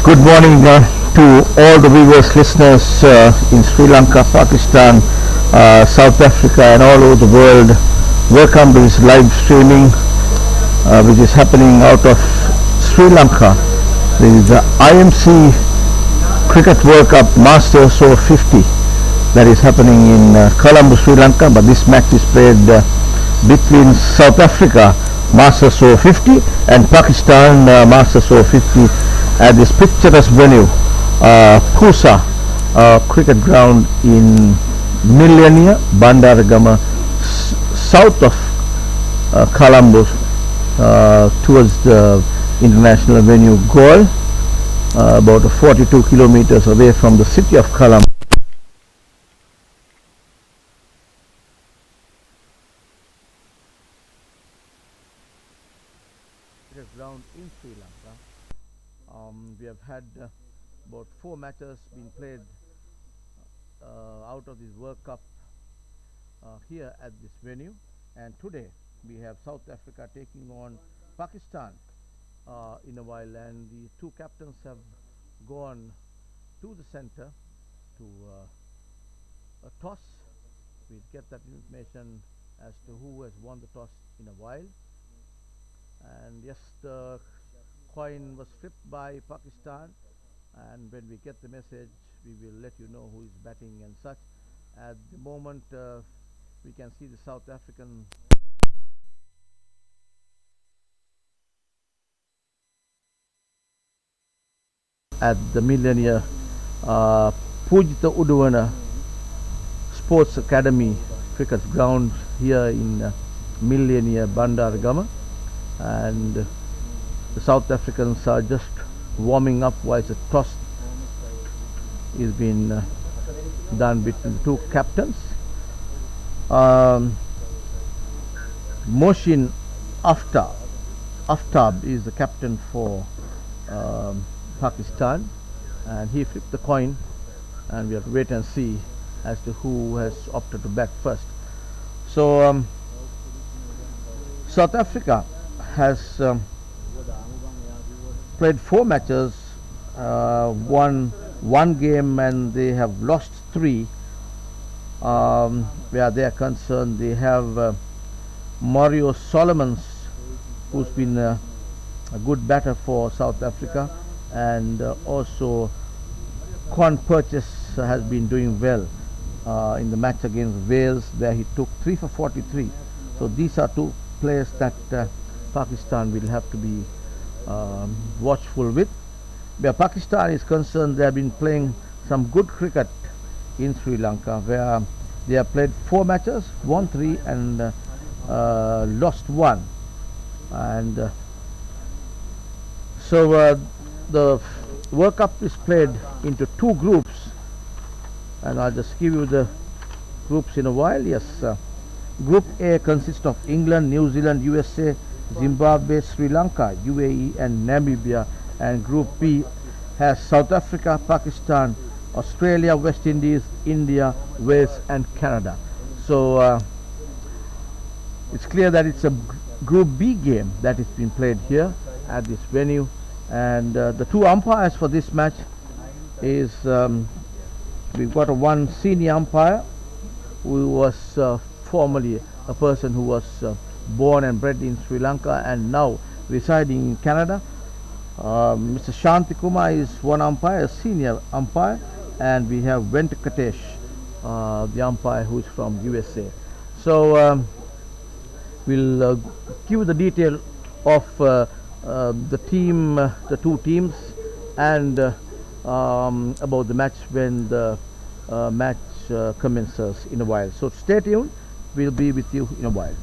Good morning to all the viewers, listeners in Sri Lanka, Pakistan, South Africa and all over the world. Welcome to this live streaming which is happening out of Sri Lanka. This is the IMC Cricket World Cup Masters Over-50 that is happening in Colombo, Sri Lanka, but this match is played between South Africa Masters Over-50 and Pakistan Masters Over-50 at this picturesque venue, Pujitha cricket ground in Mid-innings, Bandaragama, south of Colombo, towards the international venue Goal, about 42 kilometers away from the city of Colombo. Ground in Sri Lanka. We have had about 4 matches being played out of this World Cup here at this venue, and today we have South Africa taking on Pakistan in a while, and the two captains have gone to the center to a toss. We'll get that information as to who has won the toss in a while. And yes, the coin was flipped by Pakistan, and when we get the message we will let you know who is batting and such. At the moment we can see the South African at the Millennia Pujitha Uduwana Sports Academy cricket ground here in Millennia, Bandaragama, and the South Africans are just warming up while the toss is being done between the two captains. Mohsin Aftab is the captain for Pakistan, and he flipped the coin, and we have to wait and see as to who has opted to bat first. So South Africa has played 4 matches, won 1 game, and they have lost 3. Where they are concerned, they have Mario Solomons, who's been a good batter for South Africa, and also Con Purchase has been doing well in the match against Wales, where he took 3 for 43. So these are 2 players that Pakistan will have to be watchful with. Where Pakistan is concerned, they have been playing some good cricket in Sri Lanka, where they have played 4 matches, won 3 and lost 1. And so the World Cup is played into 2 groups, and I'll just give you the groups in a while. Yes, Group A consists of England, New Zealand, USA, Zimbabwe, Sri Lanka, UAE and Namibia, and Group B has South Africa, Pakistan, Australia, West Indies, India, Wales and Canada. So it's clear that it's a Group B game that is being played here at this venue, and the 2 umpires for this match is we've got one senior umpire who was formerly a person who was born and bred in Sri Lanka and now residing in Canada. Mr. Shanti Kumar is one umpire, a senior umpire, and we have Venkatesh, the umpire who is from USA. So we'll give you the detail of the team, the 2 teams, and about the match when the match commences in a while. So stay tuned, we'll be with you in a while.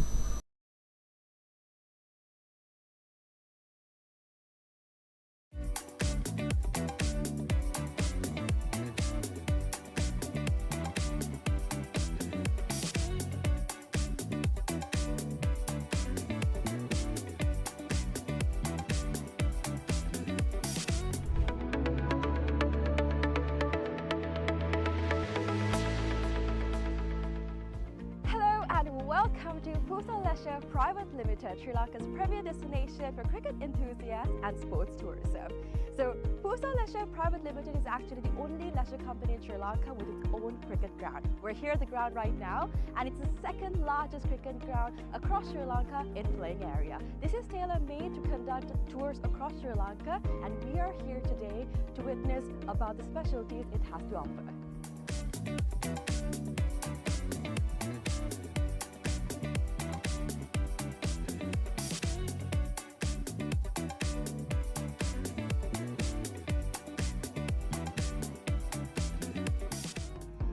Welcome to Consolidation Private Limited, Sri Lanka's premier destination for cricket enthusiasts and sports tourism. So Consolidation Leisure Private Limited is actually the only leisure company in Sri Lanka with its own cricket ground. We're here at the ground right now, and it's the second largest cricket ground across Sri Lanka in playing area. This is tailor-made to conduct tours across Sri Lanka, and we are here today to witness about the specialties it has to offer.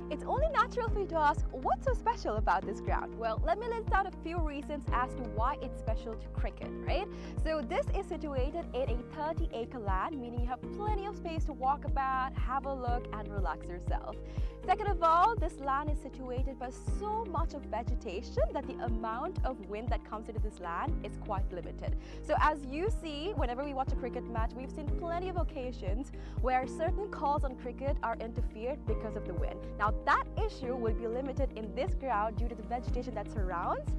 It's only natural for you to ask, what's so special about this ground? Well, let me list out a few reasons as to why it's special to cricket, right? So this is situated in a 30-acre land, meaning you have plenty of space to walk about, have a look and relax yourself. Second of all, this land is situated by so much of vegetation that the amount of wind that comes into this land is quite limited. So as you see, whenever we watch a cricket match, we've seen plenty of occasions where certain calls on cricket are interfered because of the wind. Now that issue will be limited in this ground due to the vegetation that surrounds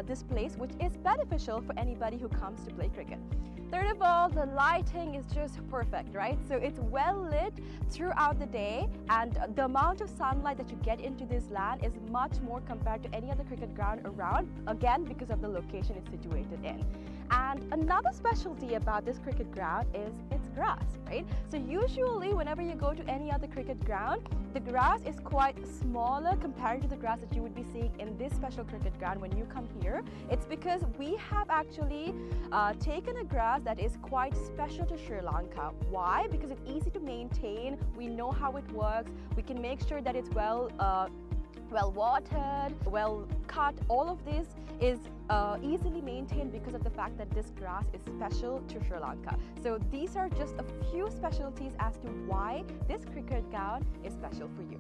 this place, which is beneficial for anybody who comes to play cricket. Third of all, the lighting is just perfect, right? So it's well lit throughout the day, and the amount of sunlight that you get into this land is much more compared to any other cricket ground around, again because of the location it's situated in. And another specialty about this cricket ground is its grass, right? So usually whenever you go to any other cricket ground, the grass is quite smaller compared to the grass that you would be seeing in this special cricket ground when you come here. It's because we have actually taken a grass that is quite special to Sri Lanka. Why? Because it's easy to maintain, we know how it works, we can make sure that it's well watered, well cut. All of this is easily maintained because of the fact that this grass is special to Sri Lanka. So these are just a few specialties as to why this cricket ground is special for you.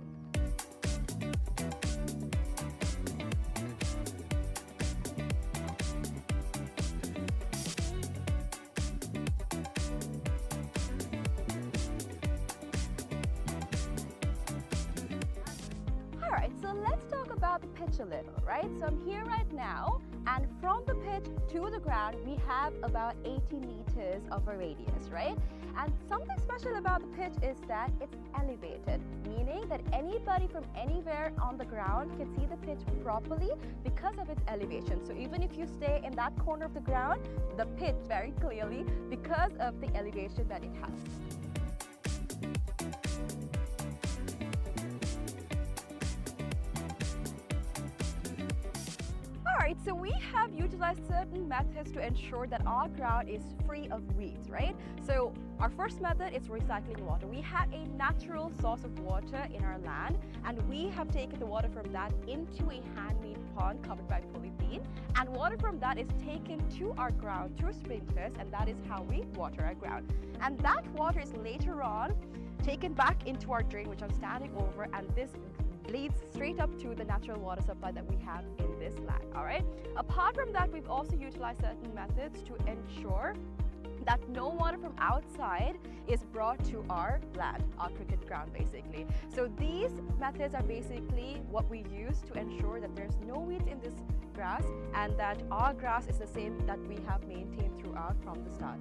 Alright, so let's talk about the pitch a little, right? So I'm here right now, and from the pitch to the ground we have about 80 meters of a radius, right? And something special about the pitch is that it's elevated, meaning that anybody from anywhere on the ground can see the pitch properly because of its elevation. So even if you stay in that corner of the ground, the pitch very clearly because of the elevation that it has. Alright, so we have utilized certain methods to ensure that our ground is free of weeds, right? So our first method is recycling water. We have a natural source of water in our land, and we have taken the water from that into a handmade pond covered by polythene, and water from that is taken to our ground through sprinklers, and that is how we water our ground. And that water is later on taken back into our drain, which I'm standing over, and this leads straight up to the natural water supply that we have in this land. All right. Apart from that, we've also utilized certain methods to ensure that no water from outside is brought to our land, our cricket ground basically. So these methods are basically what we use to ensure that there's no weeds in this grass and that our grass is the same that we have maintained throughout from the start.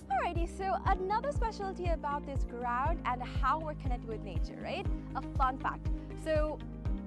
Alrighty, so another specialty about this ground and how we're connected with nature, right? A fun fact. So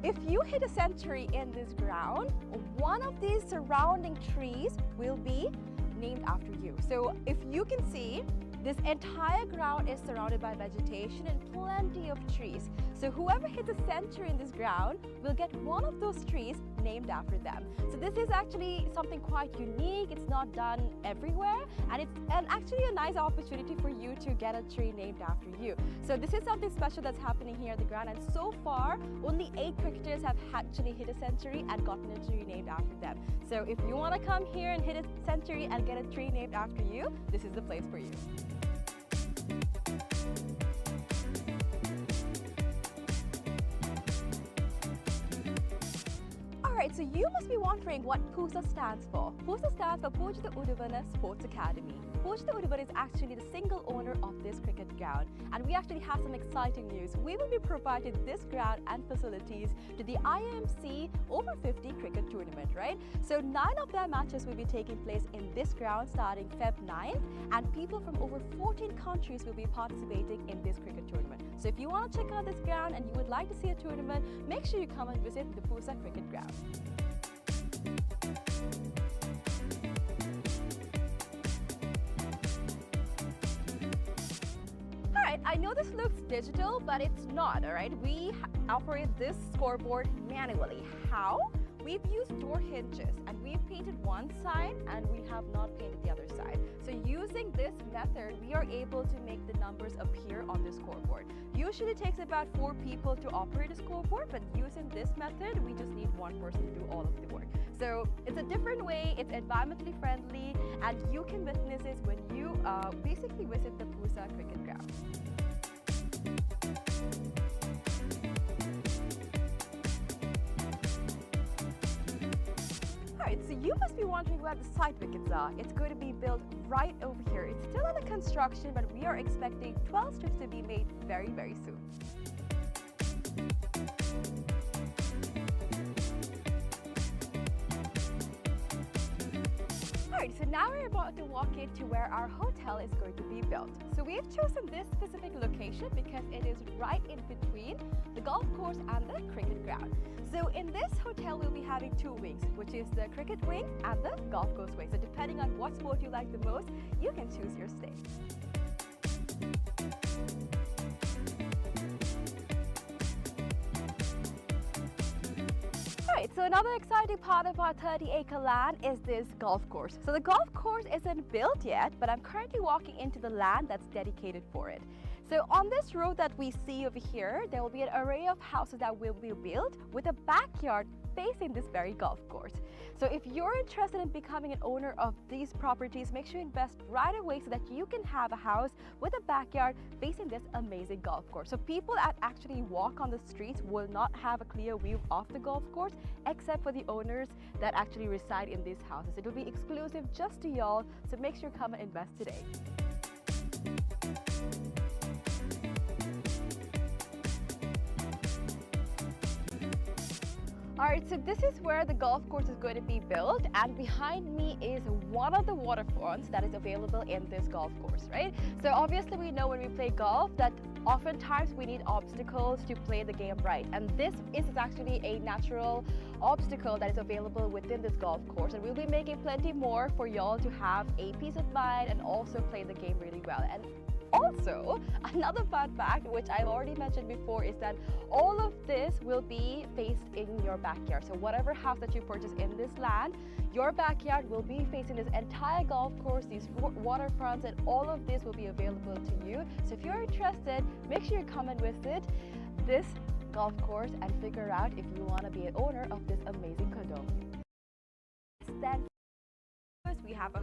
if you hit a century in this ground, one of these surrounding trees will be named after you. So if you can see, this entire ground is surrounded by vegetation and plenty of trees. So whoever hits a century in this ground will get one of those trees named after them. So this is actually something quite unique. It's not done everywhere, and it's actually a nice opportunity for you to get a tree named after you. So this is something special that's happening here at the ground, and so far only 8 cricketers have actually hit a century and gotten a tree named after them. So if you want to come here and hit a century and get a tree named after you, this is the place for you. Alright, so you must be wondering what PUSA stands for. PUSA stands for Pujitha Uduwana Sports Academy. Pujitha Uduwana is actually the single owner of this cricket ground, and we actually have some exciting news. We will be providing this ground and facilities to the IMC Over-50 cricket tournament, right? So 9 of their matches will be taking place in this ground starting Feb 9th, and people from over 14 countries will be participating in this cricket tournament. So if you want to check out this ground and you would like to see a tournament, make sure you come and visit the PUSA cricket ground. Alright, I know this looks digital, but it's not, alright? We operate this scoreboard manually. How? We've used door hinges and we've painted one side and we have not painted the other side. So using this method, we are able to make the numbers appear on the scoreboard. Usually it takes about 4 people to operate a scoreboard, but using this method, we just need one person to do all of the work. So it's a different way, it's environmentally friendly, and you can witness this when you basically visit the PUSA cricket ground. So you must be wondering where the side wickets are. It's going to be built right over here. It's still under construction, but we are expecting 12 strips to be made very, very soon. Alright, so now we're about to walk into where our hotel is going to be built. So we've chosen this specific location because it is right in between the golf course and the cricket ground. So in this hotel, we'll be having 2 wings, which is the cricket wing and the golf course wing. So depending on what sport you like the most, you can choose your stay. Alright, so another exciting part of our 30-acre land is this golf course. So the golf course isn't built yet, but I'm currently walking into the land that's dedicated for it. So on this road that we see over here, there will be an array of houses that will be built with a backyard facing this very golf course. So if you're interested in becoming an owner of these properties, make sure you invest right away so that you can have a house with a backyard facing this amazing golf course. So people that actually walk on the streets will not have a clear view of the golf course except for the owners that actually reside in these houses. It will be exclusive just to y'all, so make sure you come and invest today. Alright, so this is where the golf course is going to be built, and behind me is one of the waterfronts that is available in this golf course, right? So obviously we know when we play golf that oftentimes we need obstacles to play the game right, and this is actually a natural obstacle that is available within this golf course, and we'll be making plenty more for y'all to have a peace of mind and also play the game really well. And also, another fun fact, which I've already mentioned before, is that all of this will be faced in your backyard. So whatever house that you purchase in this land, your backyard will be facing this entire golf course, these waterfronts, and all of this will be available to you. So if you're interested, make sure you come and visit this golf course and figure out if you want to be an owner of this amazing condo. Then we have a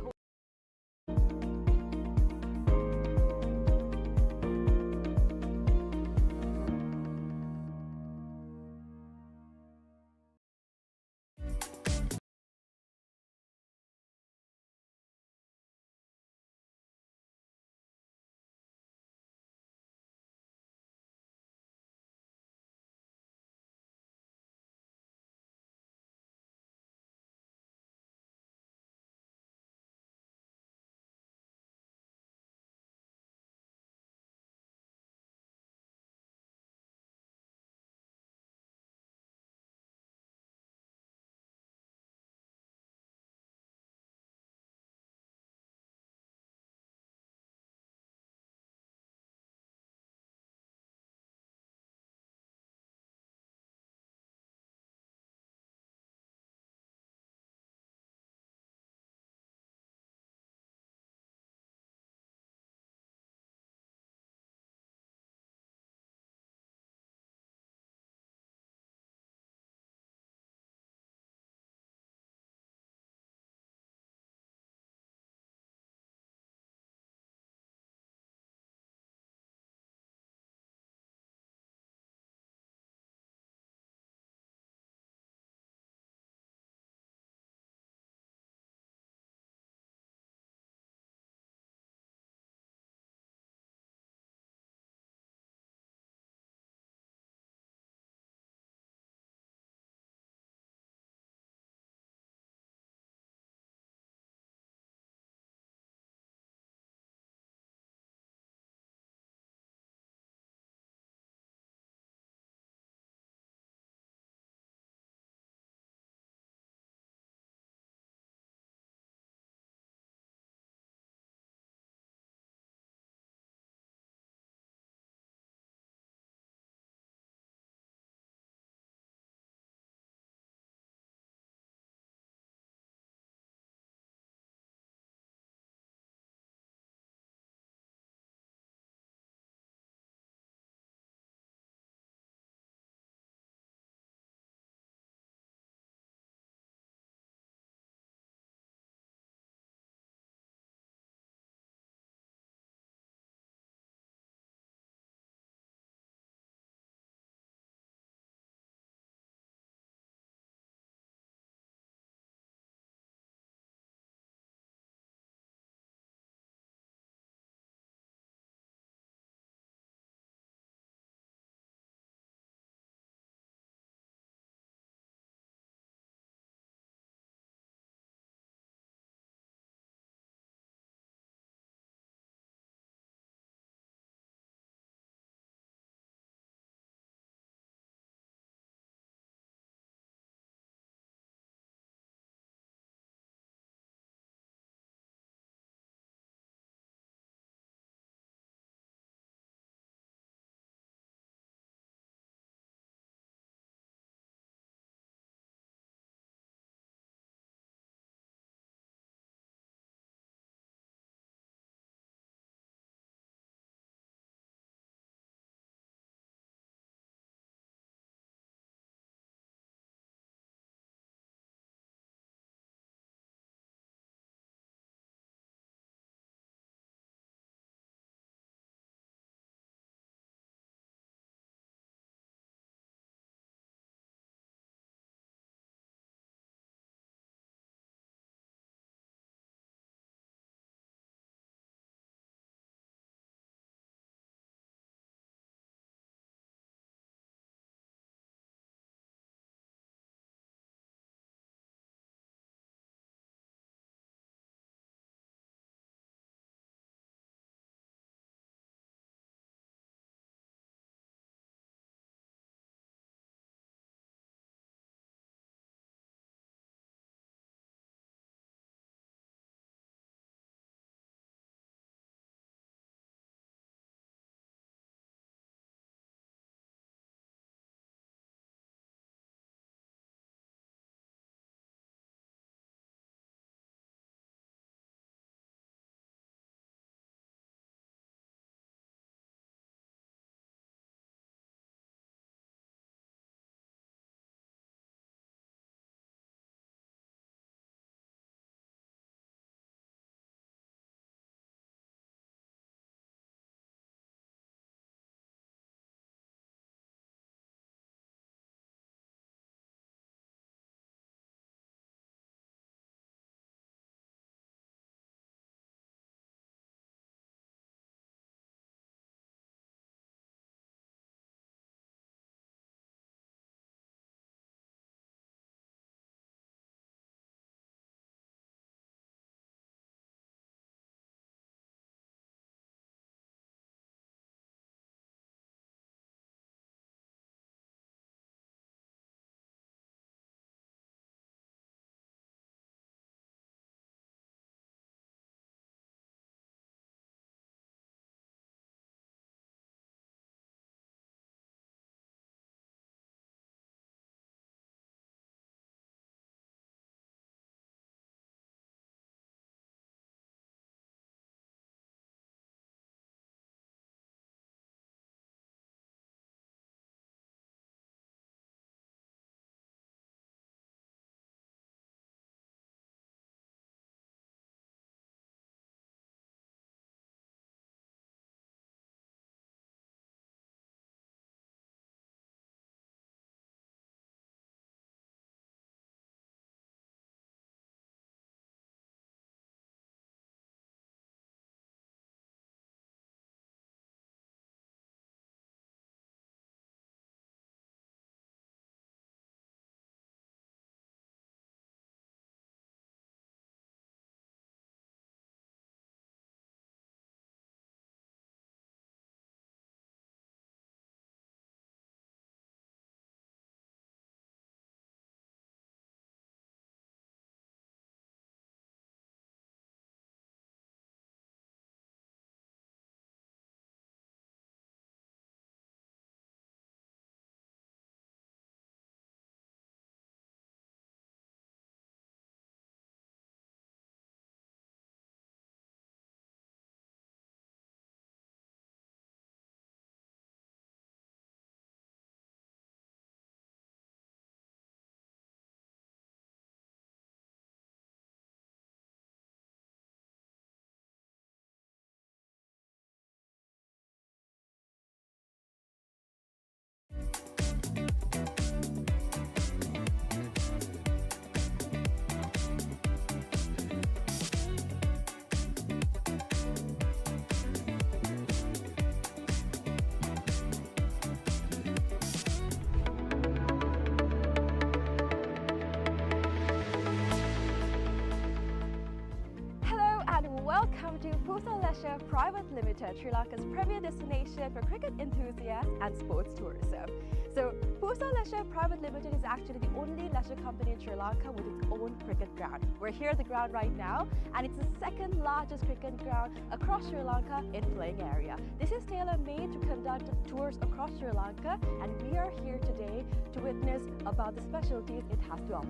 to Pujitha Leisure Private Limited, Sri Lanka's premier destination for cricket enthusiasts and sports tourism. So Pujitha Leisure Private Limited is actually the only leisure company in Sri Lanka with its own cricket ground. We're here at the ground right now, and it's the second largest cricket ground across Sri Lanka in playing area. This is tailor-made to conduct tours across Sri Lanka, and we are here today to witness about the specialties it has to offer.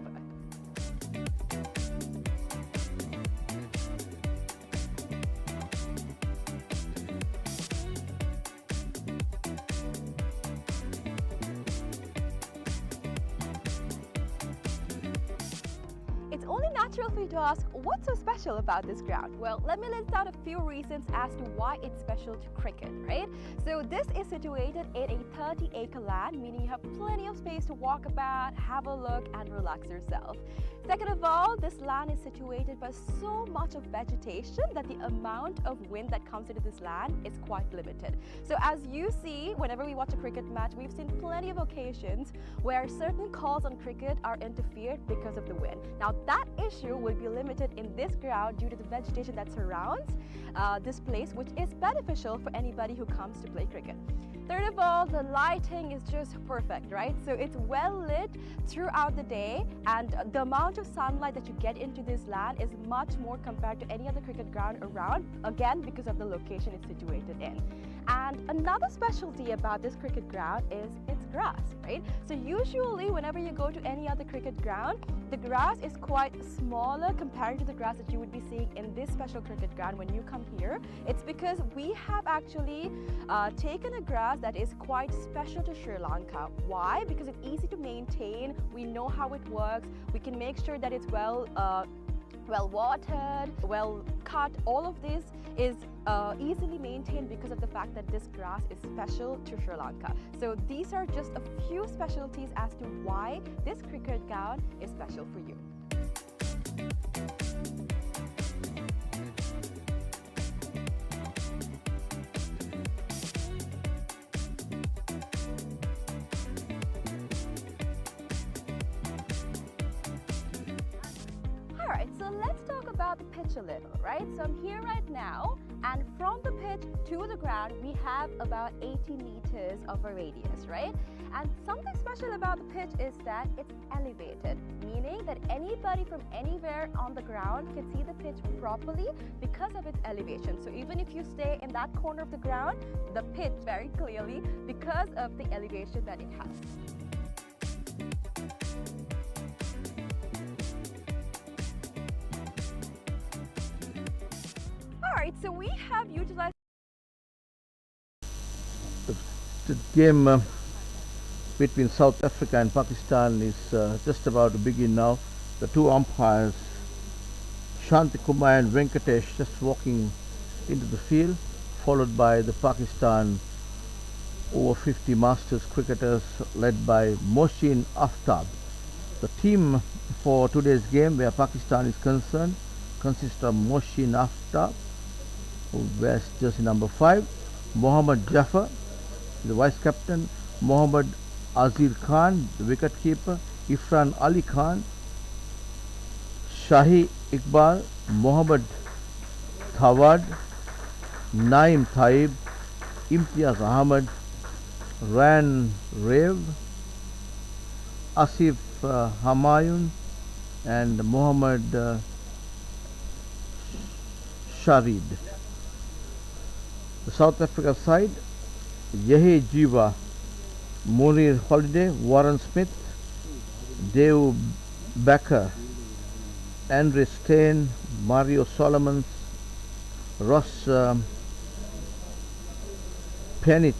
It's only natural for you to ask, what's so special about this ground? Well, let me list out a few reasons as to why it's special to cricket, right? So this is situated in a 30-acre land, meaning you have plenty of space to walk about, have a look and relax yourself. Second of all, this land is situated by so much of vegetation that the amount of wind that comes into this land is quite limited. So as you see, whenever we watch a cricket match, we've seen plenty of occasions where certain calls on cricket are interfered because of the wind. Now that issue will be limited in this ground due to the vegetation that surrounds this place, which is beneficial for anybody who comes to play cricket. Third of all, the lighting is just perfect, right? So it's well lit throughout the day, and the amount of sunlight that you get into this land is much more compared to any other cricket ground around, again because of the location it's situated in. And another specialty about this cricket ground is its grass, right? So usually whenever you go to any other cricket ground, the grass is quite smaller compared to the grass that you would be seeing in this special cricket ground when you come here. It's because we have actually taken a grass that is quite special to Sri Lanka. Why? Because it's easy to maintain, we know how it works, we can make sure that it's well watered, well cut. All of this is easily maintained because of the fact that this grass is special to Sri Lanka. So these are just a few specialties as to why this cricket ground is special for you. Alright, so let's talk about the pitch a little, right? So I'm here right now, and from the pitch to the ground we have about 80 meters of a radius, right? And something special about the pitch is that it's elevated, meaning that anybody from anywhere on the ground can see the pitch properly because of its elevation. So even if you stay in that corner of the ground, the pitch very clearly because of the elevation that it has. Alright, so we have utilized the game between South Africa and Pakistan is just about to begin now. The two umpires, Shanti Kumar and Venkatesh, just walking into the field, followed by the Pakistan Over-50 Masters cricketers led by Mohsin Aftab. The team for today's game, where Pakistan is concerned, consists of Mohsin Aftab, who wears jersey number 5, Mohammad Jafar, the vice captain, Mohammad Azir Khan, the wicket keeper, Ifran Ali Khan, Shahi Iqbal, Mohammad Thawad, Naim Thaib, Imtiaz Ahmed, Ran Rev, Asif Hamayun, and Mohammad Sharid. The South Africa side, Yehi Jiva, Munir Holiday, Warren Smith, Dave Becker, Andre Steyn, Mario Solomons, Ross Pennant,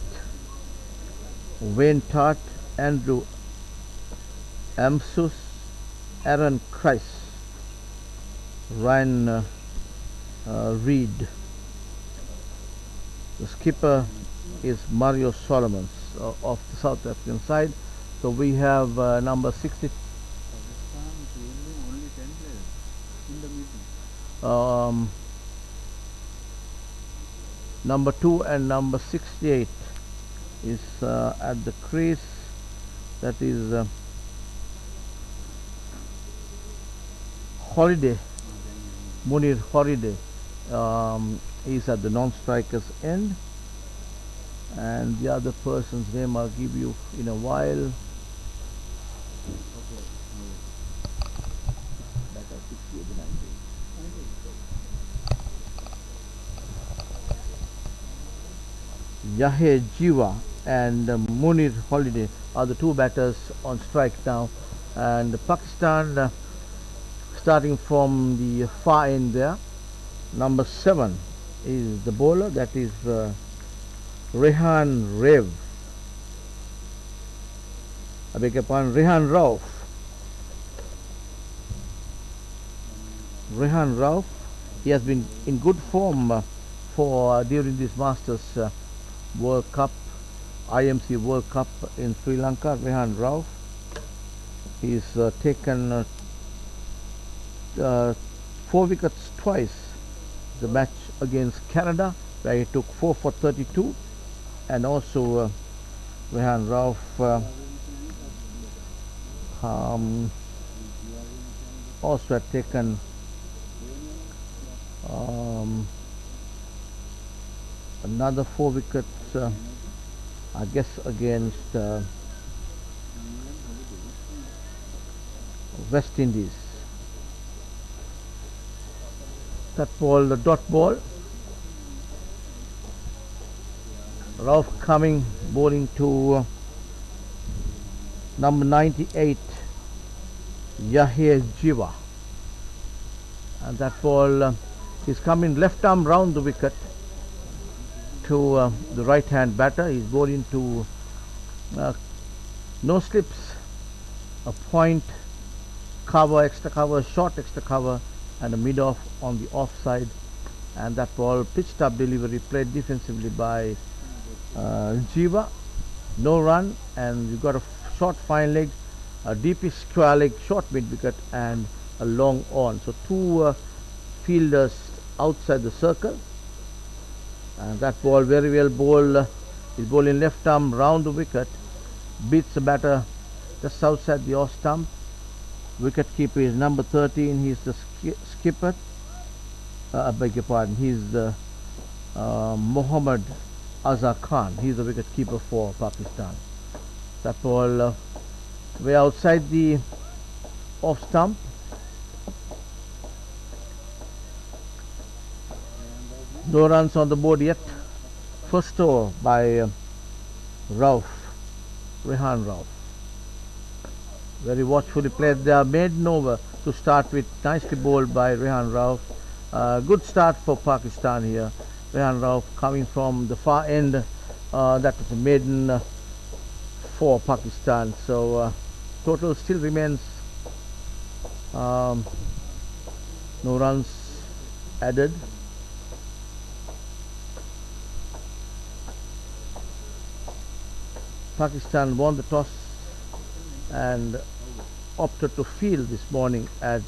Wayne Tart, Andrew Amsus, Aaron Kreis, Ryan Reid. The skipper is Mario Solomons of the South African side. So we have number 60. Number 2 and number 68 is at the crease. That is Holiday, Munir Holiday, is at the non-striker's end, and the other person's name I'll give you in a while. Yahya Jiwa and Munir Holiday are the two batters on strike now, and Pakistan starting from the far end there. Number 7 is the bowler, that is Rehan Rev. I beg your pardon, Rehan Rauf. Rehan Rauf, he has been in good form for during this Masters World Cup, IMC World Cup in Sri Lanka. Rehan Rauf, he's taken 4 wickets twice. The match against Canada, where he took 4 for 32, and also Rehan Rauf also had taken another 4 wickets, I guess against West Indies. That ball, the dot ball. Rauf coming, bowling to number 98, Yahya Jiwa. And that ball is coming left arm round the wicket to the right hand batter. He's bowling to no slips, a point, cover, extra cover, short extra cover, and a mid off on the offside. And that ball, pitched up delivery, played defensively by Jiva. No run, and you got a short fine leg, a deepish square leg, short mid wicket, and a long on. So 2 fielders outside the circle. And that ball very well bowled. He's bowling left arm round the wicket, beats the batter just outside the off stump. Wicket keeper is number 13. He's the skipper. I beg your pardon. He's the Mohammad Azhar Khan. He's the wicket keeper for Pakistan. That ball way outside the off stump. No runs on the board yet. First over by Rauf, Rehan Rauf. Very watchfully played there. Maiden over to start with, nicely bowled by Rehan Rauf. Good start for Pakistan here. Rehan Rauf coming from the far end. That was a maiden for Pakistan. So total still remains no runs added. Pakistan won the toss and opted to field this morning at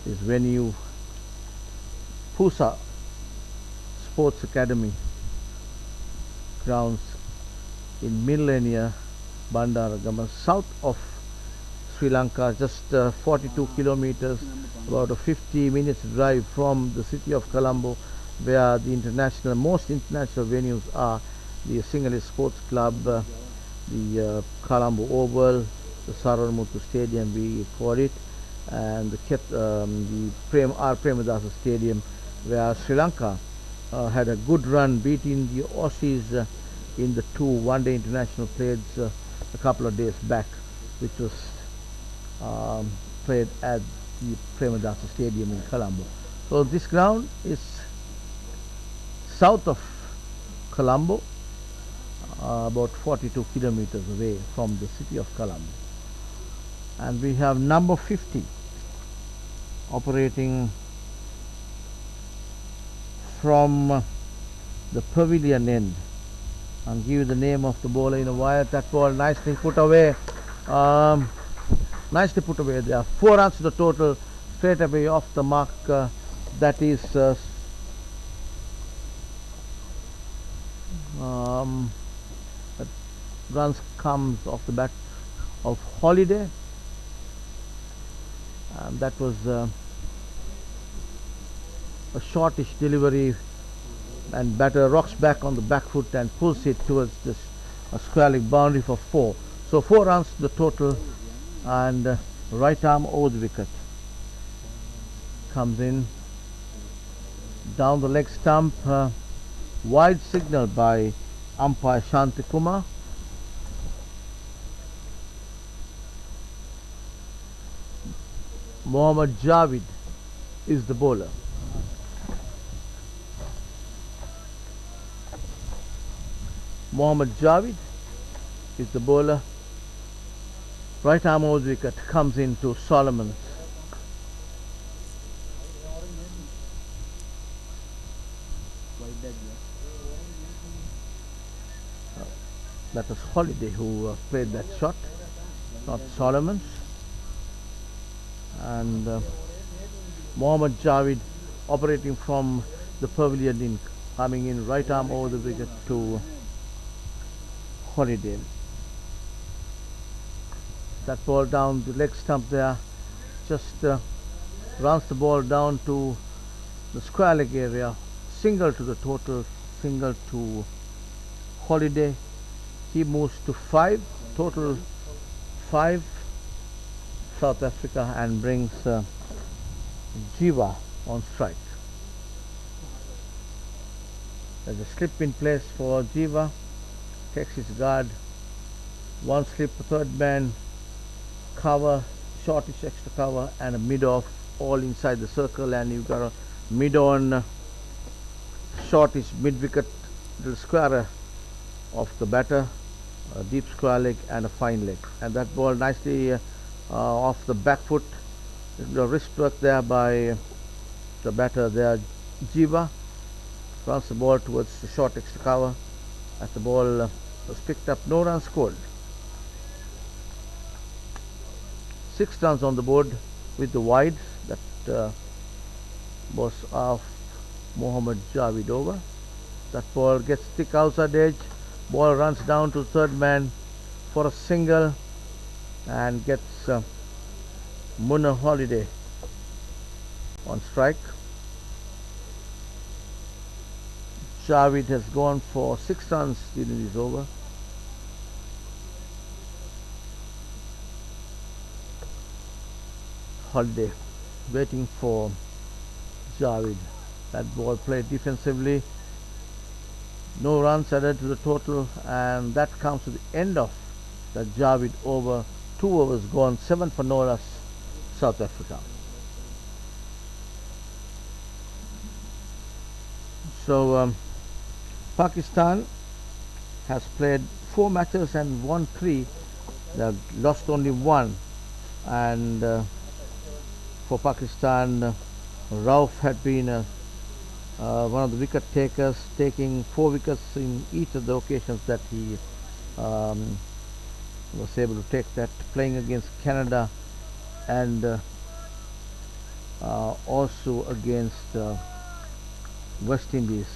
this venue, Pusa Sports Academy grounds in Millennia, Bandaragama, south of Sri Lanka, just 42 kilometers, about a 50 minutes drive from the city of Colombo, where the most international venues are: the Sinhalese Sports Club, the Colombo Oval, the Saranmuthu Stadium we call it, and the Premadasa Stadium, where Sri Lanka had a good run beating the Aussies in the 2 one-day international played a couple of days back, which was played at the Premadasa Stadium in Colombo. So this ground is south of Colombo, about 42 kilometers away from the city of Colombo. And we have number 50 operating from the pavilion end. I'll give you the name of the bowler in a while. That ball nicely put away. Nicely put away. There are 4 runs to the total, straight away off the mark. That is that runs comes off the bat of Holiday, and that was a shortish delivery, and batter rocks back on the back foot and pulls it towards this square leg boundary for 4. So 4 runs to the total, and right arm over the wicket. Comes in down the leg stump, wide signal by umpire Shanti Kumar. Mohammad Javid is the bowler. Mohammad Javid is the bowler. Right arm over the wicket, comes into Solomons. That was Holiday who played that shot, not Solomons. And Mohammad Javid operating from the pavilion in, coming in right arm over the wicket to Holiday. That ball down the leg stump there, just runs the ball down to the square leg area, single to the total, single to Holiday. He moves to 5, total 5 South Africa, and brings Jiva on strike. There's a slip in place for Jiva, takes his guard, 1 slip, third man, cover, shortish extra cover, and a mid off, all inside the circle, and you've got a mid on, shortish mid wicket, little square of the batter, a deep square leg and a fine leg, and that ball nicely off the back foot, the wrist work there by the batter there, Jiva, runs the ball towards the short extra cover, as the ball was picked up, no runs scored. 6 runs on the board with the wides. That was of Mohammad Javid over. That ball gets thick outside edge, ball runs down to third man for a single, and gets Munna Holiday on strike. Javid has gone for 6 runs during this over. Holiday waiting for Javid. That ball played defensively, no runs added to the total, and that comes to the end of the Javid over. 2 overs gone, 7 for no loss, South Africa. So Pakistan has played 4 matches and won 3. They have lost only 1, and for Pakistan, Rauf had been one of the wicket takers, taking 4 wickets in each of the occasions that he was able to take that, playing against Canada and also against West Indies,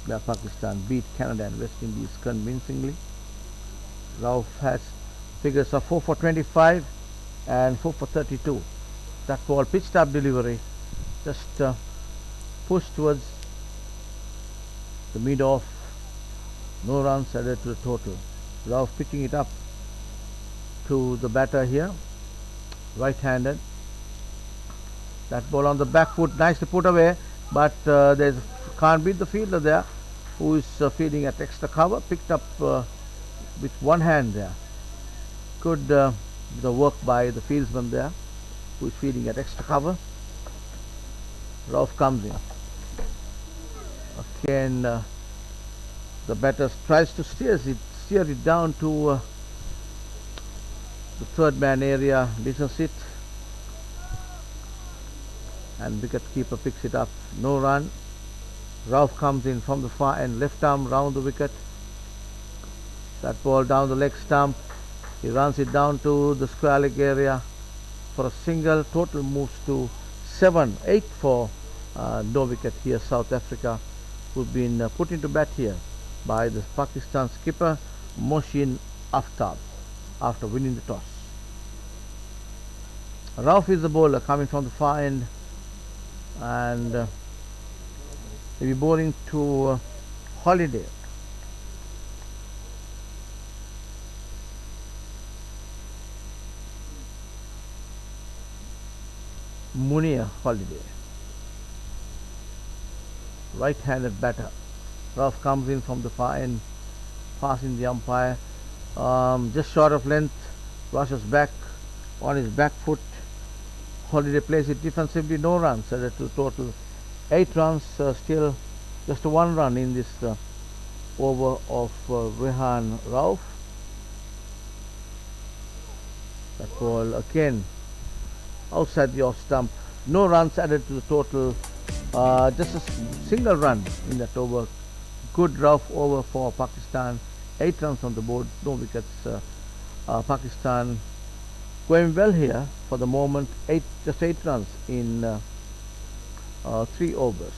where Pakistan beat Canada and West Indies convincingly. Rauf has figures of 4 for 25 and 4 for 32. That ball pitched up delivery, just pushed towards the mid off, no runs added to the total. Rauf pitching it up to the batter here, right-handed. That ball on the back foot, nicely put away, but there can't beat the fielder there, who is feeding at extra cover, picked up with one hand there. Good the work by the fieldsman there, who is feeding at extra cover. Rauf comes in. Again, the batter tries to steer it down to the third man area, misses it, and wicket keeper picks it up. No run. Rauf comes in from the far end, left arm round the wicket. That ball down the leg stump. He runs it down to the square leg area for a single. Total moves to 8 for no wicket here. South Africa, who've been put into bat here by the Pakistan skipper Mohsin Aftab after winning the toss. Rauf is the bowler coming from the far end, and He'll be bowling to Holiday. Munir Holiday, right-handed batter. Rough comes in from the far end, passing the umpire, just short of length, rushes back on his back foot. Holiday plays it defensively, no runs, added to total 8 runs, still just 1 run in this over of Rehan Rauf. That ball again outside the off stump, no runs added to the total, just a single run in that over. Good Rauf over for Pakistan, 8 runs on the board, no wickets. Pakistan going well here for the moment, just 8 runs in 3 overs.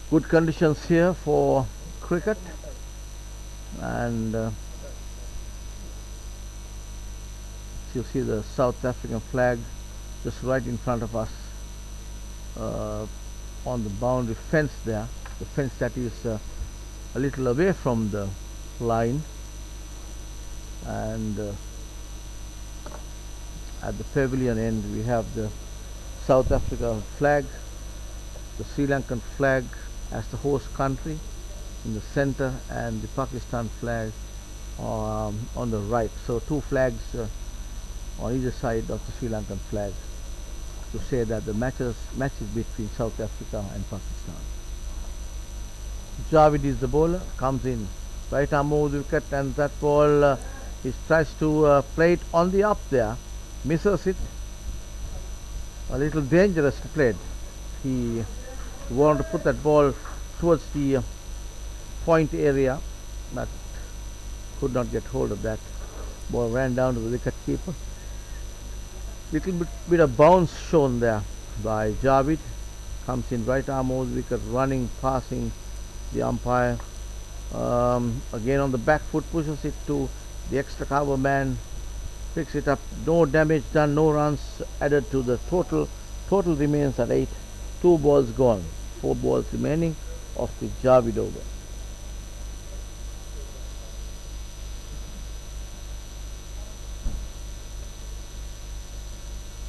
Good conditions here for cricket, and you see the South African flag just right in front of us on the boundary fence there, the fence that is a little away from the line, and at the pavilion end we have the South Africa flag, the Sri Lankan flag as the host country in the center, and the Pakistan flag on the right. So 2 flags on either side of the Sri Lankan flag to say that the matches between South Africa and Pakistan. Javed is the bowler, comes in, right arm over the wicket, and that ball he tries to play it on the up there, misses it. A little dangerous to play it. He wanted to put that ball towards the point area, but could not get hold of that. Ball ran down to the wicket keeper. Little bit of bounce shown there by Javed. Comes in, right arm over the wicket, running, passing the umpire. Again on the back foot, pushes it to the extra cover man, picks it up, no damage done, no runs added to the total. Total remains at 8. 2 balls gone, 4 balls remaining of the Javed over.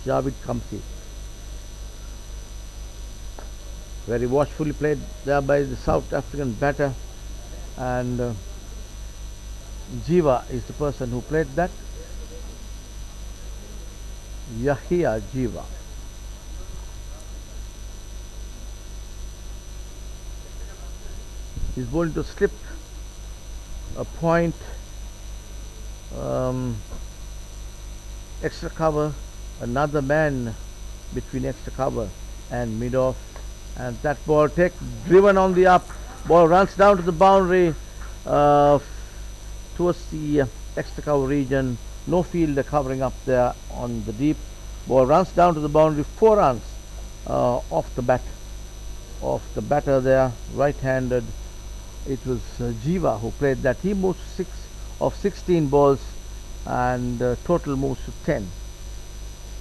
Javed comes in. Very watchfully played there by the South African batter, and Jiva is the person who played that. Yahia Jiva. He's going to slip a point, extra cover, another man between extra cover and mid off, and that ball driven on the up, ball runs down to the boundary towards the extra cover region, no fielder covering up there on the deep. Ball runs down to the boundary, 4 runs off the batter there, right-handed. It was Jiva who played that. He moves 6 of 16 balls, and total moves to 10.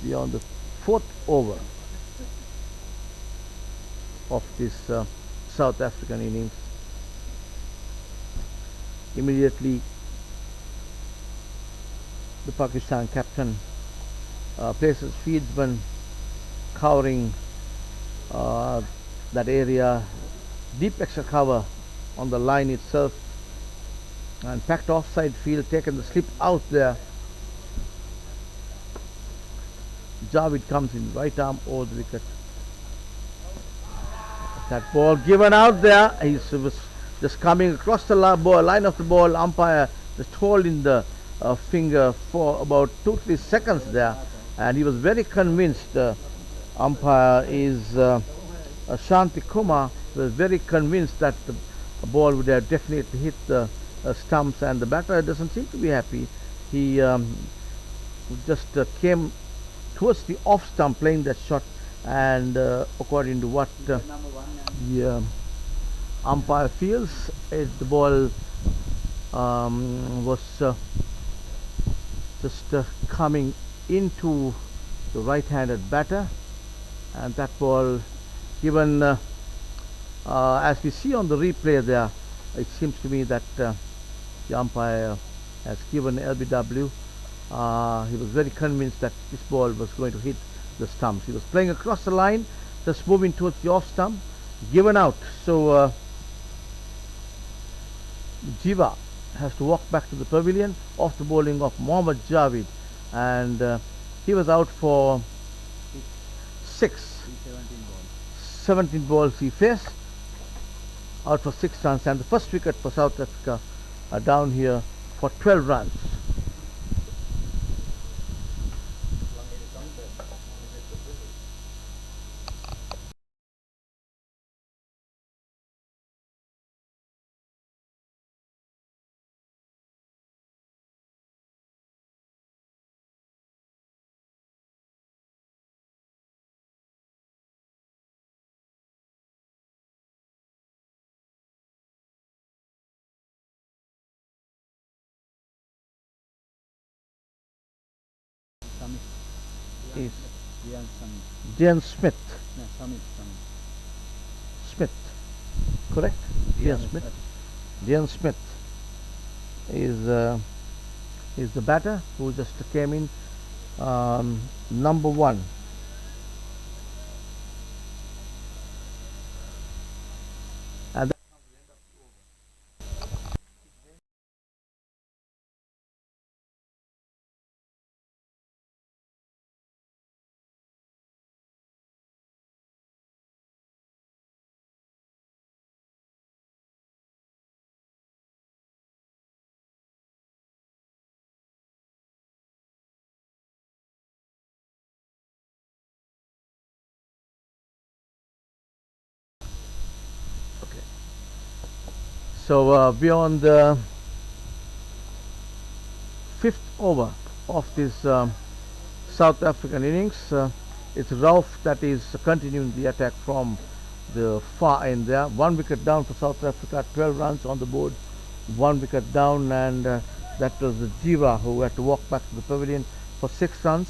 We are on the 4th over of this South African innings. Immediately the Pakistan captain places fieldsman covering that area, deep extra cover on the line itself, and packed offside field, taken the slip out there. Javed comes in, right arm over the wicket. That ball given out there. He was just coming across the line of the ball. Umpire just holding the finger for about 2-3 seconds there, and he was very convinced. Umpire is Shanti Kumar. Was very convinced that the ball would have definitely hit the stumps, and the batter doesn't seem to be happy. He just came towards the off stump playing that shot, and according to what the umpire feels, the ball was just coming into the right-handed batter, and that ball given as we see on the replay there, it seems to me that the umpire has given LBW. He was very convinced that this ball was going to hit the stumps. He was playing across the line, just moving towards the off stump, given out. So Jiva has to walk back to the pavilion off the bowling of Mohammad Javid, and he was out for 17 balls he faced, out for 6 runs, and the first wicket for South Africa down here for 12 runs. Is Dian Smith. Smith, correct? Dian Smith. Dian Smith is the batter who just came in, number 1. And so beyond the 5th over of this South African innings, it's Rauf that is continuing the attack from the far end there. 1 wicket down for South Africa, 12 runs on the board, 1 wicket down, and that was the Jiva who had to walk back to the pavilion for 6 runs,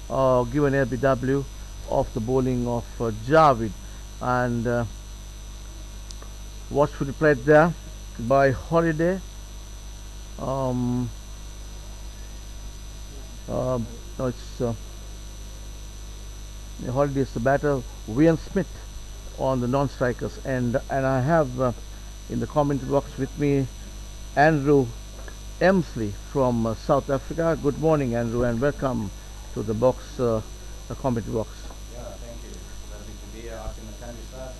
given LBW off the bowling of Javid. And watchfully played there by Holiday. No, it's Holiday is the batter. Ian Smith on the non-strikers, and I have in the comment box with me Andrew Emsley from South Africa. Good morning, Andrew, and welcome to the box, the comment box. Yeah, thank you. Lovely to be here out in the countryside.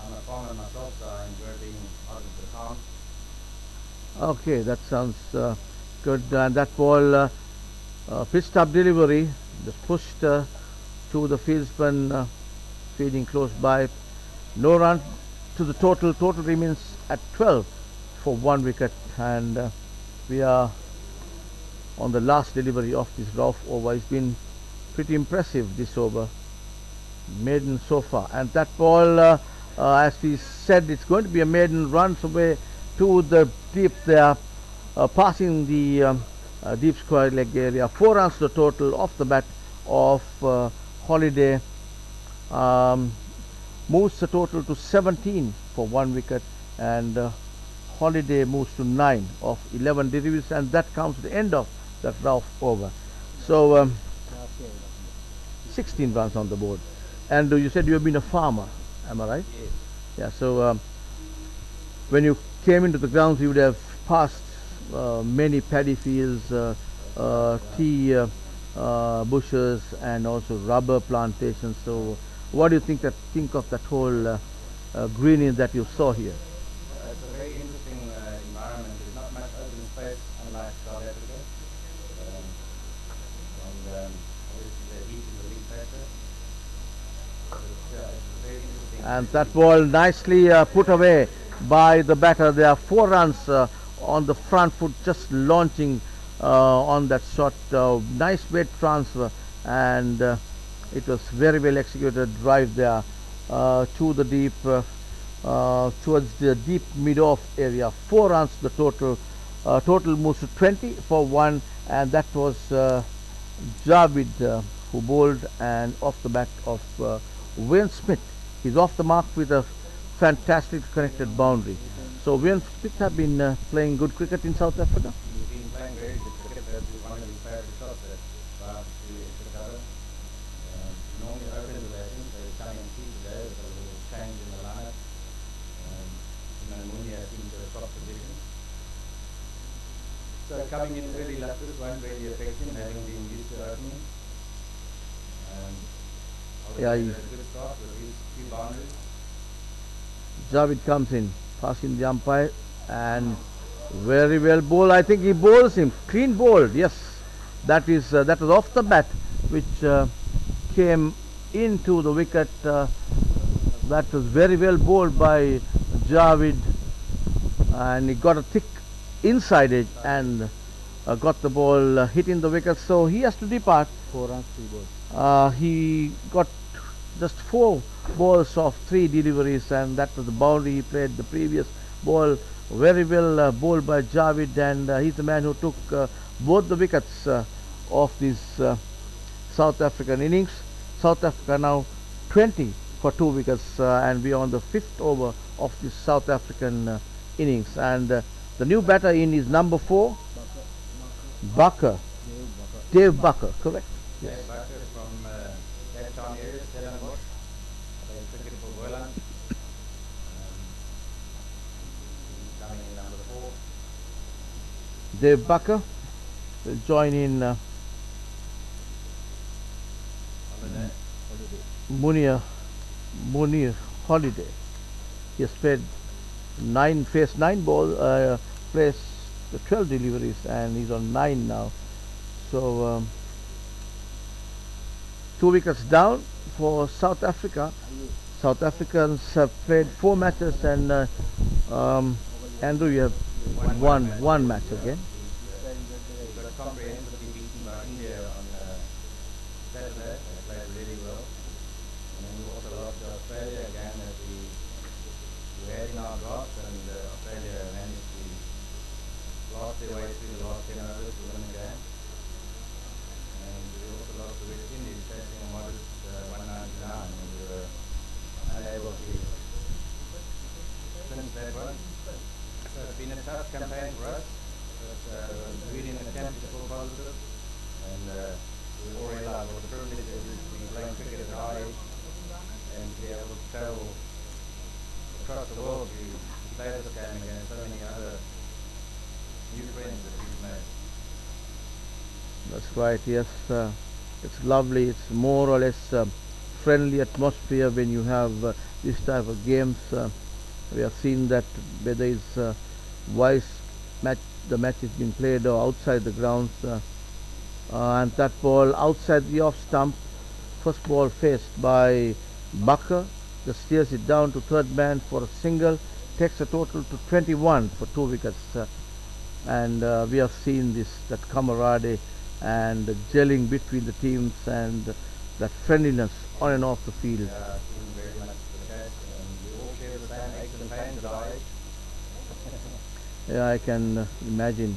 I'm a farmer myself, so I enjoy being out of the town. Okay, that sounds good. And that ball, pitched up delivery, just pushed to the fieldsman, feeding close by. No run to the total. Total remains at 12 for 1 wicket, and we are on the last delivery of this Rauf over. It's been pretty impressive, this over, maiden so far. And that ball, as we said, it's going to be a maiden, runs away to the deep there, passing the deep square leg area. 4 runs to the total off the bat of Holiday. Moves the total to 17 for 1 wicket, and Holiday moves to 9 of 11 deliveries, and that comes to the end of that Rauf over. So 16 runs on the board. And you said you have been a farmer, am I right? Yes. Yeah, so when you came into the grounds, you would have passed many paddy fields, tea bushes, and also rubber plantations. So what do you think of that whole greenery that you saw here? It's a very interesting environment. There's not much open space, unlike South Africa. And obviously the heat is a big factor. So it's a very interesting. And that ball nicely put away by the batter. There are 4 runs on the front foot, just launching on that shot. Nice weight transfer, and it was very well executed drive there to the deep, towards the deep mid-off area. 4 runs to the total. Total moves to 20 for 1, and that was Javid who bowled, and off the bat of Wayne Smith. He's off the mark with a fantastic connected boundary. So Wayne Smith have been playing good cricket in South Africa. He's been playing very good cricket. That's one of his favourite shots that last two extra cover. Normally open the batters, they're coming in today with a little change in the lineup. Munia seems to have top position. So coming in early like this won't really affect him, having been used to opening. Yeah, a good start with his few boundaries. Javed comes in, passing the umpire, and very well bowled. I think he bowls him clean bowled. Yes, that was off the bat, which came into the wicket. That was very well bowled by Javed, and he got a thick inside edge and got the ball hitting the wicket. So he has to depart. 4 runs, 3 balls. He got just 4 balls of 3 deliveries, and that was the boundary he played the previous ball. Very well bowled by Javed, and he's the man who took both the wickets of this South African innings. South Africa now 20 for 2 wickets, and we are on the 5th over of this South African innings. And the new batter in is number 4, Bakker. Dave Bakker, correct? Yes. Dave Bakker from Cape Town area, Stellenbosch. Playing cricket for Boland. Coming in number 4. Dave Bakker will join in Munir Holiday. He has played 9 ball, plays the 12 deliveries, and he's on 9 now. So 2 wickets down for South Africa. South Africans have played 4 matches, and Andrew, you have one match again. He got comprehensively beaten by India on Saturday. They played really well. And then we also lost to Australia again that we had in our draft, and Australia managed to blast their way through the last 10 overs to win the game. And we also lost to West Indies, chasing a modest 199, and we were unable to finish that one. So it's been a tough campaign for us, but reading the camp is still positive, and we all realize what a privilege it is to be playing cricket at our age and to be able to travel across the world to play this game against so many other new friends that we've made. That's right, yes. It's lovely. It's more or less friendly atmosphere when you have this type of games. We have seen that whether it's the match is being played or outside the grounds, and that ball outside the off stump, first ball faced by Bakker, just steers it down to third man for a single, takes a total to 21 for 2 wickets, and we have seen that camaraderie and the gelling between the teams and that friendliness on and off the field. It's been very much the case, and we all share the same aches and pains at our age. Yeah, I can imagine.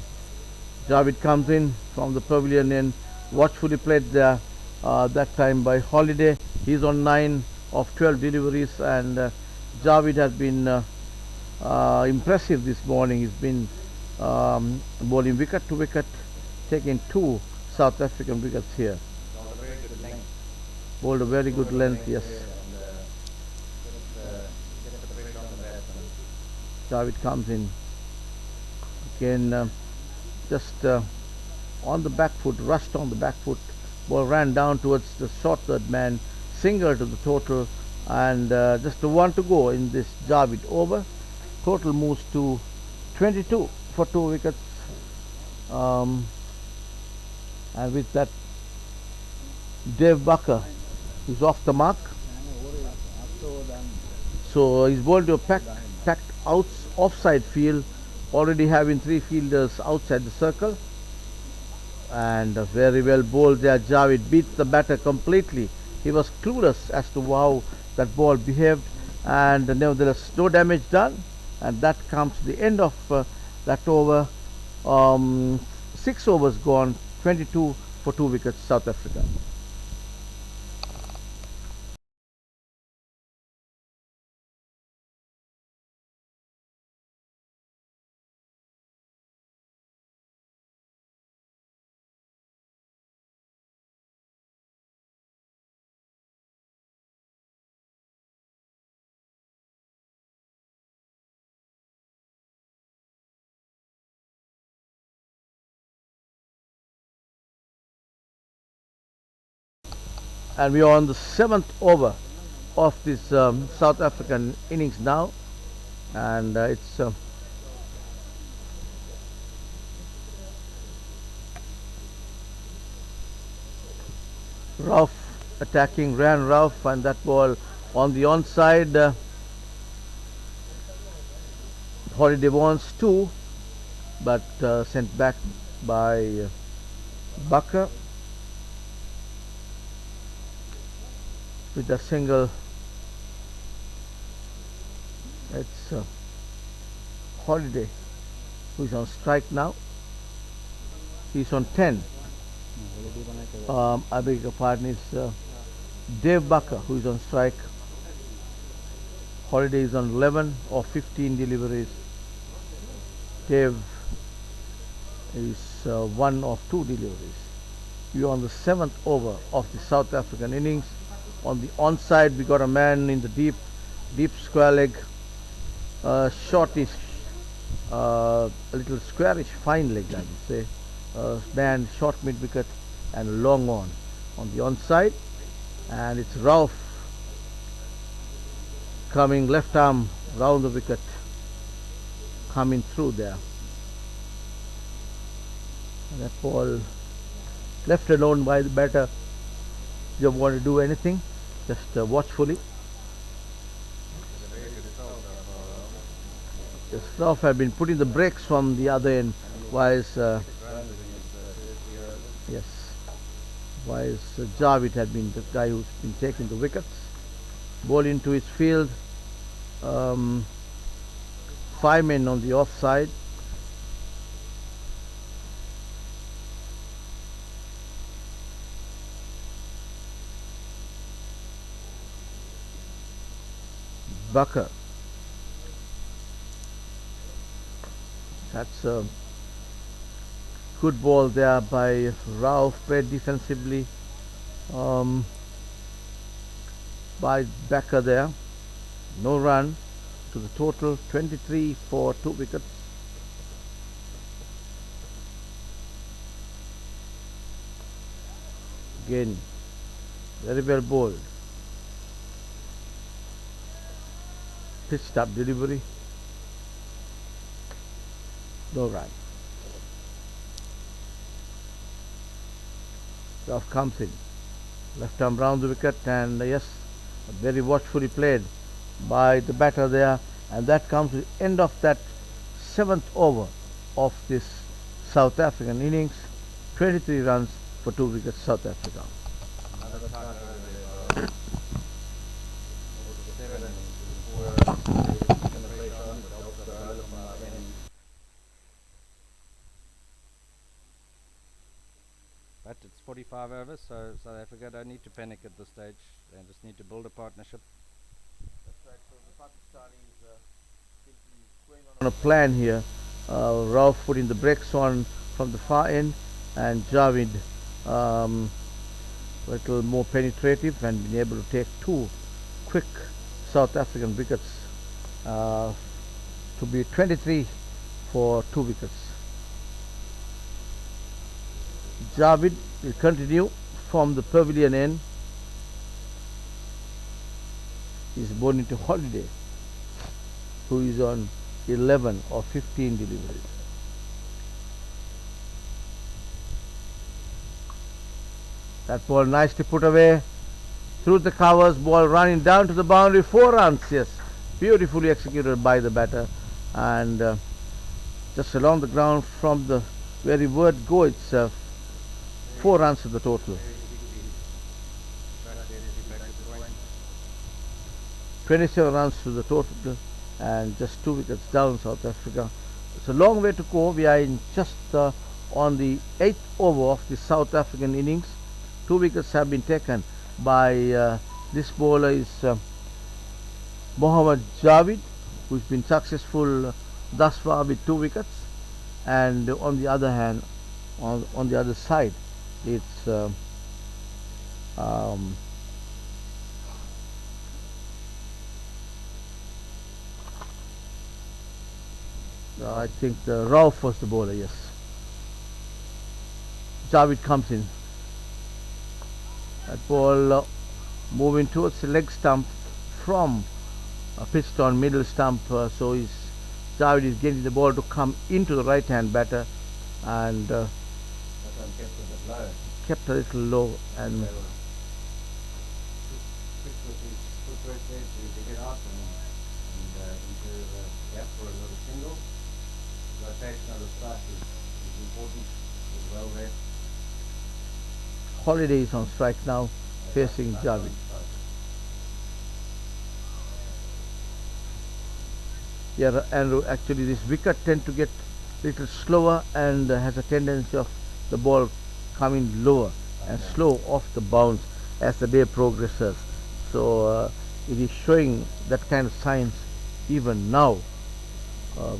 Javed comes in from the pavilion and watchfully played there that time by Holiday. He's on 9 of 12 deliveries, and Javed has been impressive this morning. He's been bowling wicket to wicket, taking 2 South African wickets here. Bowled a very good length. Bowled a very good length, yes. And get the pressure on the batsman. Javed comes in again, just on the back foot, rushed on the back foot. Ball ran down towards the short third man, single to the total, and just the 1 to go in this Javed over. Total moves to 22 for 2 wickets, and with that, Dave Bakker is off the mark. So he's bowled to a packed offside field, already having 3 fielders outside the circle, and very well bowled there. Javed beats the batter completely. He was clueless as to how that ball behaved, and nevertheless no damage done, and that comes to the end of that over. 6 overs gone, 22 for 2 wickets, South Africa. And we are on the 7th over of this South African innings now, and it's Ralph attacking, ran Ralph, and that ball on the onside. Holiday wants two, but sent back by Bucker with a single. It's Holiday who is on strike now. He's on 10. I beg your pardon, it's Dave Bucker who is on strike. Holiday is on 11 or 15 deliveries. Dave is 1 of 2 deliveries. We are on the 7th over of the South African innings. On the onside, we got a man in the deep square leg, shortish, a little squarish, fine leg, I would say. Man, short mid wicket and long on the onside, and it's Ralph coming left arm round the wicket, coming through there. And that ball left alone by the batter. You don't want to do anything, just watchfully. Yes, Ralph had been putting the brakes from the other end, whilst Javed had been the guy who's been taking the wickets. Ball into his field. 5 men on the offside. Bucker. That's a good ball there by Ralph, played defensively by Bucker there. No run to the total, 23 for 2 wickets. Again, very well bowled. Pitched up delivery. No run. Ralph comes in. Left arm round the wicket, and yes, very watchfully played by the batter there, and that comes to the end of that 7th over of this South African innings. 23 runs for 2 wickets, South Africa. But it's 45 overs, so South Africa don't need to panic at this stage. They just need to build a partnership. That's right. So the Pakistanis simply going on a plan here. Ralph putting the brakes on from the far end, and Javed a little more penetrative and being able to take 2 quick South African wickets to be 23 for 2 wickets. Javed will continue from the pavilion end. He's born into Holiday, who is on 11 or 15 deliveries. That ball nicely put away through the covers, ball running down to the boundary, 4 runs, yes, beautifully executed by the batter, and just along the ground from the very word go itself, 4 runs to the total. 27 runs to the total, and just 2 wickets down South Africa. It's a long way to go. We are in just on the 8th over of the South African innings. 2 wickets have been taken by this bowler is Mohammad Javed, who's been successful thus far with 2 wickets, and on the other hand, on the other side, it's I think Ralph was the bowler, yes. Javed comes in. That ball moving towards the leg stump from pitched on middle stump. So Javid is getting the ball to come into the right hand batter, and That one kept a bit low. kept a little low, and They were quick with his footwork there to dig it out and into the gap for a little single. Rotation of the strike is important as well there. Holiday is on strike now, facing That's Javid. on strike. Yeah, and actually this wicket tend to get little slower and has a tendency of the ball coming lower and slow off the bounce as the day progresses. So it is showing that kind of signs even now.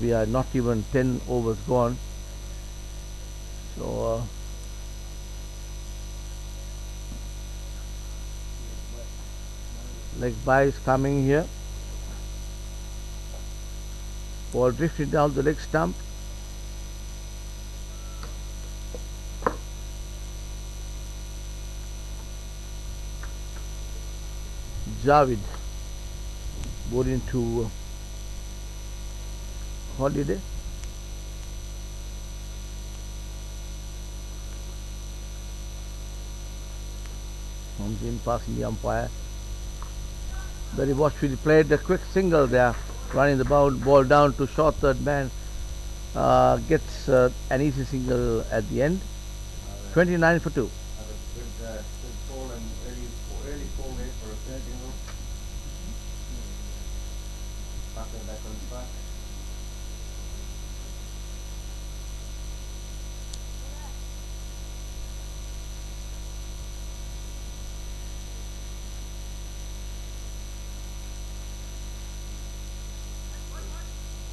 We are not even 10 overs gone. So leg by is coming here. Ball drifting down the leg stump. Javid bowling to Holiday. Comes in passing the umpire. Very watchfully played a quick single there, running the ball down to short third man. Gets an easy single at the end. 29 for 2. Have a good ball and early call there for a third single. Buckle back on strike.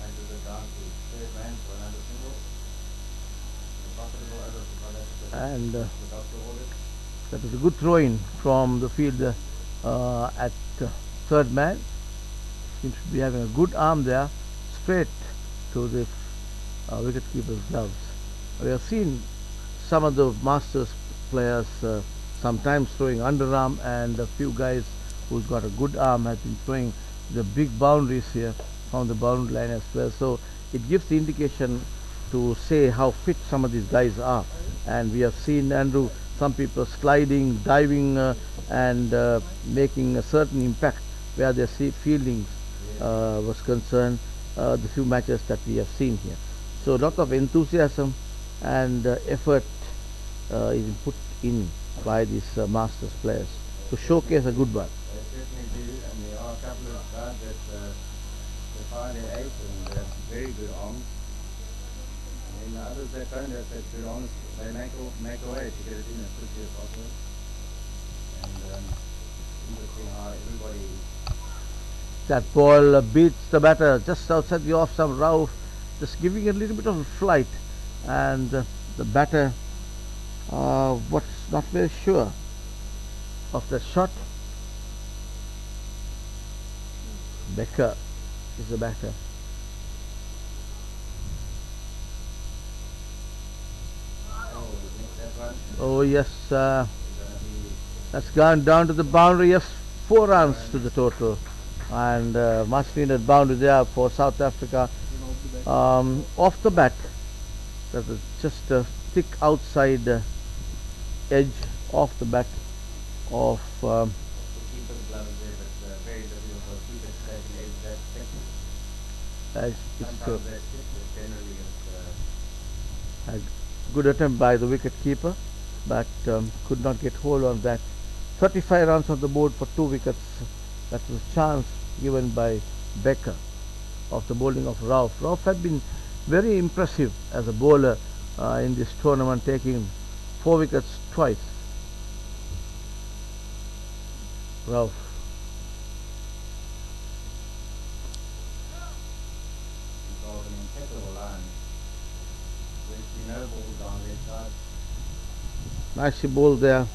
And do the down to third man for another single. Profitable over for that. And The doctor ordered. that was a good throw in from the field at third man. Seems to be having a good arm there, straight to the wicket keeper's gloves. We have seen some of the Masters players sometimes throwing underarm, and a few guys who's got a good arm have been throwing the big boundaries here from the boundary line as well. So it gives the indication to say how fit some of these guys are. And we have seen, Andrew, some people sliding, diving and making a certain impact where their fielding was concerned, the few matches that we have seen here. So a lot of enthusiasm and effort is put in by these Masters players to showcase a good one. They certainly do, and there are a couple of guys that they find their ace and very good arms. And then others that don't have such good arms, they make away to get it in as quickly as possible. And interesting how everybody That ball beats the batter just outside the off stump. Rauf just giving a little bit of a flight, and the batter was not very sure of the shot. Becker is the batter. Oh yes, that's gone down to the boundary. Yes, 4 runs to the total, and much needed boundary there for South Africa. Off the bat, that was just a thick outside edge off the bat of keep the gloves there, but very difficult for a keeper to take an edge that thick. it's Sometimes that's it, but generally it's a good attempt by the wicket keeper, but could not get hold on that. 35 runs on the board for 2 wickets. That was a chance given by Becker of the bowling of Rauf. Rauf had been very impressive as a bowler in this tournament, taking 4 wickets twice. Rauf. an impeccable line. There's been no balls on their side. Nicely bowled there,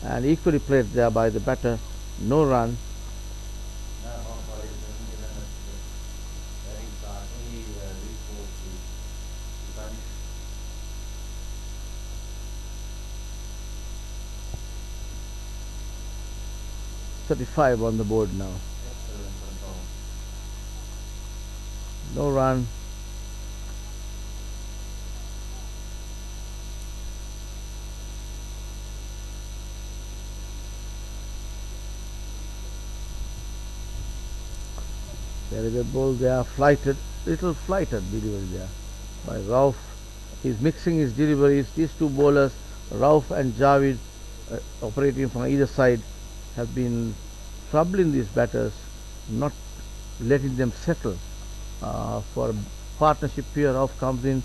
and equally played there by the batter. No run. No half volleys, doesn't give them the batting side. Only loose balls to punish. 35 on the board now. Excellent control. No run. Very good ball there, flighted, little flighted delivery there by Rauf. He's mixing his deliveries. These two bowlers, Rauf and Javed, operating from either side, have been troubling these batters, not letting them settle. For a partnership here, Rauf comes in,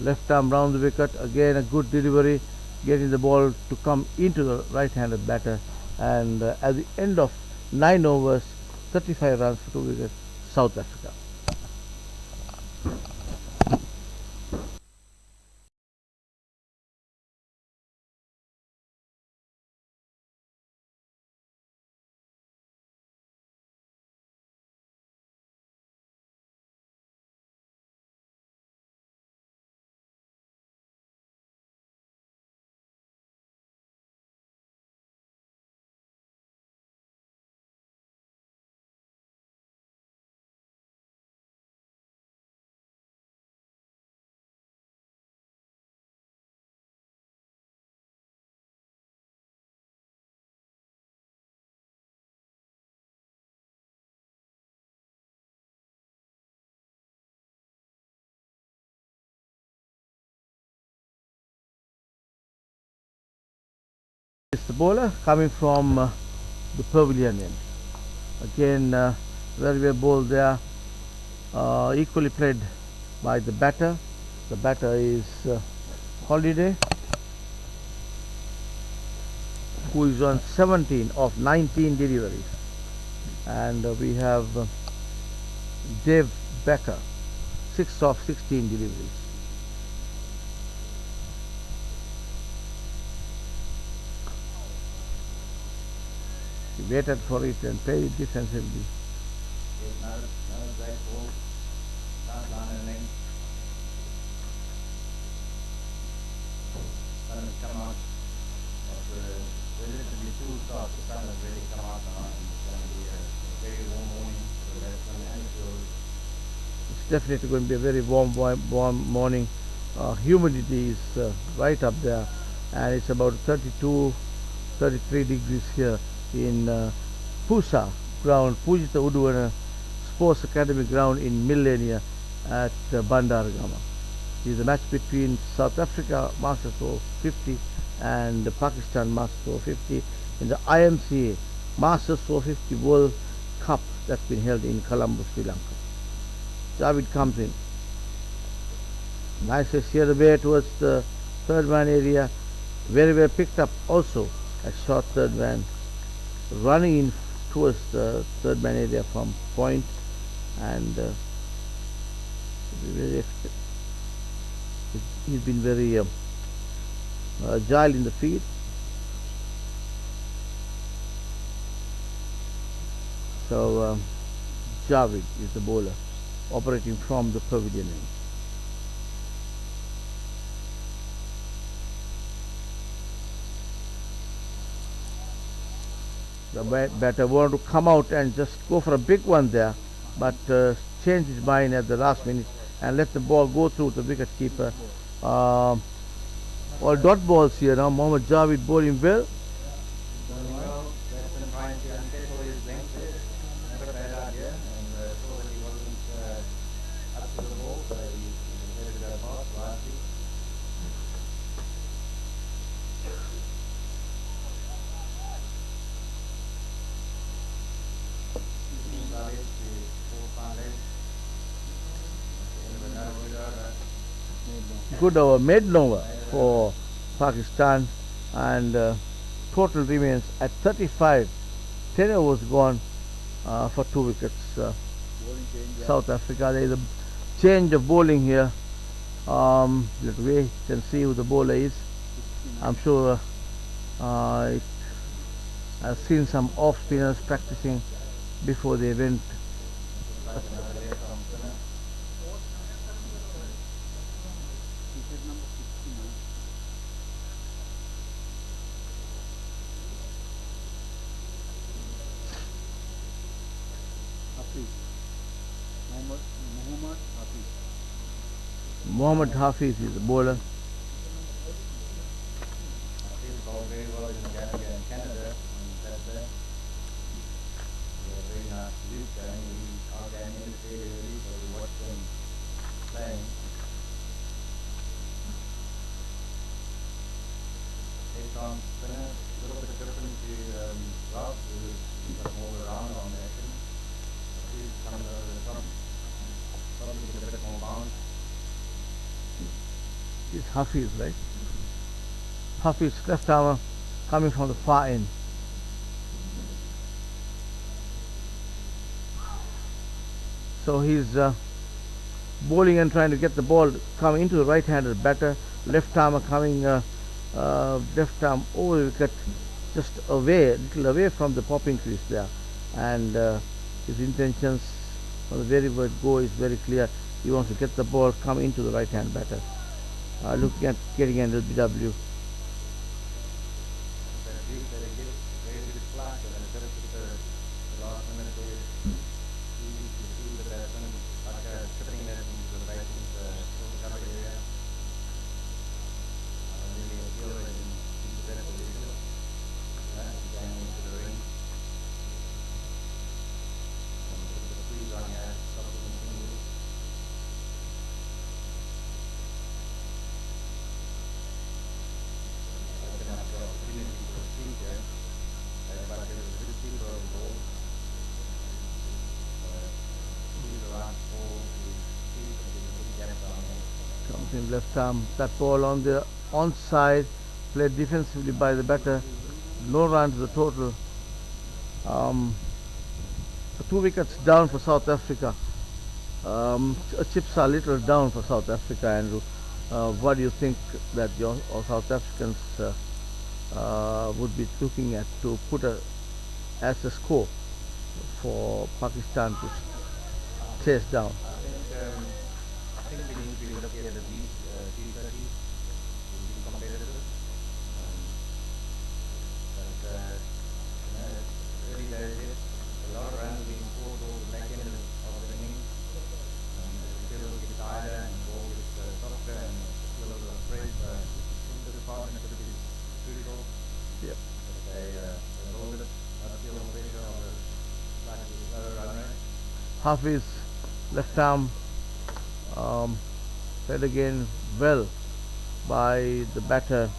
left arm round the wicket, again a good delivery, getting the ball to come into the right-handed batter. And at the end of 9 overs, 35 runs for 2 wickets, South Africa. It's the bowler coming from the pavilion end. Again, very well bowled there. Equally played by the batter. The batter is Holiday, who is on 17 of 19 deliveries. And we have Dave Becker, 6 of 16 deliveries. He waited for it and played it defensively. Another great ball. Can't line and length. Sun has come out after relatively cool start. The sun has really come out now, and it's going to be a very warm morning for the batsmen and the fielders. It's definitely going to be a very warm morning. Humidity is right up there, and it's about 32, 33 degrees here in Pusa ground, Pujitha Uduwana Sports Academy ground in Millennia at Bandaragama. This is a match between South Africa Masters Over-50 and the Pakistan Masters Over-50 in the IMC Masters Over-50 World Cup that's been held in Colombo, Sri Lanka. Javed comes in. Nicely steered away towards the third man area. Very well picked up also at short third man. Running in towards the third man area from point, and he's been very agile in the field. So Javed is the bowler operating from the pavilion end. The batter wanted to come out and just go for a big one there, but changed his mind at the last minute and let the ball go through the wicket keeper. All dot balls here now. Mohammad Javed bowling well. Bowling well, batsman trying to unsettle his length there. Never bad idea, and saw that he wasn't up to the ball, so he let it go past wisely. Good over, maiden over for Pakistan, and total remains at 35. 10 overs gone for 2 wickets. South Africa, there is a change of bowling here. Let we can see who the bowler is. I'm sure I've seen some off spinners practicing before the event. Hafiz. Muhammad Hafiz. Mohammad Hafiz is the bowler. Hafiz bowled very well in Gambia and Canada on Saturday. He had a very nice loop going. Our game ended very early, so we watched him playing. Left-arm spinner, a little bit different to Rob, who's got more around on the action. Hafiz comes over the top, probably with a bit more bounce. It's Hafiz, right? Hafiz, left armer, coming from the far end. So he's bowling and trying to get the ball coming into the right-handed batter. Left armer coming, left arm over the wicket, just away, a little away from the popping crease there. And his intentions from the very word go is very clear. He wants to get the ball come into the right-hand batter. Looking at getting an LBW. Comes in left arm, that ball on the onside, played defensively by the batter. No run to the total. 2 wickets down for South Africa. Chips are a little down for South Africa, Andrew. What do you think that your South Africans would be looking at to put as a score for Pakistan to chase down? I think we need to be looking at least T30 to be competitive. But early days yet, a lot of runs being scored towards the back end of the innings. The field gets tighter and the ball gets softer and field is afraid. So I think the department could be crucial. Yep. But they hold it, not feel the pressure of a slightly slower run rate. Hafiz, left arm, played again well by the batter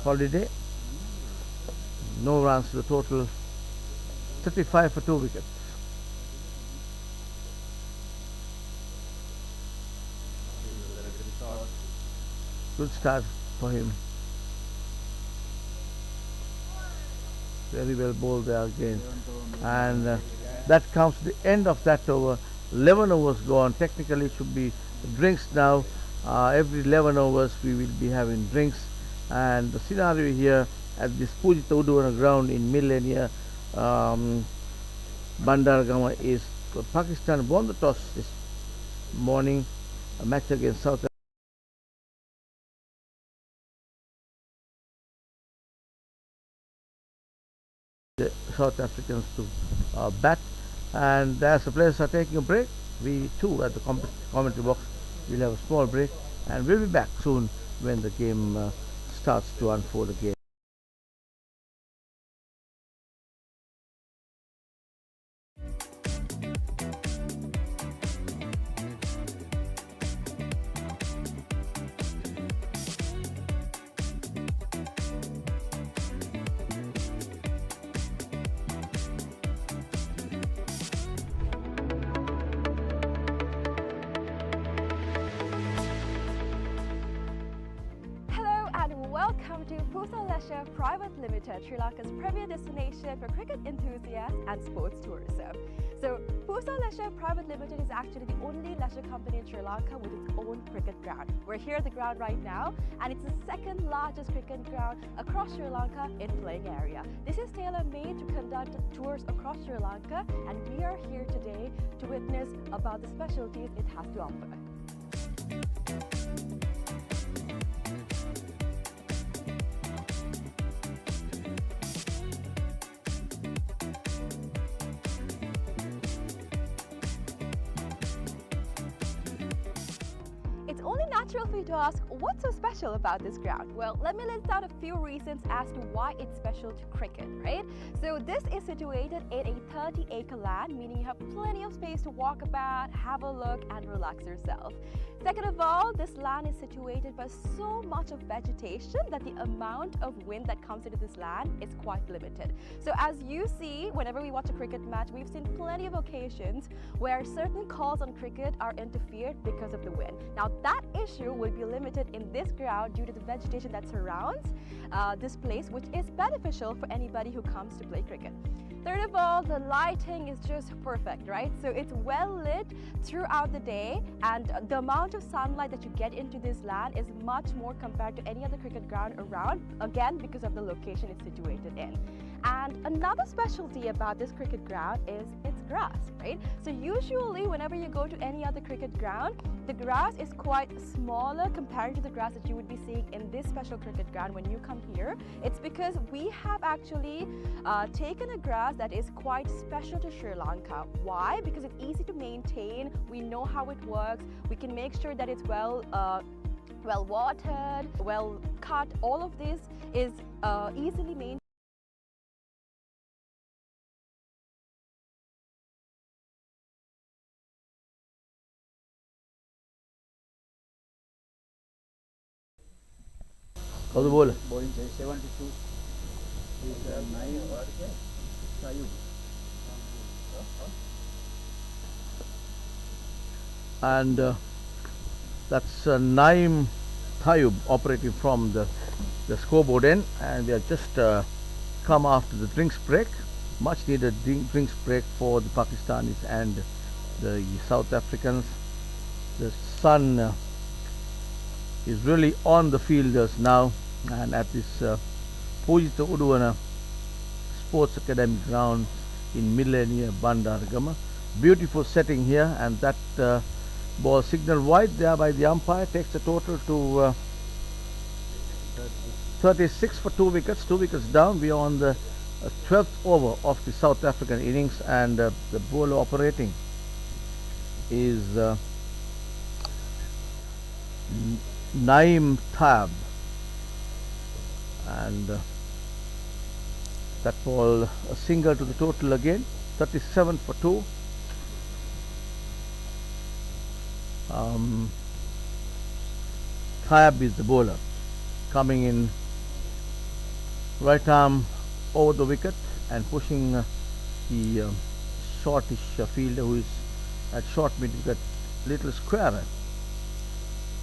Holiday. No runs to the total. 35 for 2 wickets. Good start for him. Very well bowled there again. And that comes to the end of that over. 11 overs gone. Technically it should be drinks now. Every 11 overs we will be having drinks. And the scenario here at this Pujitha Uduwana ground in Millennia, Bandaragama is Pakistan won the toss this morning. A match against South Africans to bat, and as the players are taking a break, we too at the commentary box will have a small break, and we'll be back soon when the game starts to unfold again. Welcome to Consolidation Private Limited, Sri Lanka's premier destination for cricket enthusiasts and sports tourism. So, Consolidation Private Limited is actually the only leisure company in Sri Lanka with its own cricket ground. We're here at the ground right now, and it's the second largest cricket ground across Sri Lanka in playing area. This is tailor-made to conduct tours across Sri Lanka, and we are here today to witness about the specialties it has to offer. natural for you to ask, what's so special about this ground? Well, let me list out a few reasons as to why it's special to cricket, right? So this is situated in a 30-acre land, meaning you have plenty of space to walk about, have a look and relax yourself. Second of all, this land is situated by so much of vegetation that the amount of wind that comes into this land is quite limited. So as you see, whenever we watch a cricket match, we've seen plenty of occasions where certain calls on cricket are interfered because of the wind. Now that issue will be limited in this ground due to the vegetation that surrounds this place, which is beneficial for anybody who comes to play cricket. Third of all, the lighting is just perfect, right? So it's well lit throughout the day, and the amount of sunlight that you get into this land is much more compared to any other cricket ground around, again because of the location it's situated in. And another specialty about this cricket ground is its grass, right? So usually whenever you go to any other cricket ground, the grass is quite smaller compared to the grass that you would be seeing in this special cricket ground when you come here. It's because we have actually taken a grass that is quite special to Sri Lanka. Why? Because it's easy to maintain, we know how it works, we can make sure that it's well watered, well cut. All of this is easily maintained. How the bowler? Bowling 72 is 9 Tayu. And that's Naim Tayub operating from the scoreboard end, and we have just come after the drinks break, much needed drinks break for the Pakistanis and the South Africans. The sun is really on the fielders now, and at this Pujitha Uduwana Sports Academy ground in Millennia Bandaragama. Beautiful setting here, and that ball signal wide there by the umpire takes the total to 36 for 2 wickets. 2 wickets down. We are on the 12th over of the South African innings, and the bowler operating is Naim Tab, and that ball a single to the total again, 37 for 2. Tab is the bowler, coming in right arm over the wicket and pushing the shortish fielder who is at short mid wicket, little square.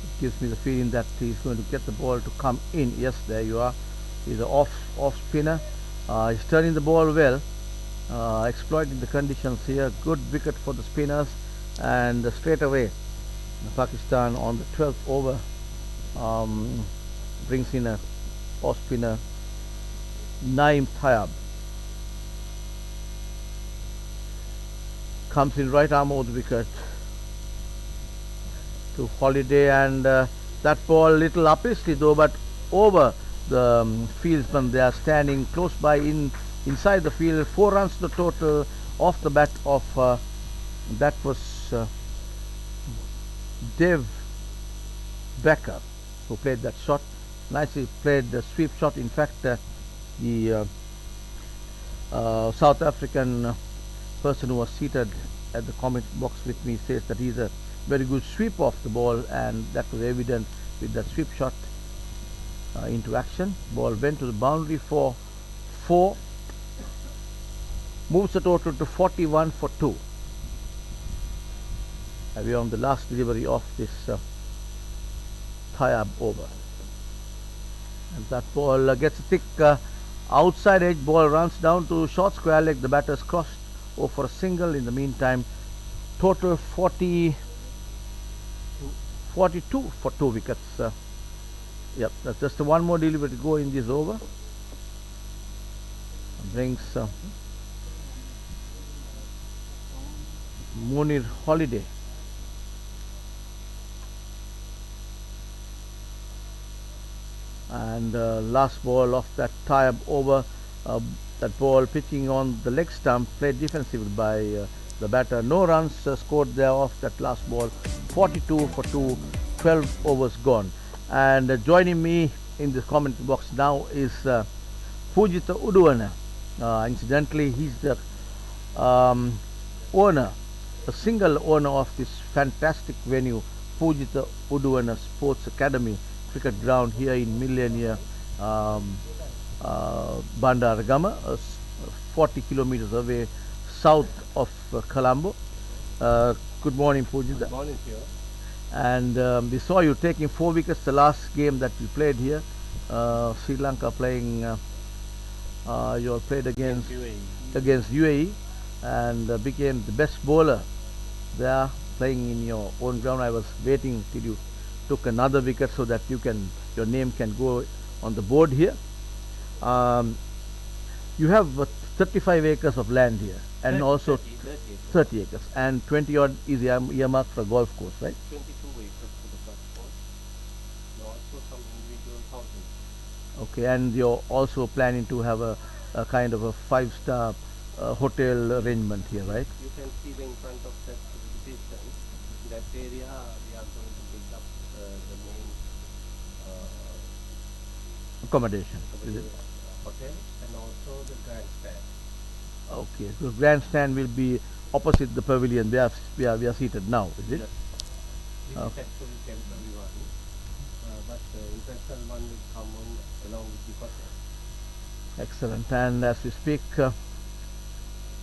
It gives me the feeling that he's going to get the ball to come in. Yes, there you are. He's an off spinner. He's turning the ball well, exploiting the conditions here. Good wicket for the spinners, and straight away Pakistan on the 12th over brings in a off spinner, Naim Tayab. Comes in right arm over the wicket to Holiday, and that ball little upishly though, but over the fieldsman. They are standing close by inside the field. 4 runs to the total off the bat of that was Dev Becker who played that shot. Nicely played the sweep shot. In fact, the South African person who was seated at the comment box with me says that he's a very good sweep off the ball, and that was evident with that sweep shot into action. Ball went to the boundary for 4, moves the total to 41 for 2. We are on the last delivery of this Tayab over, and that ball gets a thick outside edge. Ball runs down to short square leg. The batters crossed over for a single. In the meantime, total 42 for 2 wickets. Yep, that's just one more delivery to go in this over. Brings Munir Holiday. And last ball of that Tayab over, that ball pitching on the leg stump, played defensively by the batter. No runs scored there off that last ball. 42 for 2 12 overs gone. And joining me in the comment box now is Pujitha Uduwana. Incidentally, he's the owner, the single owner of this fantastic venue, Pujitha Uduwana Sports Academy cricket ground here in Millennia, Bandaragama, 40 kilometers away south of Colombo. Good morning, Pujitha. Good morning to you. And we saw you taking 4 wickets the last game that we played here. Sri Lanka playing, you played against UAE and became the best bowler there playing in your own ground. I was waiting till you took another wicket so that your name can go on the board here. You have 35 acres of land here and also 30 acres and 20 odd is earmarked for golf course, right? 22 acres for the golf course. And also some individual houses. Okay, and you're also planning to have a kind of a 5-star hotel arrangement here, right? You can see in front of that station, that area we are going to build up the main Accommodation, is it? hotel and also the grandstand. Okay, so grandstand will be opposite the pavilion where we are seated now, is it? Yes. This Okay. is actually temporary one, but the intentional one will come on along with the hotel. Excellent. And as we speak,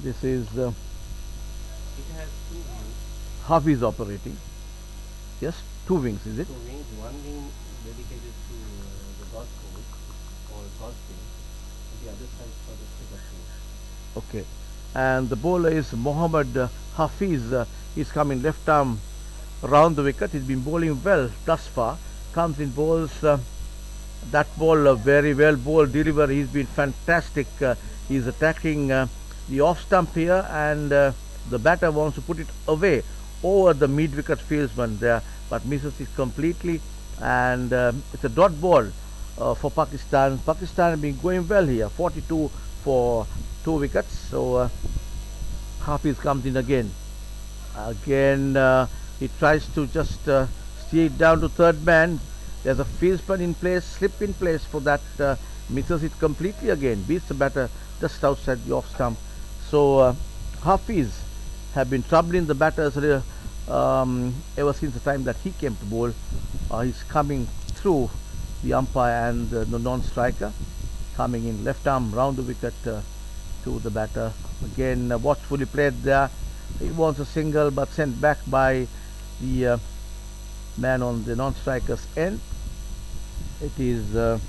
this is It has 2 wings. Hafiz operating. Yes, 2 wings, is it? 2 wings. One wing dedicated to the golf course or golf wing. The other side for the cricket wing. Okay. And the bowler is Mohammad Hafiz. He's coming left arm round the wicket. He's been bowling well thus far. Comes in bowls. That ball very well bowled delivery. He's been fantastic. He's attacking the off stump here, and the batter wants to put it away over the mid wicket fieldsman there, but misses it completely. And it's a dot ball for Pakistan. Pakistan has been going well here, 42 for 2 wickets. So Hafiz comes in again. He tries to just steer it down to third man. There's a fieldsman in place, slip in place for that, misses it completely again, beats the batter just outside the off stump. So Hafiz have been troubling the batters ever since the time that he came to bowl. He's coming through the umpire and the non-striker, coming in left arm round the wicket to the batter. Again, watchfully played there. He wants a single but sent back by the man on the non-striker's end. It is the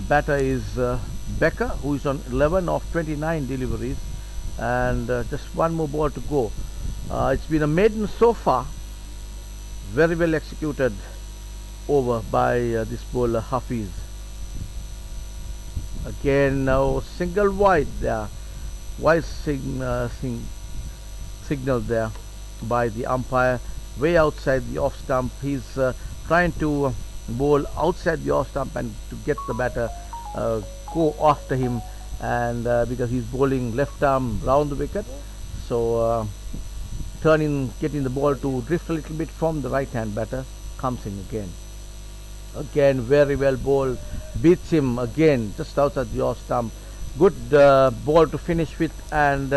batter is Becker, who is on 11 of 29 deliveries, and just one more ball to go. It's been a maiden so far. Very well executed over by this bowler Hafiz. Again, now single wide there. Wide signal there by the umpire, way outside the off stump. He's trying to bowl outside the off stump and to get the batter go after him, and because he's bowling left arm round the wicket, so getting the ball to drift a little bit from the right hand batter. Comes in again very well bowled, beats him again just outside the off stump. Good ball to finish with, and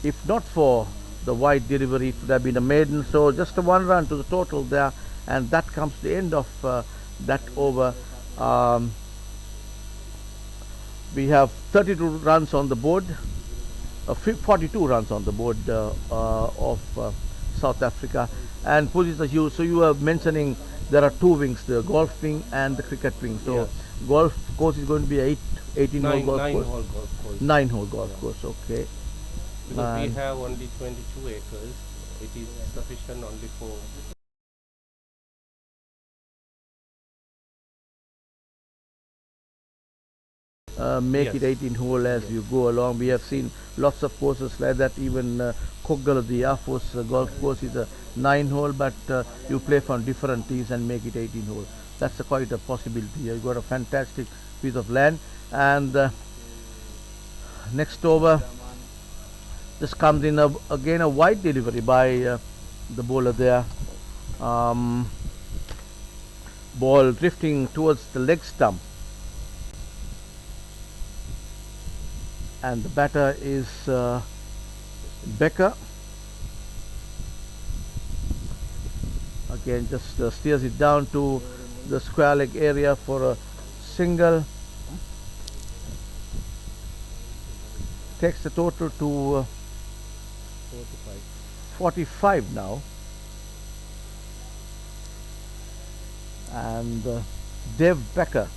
if not for the wide delivery, it would have been a maiden. So just a 1 run to the total there, and that comes to the end of that over. We have 32 runs on the board, 42 runs on the board of South Africa. And Pujitha, so you were mentioning there are 2 wings, the golf wing and the cricket wing. So Yes. golf course is going to be 18 hole golf 9 course. hole golf course. 9 hole golf course, okay. Because we And have only 22 acres, it is sufficient only for make Yes. it 18 hole as you go along. We have seen lots of courses like that. Even Kogal, the Air Force golf course, is a 9 hole, but you play from different tees and make it 18 hole. That's quite a possibility. You've got a fantastic piece of land. And next over, this comes in again a wide delivery by the bowler there. Ball drifting towards the leg stump, and the batter is Becker. Again, just steers it down to the square leg area for a single. Takes the total to 45 now. And Dave Becker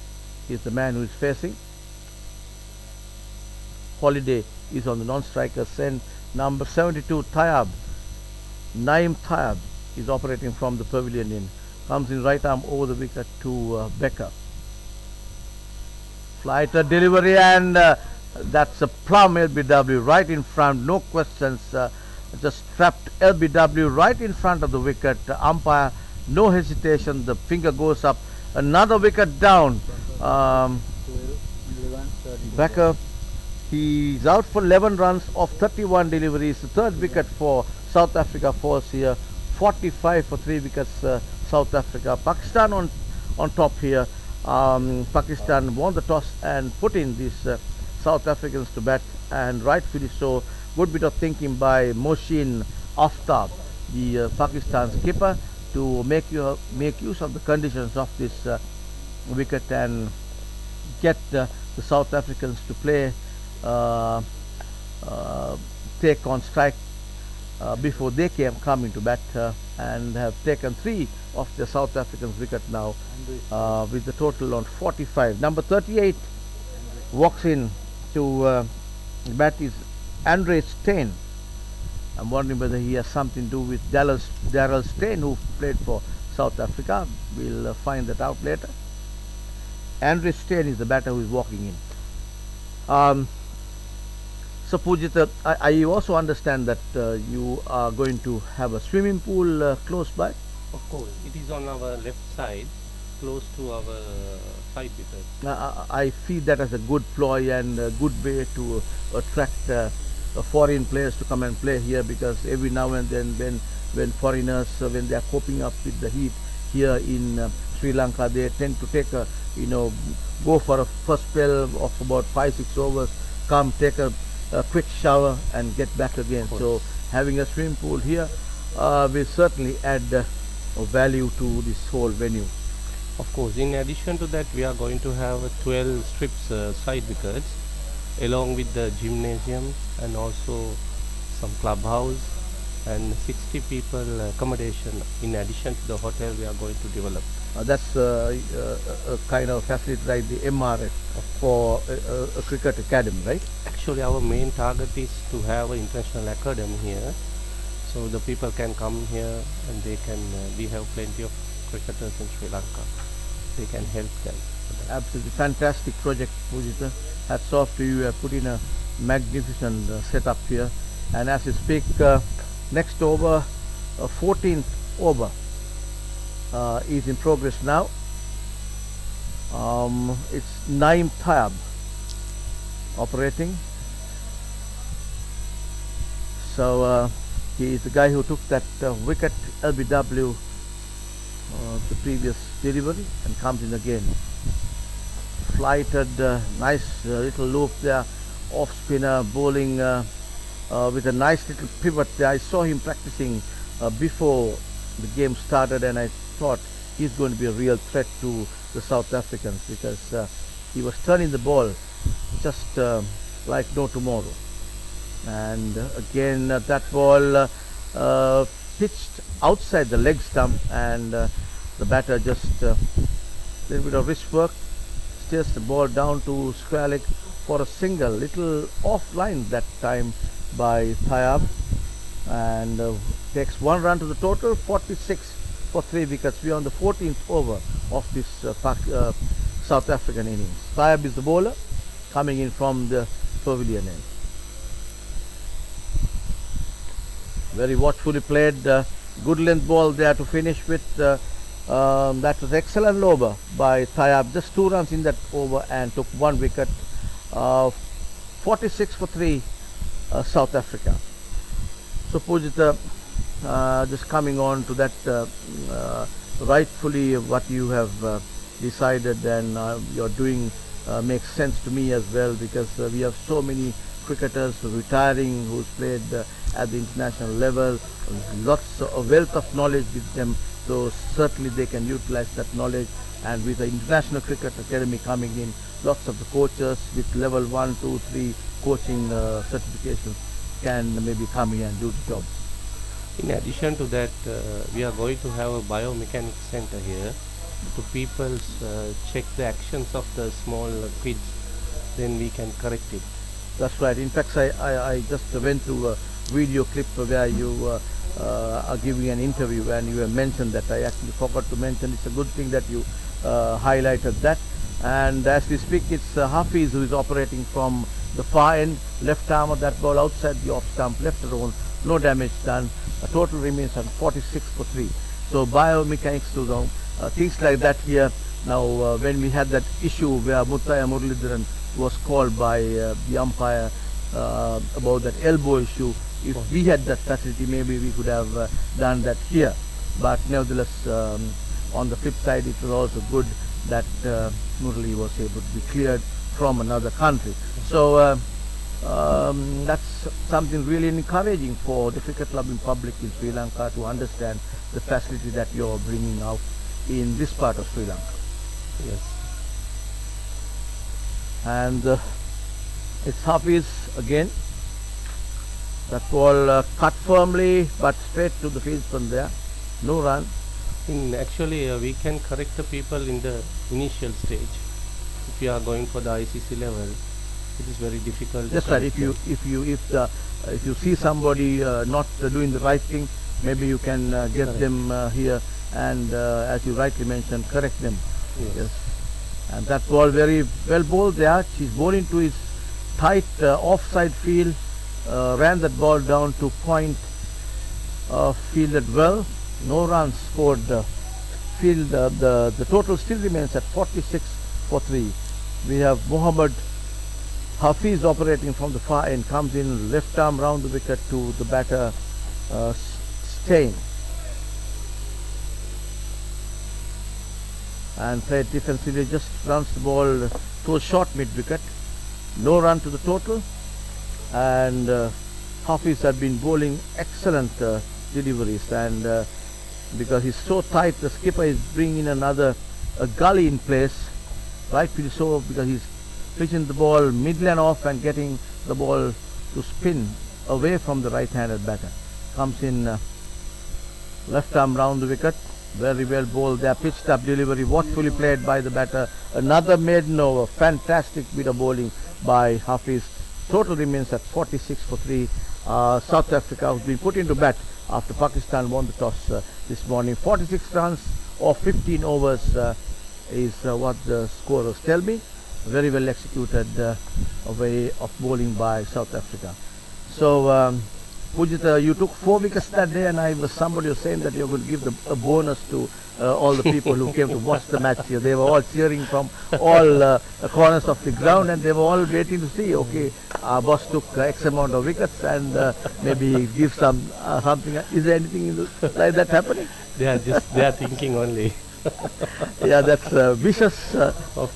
is the man who is facing. Holiday is on the non-strikers end. Number 72, Tayab, Naim Tayab, is operating from the pavilion in. Comes in right arm over the wicket to Becker. Flighter delivery, and that's a plumb LBW right in front, no questions. Just trapped LBW right in front of the wicket. Umpire, no hesitation, the finger goes up. Another wicket down. 12, 11, 13. Becker, he's out for 11 runs off 31 deliveries. The third wicket for South Africa falls here. 45 for 3 wickets, South Africa. Pakistan on top here. Pakistan won the toss and put in these South Africans to bat, and rightfully so. Good bit of thinking by Mohsin Aftab, the Pakistan skipper, to make use of the conditions of this wicket and get the South Africans to play, take on strike before they come into bat, and have taken 3 of the South Africans wicket now, with the total on 45. Number 38 walks in to bat is Andre Steyn. I'm wondering whether he has something to do with Darrell Steyn, who played for South Africa. We'll find that out later. Andre Steyn is the batter who is walking in. So Pujitha, I also understand that you are going to have a swimming pool close by. Of course, it is on our left side, close to our side wicket. I feel that as a good ploy and a good way to attract foreign players to come and play here, because every now and then when foreigners, when they are coping up with the heat here in Sri Lanka, they tend to take a, go for a first spell of about 5-6 overs, come take a quick shower and get back again. So having a swimming pool here will certainly add value to this whole venue. Of course, in addition to that, we are going to have 12 strips side wickets, along with the gymnasium and also some clubhouse and 60 people accommodation in addition to the hotel we are going to develop. That's a kind of facility like the MRF for a cricket academy, right? Actually, our main target is to have an international academy here, so the people can come here and they can, we have plenty of cricketers in Sri Lanka. They can help them. Absolutely fantastic project, Pujitha. Hats off to you. You have put in a magnificent setup here. And as you speak, next over, 14th over is in progress now. It's Naim Tayab operating. So he is the guy who took that wicket LBW the previous delivery and comes in again. Flighted, nice little loop there, off spinner, bowling with a nice little pivot there. I saw him practicing before the game started, and I thought he's going to be a real threat to the South Africans, because he was turning the ball just like no tomorrow. And again, that ball pitched outside the leg stump, and the batter just a little bit of wrist work, steers the ball down to square leg for a single, little offline that time by Tayab, and takes 1 run to the total, 46 for 3 wickets. We are on the 14th over of this South African innings. Tayab is the bowler coming in from the pavilion end. Very watchfully played, good length ball there to finish with. That was excellent over by Tayab, just 2 runs in that over and took 1 wicket. 46 for 3 South Africa. So Pujitha, just coming on to that, rightfully what you have decided and you're doing makes sense to me as well, because we have so many cricketers retiring who's played at the international level, lots of wealth of knowledge with them, so certainly they can utilize that knowledge. And with the International Cricket Academy coming in, lots of the coaches with level 1, 2, 3 coaching certifications can maybe come here and do the job. In addition to that, we are going to have a biomechanics center here to people check the actions of the small kids, then we can correct it. That's right. In fact, I just went through a video clip where you are giving an interview and you have mentioned that. I actually forgot to mention. It's a good thing that you highlighted that. And as we speak, it's Hafiz who is operating from the far end, left arm of that ball outside the off stump, left around, no damage done. A total remains at 46 for 3. So biomechanics to the things like that here. Now when we had that issue where Muttaya Muralidharan was called by the umpire about that elbow issue, if we had that facility, maybe we could have done that here. But nevertheless, on the flip side, it was also good that Murali was able to be cleared from another country. So that's something really encouraging for the cricket loving public in Sri Lanka to understand the facility that you're bringing out in this part of Sri Lanka. Yes. And it's Hafiz again. That ball cut firmly but straight to the field from there. No run. Actually, we can correct the people in the initial stage. If you are going for the ICC level, it is very difficult. That's right. If you see somebody not doing the right thing, maybe you can get them here and, as you rightly mentioned, correct them. Yes. And that ball very well bowled there. She's bowled into his tight offside field. Ran that ball down to point. Fielded well. No runs scored. The total still remains at 46 for 3. We have Muhammad Hafiz operating from the far end, comes in left arm round the wicket to the batter Stein, and played defensively, just runs the ball to a short mid wicket. No run to the total, and Hafiz had been bowling excellent deliveries, and because he's so tight, the skipper is bringing another gully in place, rightfully so, because he's pitching the ball mid-lane off and getting the ball to spin away from the right-handed batter. Comes in left arm round the wicket, very well bowled there, pitched up delivery, watchfully played by the batter. Another maiden over, fantastic bit of bowling by Hafiz. Total remains at 46 for 3. South Africa has been put into bat after Pakistan won the toss this morning. 46 runs or 15 overs is what the scorers tell me. Very well executed way of bowling by South Africa. So Pujitha, you took 4 wickets that day, and somebody was saying that you're going to give a bonus to all the people who came to watch the match here. They were all cheering from all corners of the ground, and they were all waiting to see, okay, our boss took X amount of wickets, and maybe give some something. Is there anything like that happening? They are thinking only. Yeah, that's vicious,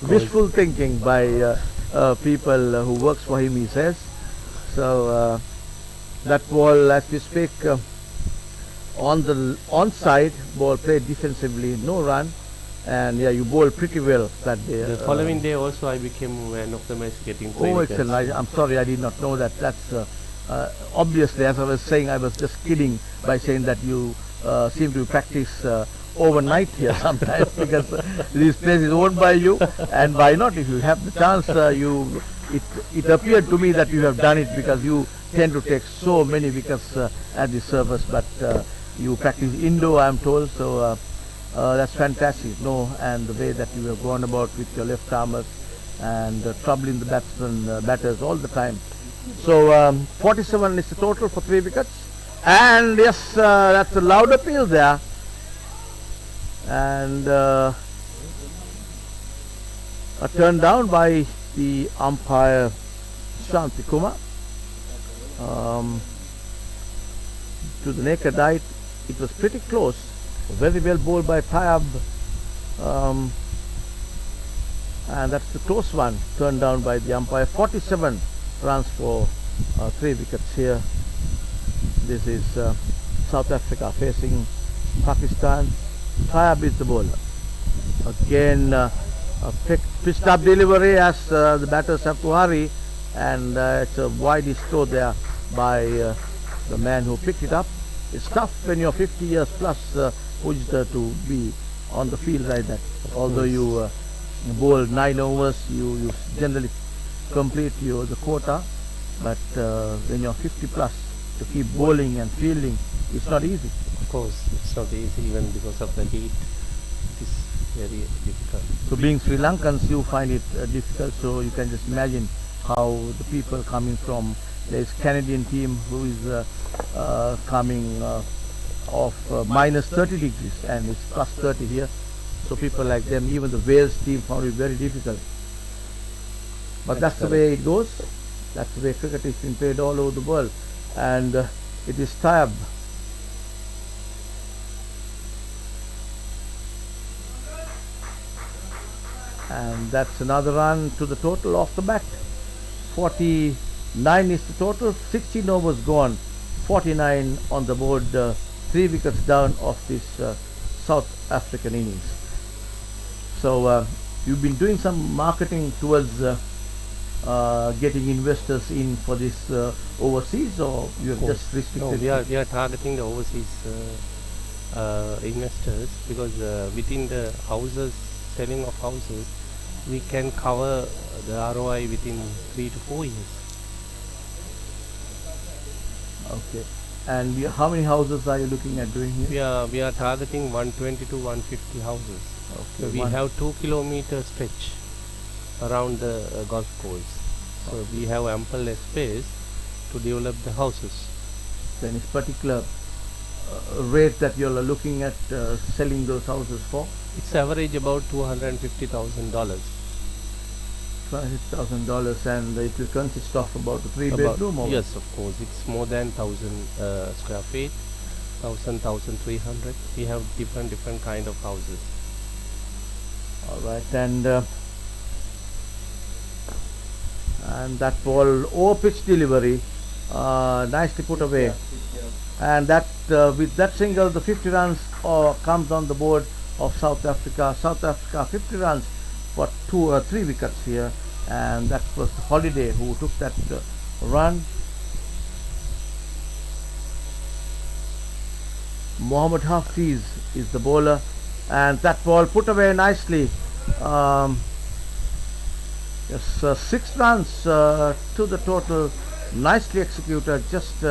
wishful thinking by people who works for him, he says. So that ball, as we speak, on the onside, ball played defensively, no run, and yeah, you bowled pretty well that day. The following day also I became man of the match, getting 3 wickets. Excellent. I'm sorry, I did not know that. That's obviously, as I was saying, I was just kidding by saying that you seem to practice overnight here sometimes, because this place is owned by you, and why not? If you have the chance, it appeared to me that you have done it, because you tend to take so many wickets at the service, but you practice indoor, I am told, so that's fantastic. No, and the way that you have gone about with your left armers and troubling the batters all the time. So 47 is the total for 3 wickets, and yes, that's a loud appeal there, and a turn down by the umpire Shanti Kumar. to the naked eye, it was pretty close. Very well bowled by Taib. And that's the close one, turned down by the umpire. 47 runs for 3 wickets here. This is South Africa facing Pakistan. Taib is the bowler. Again, a pitched up delivery as the batters have to hurry, and it's a wide throw there by the man who picked it up. It's tough when you're 50 years plus, Pujitha, to be on the field like that. Although you bowl 9 overs, you generally complete the quota, but when you're 50 plus, to keep bowling and fielding, it's not easy. Of course, it's not easy even because of the heat. It is very difficult. So being Sri Lankans, you find it difficult, so you can just imagine how the people coming from, there is Canadian team who is coming of minus 30 degrees and it's plus 30 here. So people like them, even the Wales team found it very difficult. But that's the way it goes. That's the way cricket is being played all over the world. And it is Taib. And that's another run to the total off the bat. 49 is the total. 16 overs gone. 49 on the board. 3 wickets down of this South African innings. So you've been doing some marketing towards getting investors in for this overseas, or you have just restricted? No, we are targeting the overseas investors, because within the houses, selling of houses, we can cover the ROI within 3 to 4 years. Okay. And how many houses are you looking at doing here? We are targeting 120 to 150 houses. Okay. So we have 2 kilometer stretch around the golf course. So we have ample space to develop the houses. So any particular rate that you are looking at selling those houses for? It's average about $250,000. $250,000, and it will consist of about a 3-bedroom? Yes, of course. It's more than 1,000 square feet, 1,300. We have different kind of houses. All right, and that ball over pitch delivery, nicely put away. And that with that single, the 50 runs comes on the board of South Africa. South Africa 50 runs for 2 or 3 wickets here, and that was Holiday who took that run. Mohammad Hafiz is the bowler, and that ball put away nicely. Yes, 6 runs to the total, nicely executed, just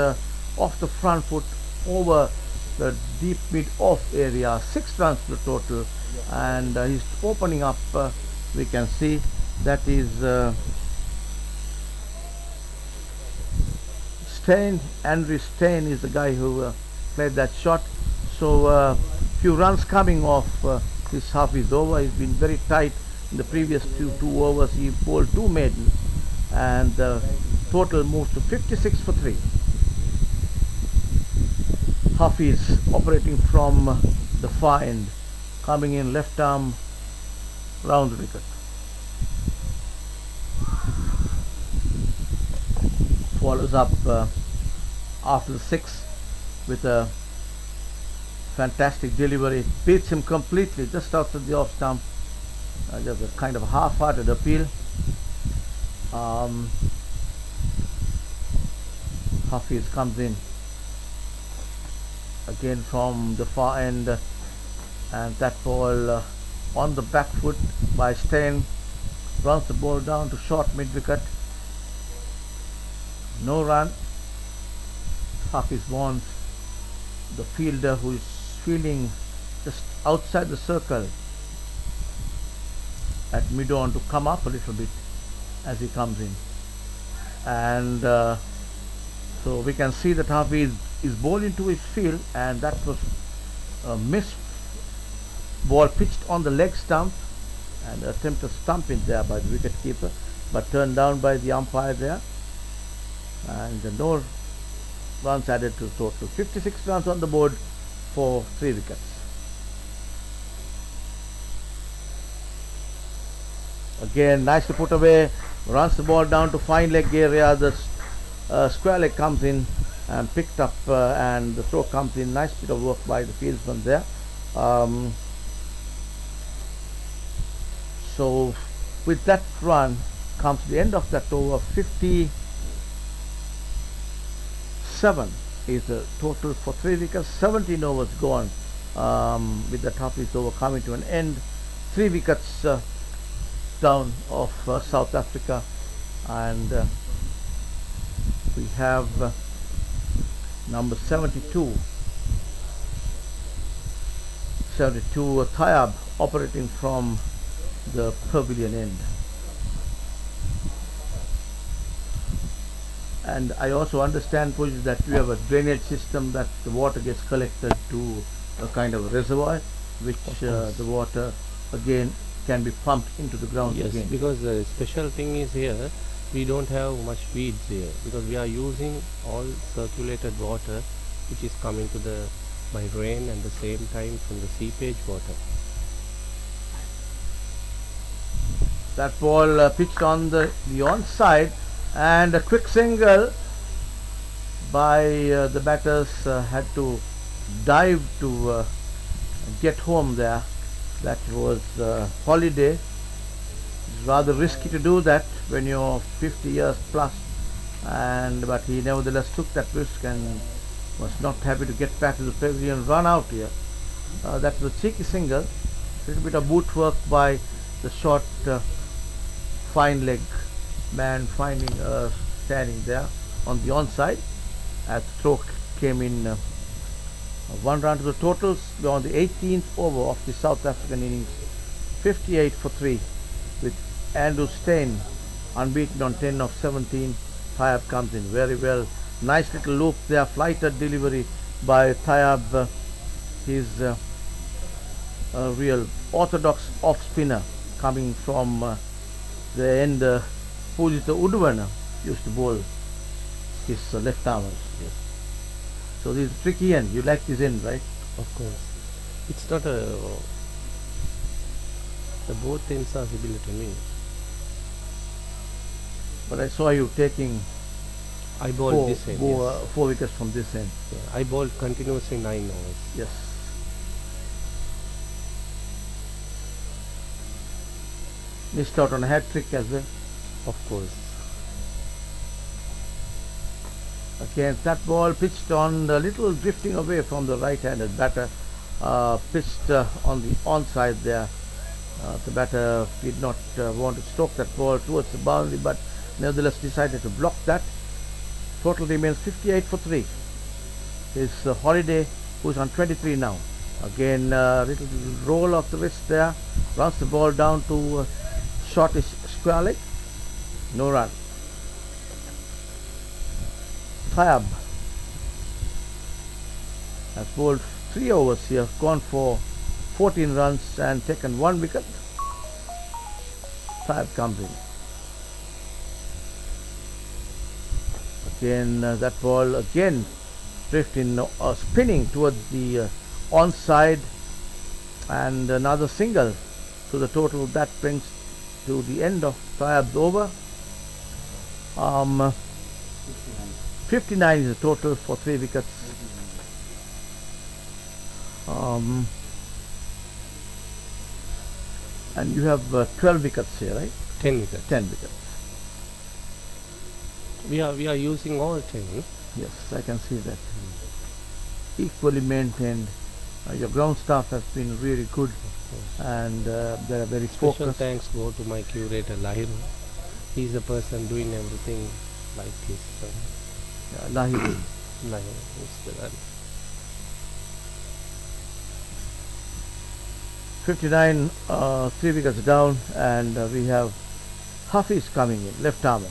off the front foot over the deep mid-off area. 6 runs to the total, and he's opening up. We can see that is Steyn. Andrew Steyn is the guy who played that shot. So few runs coming off this half is over. He's been very tight in the previous 2 overs. He bowled 2 maidens, and the total moves to 56 for 3. Hafiz operating from the far end, coming in left arm round the wicket. Follows up after the 6 with a fantastic delivery. Beats him completely just outside the off stump. Just a kind of half-hearted appeal. Hafiz comes in again from the far end, and that ball on the back foot by Steyn, runs the ball down to short mid-wicket. No run. Hafiz wants the fielder who is fielding just outside the circle at mid-on to come up a little bit as he comes in, and so we can see that Hafiz is bowled into his field, and that was a missed ball pitched on the leg stump, and attempt to stump it there by the wicket keeper, but turned down by the umpire there, and no runs added to the total. 56 runs on the board for 3 wickets. Again, nicely put away, runs the ball down to fine leg area. The square leg comes in and picked up, and the throw comes in. Nice bit of work by the fieldsman there. So with that run comes the end of that over. 57 is the total for 3 wickets. 17 overs gone, with the toughest over coming to an end. 3 wickets down of South Africa, and we have number 72 Thayab operating from the pavilion end. And I also understand, Pujitha, that you have a drainage system that the water gets collected to a kind of a reservoir, which the water again can be pumped into the ground again. Because the special thing is here, we don't have much weeds here because we are using all circulated water which is coming to the by rain and the same time from the seepage water. That ball pitched on the onside, and a quick single by the batters had to dive to get home there. That was Holiday. It's rather risky to do that when you're 50 years plus, but he nevertheless took that risk and was not happy to get back to the pavilion, run out here. That was a cheeky single. A little bit of boot work by the short fine leg man, finding standing there on the onside as the throw came in. 1 run to the totals. We're on the 18th over of the South African innings. 58 for 3 with Andrew Steyn unbeaten on 10 of 17. Thayab comes in very well. Nice little loop there, flighted delivery by Thayab. He's a real orthodox off spinner coming from the end. Pujitha Uduwana used to bowl his left armers. Yes. So this is tricky end. You like this end, right? Of course. It's not a... The both ends are similar to me. But I saw you taking I bowled this end. Yes. 4 wickets from this end. Yeah, I bowled continuously 9 overs. Yes. Missed out on a hat trick as well. Of course. Again, that ball pitched on a little drifting away from the right-handed batter. Pitched on the onside there. The batter did not want to stroke that ball towards the boundary, but nevertheless decided to block that. Total remains 58 for 3. It's Holiday, who's on 23 now. Again, little roll of the wrist there. Runs the ball down to shortish square leg. No run. Thayab has bowled 3 overs here, gone for 14 runs and taken 1 wicket. Thayab comes in. Again, that ball again drifting, spinning towards the onside, and another single to the total. That brings to the end of Thayab's over. 59 is the total for 3 wickets. And you have 12 wickets here, right? 10 wickets. 10 wickets. We are using all 10. Yes, I can see that. Equally maintained. Your ground staff has been really good, and they are very Special focused. thanks go to my curator Lahiru. He's the person doing everything like this. Lahiru. Lahiru is the one. 59, 3 wickets down, and we have Hafiz coming in, left armer.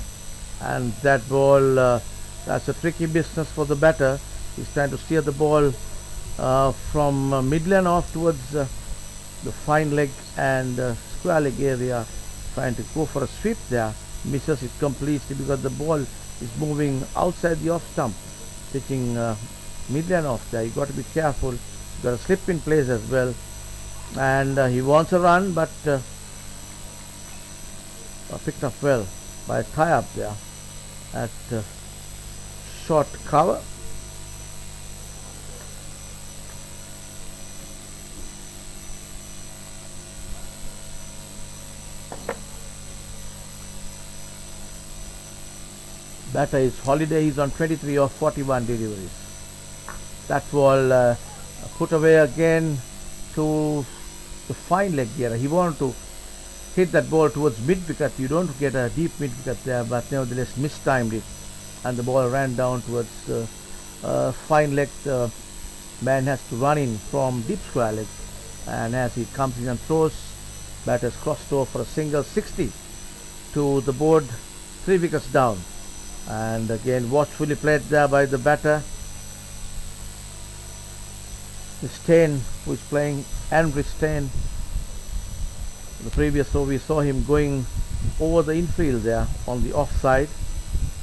And that ball, that's a tricky business for the batter. He's trying to steer the ball from mid-lane off towards the fine leg and square leg area, trying to go for a sweep there. Misses it completely because the ball is moving outside the off stump. pitching mid-lane off there. You got to be careful. You got to slip in place as well. And he wants a run, but picked up well by a tie-up there at short cover. Batter is Holiday. He's on 23 of 41 deliveries. That ball put away again to the fine leg gear. He wanted to hit that ball towards mid-wicket. You don't get a deep mid-wicket there, but nevertheless mistimed it. And the ball ran down towards fine leg. The man has to run in from deep square leg. And as he comes in and throws, batter's crossed over for a single, 60 to the board, 3 wickets down. And again watchfully played there by the batter. Stein, who is playing, Andrew Stein. The previous over we saw him going over the infield there on the offside.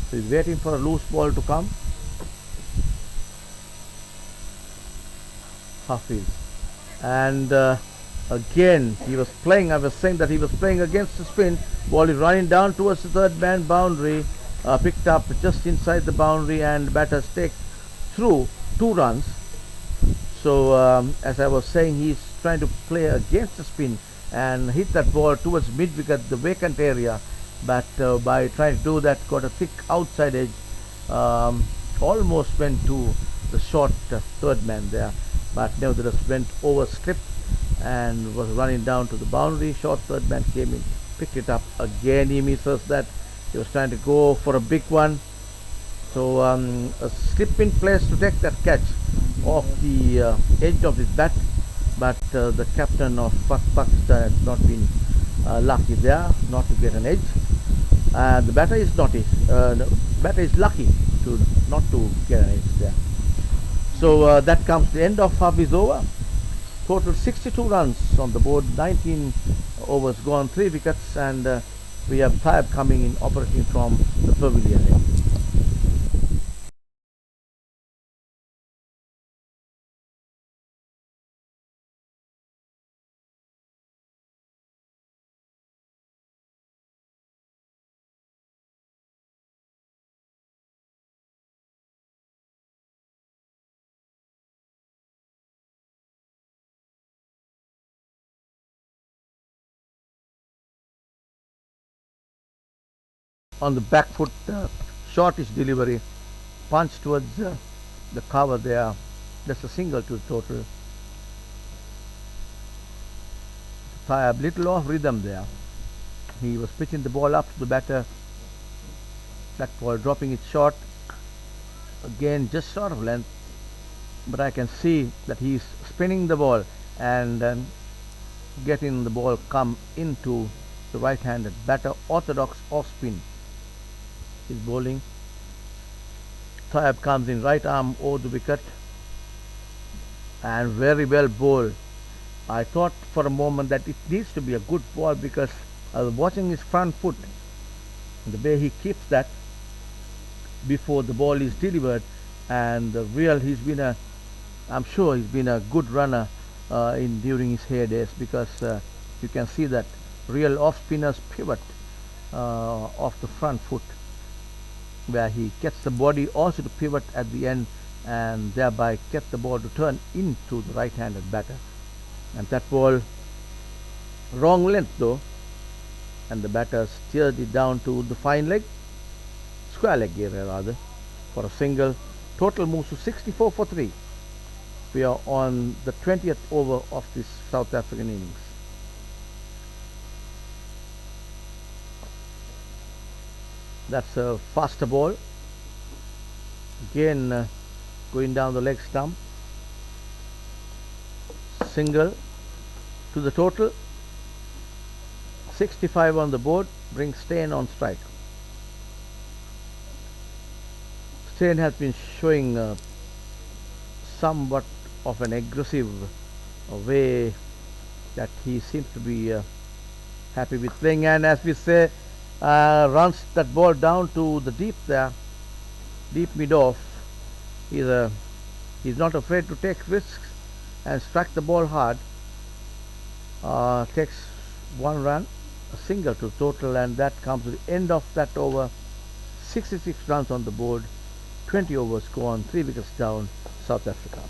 So he's waiting for a loose ball to come. Hafiz. And again he was playing, I was saying that he was playing against the spin. Ball is running down towards the third man boundary. Picked up just inside the boundary, and batters take through 2 runs. So as I was saying, he's trying to play against the spin and hit that ball towards mid-wicket, the vacant area. But by trying to do that, got a thick outside edge. Almost went to the short third man there, but nevertheless went over script and was running down to the boundary. Short third man came in, picked it up again. He misses that. He was trying to go for a big one. So a slip in place to take that catch off the edge of his bat, but the captain of Pakistan has not been lucky there, not to get an edge. The batter is naughty. The batter is lucky to not to get an edge there. So that comes the end of half his over. Total 62 runs on the board, 19 overs gone, 3 wickets, and we have Taib coming in, operating from the pavilion here. On the back foot, shortish delivery, punch towards the cover there. Just a single to the total. Taib, little off rhythm there. He was pitching the ball up to the batter. That ball dropping it short. Again, just short of length. But I can see that he's spinning the ball and getting the ball come into the right-handed batter. Orthodox off spin. Is bowling. Taib comes in, right arm over the wicket, and very well bowled. I thought for a moment that it needs to be a good ball, because I was watching his front foot, the way he keeps that before the ball is delivered, and I'm sure he's been a good runner during his heydays, because you can see that real off spinners pivot off the front foot, where he gets the body also to pivot at the end, and thereby get the ball to turn into the right-handed batter. And that ball, wrong length though, and the batter steered it down to the fine leg, square leg area rather, for a single. Total moves to 64 for 3. We are on the 20th over of this South African innings. That's a faster ball. Again going down the leg stump. Single to the total. 65 on the board, brings Stein on strike. Stein has been showing somewhat of an aggressive way that he seems to be happy with playing, and as we say, runs that ball down to the deep there, deep mid off, He's not afraid to take risks and strike the ball hard. Takes 1 run, a single to total, and that comes to the end of that over. 66 runs on the board, 20 overs gone, 3 wickets down, South Africa.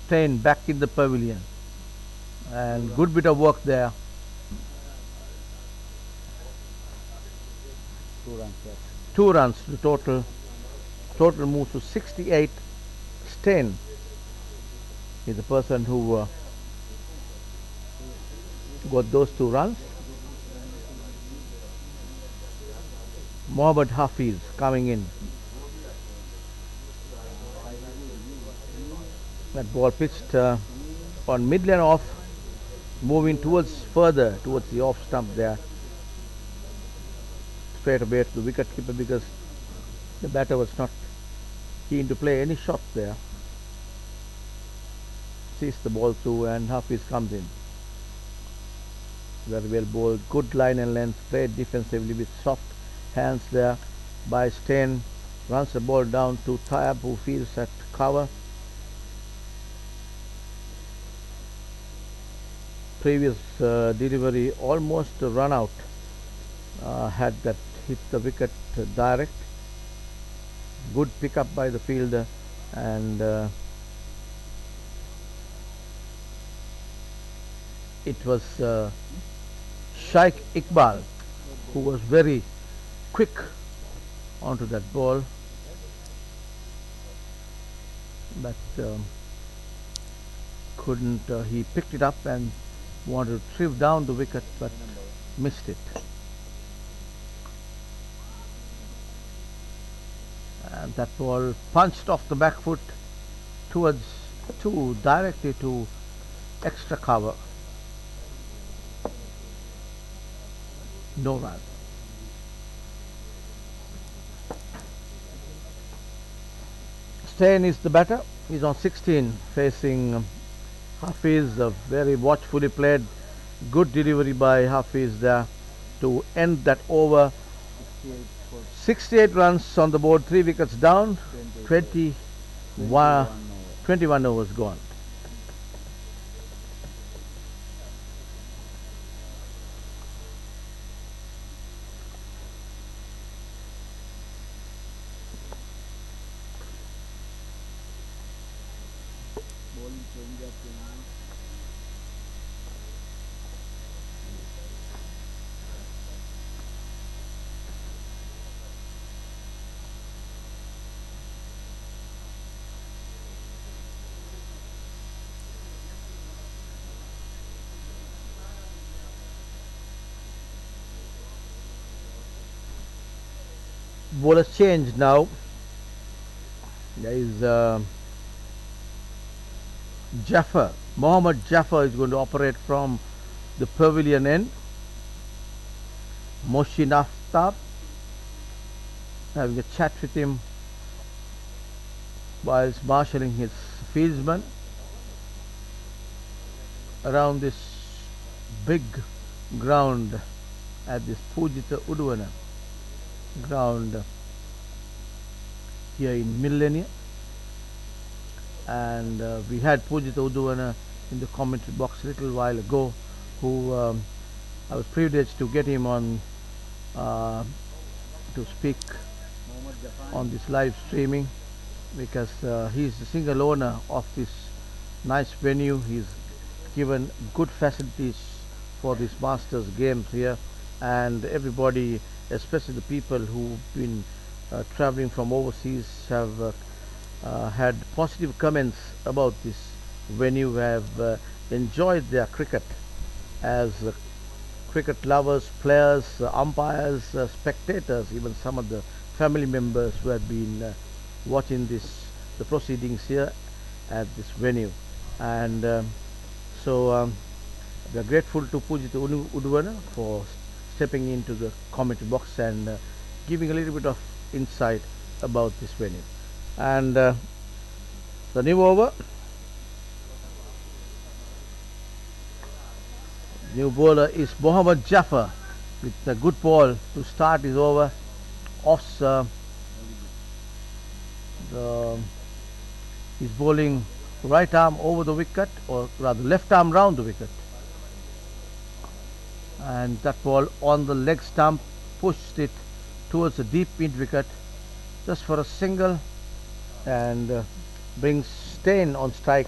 Steyn back in the pavilion, and good bit of work there. 2 runs, yes. 2 runs to total. Total moves to 68. Steyn is the person who got those 2 runs. Mohammad Hafiz coming in. That ball pitched on mid-lane off, moving further towards the off stump there. Straight away to the wicket keeper because the batter was not keen to play any shot there. Sees the ball through and Hafiz comes in. Very well bowled, good line and length, played defensively with soft hands there by Steyn. Runs the ball down to Taib, who feels at cover. Previous delivery almost run out, had that hit the wicket direct. Good pickup by the fielder, and it was Shaikh Iqbal who was very quick onto that ball, but couldn't. He picked it up and wanted to triv down the wicket, but missed it. And that ball punched off the back foot directly to extra cover. No run. Steyn is the batter. He's on 16, facing Hafiz. A very watchfully played, good delivery by Hafiz there to end that over. 68 runs on the board, 3 wickets down, 21 overs gone. Bowling change up to now. Bowlers changed now. There is Jaffer. Mohammad Jaffer is going to operate from the pavilion end. Moshin Aftab having a chat with him whilst marshalling his fieldsmen around this big ground at this Pujitha Uduwana ground here in Millennia. And we had Pujitha Uduwana in the commentary box a little while ago, who I was privileged to get him on uh, to speak Mohammad Japan. on this live streaming because he's the single owner of this nice venue. He's given good facilities for these Masters games here, and everybody, especially the people who've been traveling from overseas, have had positive comments about this venue, have enjoyed their cricket as cricket lovers, players, umpires, spectators, even some of the family members who have been watching the proceedings here at this venue. And so we are grateful to Pujitha Uduwana for stepping into the commentary box and giving a little bit of insight about this venue. And the new over, new bowler is Mohammad Jaffer with a good ball to start his over. Offs he's bowling right arm over the wicket, or rather left arm round the wicket, and that ball on the leg stump pushed it towards the deep mid wicket just for a single, and brings Stein on strike.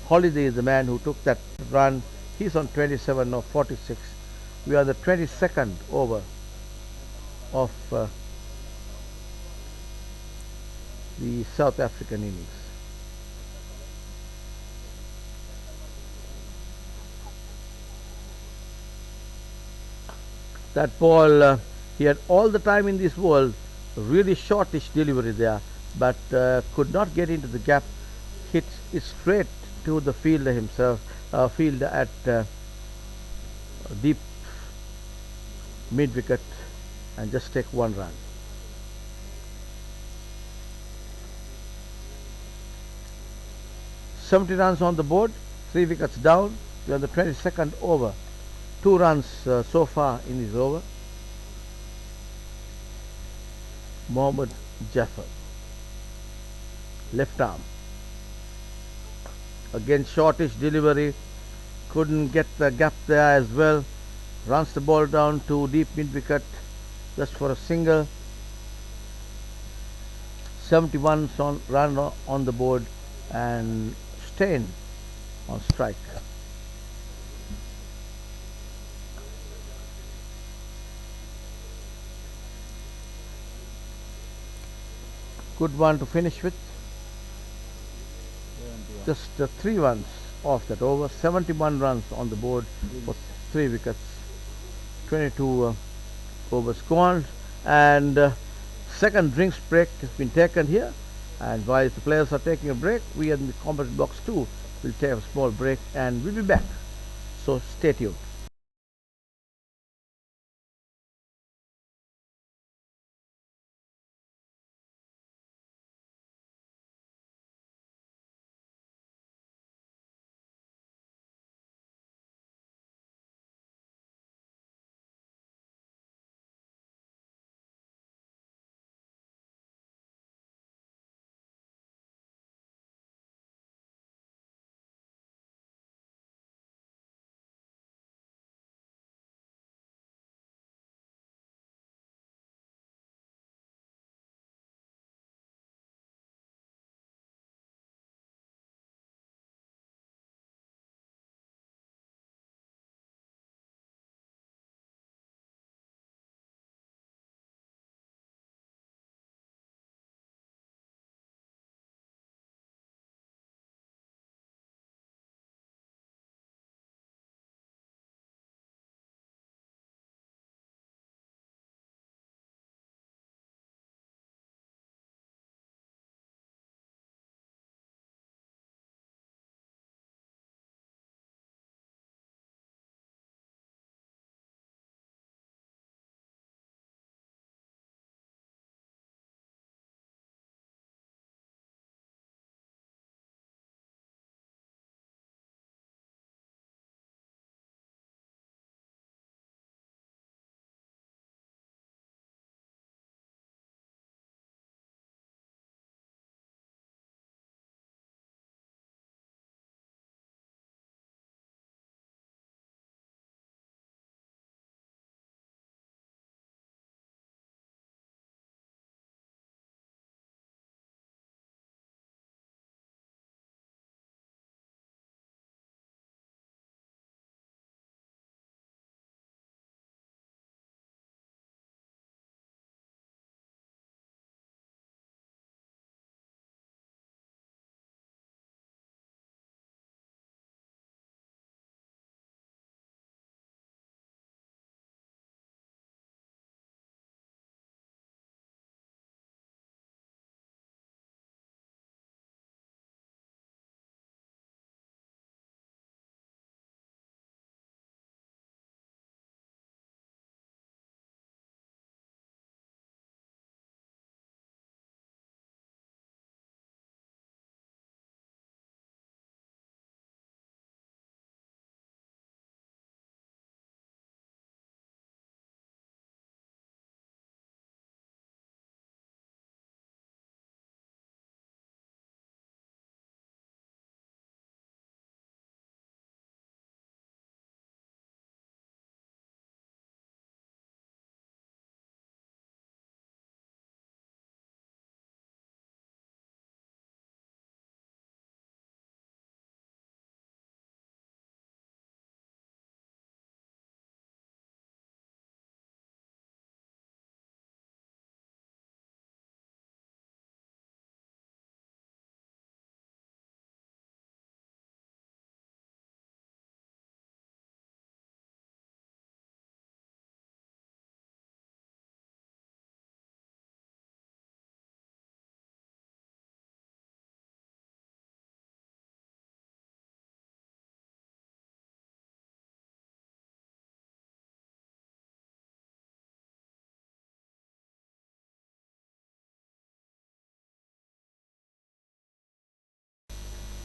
Holiday is the man who took that run. He's on 27 of 46. We are the 22nd over of the South African innings. That ball, he had all the time in this world, really shortish delivery there, but could not get into the gap. Hit it straight to the fielder himself, fielder at deep mid wicket, and just take one run. "70 runs on the board, 3 wickets down. We are on the 22nd over. 2 runs so far in this over. Mohammad Jaffer, left arm. Again shortish delivery, couldn't get the gap there as well. Runs the ball down to deep mid wicket just for a single. 71 run on the board, and Stein on strike. Good one to finish with. Just 3 runs off that over. 71 runs on the board for 3 wickets. 22 overs gone, and second drinks break has been taken here. And while the players are taking a break, we in the commentary box too will take a small break, and we'll be back. So stay tuned.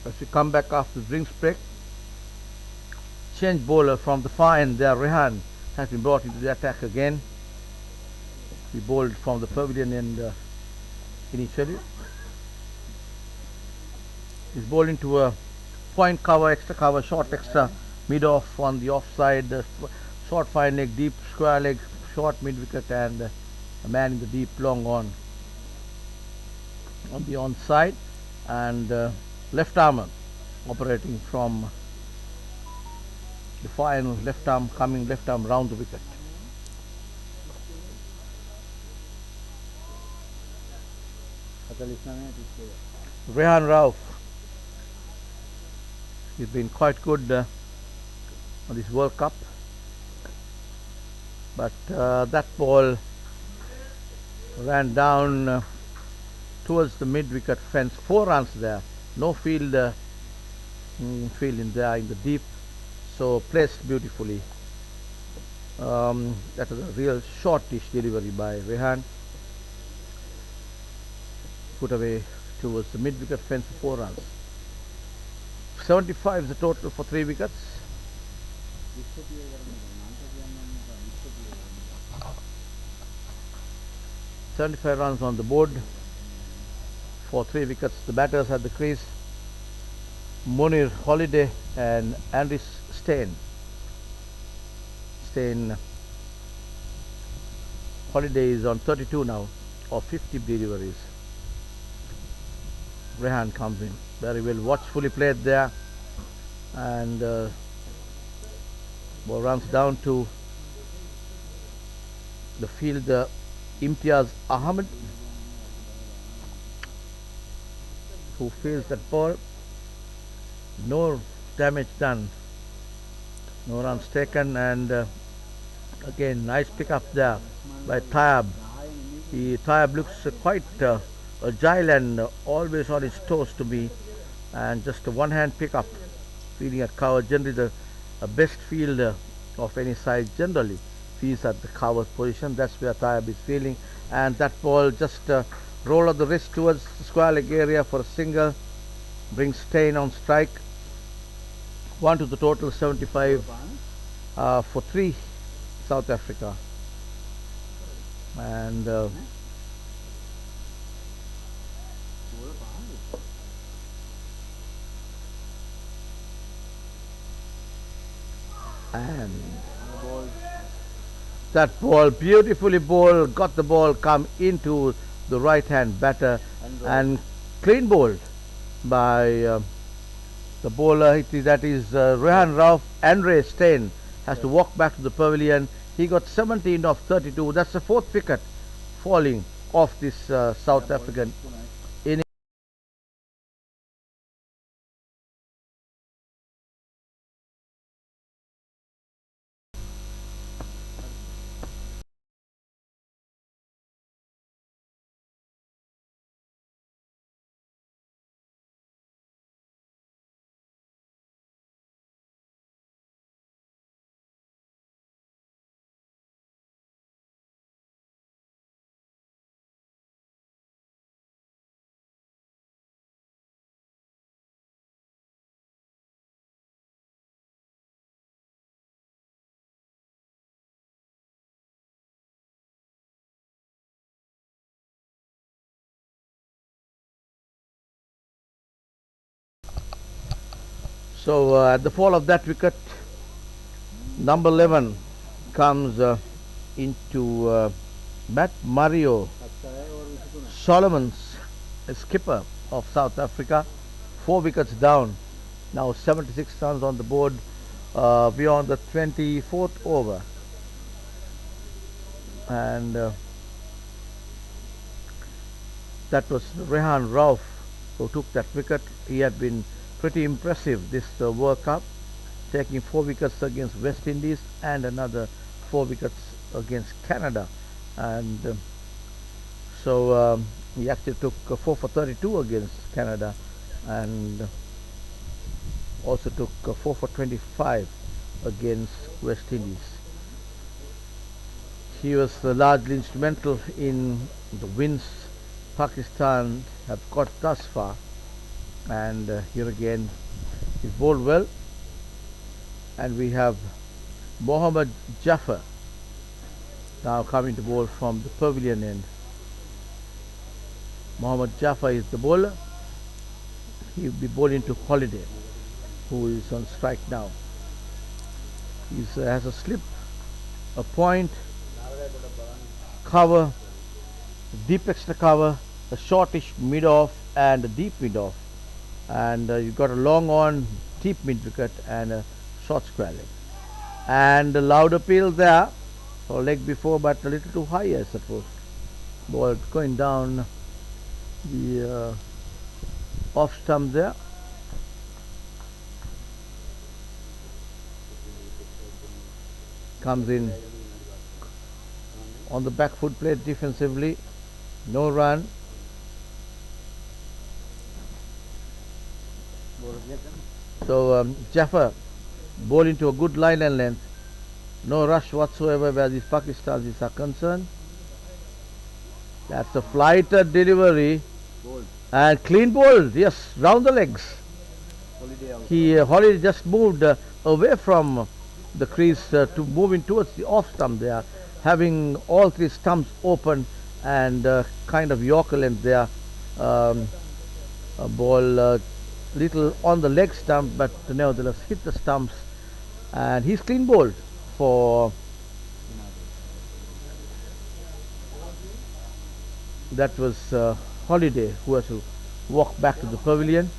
As we come back after the drinks break, change bowler from the far end there, Rehan, has been brought into the attack again. He bowled from the pavilion end initially. He's bowled into a point cover, extra cover, short extra, mid off on the offside, short fine leg, deep square leg, short mid wicket, and a man in the deep long on the onside, and left armer operating from the final, left arm coming, left arm round the wicket. Rehan Rauf, he's been quite good on this World Cup, but that ball ran down towards the mid wicket fence. 4 runs there, no field in there in the deep, so placed beautifully. That was a real shortish delivery by Rehan, put away towards the mid wicket fence for 4 runs. 75 is the total for 3 wickets. 75 runs on the board for 3 wickets. The batters at the crease, Munir Holiday and Andris Stein. Holiday is on 32 now, of 50 deliveries. Rehan comes in very well, watchfully played there, and ball runs down to the fielder Imtiaz Ahmed, who fields that ball. No damage done, no runs taken, and again nice pick up there by Tayyab. Tayyab looks quite agile and always on his toes to me, and just a one-hand pick up, fielding at cover. Generally the best fielder of any side generally fields at the cover position. That's where Tayyab is fielding, and that ball just roll of the wrist towards the square leg area for a single, brings Stein on strike. 1 to the total, 75 for 3 South Africa. And that ball beautifully bowled, got the ball come into the right hand batter, and clean bowled by the bowler, that is Rehan Rauf. Andre Stein has to walk back to the pavilion. He got 17 of 32. That's the 4th wicket falling off this South African innings. So at the fall of that wicket, number 11 comes into bat. Mario Solomons, a skipper of South Africa. 4 wickets down. Now 76 runs on the board beyond the 24th over. And that was Rehan Rauf who took that wicket. He had been pretty impressive this World Cup, taking 4 wickets against West Indies and another 4 wickets against Canada, and so he actually took 4 for 32 against Canada, and also took 4 for 25 against West Indies. He was largely instrumental in the wins Pakistan have got thus far, and here again he bowled well. And we have Mohammad Jaffer now coming to bowl from the pavilion end. Mohammad Jaffer is the bowler. He will be bowling to Holiday, who is on strike now. He has a slip, a point, cover, deep extra cover, a shortish mid-off and a deep mid-off. And you've got a long on, deep mid-wicket and a short square leg. And a loud appeal there for leg before, but a little too high, I suppose. Ball going down the off stump there. Comes in on the back foot plate defensively. No run. So Jaffer bowling into a good line and length. No rush whatsoever where these Pakistanis are concerned. That's a flighted delivery. Bold. And clean bowled, yes, round the legs. Holiday just moved away from the crease to moving towards the off stump there, having all three stumps open and kind of Yorker length there. A ball little on the leg stump, but nevertheless hit the stumps, and he's clean bowled for. That was Holiday, who has to walk back to the pavilion.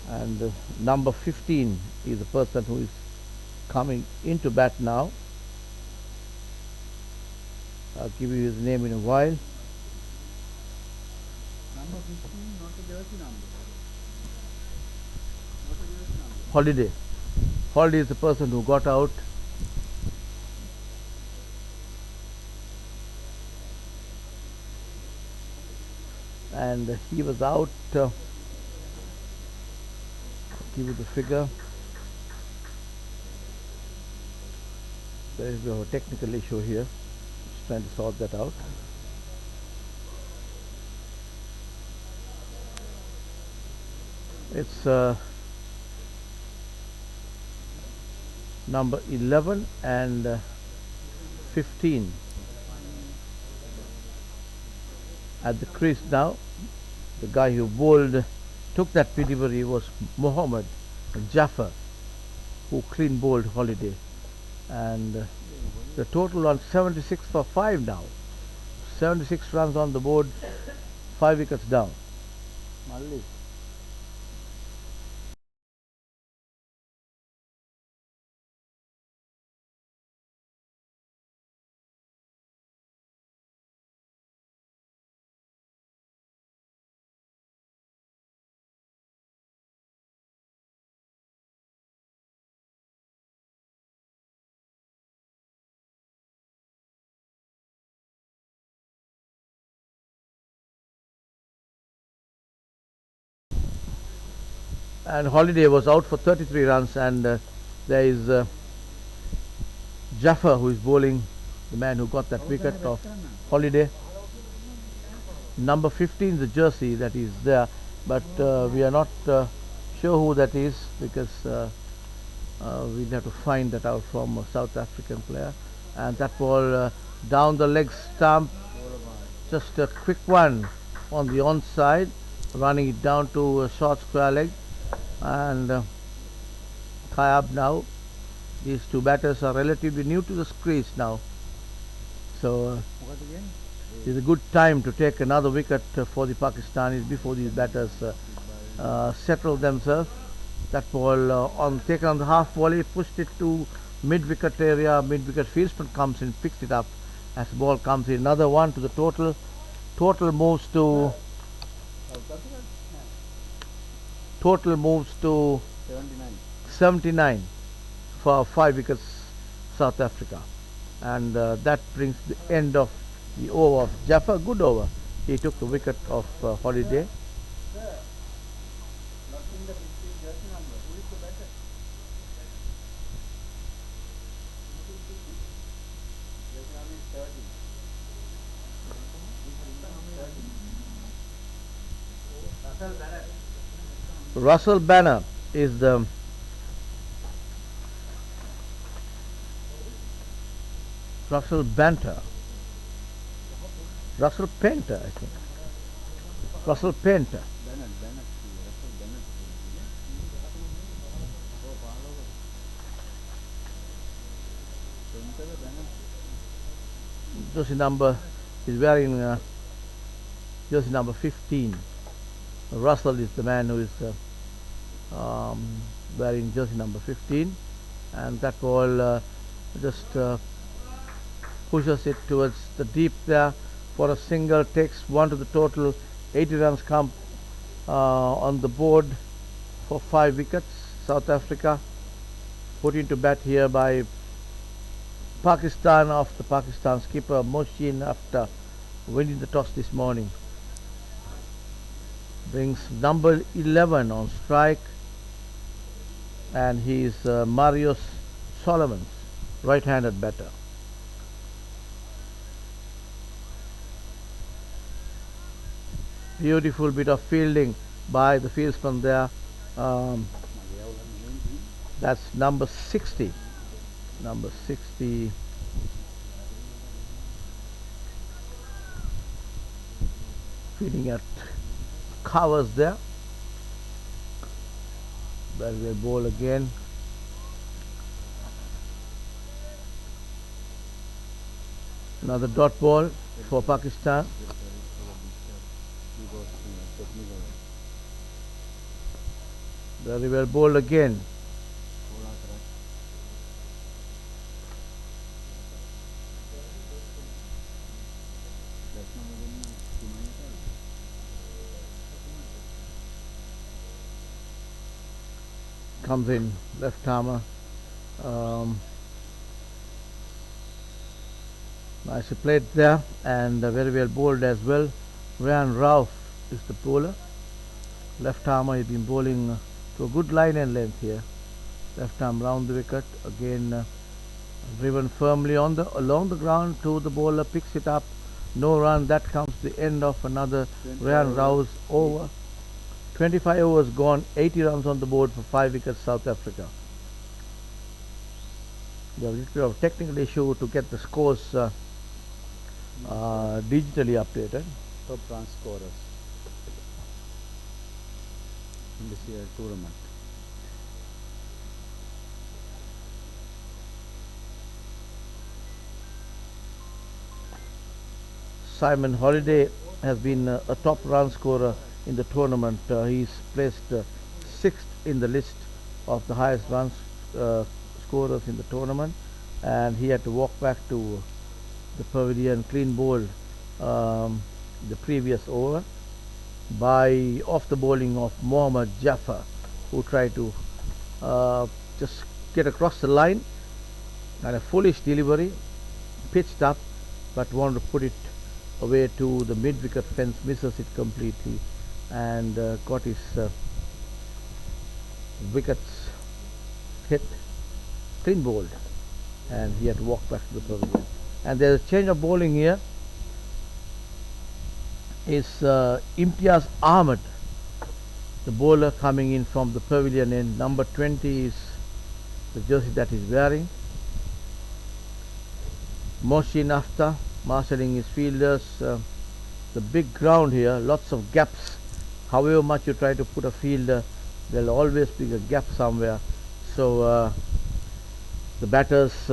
And number 15 is the person who is coming into bat now. I'll give you his name in a while. Number 15, not a jersey number. Not a jersey number. Holiday. Holiday is the person who got out. And he was out. Give you the figure. There is a technical issue here. Just trying to sort that out. It's number 11 and 15 at the crease now. The guy who bowled, took that delivery was Mohammad Jaffer, who clean bowled Holiday. And the total on 76 for 5 now. 76 runs on the board, 5 wickets down. Malli. And Holiday was out for 33 runs, and there is Jaffer, who is bowling, the man who got that wicket of Holiday. Number 15 is the jersey that is there, but we are not sure who that is, because we'll have to find that out from a South African player. And that ball down the leg stump, just a quick one on the onside, running it down to a short square leg. And tie up now. These two batters are relatively new to the crease now, so it's a good time to take another wicket for the Pakistanis before these batters settle themselves. That ball taken on the half volley, pushed it to mid-wicket area. Mid-wicket fieldsman comes in, picks it up. As the ball comes in, another one to the total. Total moves to 79 for 5 wickets South Africa. And that brings the end of the over of Jaffer. Good over. He took the wicket of Holiday. Russell Banner is the Russell Banter. Russell Painter, I think. Russell Painter. Jersey number is wearing jersey number 15. Russell is the man who is wearing jersey number 15, and that ball just pushes it towards the deep there for a single, takes one to the total. 80 runs come on the board for 5 wickets. South Africa put into bat here by Pakistan off the Pakistan skipper Moshin after winning the toss this morning. Brings number 11 on strike, and he is Marius Solomons, right-handed batter. Beautiful bit of fielding by the fieldsman there. That's number 60. Number 60. Feeding at covers there. Very well ball again. Another dot ball for Pakistan. Very well bowled again. Comes in left armer. Nicely played there, and very well bowled as well. Ryan Ralph is the bowler. Left armer, he's been bowling to a good line and length here. Left arm round the wicket, again driven firmly on the along the ground to the bowler, picks it up. No run. That comes the end of another Ryan Ralph's over. 25 overs gone, 80 runs on the board for 5 wickets, South Africa. There was a little bit of technical issue to get the scores digitally updated. Top run scorers in this year tournament. Simon Holiday has been a top run scorer in the tournament. He's placed 6th in the list of the highest runs scorers in the tournament, and he had to walk back to the pavilion, clean bowled the previous over by off the bowling of Mohammad Jaffer, who tried to just get across the line, and a foolish delivery, pitched up, but wanted to put it away to the mid-wicket fence, misses it completely, and got his wickets hit, clean bowled, and he had to walk back to the pavilion. And there's a change of bowling here. Is Imtiaz Ahmed, the bowler coming in from the pavilion end. Number 20 is the jersey that he's wearing. Moshin Afta marshalling his fielders. The big ground here, lots of gaps. However much you try to put a fielder, there'll always be a gap somewhere. So the batters'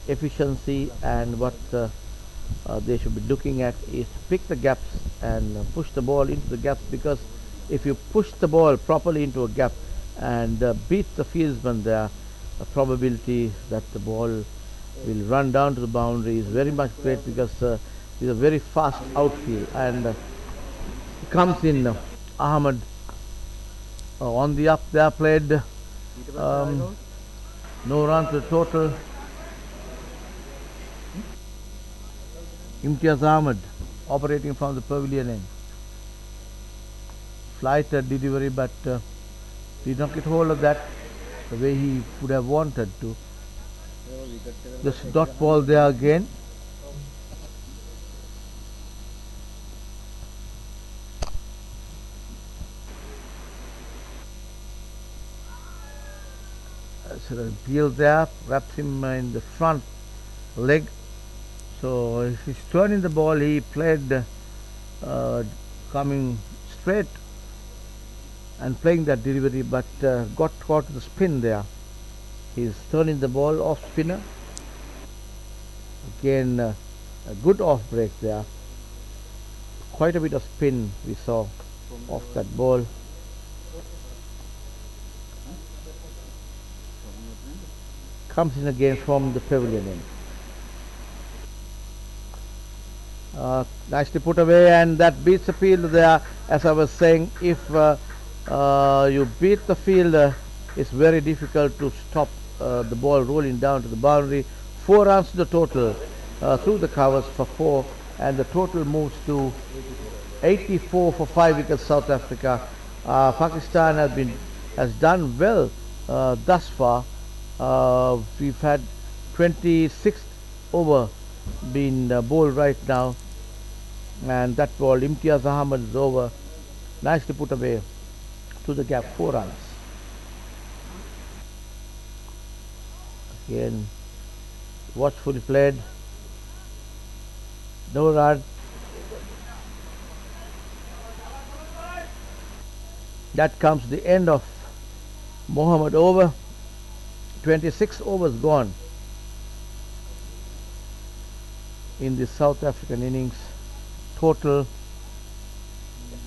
efficiency and what they should be looking at is to pick the gaps and push the ball into the gaps, because if you push the ball properly into a gap and beat the fieldsman there, the probability that the ball will run down to the boundary is very much great, because it's a very fast outfield. And comes in Ahmed on the up there, played no run to the total. Imtiaz Ahmed operating from the pavilion end. Flight delivery, but did not get hold of that the way he would have wanted to. This dot ball there again. So the peel there, wraps him in the front leg. So if he's turning the ball, he played coming straight and playing that delivery, but got caught the spin there. He's turning the ball off spinner. Again, a good off break there. Quite a bit of spin we saw off that ball. Comes in again from the pavilion end. Nicely put away, and that beats the fielder there. As I was saying, if you beat the fielder, it's very difficult to stop the ball rolling down to the boundary. 4 runs to the total through the covers for 4, and the total moves to 84 for 5 wickets. South Africa. Pakistan has done well thus far. We've had 26th over been bowled right now, and that ball Imtiaz Ahmed is over, nicely put away to the gap, 4 runs. Again, watchfully played, no run. That comes to the end of Mohammed over. 26 overs gone in the South African innings. Total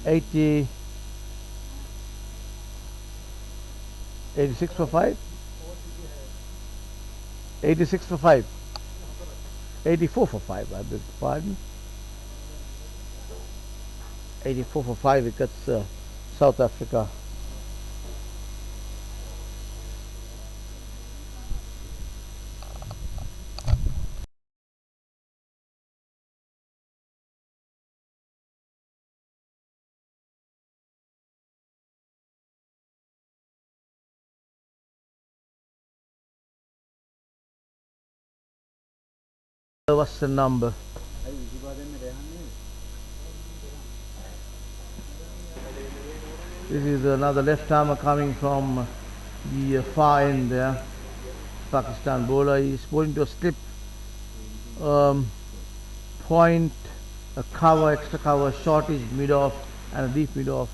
86 for 5. 86 for 5. 84 for 5, I beg your pardon. 84 for 5 wickets, South Africa. What's the number? This is another left armer coming from the far end there. Pakistan bowler. He's bowling to a slip point, a cover, extra cover, shortish mid off, and a deep mid off.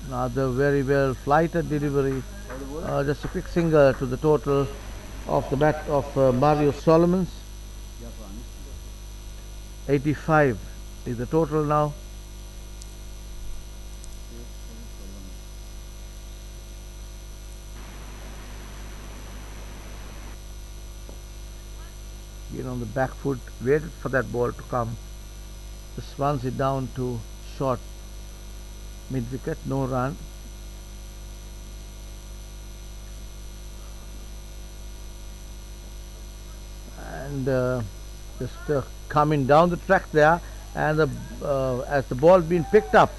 Another very well flighted delivery. Just a quick single to the total of the bat of Mario Solomons. 85 is the total now. Again on the back foot, waited for that ball to come. Just runs it down to short mid wicket, no run. And just coming down the track there, and as the ball being picked up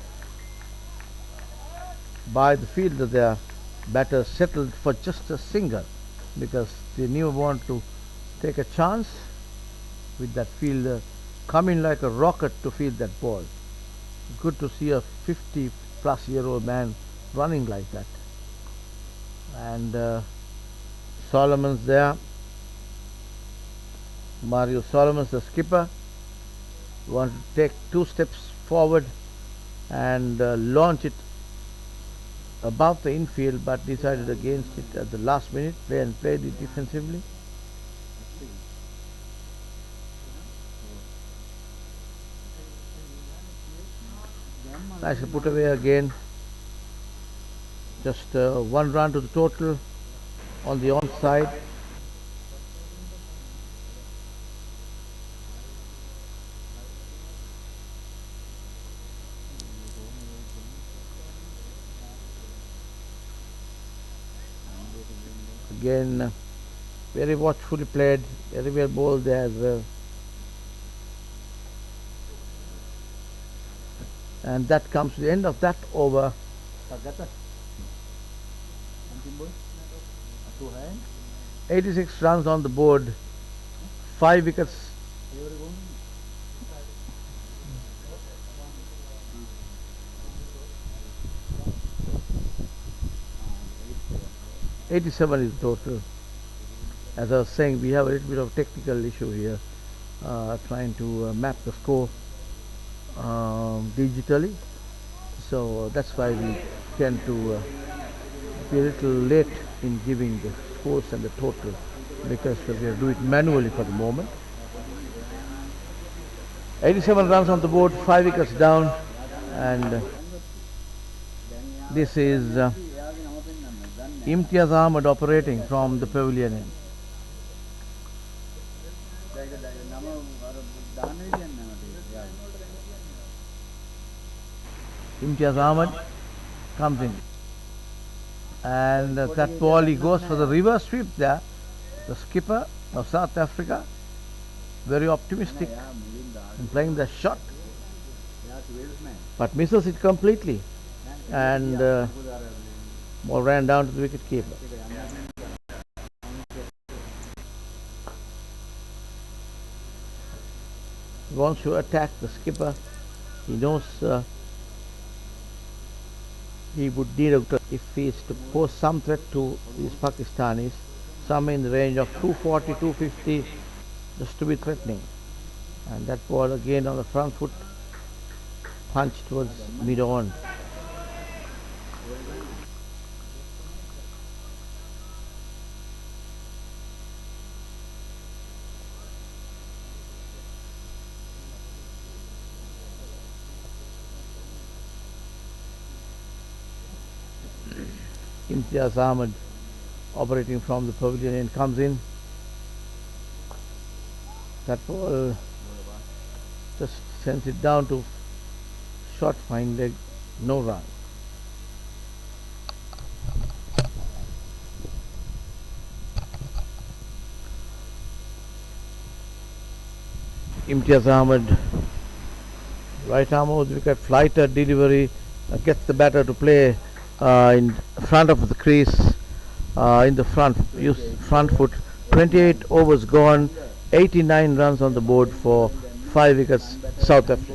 by the fielder there, batter settled for just a single because they knew want to take a chance with that fielder coming like a rocket to field that ball. Good to see a 50-plus-year-old man running like that. And Solomon's there. Mario Solomons, the skipper, wanted to take 2 steps forward and launch it above the infield, but decided against it at the last minute. Played it defensively. Nicely put away again. Just 1 run to the total on the onside. Again, very watchfully played, very well bowled there as well. And that comes to the end of that over. 86 runs on the board, 5 wickets. 87 is total. As I was saying, we have a little bit of technical issue here, trying to map the score digitally. So that's why we tend to be a little late in giving the scores and the total, because we are doing it manually for the moment. 87 runs on the board, 5 wickets down, and this is Imtiaz Ahmed operating from the pavilion end. Imtiaz Ahmed comes in, and that ball, he goes for the reverse sweep there. The skipper of South Africa, very optimistic in playing the shot, but misses it completely, and ball ran down to the wicket keeper. He wants to attack the skipper. He knows he would need if he is to pose some threat to these Pakistanis, some in the range of 240, 250, just to be threatening. And that ball again on the front foot, punch towards mid-on. Imtiaz Ahmed operating from the pavilion and comes in. That ball just sends it down to short fine leg, no run. Imtiaz Ahmed, right arm over the wicket, flighter delivery, gets the batter to play in front of the crease, in the front, use front foot. 28 overs gone, 89 runs on the board for 5 wickets, South Africa.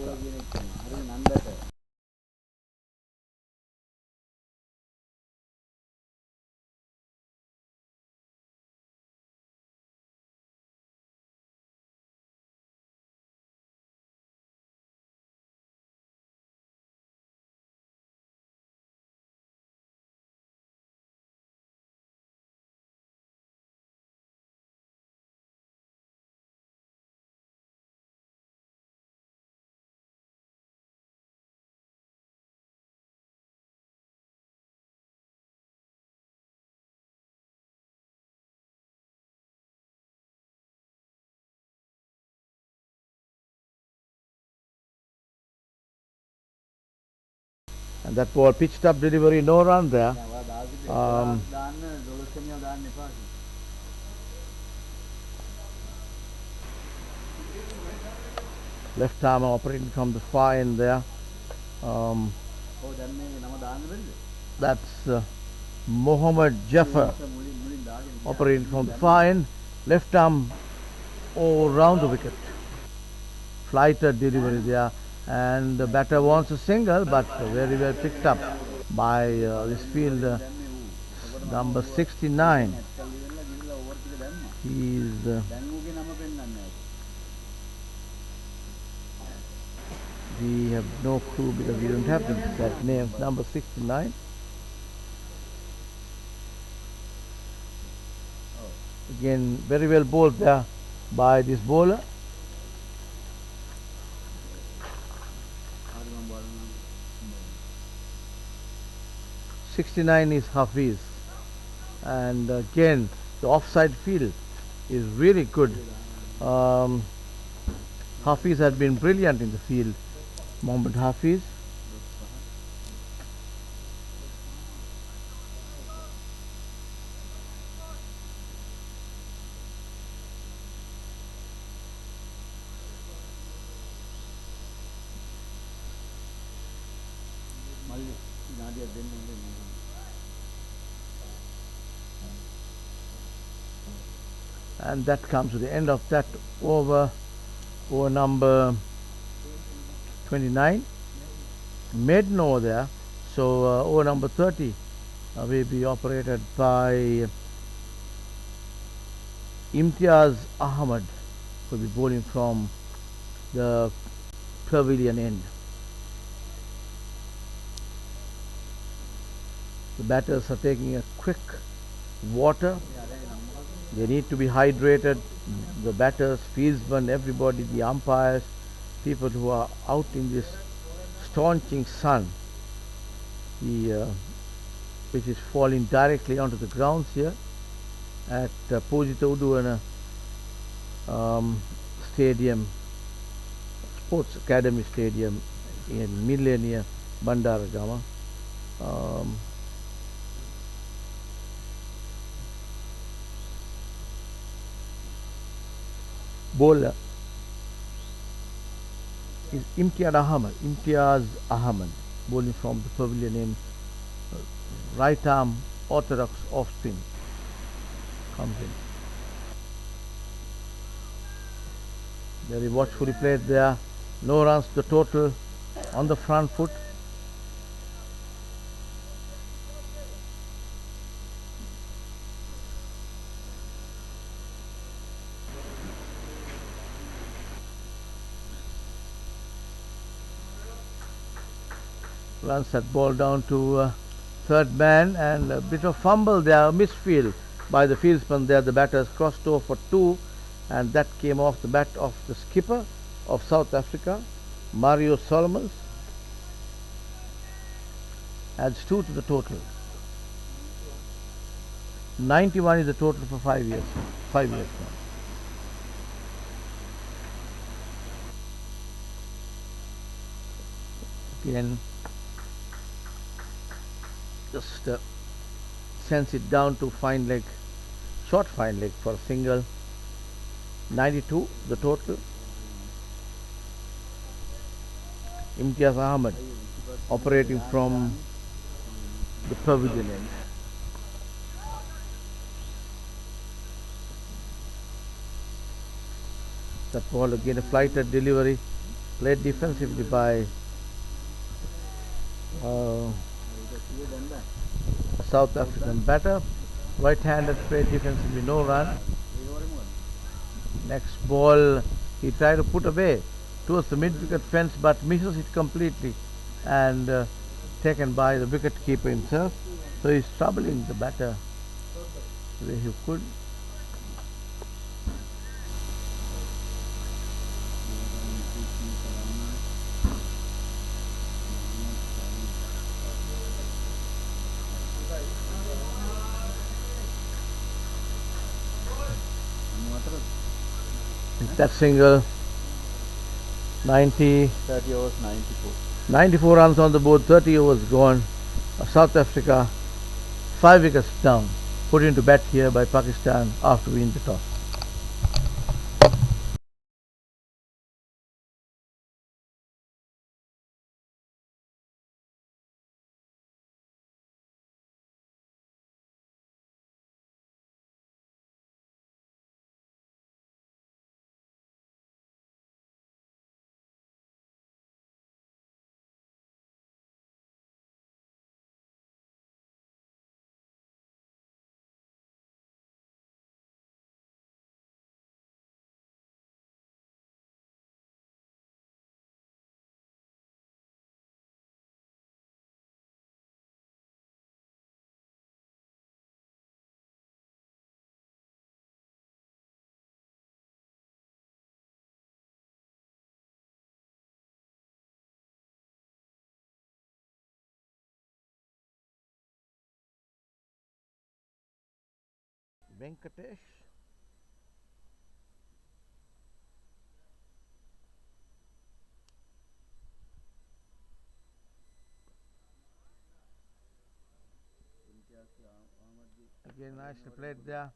And that ball pitched up delivery, no run there. Left arm operating from the far end there. That's Mohammed Jaffer operating from the far end. Left arm all round the wicket. Flighter delivery there. And the batter wants a single, but very well picked up by this fielder, number 69. He's we have no clue because we don't have that name, number 69. Again, very well bowled there by this bowler. '69 is Hafiz, and again the offside field is really good. Hafiz had been brilliant in the field, Mohammed Hafiz. And that comes to the end of that over number 29. Maiden over there, so over number 30 will be operated by Imtiaz Ahmed, who will be bowling from the pavilion end. The batters are taking a quick water. They need to be hydrated. The batters, fieldsmen, everybody, the umpires, people who are out in this staunching sun, which is falling directly onto the grounds here at Pujitha Uduwana Stadium, Sports Academy Stadium in Millennia, Bandaragama. Bowler is Imtiaz Ahmed, bowling from the pavilion in right arm orthodox off spin. Comes in. Very watchfully played there. No runs to the total on the front foot. Runs that ball down to third man, and a bit of fumble there, misfield by the fieldsman there. The batters crossed over for two, and that came off the bat of the skipper of South Africa, Mario Solomons. Adds 2 to the total. 91 is the total for 5 years. 5 years now. Again, just sends it down to fine leg, short fine leg for a single. 92 the total. Imtiaz Ahmed operating from the pavilion end. That ball again a flighted delivery, played defensively by South African batter. Right-handed, played defensively, no run. Next ball he tried to put away towards the mid-wicket fence, but misses it completely, and taken by the wicket keeper himself. So he's troubling the batter the way he could. That single, 30 overs, 94. 94 runs on the board, 30 overs gone. South Africa 5 wickets down, put into bat here by Pakistan after winning the toss. Venkatesh. Again, nicely played there,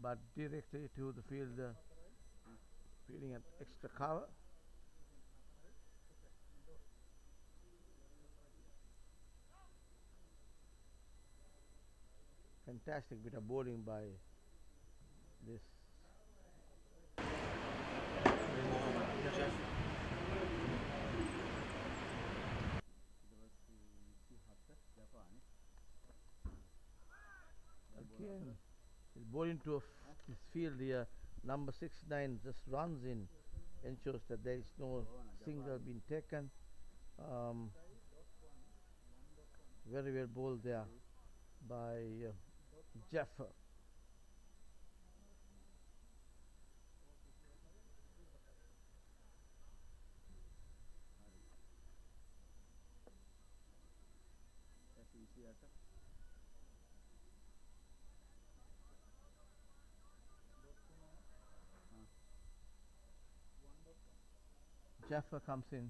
but directly to the field, feeling an extra cover. Fantastic bit of bowling by this. bowling to this field here. Number 6-9 just runs in, ensures that there is no single being taken. Very well bowled there by Jaffer. Jaffer comes in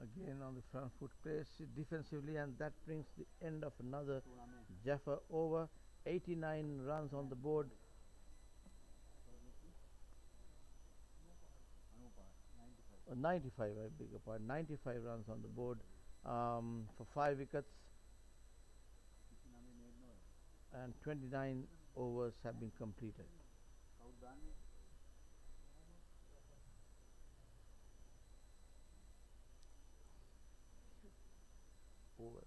again on the front foot, plays it defensively, and that brings the end of another Jaffer over. 89 runs on the board. 95, I beg your pardon, 95 runs on the board for 5 wickets, and 29 overs have been completed. Overs.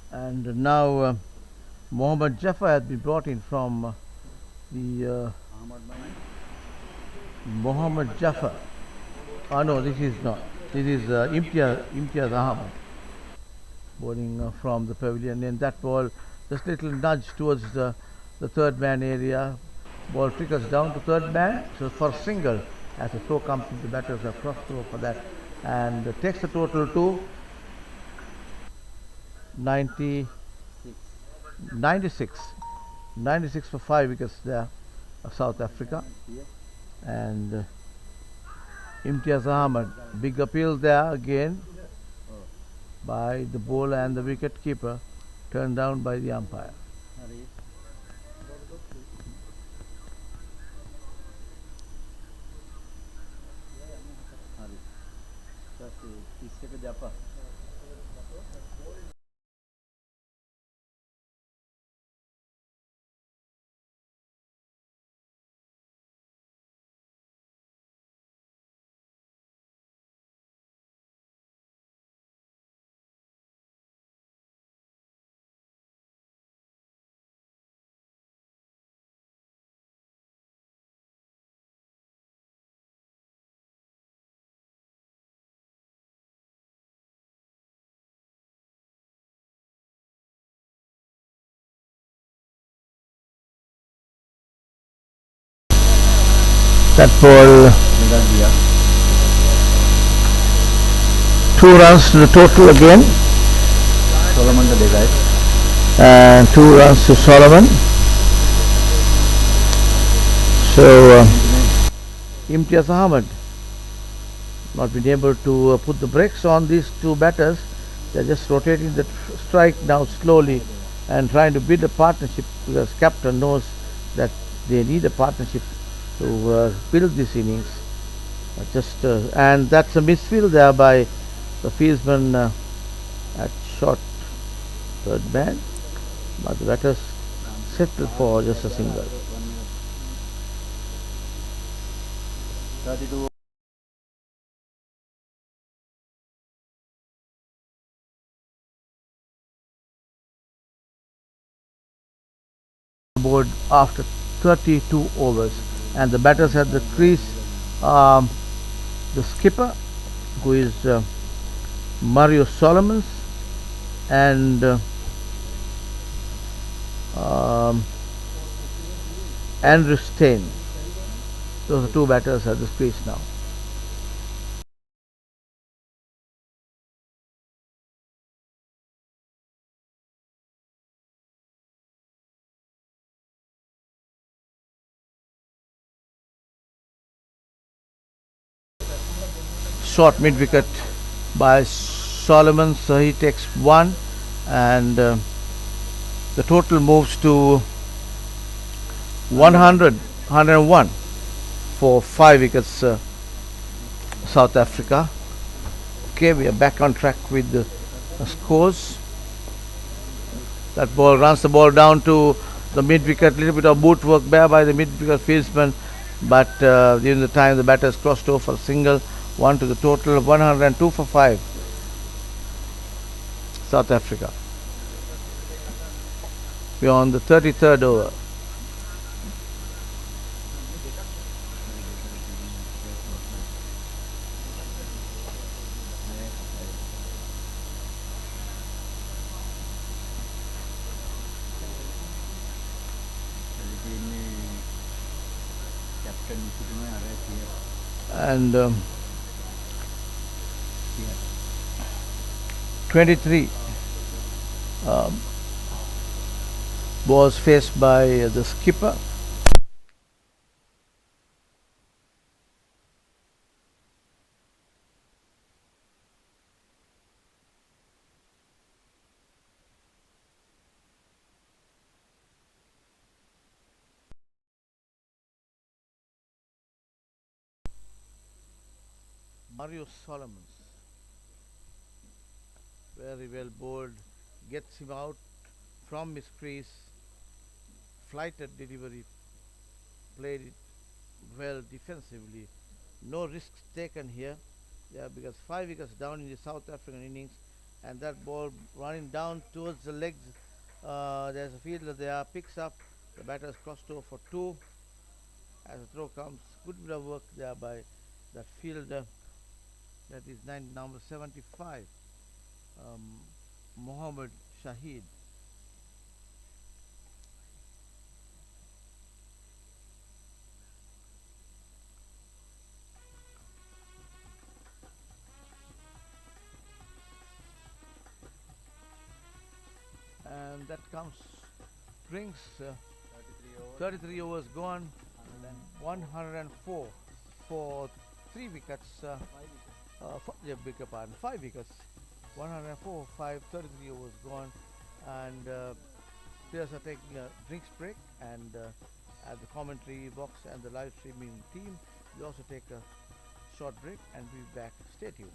And now Mohammad Jaffer has been brought in from the Mohammad Jaffer. Oh no, this is not. This is Imtiaz Ahmed bowling from the pavilion. And that ball, just little nudge towards the third man area. Ball trickles down to third man. So for single, as a throw comes in, the batters have cross throw for that, and takes the total to 96 for 5 wickets there of South Africa. And Imtiaz Ahmed, big appeal there again by the bowler and the wicket keeper, turned down by the umpire. That ball, 2 runs to the total again, and 2 runs to Solomon. So Imtiaz Ahmed not been able to put the brakes on these 2 batters. They're just rotating the strike now slowly and trying to build a partnership, because captain knows that they need a partnership to build this innings. And that's a misfield there by the fieldsman at short third man, but the batters settled for just a single. 32. Board after 32 overs, and the batters at the crease, the skipper, who is Mario Solomons, and Andrew Stein. Those are 2 batters at the crease now. short mid wicket by Solomon, so he takes 1, and the total moves to 101 for 5 wickets, South Africa. Okay, we are back on track with the scores. That ball runs the ball down to the mid wicket. Little bit of boot work there by the mid wicket fieldsman, but during the time the batters crossed over for a single. 1 to the total of 102 for 5, South Africa. We are on the 33rd over. And 23 was faced by the skipper. Mario Solomons, very well bowled, gets him out from his crease, flighted delivery, played it well defensively. No risks taken here, yeah, because 5 wickets down in the South African innings, and that ball running down towards the legs. There's a fielder there, picks up, the batter's crossed over for 2. As the throw comes, good bit of work there by that fielder. That is number 75, Mohammed Shahid. And that brings 33 overs gone, 104 for 3 wickets. Beg your pardon, 5 wickets, 104, 5, 33 overs gone, and players are taking a drinks break, and at the commentary box and the live streaming team, we also take a short break and we'll be back. Stay tuned.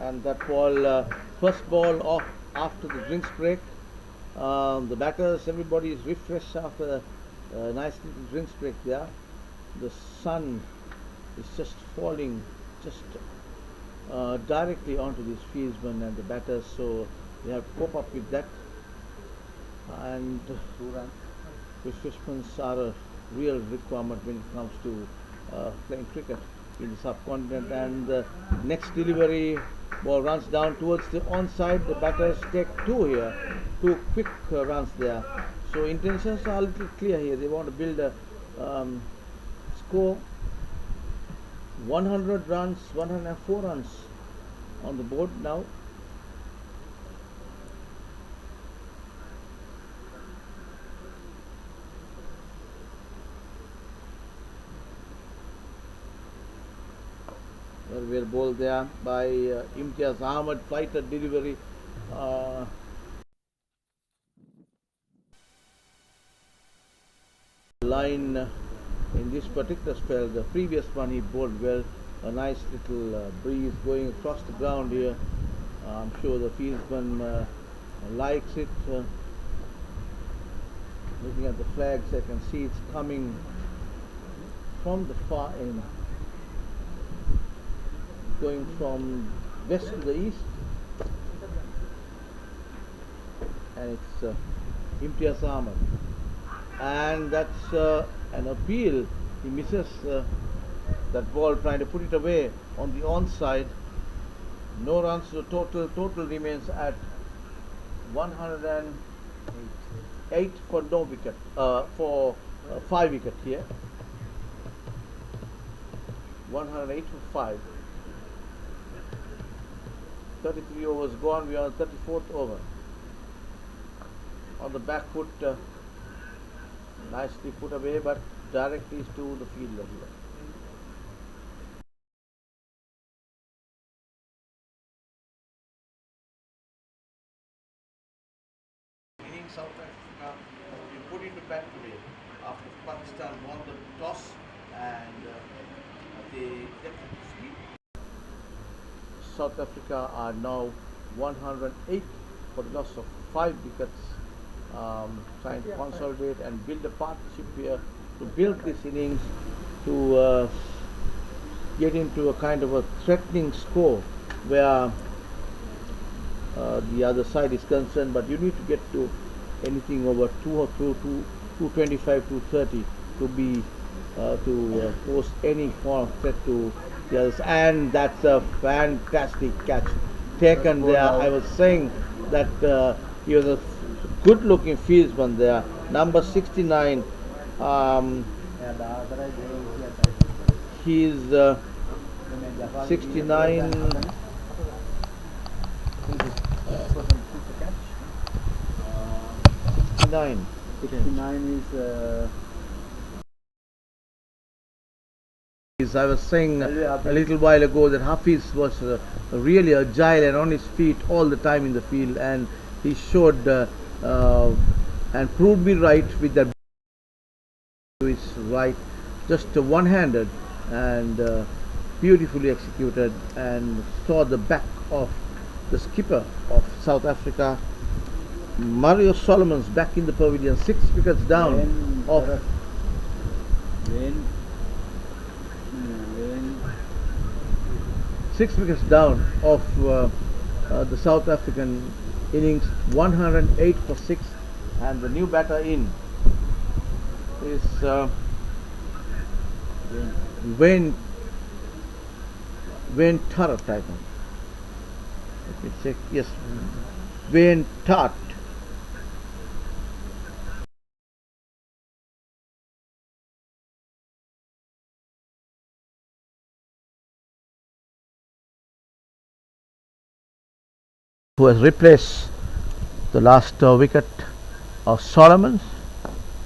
And that ball, first ball off after the drinks break. The batters, everybody is refreshed after a nice little drinks break there. The sun is just falling just directly onto these fieldsmen and the batters, so they have to cope up with that. And refreshments are a real requirement when it comes to playing cricket in the subcontinent. And the next delivery, ball runs down towards the onside. The batters take two here, two quick runs there. So intentions are a little clear here. They want to build a score 100 runs, 104 runs on the board now. Well bowled there by Imtiaz Ahmed, fighter delivery. Line in this particular spell, the previous one he bowled well, a nice little breeze going across the ground here. I'm sure the fieldsman likes it. Looking at the flags, I can see it's coming from the far end, going from west to the east, and it's Imtiaz Ahmed, and that's an appeal. He misses that ball, trying to put it away on the onside. No runs to total. Total remains at 108 for no wicket, for 5 wicket here. 108 for 5. 33 overs gone. We are on 34th over. On the back foot, nicely put away, but directly to the fielder here. South Africa has been put into bat today after Pakistan won the toss and they get to sleep. South Africa are now 108 for the loss of 5 wickets, trying to consolidate and build a partnership here to build this innings to get into a kind of a threatening score where the other side is concerned, but you need to get to anything over 225, 230 to be to pose any form of threat to the others. And that's a fantastic catch taken there. I was saying that he was a good looking fieldsman there, number 69. He's 69. 69 is I was saying a little while ago that Hafiz was really agile and on his feet all the time in the field, and he showed and proved me right with that his right, just one-handed and beautifully executed, and saw the back of the skipper of South Africa, Mario Solomon's, back in the pavilion. 6 wickets down of 6 wickets down of the South African innings. 108 for 6, and the new batter in is Wayne Turret, I think. Let me check. Yes, Wayne Tart. Who has replaced the last wicket of Solomon's,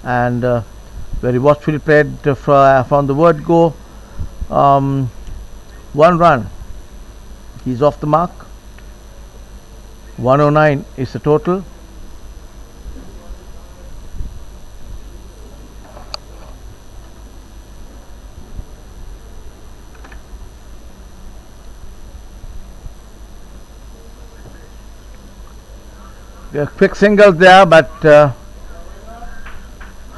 and very watchfully played from the word go. 1 run. He's off the mark. 109 is the total. A quick single there, but a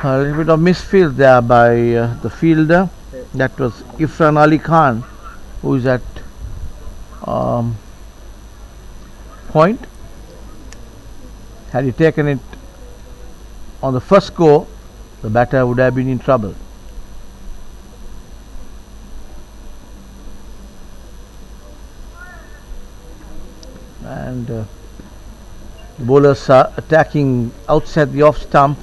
little bit of misfield there by the fielder. That was Ifran Ali Khan, who is at point. Had he taken it on the first go, the batter would have been in trouble. And the bowlers are attacking outside the off stump,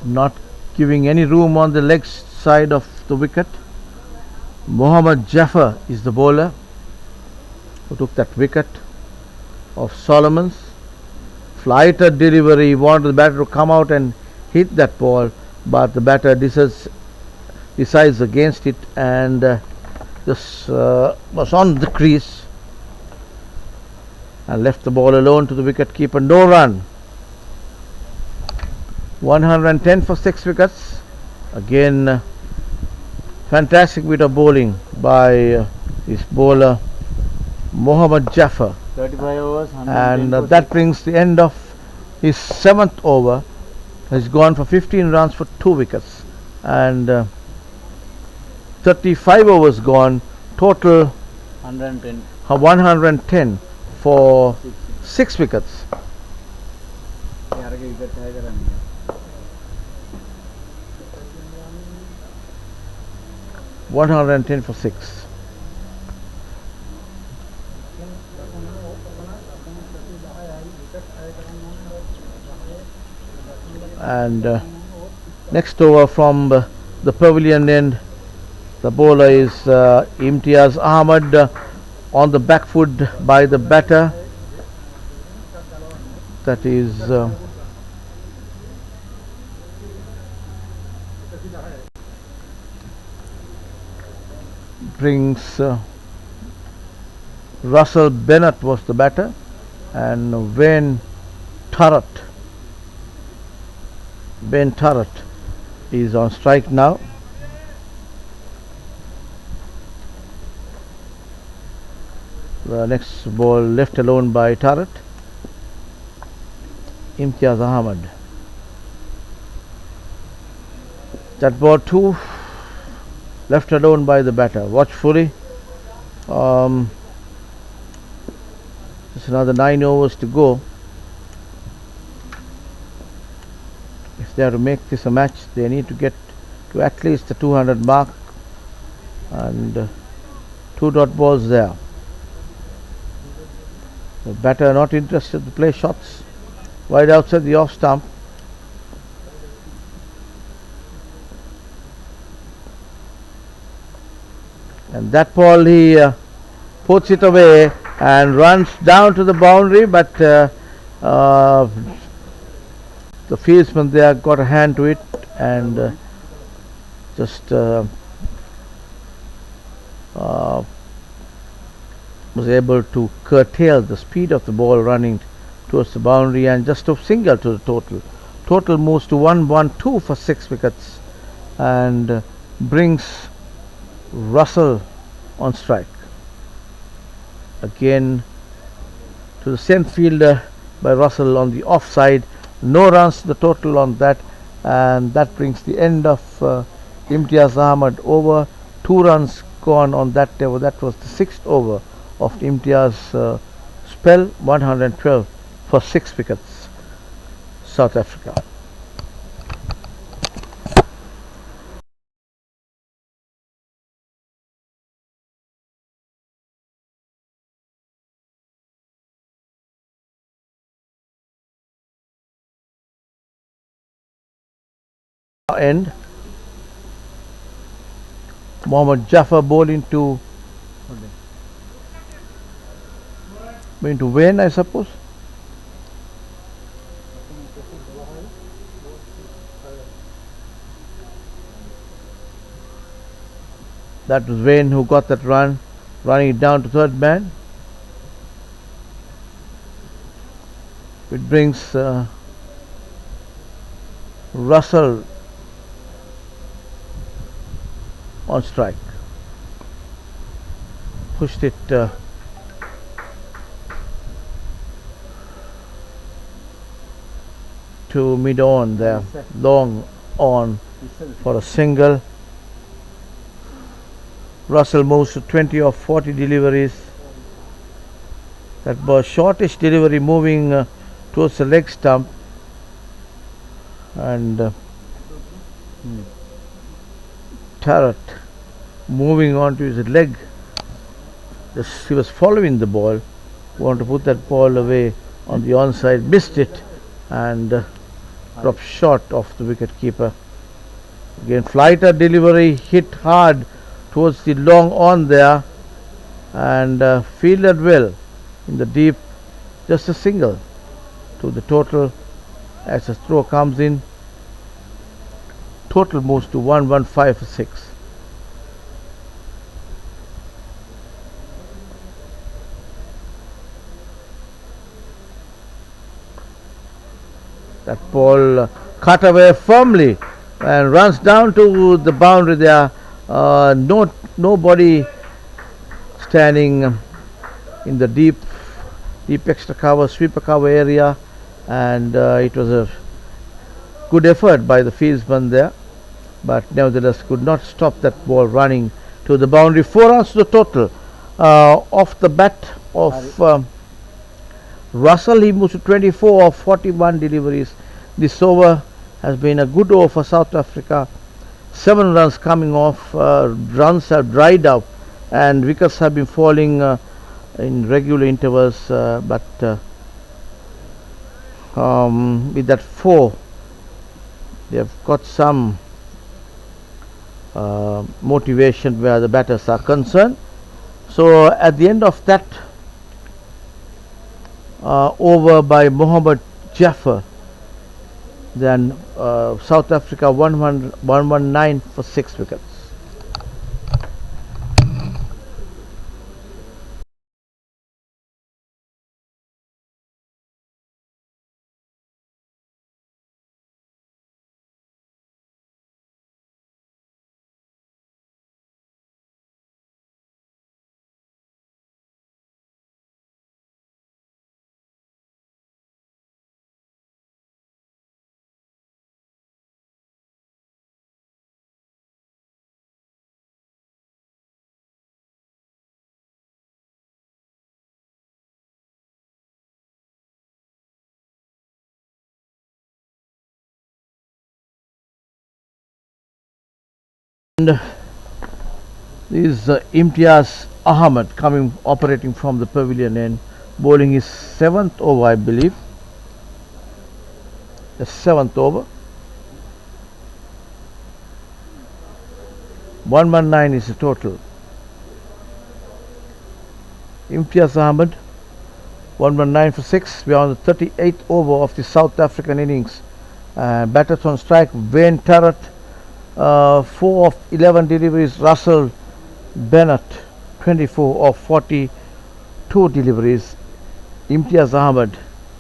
not giving any room on the leg side of the wicket. Mohammad Jaffer is the bowler who took that wicket of Solomon's. Flighter delivery, he wanted the batter to come out and hit that ball, but the batter decides against it, and this was on the crease and left the ball alone to the wicket keeper. No run. 110 for 6 wickets. Again, fantastic bit of bowling by this bowler Mohammad Jaffer. 35 overs, And that brings the end of his 7th over. He's gone for 15 runs for 2 wickets, and 35 overs gone, total 110. 110 for 6 wickets. 110 for 6. And next over from the pavilion end, the bowler is Imtiaz Ahmad, on the back foot by the batter. That is brings Russell Bennett was the batter, and Ben Turret is on strike now. The next ball left alone by Turret. Imtiaz Ahmad. That ball too left alone by the batter. Watchfully. Just another 9 overs to go. If they are to make this a match, they need to get to at least the 200 mark, and 2 dot balls there. The batter not interested to play shots wide outside the off stump. And that ball he puts it away and runs down to the boundary, but the fieldsman there got a hand to it and just was able to curtail the speed of the ball running towards the boundary, and just a single to the total. Total moves to 112 for 6 wickets and brings Russell on strike. Again to the same fielder by Russell on the offside. No runs to the total on that, and that brings the end of Imtiaz Ahmad over. 2 runs gone on that over. That was the 6th over of Imtiaz spell. 112 for 6 wickets, South Africa. End. Mohammad Jaffer bowling to Wayne, I suppose. That was Wayne who got that run, running it down to third man. It brings Russell on strike. Pushed it to mid on there, long on for a single. Russell moves to 20 of 40 deliveries. That was shortish delivery moving towards the leg stump, and Tarrant moving on to his leg. He was following the ball, wanted to put that ball away on the onside, missed it, and dropped short of the wicket keeper. Again, flighter delivery, hit hard towards the long on there, and fielded well in the deep. Just a single to the total as the throw comes in. Total moves to 115 for 6. That ball cut away firmly and runs down to the boundary there. Nobody standing in the deep extra cover, sweeper cover area, and it was a good effort by the fieldsman there, but nevertheless could not stop that ball running to the boundary. 4 runs to the total. Off the bat of Russell, he moves to 24 of 41 deliveries. This over has been a good over for South Africa. 7 runs coming off. Runs have dried up, and wickets have been falling in regular intervals. But with that 4, they have got some motivation where the batters are concerned. So at the end of that over by Mohammad Jaffer, then South Africa 119 for 6 wickets. And is Imtiaz Ahmed operating from the pavilion end, bowling his 7th over, I believe. The 7th over. 119 is the total. Imtiaz Ahmed 119 for 6. We are on the 38th over of the South African innings. Batters on strike: Wayne Tarrant, 4 of 11 deliveries. Russell Bennett, 24 of 42 deliveries. Imtiaz Ahmed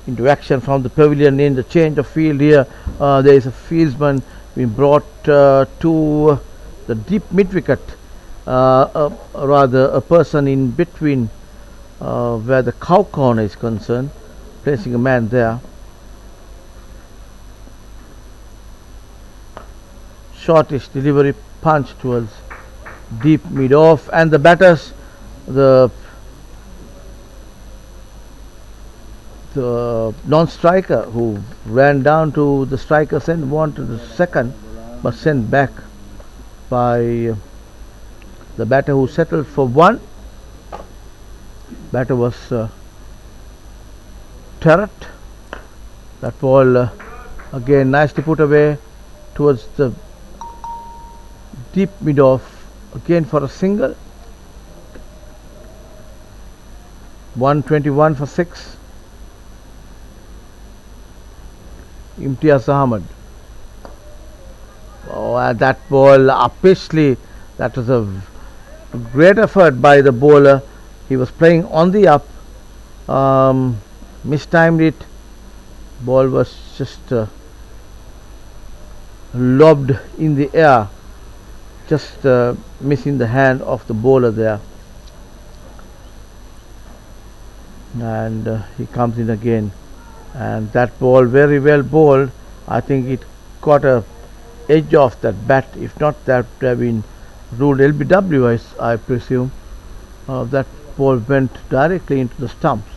into action from the pavilion in the change of field here. There is a fieldsman being brought to the deep mid wicket, rather a person in between where the cow corner is concerned, placing a man there. Shortish delivery, punch towards deep mid off, and the batters, the non-striker who ran down to the striker's end, wanted the second, but sent back by the batter who settled for 1. Batter was Tarrant. That ball again nicely put away towards the deep mid off, again for a single. 121 for 6. Imtiaz Ahmed. Oh, that ball uppishly. That was a great effort by the bowler. He was playing on the up, mistimed it. Ball was just lobbed in the air, just missing the hand of the bowler there. And he comes in again, and that ball very well bowled, I think it caught a edge of that bat. If not, that would have been ruled LBW, I presume. That ball went directly into the stumps.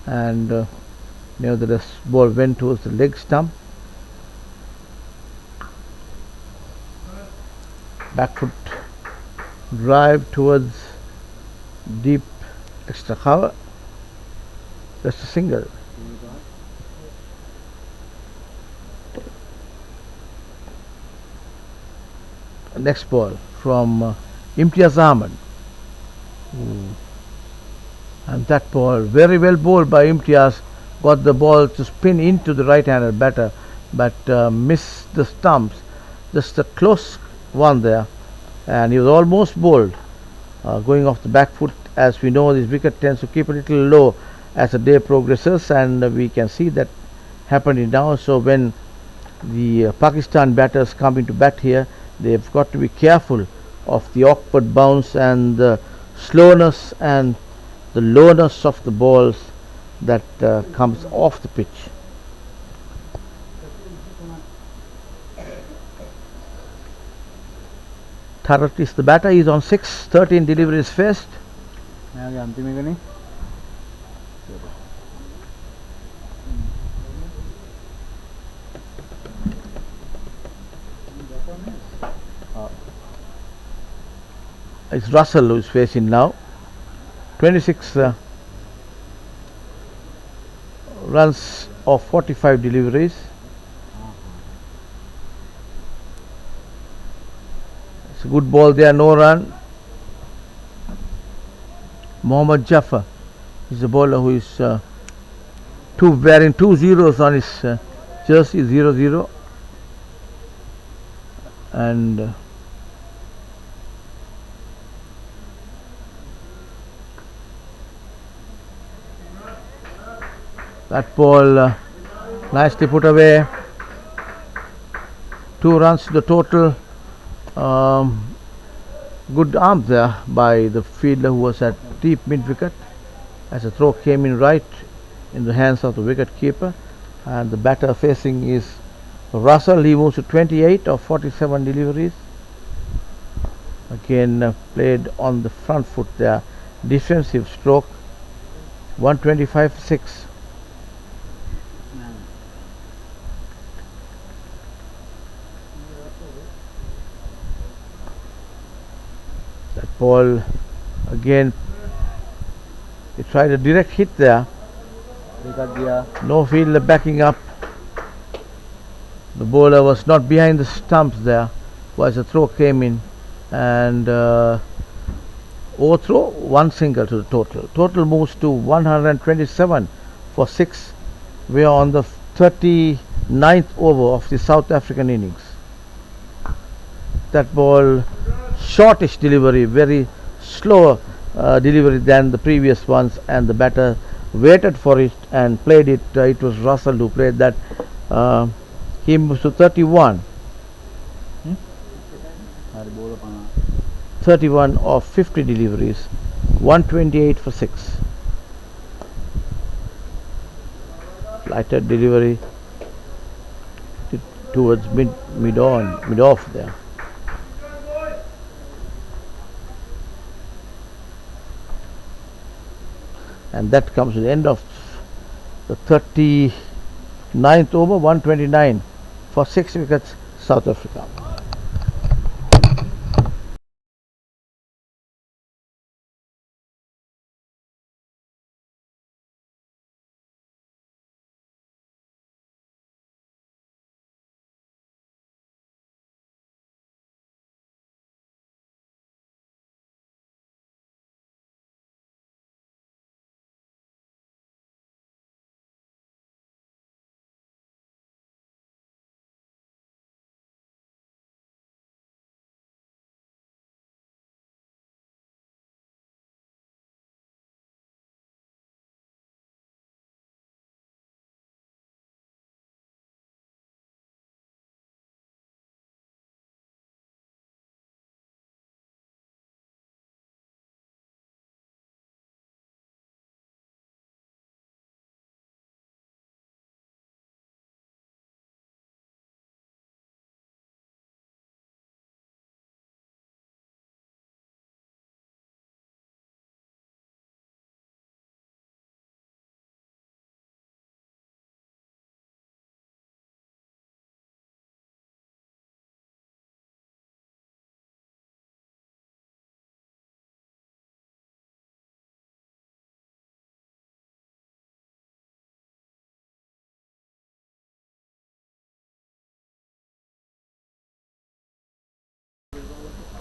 And nevertheless, ball went towards the leg stump. Back foot drive towards deep extra cover. Just a single. Next ball from Imtiaz Ahmed. And that ball, very well bowled by Imtiaz, got the ball to spin into the right-handed batter, but missed the stumps. Just a close one there, and he was almost bowled, going off the back foot. As we know, this wicket tends to keep a little low as the day progresses, and we can see that happening now. So when the Pakistan batters come into bat here, they've got to be careful of the awkward bounce and the slowness and the lowness of the balls that comes off the pitch. Tharat is the batter. He is on 6, 13 deliveries faced. It's Russell who is facing now. 26 runs of 45 deliveries. It's a good ball there, no run. Mohammad Jaffer is a bowler who is wearing 2 zeros on his jersey, 0-0. And that ball nicely put away. 2 runs to the total. Good arm there by the fielder who was at deep mid wicket, as the throw came in right in the hands of the wicket keeper, and the batter facing is Russell. He moves to 28 of 47 deliveries. Again played on the front foot there. Defensive stroke. 125 for 6. That ball again, he tried a direct hit there. No fielder backing up. The bowler was not behind the stumps there as the throw came in, and overthrow, 1 single to the total. Total moves to 127 for 6. We are on the 39th over of the South African innings. That ball, shortish delivery, very slow delivery than the previous ones, and the batter waited for it and played it. It was Russell who played that. He moves to 31. 31 of 50 deliveries. 128 for 6. Lighter delivery towards mid off there. And that comes to the end of the 39th over. 129 for 6 wickets, South Africa.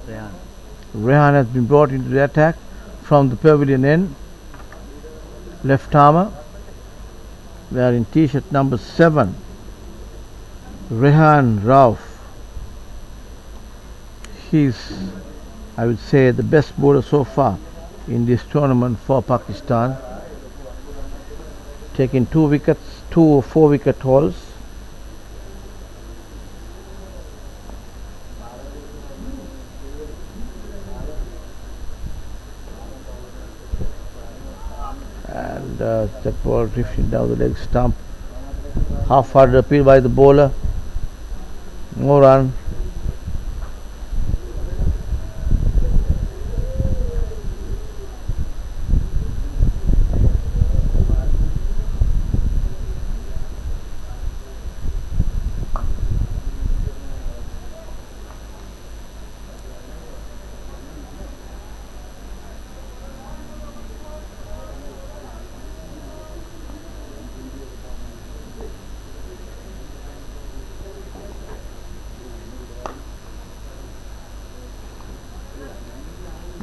Rehan. Rehan has been brought into the attack from the pavilion end. Left armer, wearing T-shirt number 7, Rehan Rauf. He's, I would say, the best bowler so far in this tournament for Pakistan, taking 2 wickets, 2 or 4 wicket hauls. And that ball drifting down the leg stump. Half-hearted appeal by the bowler. No run.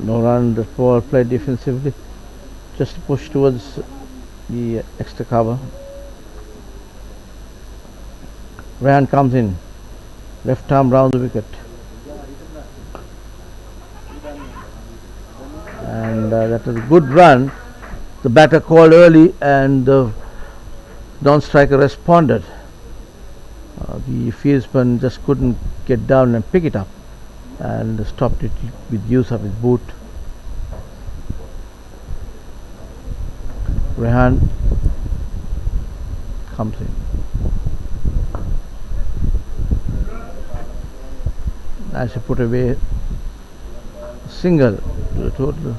No run, the ball played defensively, just to push towards the extra cover. Rehan comes in, left arm round the wicket, and that was a good run. The batter called early and the non-striker responded. The fieldsman just couldn't get down and pick it up and stopped it with use of his boot. Rehan comes in. Nicely put away, single to the total.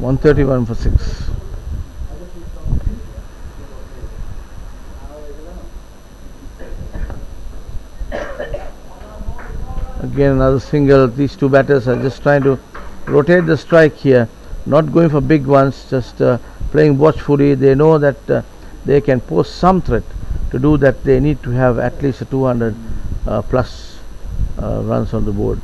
$131 for 6. Again another single. These two batters are just trying to rotate the strike here, not going for big ones, just playing watchfully. They know that they can pose some threat. To do that, they need to have at least a 200 plus runs on the board.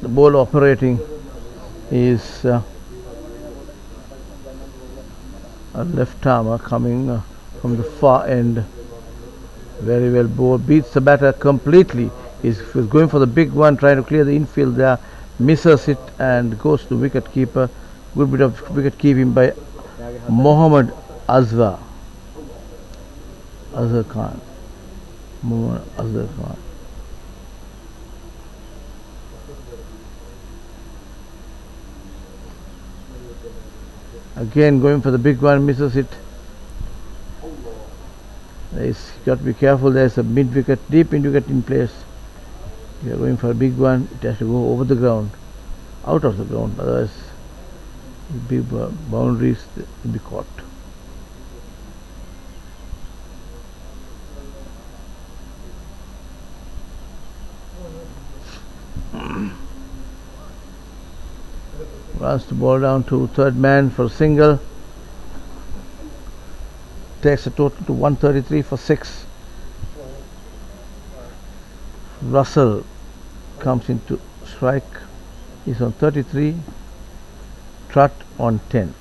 The ball operating is a left armer coming from the far end. Very well bowled, beats the batter completely. He's going for the big one, trying to clear the infield there, misses it and goes to wicket keeper. Good bit of wicket keeping by Mohammad Azhar Khan. Mohammad Azhar Khan. Again going for the big one, misses it. He's got to be careful. There's a mid wicket, deep mid wicket in place. You are going for a big one. It has to go over the ground, out of the ground. Otherwise, big boundaries will be caught. Runs the ball down to third man for a single. Takes a total to 133 for 6. Russell comes into strike. He's on 33. Trott on 10.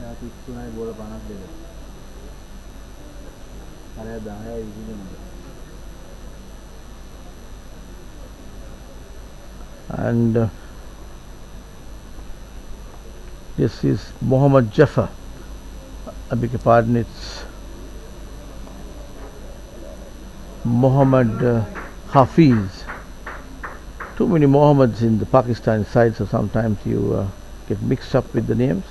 එයා 33යි බෝල 52. අරයා 10යි 29. And this is Mohammad Jaffer. I beg your pardon, it's Mohammad Hafiz. Too many Mohammeds in the Pakistani side, so sometimes you get mixed up with the names.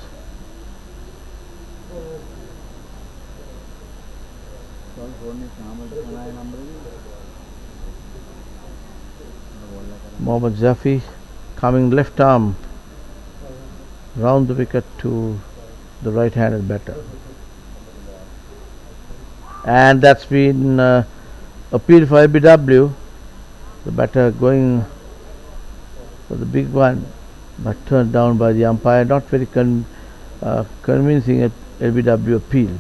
Mohammad Zafi coming left arm round the wicket to the right-handed batter, and that's been appealed for LBW. The batter going for the big one, but turned down by the umpire. Not very convincing LBW appeal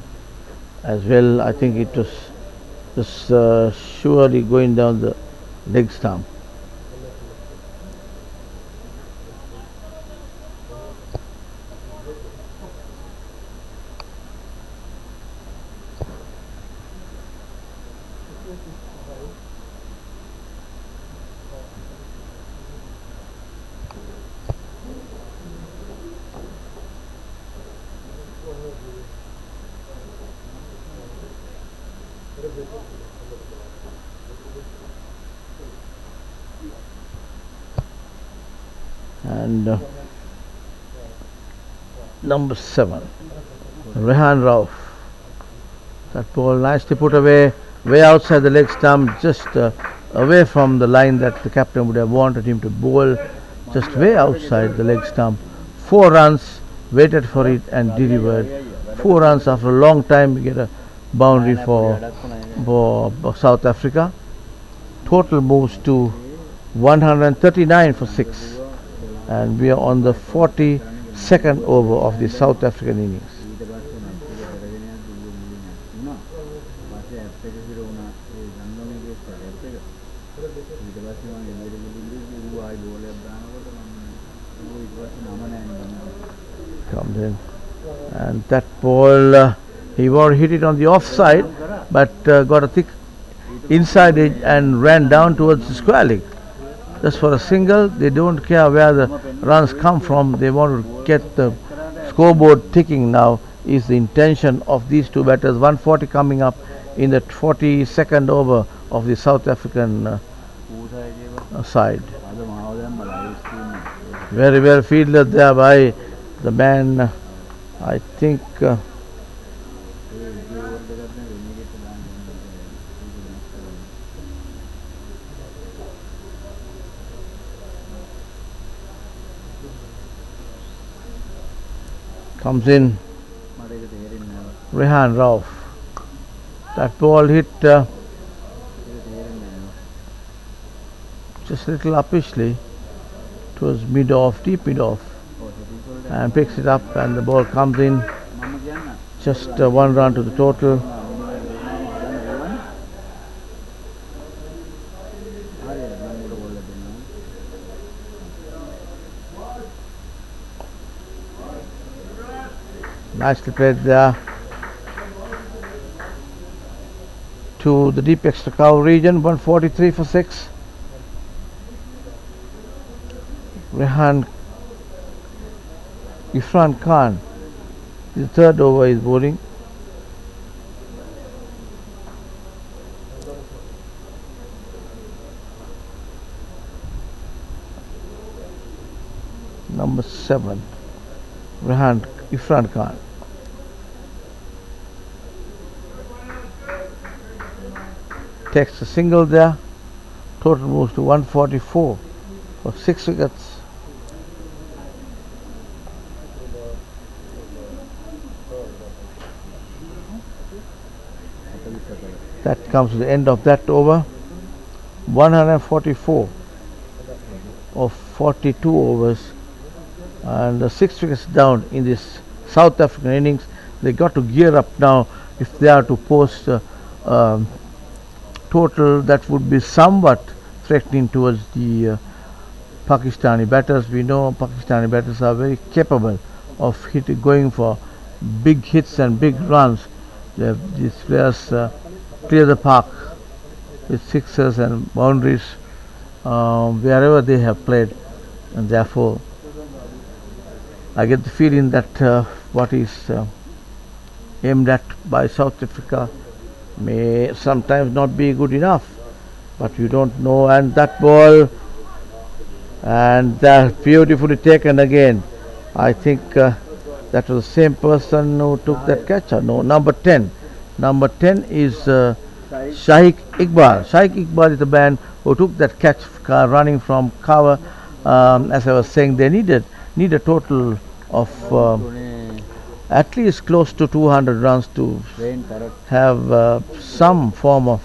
as well. I think it was just surely going down the leg stump. And number 7, Rehan Rauf. That ball nicely put away, way outside the leg stump, just away from the line that the captain would have wanted him to bowl, just way outside the leg stump. 4 runs, waited for it and delivered. 4 runs after a long time. We get a boundary for South Africa. Total moves to 139 for 6. And we are on the 42nd over of the South African innings. Comes in, and that ball he wanted to hit it on the offside, but got a thick inside edge and ran down towards the square leg. Just for a single. They don't care where the runs come from. They want to get the scoreboard ticking now is the intention of these two batters. 140 coming up in the 42nd over of the South African side. Very well fielded there by the man, I think comes in Rehan Rauf. That ball hit just a little uppishly towards mid-off, deep mid-off, and picks it up, and the ball comes in. Just 1 run to the total. Nicely played there to the deep extra cover region. 143 for 6. Rehan Irfan Khan, the 3rd over, is bowling. Number 7, Rehan Irfan Khan. Takes a single there. Total moves to 144 for 6 wickets. That comes to the end of that over. 144 of 42 overs, and 6 wickets down in this South African innings. They got to gear up now if they are to post total that would be somewhat threatening towards the Pakistani batters. We know Pakistani batters are very capable of going for big hits and big runs. These players clear the park with sixes and boundaries wherever they have played, and therefore I get the feeling that what is aimed at by South Africa may sometimes not be good enough, but you don't know. And that ball, and that beautifully taken again. I think that was the same person who took that catcher. No, number 10. Number 10 is Shaikh Iqbal. Shaikh Iqbal is the man who took that catch running from cover. As I was saying, they need a total of at least close to 200 runs to have some form of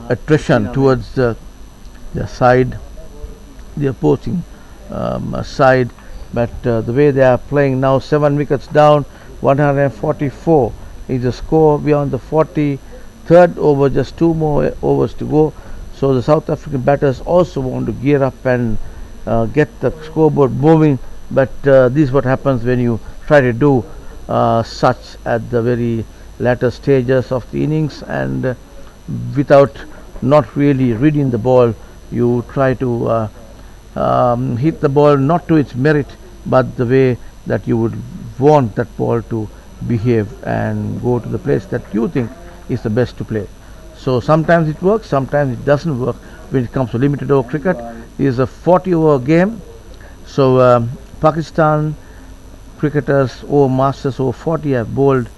attrition towards the side, the opposing side. But the way they are playing now, 7 wickets down, 144 is the score. Beyond the 43rd over, just 2 more overs to go. So the South African batters also want to gear up and get the scoreboard moving. But this is what happens when you try to do such at the very latter stages of the innings, and without not really reading the ball, you try to hit the ball not to its merit, but the way that you would want that ball to behave and go to the place that you think is the best to play. So sometimes it works, sometimes it doesn't work when it comes to limited over cricket. It is a 40 over game. So Pakistan cricketers over Masters over 40 have bowled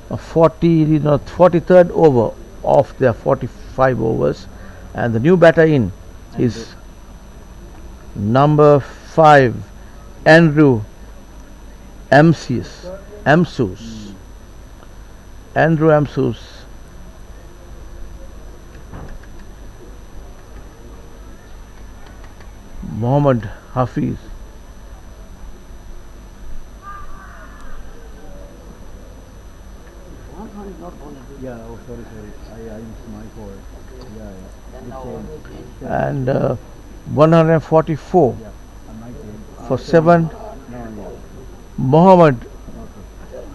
43rd over of their 45 overs, and the new batter in is number 5, Andrew Amsus. Andrew Amsus. Mohammad Hafiz. Yeah, oh sorry. I missed my call. And 144 for 7, Mohammad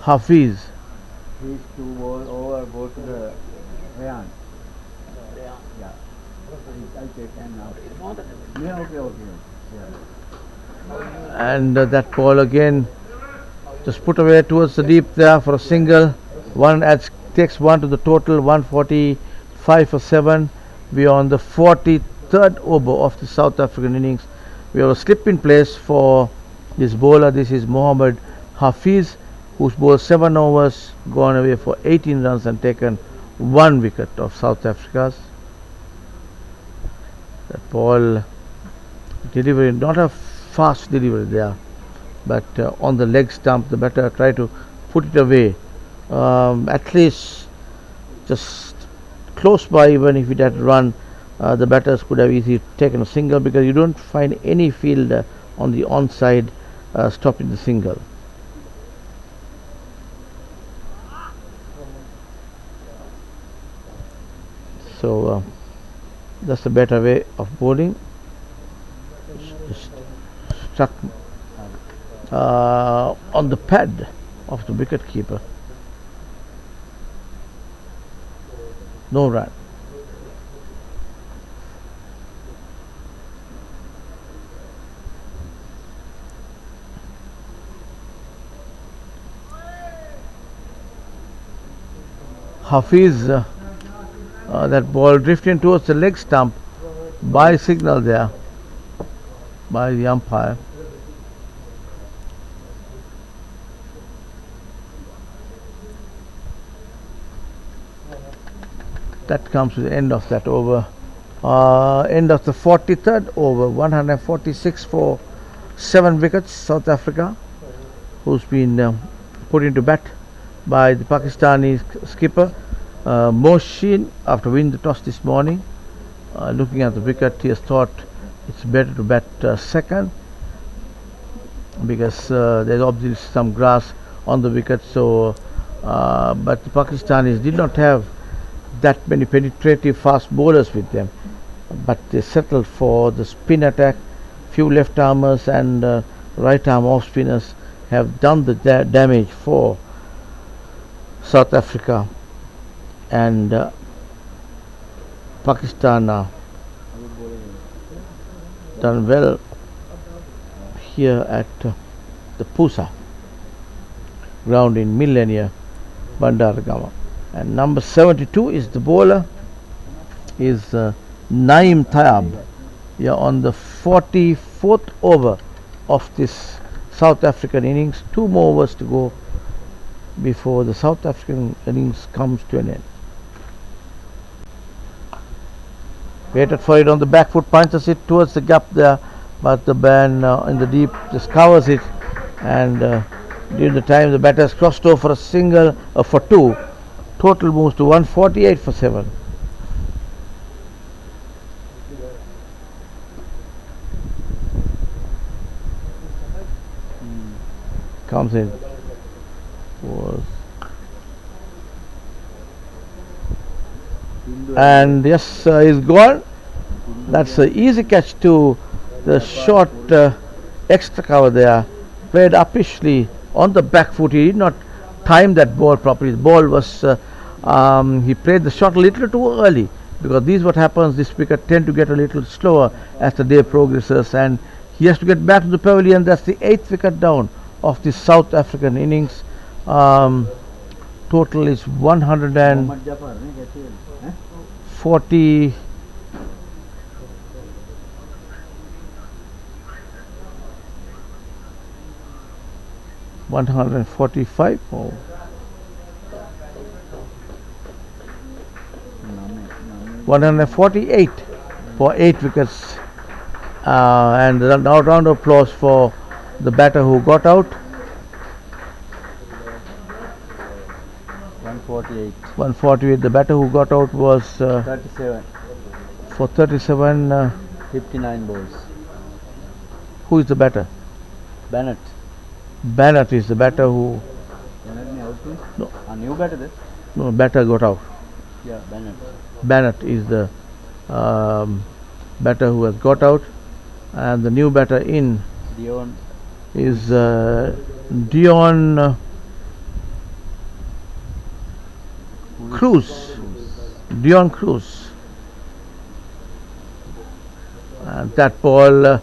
Hafiz. He's to go to the Rayan. Yeah. I'll take 10 now. Yeah, okay. Yeah. And that ball again just put away towards the deep there for a single. Takes 1 to the total, 145 for 7. We are on the 43rd over of the South African innings. We have a slip in place for this bowler. This is Mohammad Hafiz, who's bowled 7 overs, gone away for 18 runs and taken 1 wicket of South Africa's. That ball delivery, not a fast delivery there, but on the leg stump, the batter tried to put it away. At least just close by. Even if it had run, the batters could have easily taken a single, because you don't find any field on the onside stopping the single. So that's a better way of bowling. Struck on the pad of the wicket keeper. No run. Hafiz, that ball drifting towards the leg stump by signal there by the umpire. That comes to the end of that over. End of the 43rd over, 146 for 7 wickets. South Africa, who's been put into bat by the Pakistani skipper Mohsin after winning the toss this morning. Looking at the wicket, he has thought it's better to bat second, because there's obviously some grass on the wicket. So, but the Pakistanis did not have that many penetrative fast bowlers with them, but they settled for the spin attack, few left armers and right arm off spinners have done the damage for South Africa, and Pakistan done well here at the Pusa ground in Millennia, Bandaragama. And number 72 is the bowler, is Naeem Tayab. Yeah, on the 44th over of this South African innings. 2 more overs to go before the South African innings comes to an end. Waited for it on the back foot, punches it towards the gap there, but the man in the deep just covers it, and during the time the batter has crossed over for a single for 2. Total moves to 148 for 7. Comes in. Was and yes, he's gone. That's an easy catch to the short extra cover there. Played uppishly on the back foot. He did not time that ball properly. The ball was he played the shot a little too early, because this is what happens. This wicket tend to get a little slower as the day progresses, and he has to get back to the pavilion. That's the 8th wicket down of the South African innings. Total is 140. 145 or 148 for 8 wickets, and now round of applause for the batter who got out. 148. 148. The batter who got out was 37. for 37. 59 balls. Who is the batter? Bennett. Bennett is the batter who. Bennett ne out too? No. A new batter this? No, batter got out. Yeah, Bennett. Bennett is the batter who has got out, and the new batter in Dion. is Dion Cruz. Dion Cruz. And that ball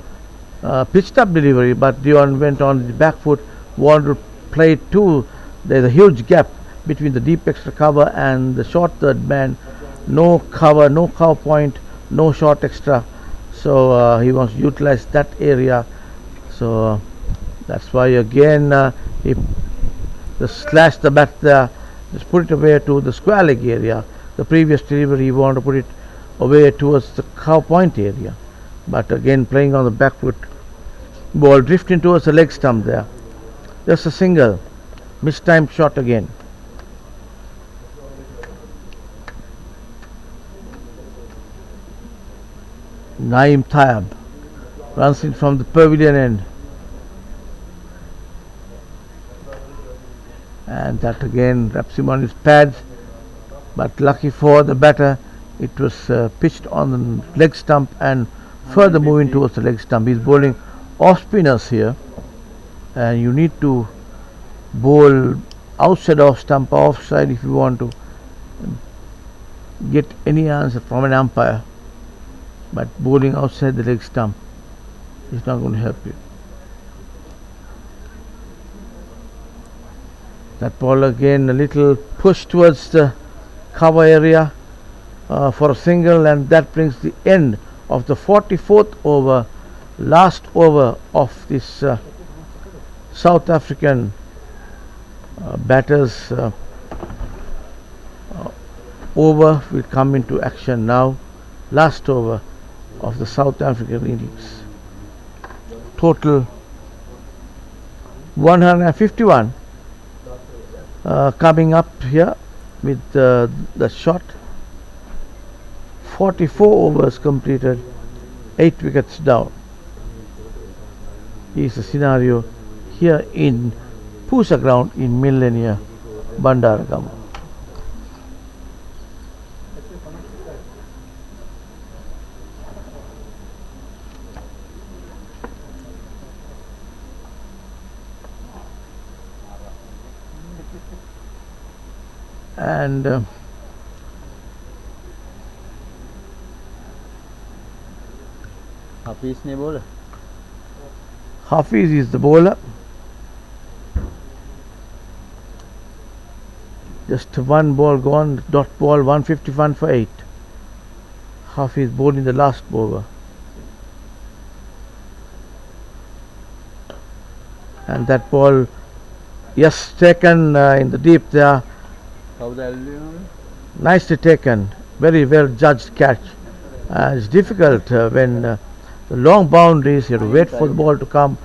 pitched up delivery, but Dion went on the back foot, wanted to play it too. There's a huge gap between the deep extra cover and the short third man. No cover, no cover point, no short extra. So he wants to utilize that area. So that's why again he just slashed the bat there, just put it away to the square leg area. The previous delivery he wanted to put it away towards the cover point area, but again playing on the back foot, ball drifting towards the leg stump there. Just a single, mistimed shot again. Naeem Tayab runs in from the pavilion end, and that again wraps him on his pads, but lucky for the batter, it was pitched on the leg stump and further moving towards the leg stump. He's bowling off spinners here, and you need to bowl outside off stump, offside, if you want to get any answer from an umpire. But bowling outside the leg stump is not going to help you. That ball again, a little push towards the cover area for a single, and that brings the end of the 44th over, last over of this South African batters over will come into action now. Last over of the South African innings. Total 151 coming up here with the shot. 44 overs completed, 8 wickets down. Is the scenario here in Pusa ground in Millennia, Bandaragama. and Hafiz ne bowler? Hafiz is the bowler. Just one ball gone, dot ball, 151 for 8. Hafiz bowled in the last over. And that ball, yes, taken in the deep there. How the aluminium? Nicely taken, very well judged catch. It's difficult when the long boundaries, you have to wait for the ball to come.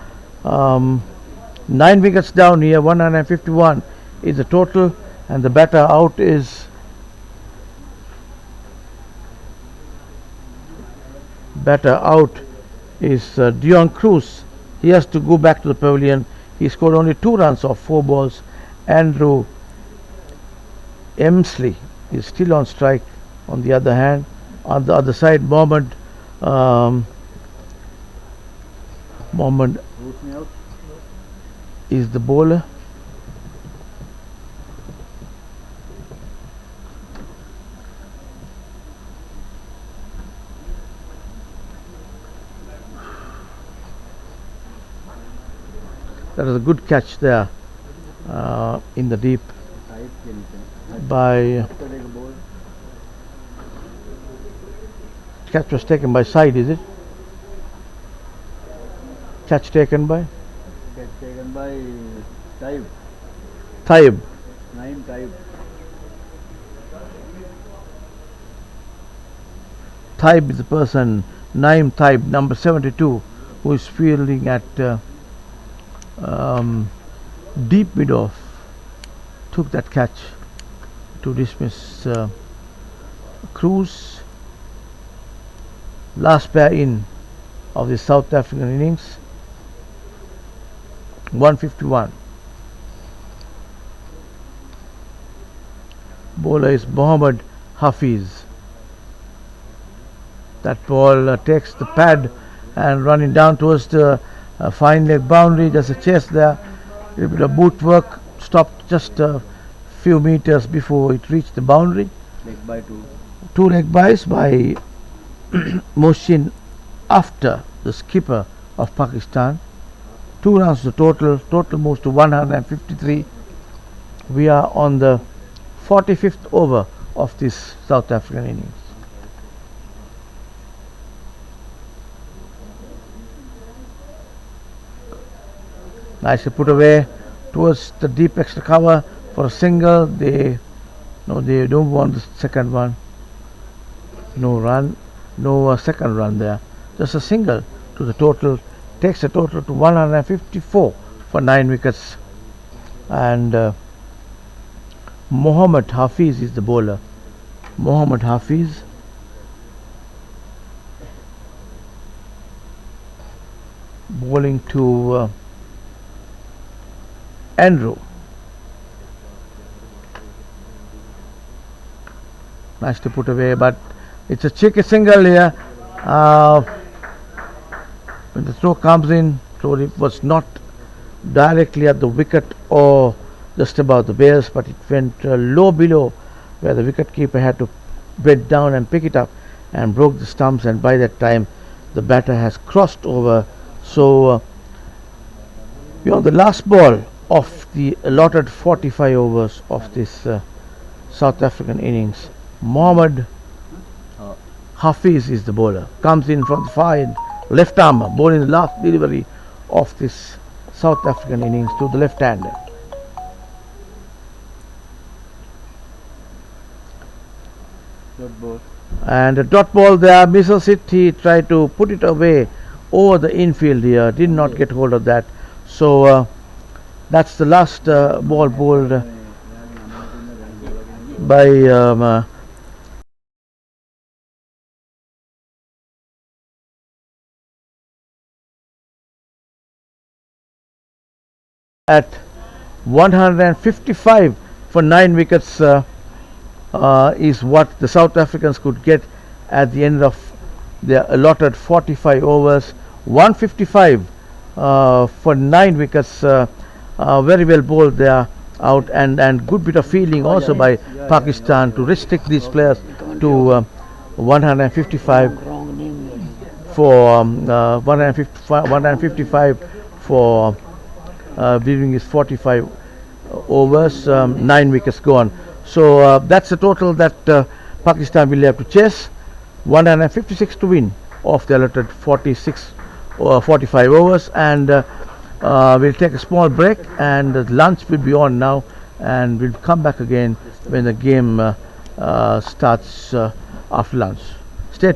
9 wickets down here, 151 is the total, and the batter out is Dion Cruz. He has to go back to the pavilion. He scored only 2 runs off 4 balls. Andrew Emsley is still on strike. On the other hand, on the other side, Mohammed Who's me out? is the bowler. That is a good catch there in the deep Side खेलते by हैं. Ball. catch was taken by side, is it? Catch taken by Catch taken by Taib. Taib. Naim Taib. Taib is the person, Naim Taib, number 72, who is fielding at deep mid-off. Took that catch to dismiss Cruz. Last pair in of the South African innings. 151. Bowler is Mohammed Hafiz. That ball takes the pad and running down towards the fine leg boundary. There's a chase there. A little bit of boot work. Stopped just a few meters before it reached the boundary. Leg by 2. 2 leg byes by Mohsin after the skipper of Pakistan. 2 runs to total. Total moves to 153. We are on the 45th over of this South African innings. Nicely put away towards the deep extra cover for a single. They don't want the second one. No run, no second run there. Just a single to the total. Takes a total to 154 for 9 wickets. And Mohammed Hafiz is the bowler. Mohammed Hafiz. Bowling to Andrew. Nice to put away, but it's a cheeky single here. When the throw comes in, so it was not directly at the wicket or just above the base, but it went low below, where the wicket keeper had to bend down and pick it up and broke the stumps, and by that time the batter has crossed over. So we're on the last ball of the allotted 45 overs of this South African innings. Mohammed Hafiz is the bowler. Comes in from the far end, left arm, bowling the last delivery of this South African innings to the left hander. Dot ball. And a dot ball there, misses it. He tried to put it away over the infield here, did not get hold of that. So that's the last ball bowled by at 155 for 9 wickets is what the South Africans could get at the end of their allotted 45 overs. 155 for 9 wickets. Very well bowled there out, and good bit of fielding also by Pakistan to restrict these players to 155 for 155 for during his 45 overs, 9 wickets gone. So that's the total that Pakistan will have to chase, 156 to win of the allotted 45 overs. And we'll take a small break, and lunch will be on now, and we'll come back again when the game starts after lunch. Stay.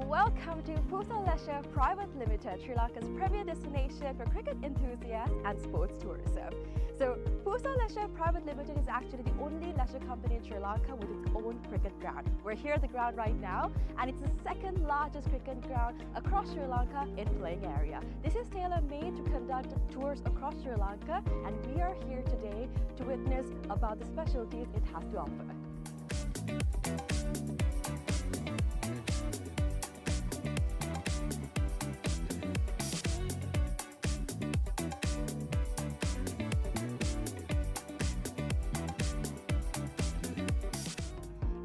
Welcome to Consolidation Private Limited, Sri Lanka's premier destination for cricket enthusiasts and sports tourism. So, Consolidation Private Limited is actually the only leisure company in Sri Lanka with its own cricket ground. We're here at the ground right now, and it's the second largest cricket ground across Sri Lanka in playing area. This is tailor-made to conduct tours across Sri Lanka, and we are here today to witness about the specialties it has to offer.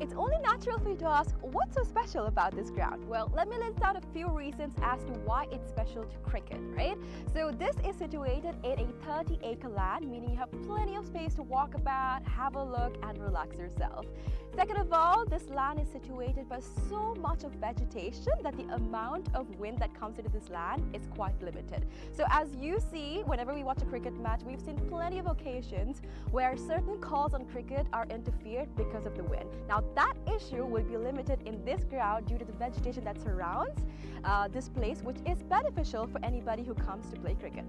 It's only natural for you to ask, what's so special about this ground? Well, let me list out a few reasons as to why it's special to cricket, right? So this is situated in a 30-acre land, meaning you have plenty of space to walk about, have a look, and relax yourself. Second of all, this land is situated by so much of vegetation that the amount of wind that comes into this land is quite limited. So as you see, whenever we watch a cricket match, we've seen plenty of occasions where certain calls on cricket are interfered because of the wind. Now that issue will be limited in this ground due to the vegetation that surrounds this place, which is beneficial for anybody who comes to play cricket.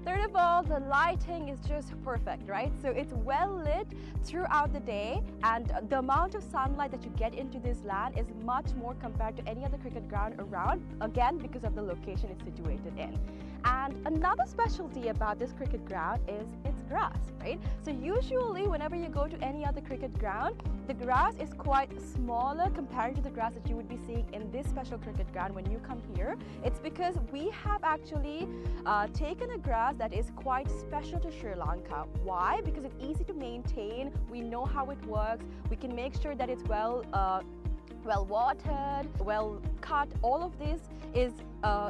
Third of all, the lighting is just perfect, right? So it's well lit throughout the day, and the amount of sunlight that you get into this land is much more compared to any other cricket ground around, again because of the location it's situated in. And another specialty about this cricket ground is its grass, right? So usually whenever you go to any other cricket ground, the grass is quite smaller compared to the grass that you would be seeing in this special cricket ground when you come here. It's because we have actually taken a grass that is quite special to Sri Lanka. Why? Because it's easy to maintain, we know how it works, we can make sure that it's well watered, well cut. All of this is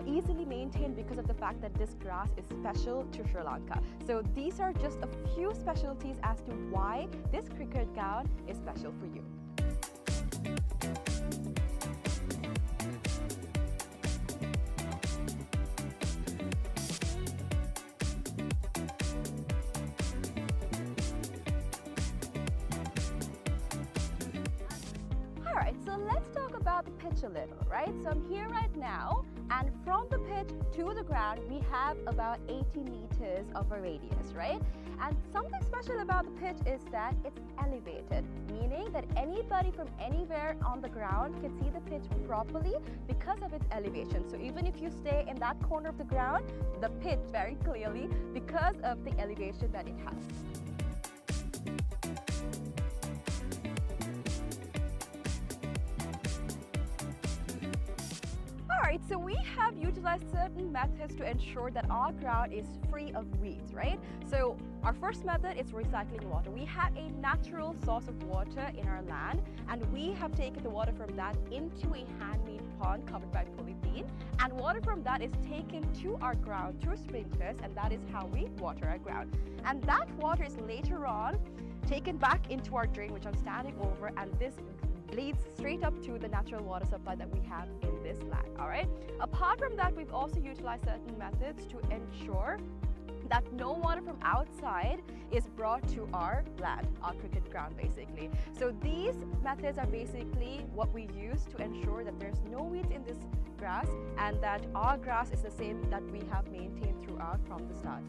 easily maintained because of the fact that this grass is special to Sri Lanka. So these are just a few specialties as to why this cricket ground is special for you. Alright, so let's talk about the pitch a little, right? So I'm here right now, and from the pitch to the ground we have about 80 meters of a radius, right? And something special about the pitch is that it's elevated, meaning that anybody from anywhere on the ground can see the pitch properly because of its elevation. So even if you stay in that corner of the ground, the pitch very clearly because of the elevation that it has. Alright, so we have utilized certain methods to ensure that our ground is free of weeds, right? So our first method is recycling water. We have a natural source of water in our land, and we have taken the water from that into a handmade pond covered by polythene, and water from that is taken to our ground through sprinklers, and that is how we water our ground. And that water is later on taken back into our drain, which I'm standing over, and this leads straight up to the natural water supply that we have in this land. All right. Apart from that, we've also utilized certain methods to ensure that no water from outside is brought to our land, our cricket ground basically. So these methods are basically what we use to ensure that there's no weeds in this grass and that our grass is the same that we have maintained throughout from the start.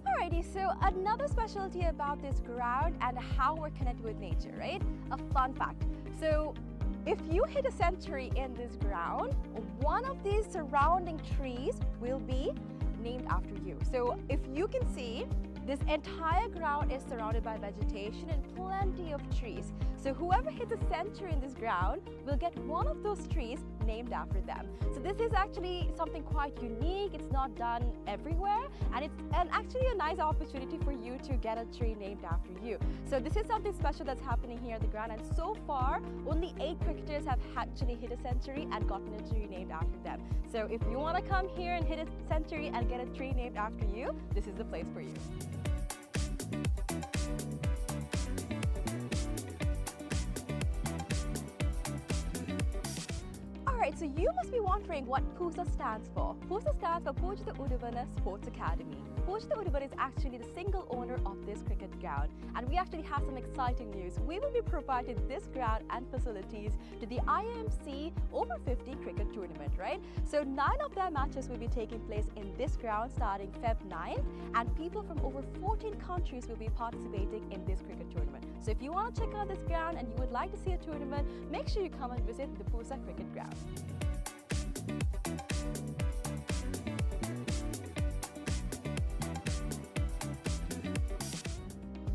Alrighty, so another specialty about this ground and how we're connected with nature, right? A fun fact. So if you hit a century in this ground, one of these surrounding trees will be named after you. So if you can see, this entire ground is surrounded by vegetation and plenty of trees. So whoever hits a century in this ground will get one of those trees named after them. So this is actually something quite unique. It's not done everywhere, and it's actually a nice opportunity for you to get a tree named after you. So this is something special that's happening here at the ground, and so far only 8 cricketers have actually hit a century and gotten a tree named after them. So if you want to come here and hit a century and get a tree named after you, this is the place for you. Alright, so you must be wondering what PUSA stands for. PUSA stands for Pujitha Uduwana Sports Academy. Pujitha Uduwana is actually the single owner of this cricket ground, and we actually have some exciting news. We will be providing this ground and facilities to the IMC Over-50 cricket tournament, right? So 9 of their matches will be taking place in this ground starting Feb 9, and people from over 14 countries will be participating in this cricket tournament. So if you want to check out this ground and you would like to see a tournament, make sure you come and visit the PUSA cricket ground.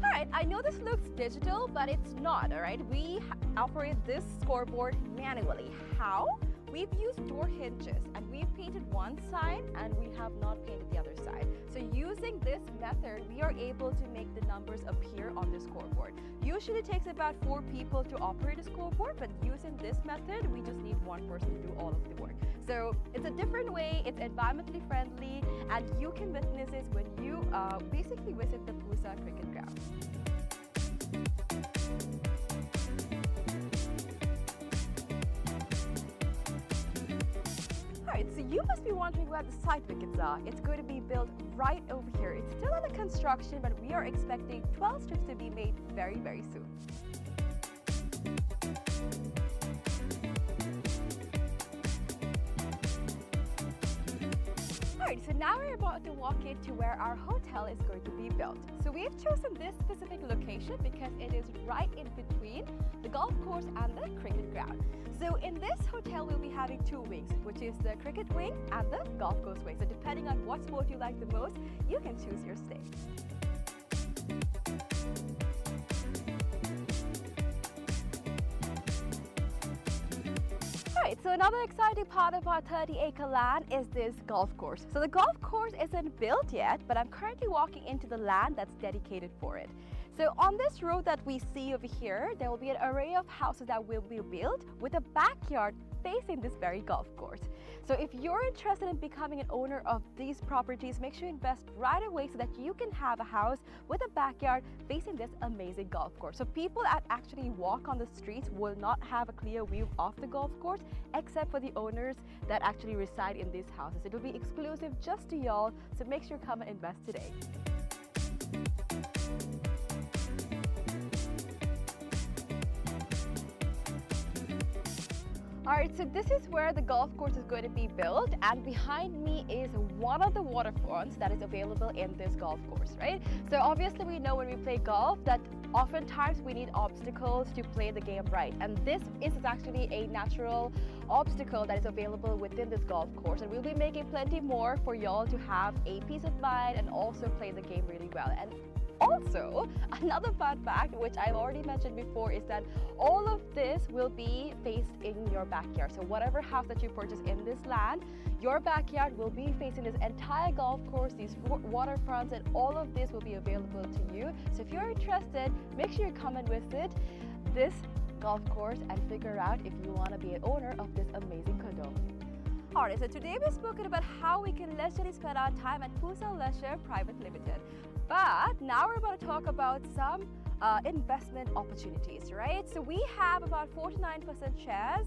Alright, I know this looks digital, but it's not, alright? We operate this scoreboard manually. How? We've used door hinges and we've painted one side and we have not painted the other side. So using this method, we are able to make the numbers appear on the scoreboard. Usually it takes about 4 people to operate a scoreboard, but using this method, we just need 1 person to do all of the work. So it's a different way, it's environmentally friendly, and you can witness this when you basically visit the PUSA cricket ground. Alright, so you must be wondering where the side wickets are. It's going to be built right over here. It's still under construction, but we are expecting 12 strips to be made very, very soon. Alright, so now we're about to walk into where our hotel is going to be built. So we've chosen this specific location because it is right in between the golf course and the cricket ground. So in this hotel, we'll be having 2 wings, which is the cricket wing and the golf course wing. So depending on what sport you like the most, you can choose your stay. Alright, so another exciting part of our 30-acre land is this golf course. So the golf course isn't built yet, but I'm currently walking into the land that's dedicated for it. So on this road that we see over here, there will be an array of houses that will be built with a backyard facing this very golf course. So if you're interested in becoming an owner of these properties, make sure you invest right away so that you can have a house with a backyard facing this amazing golf course. So people that actually walk on the streets will not have a clear view of the golf course, except for the owners that actually reside in these houses. It will be exclusive just to y'all, so make sure you come and invest today. Alright, so this is where the golf course is going to be built, and behind me is one of the waterfronts that is available in this golf course, right? So obviously we know when we play golf that oftentimes we need obstacles to play the game right, and this is actually a natural obstacle that is available within this golf course, and we'll be making plenty more for y'all to have a peace of mind and also play the game really well. And also, another fun fact, which I've already mentioned before, is that all of this will be faced in your backyard. So whatever house that you purchase in this land, your backyard will be facing this entire golf course, these waterfronts, and all of this will be available to you. So if you're interested, make sure you come and visit this golf course and figure out if you want to be an owner of this amazing condo. Alright, so today we've spoken about how we can leisurely spend our time at PUSA Leisure Private Limited. But now we're about to talk about some investment opportunities, right? So we have about 49% shares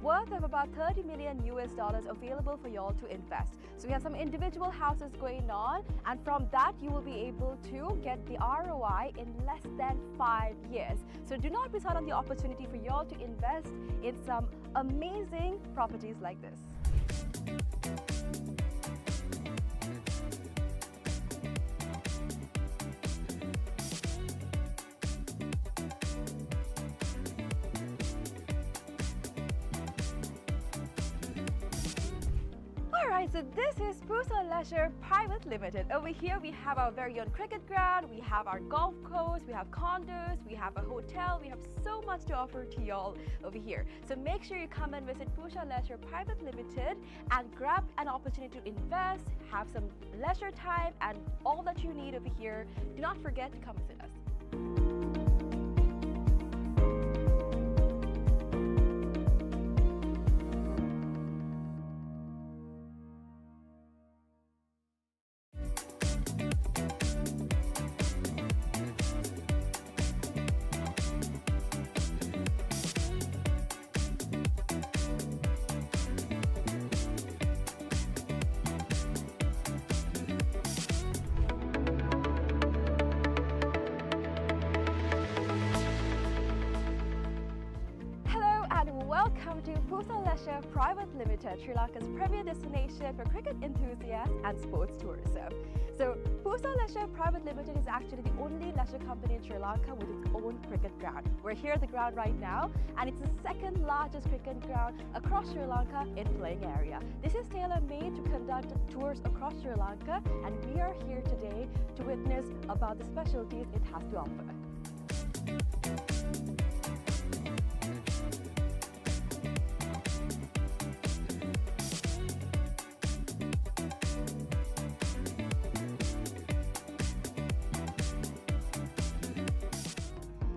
worth of about 30 million US dollars available for y'all to invest. So we have some individual houses going on, and from that you will be able to get the ROI in less than 5 years. So do not miss out on the opportunity for y'all to invest in some amazing properties like this. Alright, so this is Pujitha Leisure Private Limited. Over here we have our very own cricket ground, we have our golf course, we have condos, we have a hotel, we have so much to offer to y'all over here. So make sure you come and visit Pujitha Leisure Private Limited and grab an opportunity to invest, have some leisure time and all that you need over here. Do not forget to come visit us. Welcome to Pujitha Leisure Private Limited, Sri Lanka's premier destination for cricket enthusiasts and sports tourism. So Pujitha Leisure Private Limited is actually the only leisure company in Sri Lanka with its own cricket ground. We're here at the ground right now, and it's the second largest cricket ground across Sri Lanka in playing area. This is tailor-made to conduct tours across Sri Lanka, and we are here today to witness about the specialties it has to offer.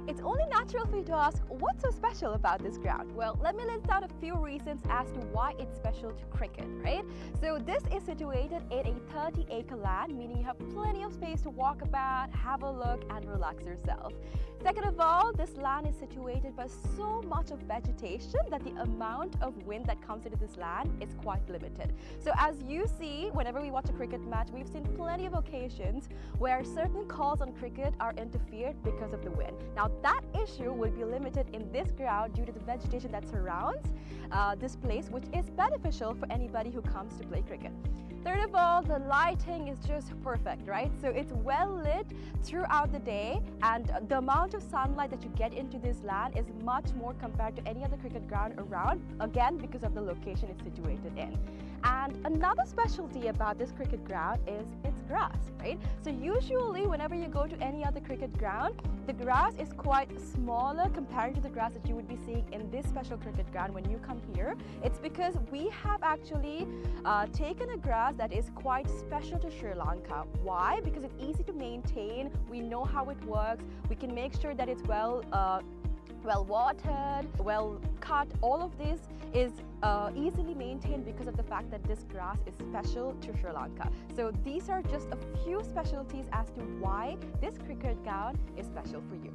It's only natural for you to ask, what's so special about this ground? Well, let me list out a few reasons as to why it's special to cricket, right? So this is situated in a 30-acre land, meaning you have plenty of space to walk about, have a look and relax yourself. Second of all, this land is situated by so much of vegetation that the amount of wind that comes into this land is quite limited. So as you see, whenever we watch a cricket match, we've seen plenty of occasions where certain calls on cricket are interfered because of the wind. Now that issue will be limited in this ground due to the vegetation that surrounds this place, which is beneficial for anybody who comes to play cricket. Third of all, the lighting is just perfect, right? So it's well lit throughout the day, and the amount of sunlight that you get into this land is much more compared to any other cricket ground around, again because of the location it's situated in. And another specialty about this cricket ground is its grass, right? So usually whenever you go to any other cricket ground, the grass is quite smaller compared to the grass that you would be seeing in this special cricket ground when you come here. It's because we have actually taken a grass that is quite special to Sri Lanka. Why? Because it's easy to maintain, we know how it works, we can make sure that it's well watered, well cut. All of this is easily maintained because of the fact that this grass is special to Sri Lanka. So these are just a few specialties as to why this cricket ground is special for you.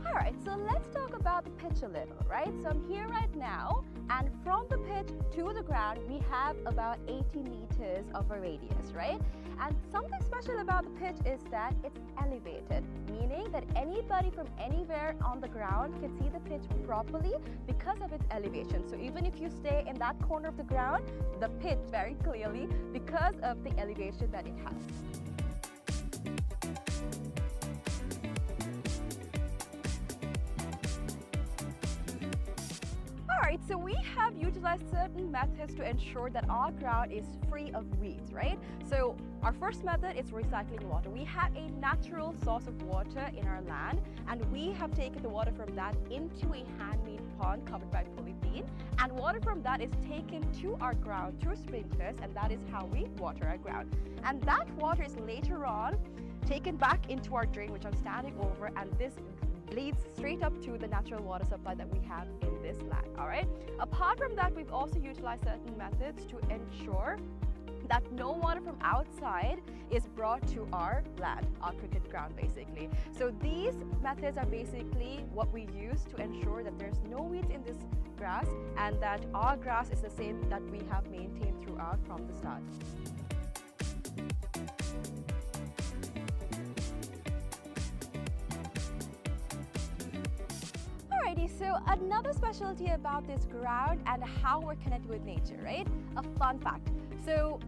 Alright, so let's talk about the pitch a little, right? So I'm here right now, and from the pitch to the ground, we have about 80 meters of a radius, right? And something special about the pitch is that it's elevated, meaning that anybody from anywhere on the ground can see the pitch properly because of its elevation. So even if you stay in that corner of the ground, the pitch very clearly because of the elevation that it has. Alright, so we have utilized certain methods to ensure that our ground is free of weeds, right? So our first method is recycling water. We have a natural source of water in our land, and we have taken the water from that into a handmade pond covered by polythene, and water from that is taken to our ground through sprinklers, and that is how we water our ground. And that water is later on taken back into our drain, which I'm standing over, and this leads straight up to the natural water supply that we have in this land. All right. Apart from that, we've also utilized certain methods to ensure that no water from outside is brought to our land, our cricket ground basically. So these methods are basically what we use to ensure that there's no weeds in this grass and that our grass is the same that we have maintained throughout from the start. Alrighty, so another specialty about this ground and how we're connected with nature, right? A fun fact. So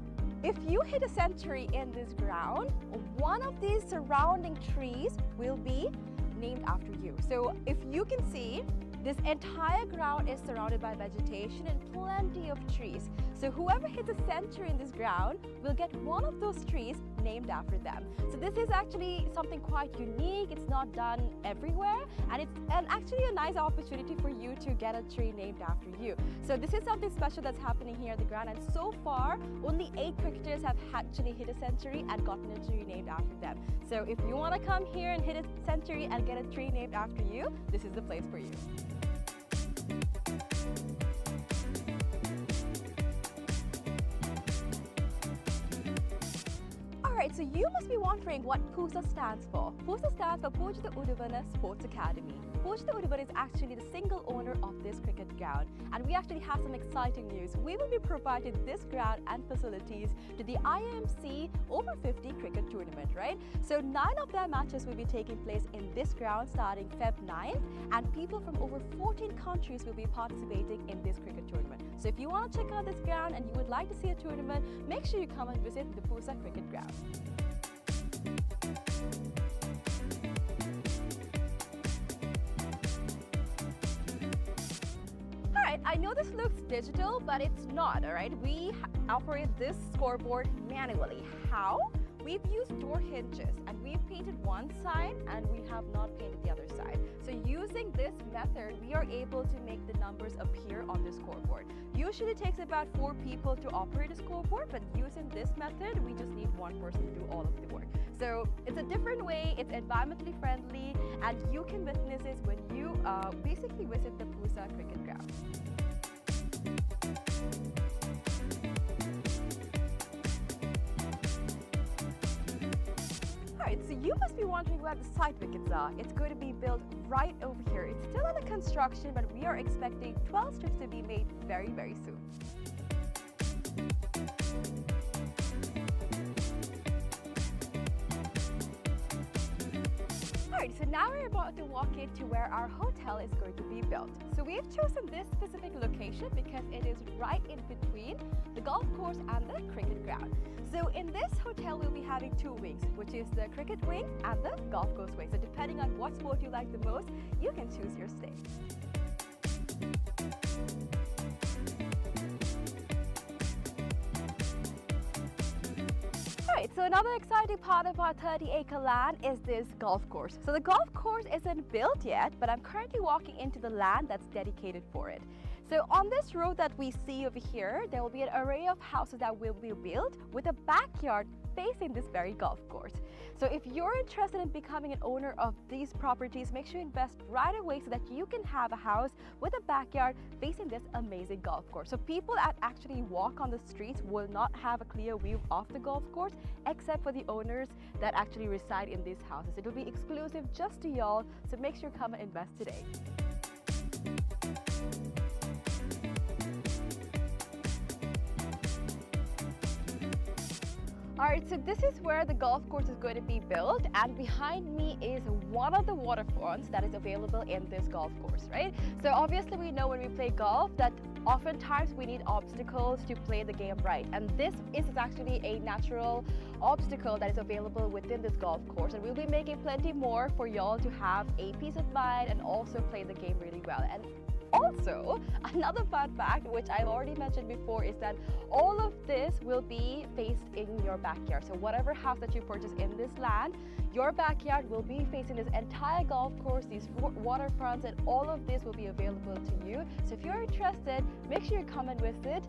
if you hit a century in this ground, one of these surrounding trees will be named after you. So if you can see, this entire ground is surrounded by vegetation and plenty of trees. So whoever hits a century in this ground will get one of those trees named after them. So this is actually something quite unique. It's not done everywhere, and it's actually a nice opportunity for you to get a tree named after you. So this is something special that's happening here at the ground, and so far only 8 cricketers have actually hit a century and gotten a tree named after them. So if you want to come here and hit a century and get a tree named after you, this is the place for you. Alright, so you must be wondering what PUSA stands for. PUSA stands for Pujitha Uduwana Sports Academy. Pujitha Uduwana is actually the single owner of this cricket ground, and we actually have some exciting news. We will be providing this ground and facilities to the IMC Over-50 cricket tournament, right? So 9 of their matches will be taking place in this ground starting Feb 9th, and people from over 14 countries will be participating in this cricket tournament. So if you want to check out this ground and you would like to see a tournament, make sure you come and visit the PUSA cricket ground. Alright, I know this looks digital, but it's not, alright? We operate this scoreboard manually. How? We've used door hinges and we've painted one side and we have not painted the other side. So using this method, we are able to make the numbers appear on the scoreboard. Usually it takes about 4 people to operate a scoreboard, but using this method, we just need 1 person to do all of the work. So it's a different way, it's environmentally friendly, and you can witness this when you basically visit the PUSA cricket ground. Alright, so you must be wondering where the side wickets are. It's going to be built right over here. It's still under construction, but we are expecting 12 strips to be made very, very soon. Alright, so now we're about to walk into where our hotel is going to be built. So we've chosen this specific location because it is right in between the golf course and the cricket ground. So in this hotel, we'll be having 2 wings, which is the cricket wing and the golf course wing. So depending on what sport you like the most, you can choose your stay. Alright, so another exciting part of our 30-acre land is this golf course. So the golf course isn't built yet, but I'm currently walking into the land that's dedicated for it. So on this road that we see over here, there will be an array of houses that will be built with a backyard facing this very golf course. So if you're interested in becoming an owner of these properties, make sure you invest right away so that you can have a house with a backyard facing this amazing golf course. So people that actually walk on the streets will not have a clear view of the golf course except for the owners that actually reside in these houses. It will be exclusive just to y'all, so make sure you come and invest today. Alright, so this is where the golf course is going to be built, and behind me is one of the waterfronts that is available in this golf course, right? So obviously we know when we play golf that oftentimes we need obstacles to play the game right, and this is actually a natural obstacle that is available within this golf course, and we'll be making plenty more for y'all to have a peace of mind and also play the game really well. And also, another fun fact, which I've already mentioned before, is that all of this will be faced in your backyard. So whatever house that you purchase in this land, your backyard will be facing this entire golf course, these waterfronts, and all of this will be available to you. So if you're interested, make sure you come and visit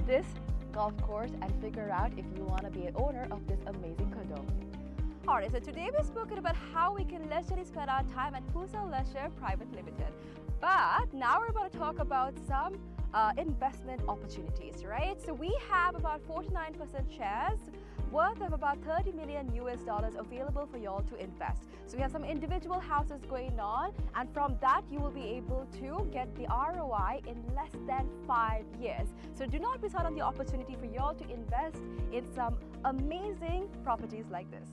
this golf course and figure out if you want to be an owner of this amazing condo. Alright, so today we've spoken about how we can leisurely spend our time at Pujitha Leisure Private Limited. But now we're about to talk about some investment opportunities, right? So we have about 49% shares worth of about 30 million US dollars available for y'all to invest. So we have some individual houses going on, and from that you will be able to get the ROI in less than 5 years. So do not miss out on the opportunity for y'all to invest in some amazing properties like this.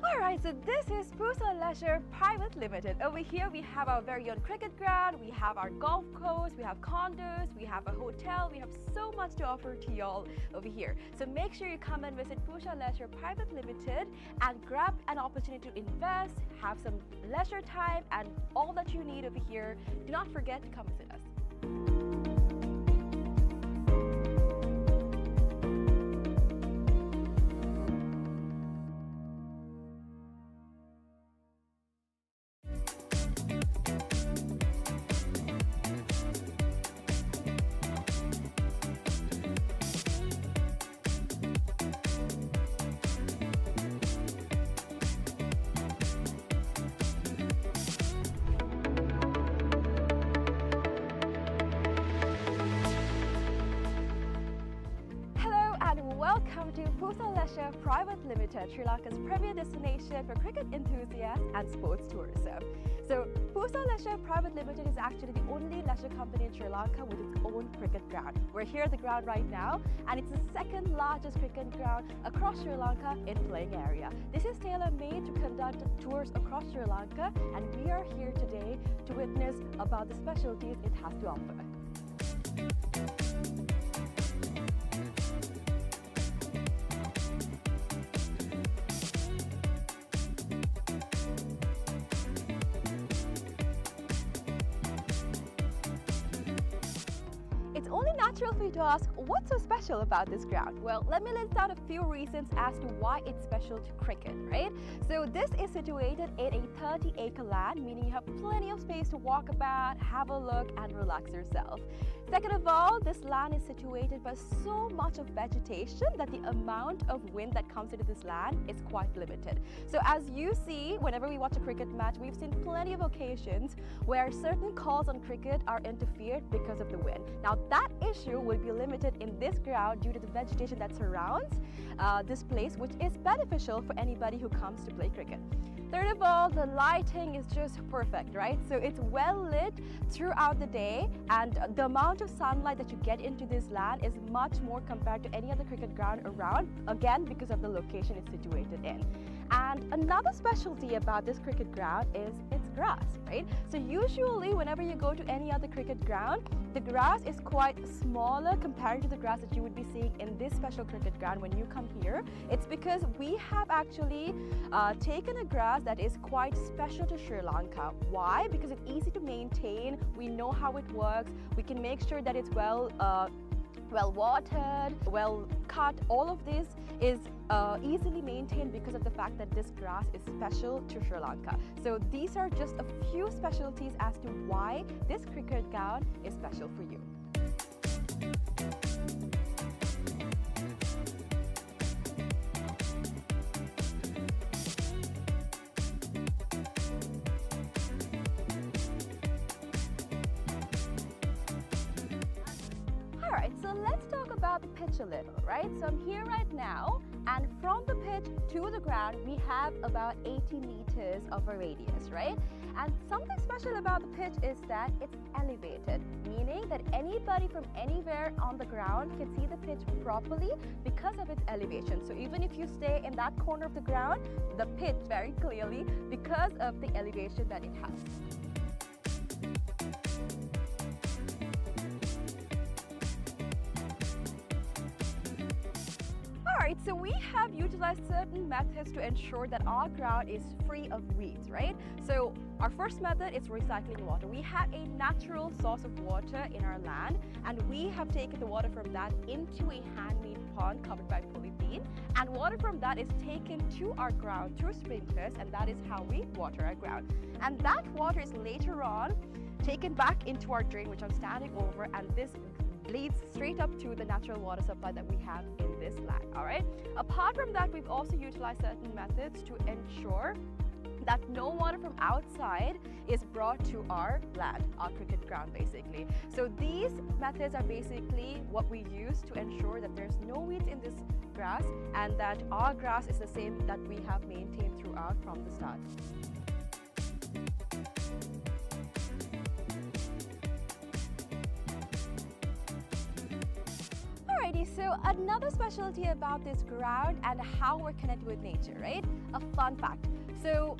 Alright, so this is Pujitha Leisure Private Limited. Over here we have our very own cricket ground, we have our golf course, we have condos, we have a hotel, we have so much to offer to y'all over here. So make sure you come and visit Pujitha Leisure Private Limited and grab an opportunity to invest, have some leisure time and all that you need over here. Do not forget to come visit us. Welcome to Pujitha Leisure Private Limited, Sri Lanka's premier destination for cricket enthusiasts and sports tourism. So Pujitha Leisure Private Limited is actually the only leisure company in Sri Lanka with its own cricket ground. We're here at the ground right now, and it's the second largest cricket ground across Sri Lanka in playing area. This is tailor-made to conduct tours across Sri Lanka, and we are here today to witness about the specialties it has to offer. It's only natural for you to ask, what's so special about this ground? Well, let me list out a few reasons as to why it's special to cricket, right? So this is situated in a 30-acre land, meaning you have plenty of space to walk about, have a look and relax yourself. Second of all, this land is situated by so much of vegetation that the amount of wind that comes into this land is quite limited. So as you see, whenever we watch a cricket match, we've seen plenty of occasions where certain calls on cricket are interfered because of the wind. Now that issue will be limited in this ground due to the vegetation that surrounds this place, which is beneficial for anybody who comes to play cricket. Third of all, the lighting is just perfect, right? So it's well lit throughout the day, and the amount of sunlight that you get into this land is much more compared to any other cricket ground around, again because of the location it's situated in. And another specialty about this cricket ground is its grass, right? So usually whenever you go to any other cricket ground, the grass is quite smaller compared to the grass that you would be seeing in this special cricket ground when you come here. It's because we have actually taken a grass that is quite special to Sri Lanka. Why? Because it's easy to maintain, we know how it works, we can make sure that it's well watered, well cut. All of this is easily maintained because of the fact that this grass is special to Sri Lanka. So these are just a few specialties as to why this cricket ground is special for you. Alright, so let's talk about the pitch a little, right? So I'm here right now, and from the pitch to the ground, we have about 80 meters of a radius, right? And something special about the pitch is that it's elevated, meaning that anybody from anywhere on the ground can see the pitch properly because of its elevation. So even if you stay in that corner of the ground, the pitch very clearly because of the elevation that it has. Alright, so we have utilized certain methods to ensure that our ground is free of weeds, right? So our first method is recycling water. We have a natural source of water in our land, and we have taken the water from that into a handmade pond covered by polythene, and water from that is taken to our ground through sprinklers, and that is how we water our ground. And that water is later on taken back into our drain, which I'm standing over, and this leads straight up to the natural water supply that we have in this land. All right. Apart from that, we've also utilized certain methods to ensure that no water from outside is brought to our land, our cricket ground basically. So these methods are basically what we use to ensure that there's no weeds in this grass and that our grass is the same that we have maintained throughout from the start. Alrighty, so another specialty about this ground and how we're connected with nature, right? A fun fact. So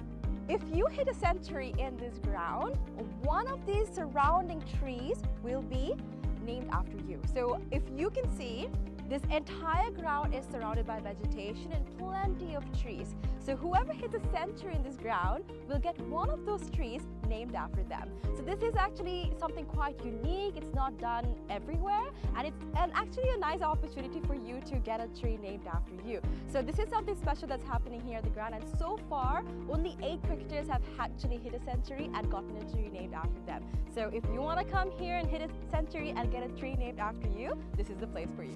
if you hit a century in this ground, one of these surrounding trees will be named after you. So if you can see, this entire ground is surrounded by vegetation and plenty of trees. So whoever hits a century in this ground will get one of those trees named after them. So this is actually something quite unique. It's not done everywhere, and it's actually a nice opportunity for you to get a tree named after you. So this is something special that's happening here at the ground, and so far only 8 cricketers have actually hit a century and gotten a tree named after them. So if you want to come here and hit a century and get a tree named after you, this is the place for you.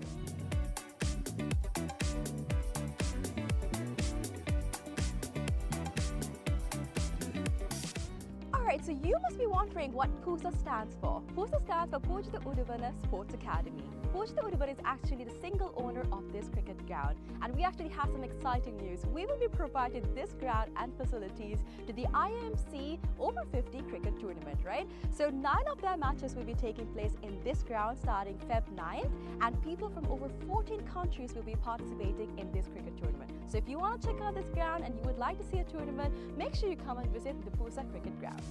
Alright, so you must be wondering what PUSA stands for. PUSA stands for Pujitha Uduwana Sports Academy. Pujitha Uduwana is actually the single owner of this cricket ground, and we actually have some exciting news. We will be providing this ground and facilities to the IMC Over-50 cricket tournament, right? So 9 of their matches will be taking place in this ground starting Feb 9th, and people from over 14 countries will be participating in this cricket tournament. So if you want to check out this ground and you would like to see a tournament, make sure you come and visit the PUSA cricket ground.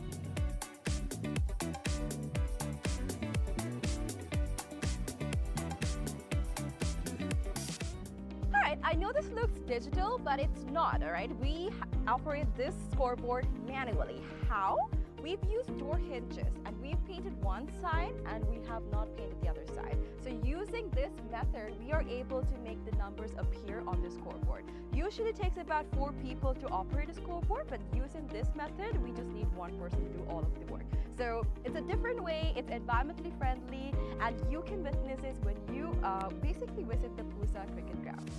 Alright, I know this looks digital, but it's not, alright? We operate this scoreboard manually. How? We've used door hinges, and we've painted one side and we have not painted the other side. So using this method, we are able to make the numbers appear on the scoreboard. Usually it takes about 4 people to operate a scoreboard, but using this method, we just need 1 person to do all of the work. So it's a different way, it's environmentally friendly, and you can witness this when you basically visit the PUSA cricket ground.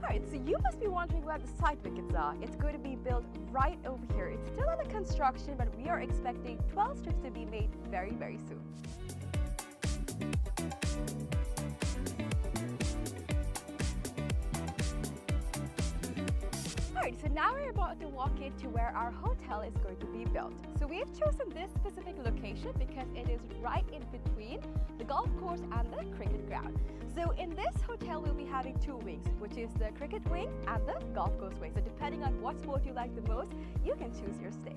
Alright, so you must be wondering where the side wickets are. It's going to be built right over here. It's still under construction, but we are expecting 12 strips to be made very, very soon. Alright, so now we're about to walk into where our hotel is going to be built. So we've chosen this specific location because it is right in between the golf course and the cricket ground. So in this hotel, we'll be having 2 wings, which is the cricket wing and the golf course wing. So depending on what sport you like the most, you can choose your stay.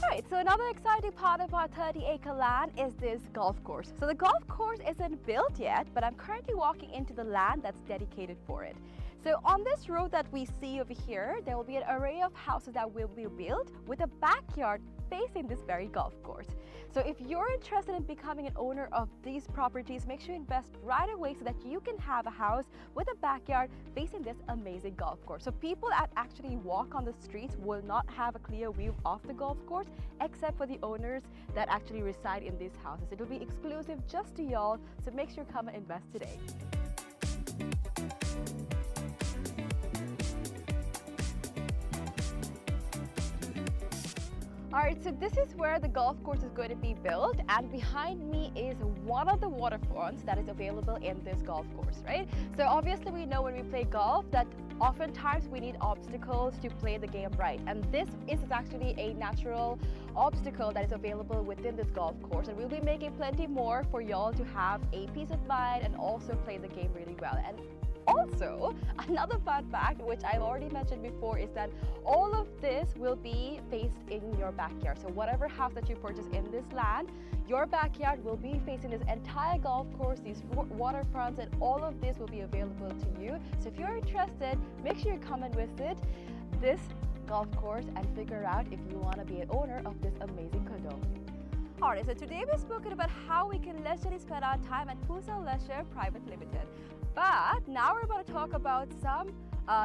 Alright, so another exciting part of our 30-acre land is this golf course. So the golf course isn't built yet, but I'm currently walking into the land that's dedicated for it. So on this road that we see over here, there will be an array of houses that will be built with a backyard facing this very golf course. So if you're interested in becoming an owner of these properties, make sure you invest right away so that you can have a house with a backyard facing this amazing golf course. So people that actually walk on the streets will not have a clear view of the golf course, except for the owners that actually reside in these houses. It will be exclusive just to y'all, so make sure you come and invest today. Alright, so this is where the golf course is going to be built, and behind me is one of the waterfronts that is available in this golf course, right? So obviously we know when we play golf that oftentimes we need obstacles to play the game right, and this is actually a natural obstacle that is available within this golf course, and we'll be making plenty more for y'all to have a peace of mind and also play the game really well. And Also, another fun fact, which I've already mentioned before, is that all of this will be faced in your backyard. So whatever house that you purchase in this land, your backyard will be facing this entire golf course, these waterfronts, and all of this will be available to you. So if you're interested, make sure you come and visit this golf course and figure out if you want to be an owner of this amazing condo. Alright, so today we've spoken about how we can leisurely spend our time at Pujitha Leisure Private Limited. But now we're about to talk about some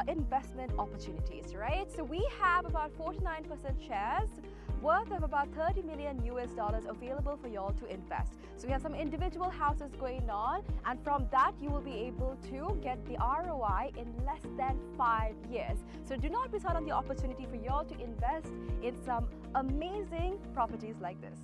investment opportunities, right? So we have about 49% shares worth of about $30 million available for y'all to invest. So we have some individual houses going on, and from that you will be able to get the ROI in less than 5 years. So do not miss out on the opportunity for y'all to invest in some amazing properties like this.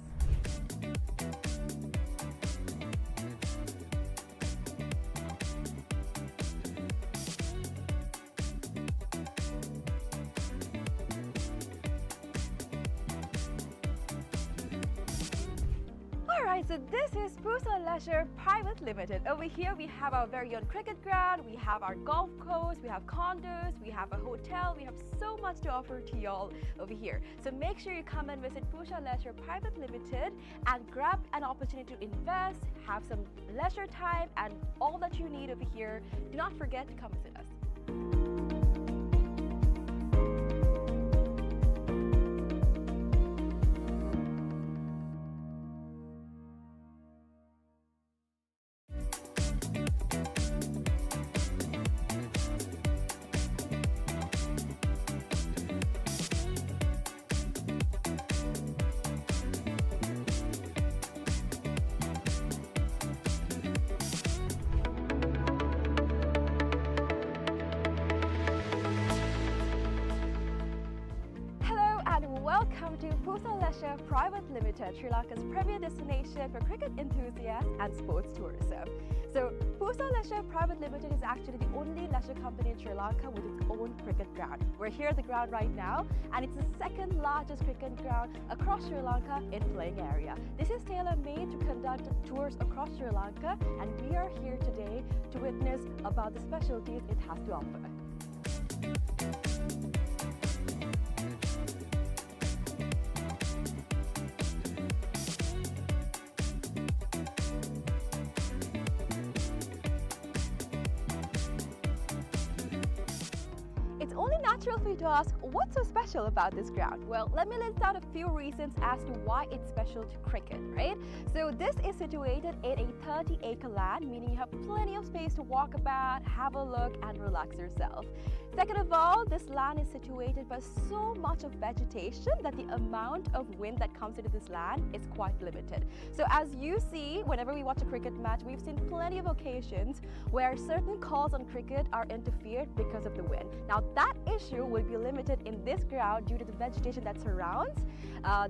Alright, so this is Pujitha Leisure Private Limited. Over here we have our very own cricket ground, we have our golf course, we have condos, we have a hotel, we have so much to offer to y'all over here. So make sure you come and visit Pujitha Leisure Private Limited and grab an opportunity to invest, have some leisure time and all that you need over here. Do not forget to come visit us. Welcome to Pujitha Leisure Private Limited, Sri Lanka's premier destination for cricket enthusiasts and sports tourism. So Pujitha Leisure Private Limited is actually the only leisure company in Sri Lanka with its own cricket ground. We're here at the ground right now, and it's the second largest cricket ground across Sri Lanka in playing area. This is tailor-made to conduct tours across Sri Lanka, and we are here today to witness about the specialties it has to offer. It's only natural for you to ask, what's so special about this ground? Well, let me list out a few reasons as to why it's special to cricket, right? So this is situated in a 30-acre land, meaning you have plenty of space to walk about, have a look and relax yourself. Second of all, this land is situated by so much of vegetation that the amount of wind that comes into this land is quite limited. So as you see, whenever we watch a cricket match, we've seen plenty of occasions where certain calls on cricket are interfered because of the wind. Now that issue will be limited in this ground due to the vegetation that surrounds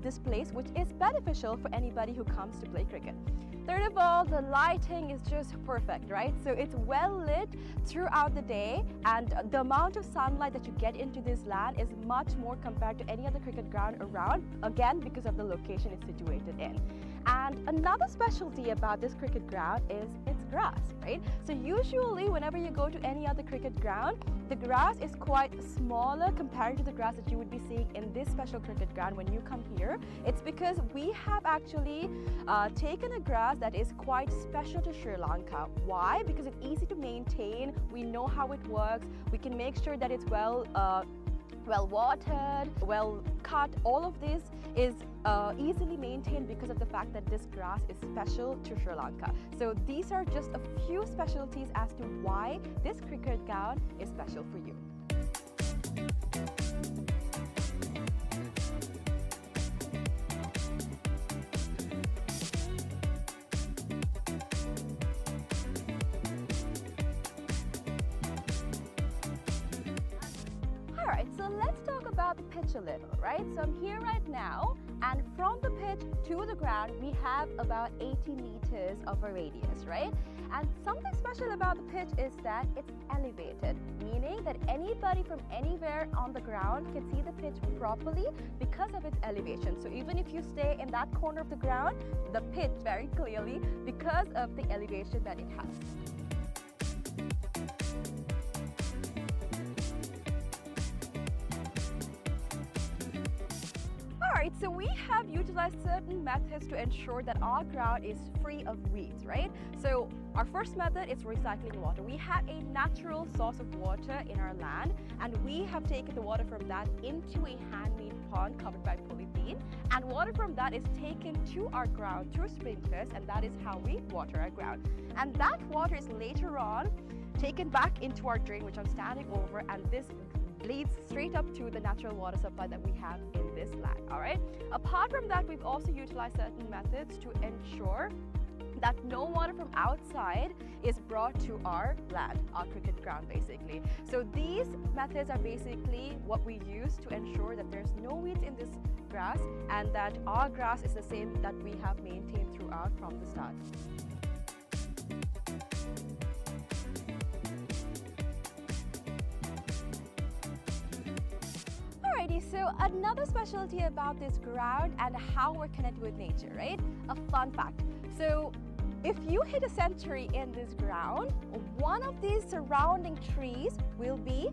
this place, which is beneficial for anybody who comes to play cricket. Third of all, the lighting is just perfect, right? So it's well lit throughout the day, and the amount of sunlight that you get into this land is much more compared to any other cricket ground around, again because of the location it's situated in. And another specialty about this cricket ground is its grass, right? So usually whenever you go to any other cricket ground, the grass is quite smaller compared to the grass that you would be seeing in this special cricket ground when you come here. It's because we have actually taken a grass that is quite special to Sri Lanka. Why? Because it's easy to maintain, we know how it works, we can make sure that it's well watered, well cut. All of this is easily maintained because of the fact that this grass is special to Sri Lanka. So these are just a few specialties as to why this cricket ground is special for you. Alright, so let's talk about the pitch a little, right? So I'm here right now, and from the pitch to the ground we have about 80 meters of a radius, right? And something special about the pitch is that it's elevated, meaning that anybody from anywhere on the ground can see the pitch properly because of its elevation. So even if you stay in that corner of the ground, the pitch very clearly because of the elevation that it has. so we have utilized certain methods to ensure that our ground is free of weeds, right? So our first method is recycling water. We have a natural source of water in our land, and we have taken the water from that into a handmade pond covered by polythene, and water from that is taken to our ground through sprinklers, and that is how we water our ground. And that water is later on taken back into our drain, which I'm standing over, and this leads straight up to the natural water supply that we have in this land. All right. Apart from that, we've also utilized certain methods to ensure that no water from outside is brought to our land, our cricket ground basically. So these methods are basically what we use to ensure that there's no weeds in this grass and that our grass is the same that we have maintained throughout from the start. Alrighty, so another specialty about this ground and how we're connected with nature, right? A fun fact. So if you hit a century in this ground, one of these surrounding trees will be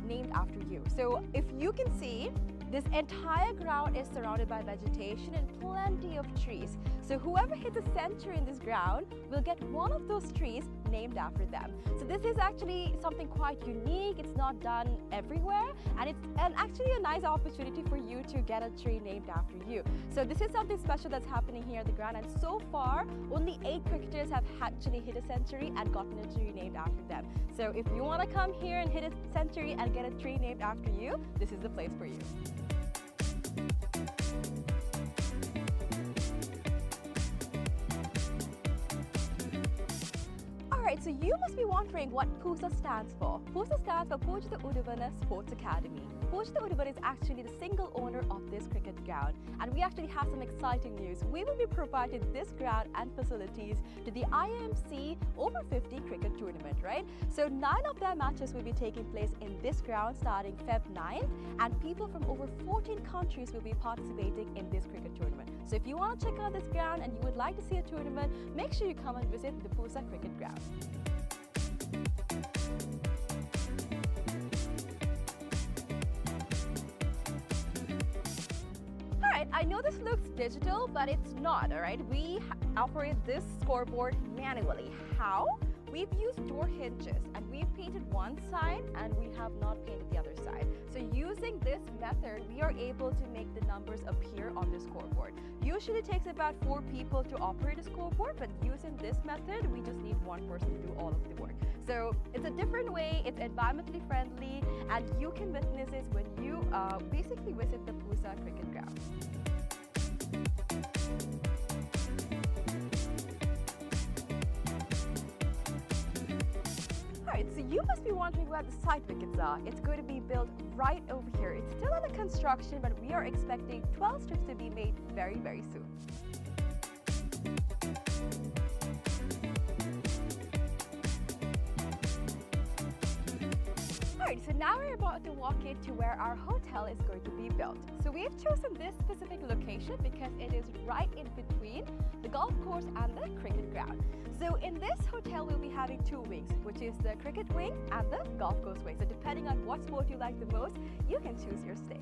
named after you. So if you can see, this entire ground is surrounded by vegetation and plenty of trees. So whoever hits a century in this ground will get one of those trees named after them. So this is actually something quite unique. It's not done everywhere, and it's actually a nice opportunity for you to get a tree named after you. So this is something special that's happening here at the ground, and so far only 8 cricketers have actually hit a century and gotten a tree named after them. So if you want to come here and hit a century and get a tree named after you, this is the place for you. Alright, so you must be wondering what PUSA stands for. PUSA stands for Pujitha Uduwana Sports Academy. Pujitha Uduwana is actually the single owner of this cricket ground, and we actually have some exciting news. We will be providing this ground and facilities to the IMC Over-50 cricket tournament, right? So 9 of their matches will be taking place in this ground starting Feb 9th, and people from over 14 countries will be participating in this cricket tournament. So if you want to check out this ground and you would like to see a tournament, make sure you come and visit the PUSA cricket ground. Alright, I know this looks digital, but it's not, alright? We operate this scoreboard manually. How? We've used door hinges, and we've painted one side and we have not painted the other side. So using this method, we are able to make the numbers appear on the scoreboard. Usually it takes about 4 people to operate a scoreboard, but using this method, we just need 1 person to do all of the work. So it's a different way, it's environmentally friendly, and you can witness this when you basically visit the PUSA cricket ground. Alright, so you must be wondering where the side wickets are. It's going to be built right over here. It's still under construction, but we are expecting 12 strips to be made very, very soon. Alright, so now we're about to walk into where our hotel is going to be built. So we've chosen this specific location because it is right in between the golf course and the cricket ground. So in this hotel, we'll be having 2 wings, which is the cricket wing and the golf course wing. So depending on what sport you like the most, you can choose your stay.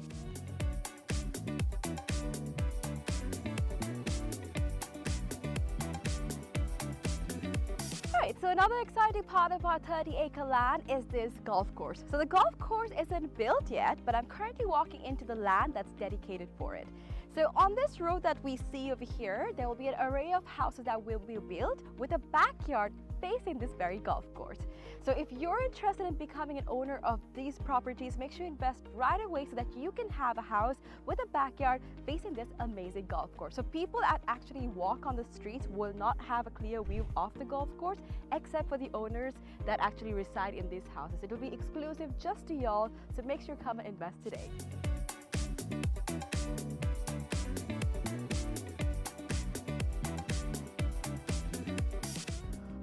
Alright, so another exciting part of our 30-acre land is this golf course. So the golf course isn't built yet, but I'm currently walking into the land that's dedicated for it. So on this road that we see over here, there will be an array of houses that will be built with a backyard facing this very golf course. So if you're interested in becoming an owner of these properties, make sure you invest right away so that you can have a house with a backyard facing this amazing golf course. So people that actually walk on the streets will not have a clear view of the golf course except for the owners that actually reside in these houses. It will be exclusive just to y'all, so make sure you come and invest today.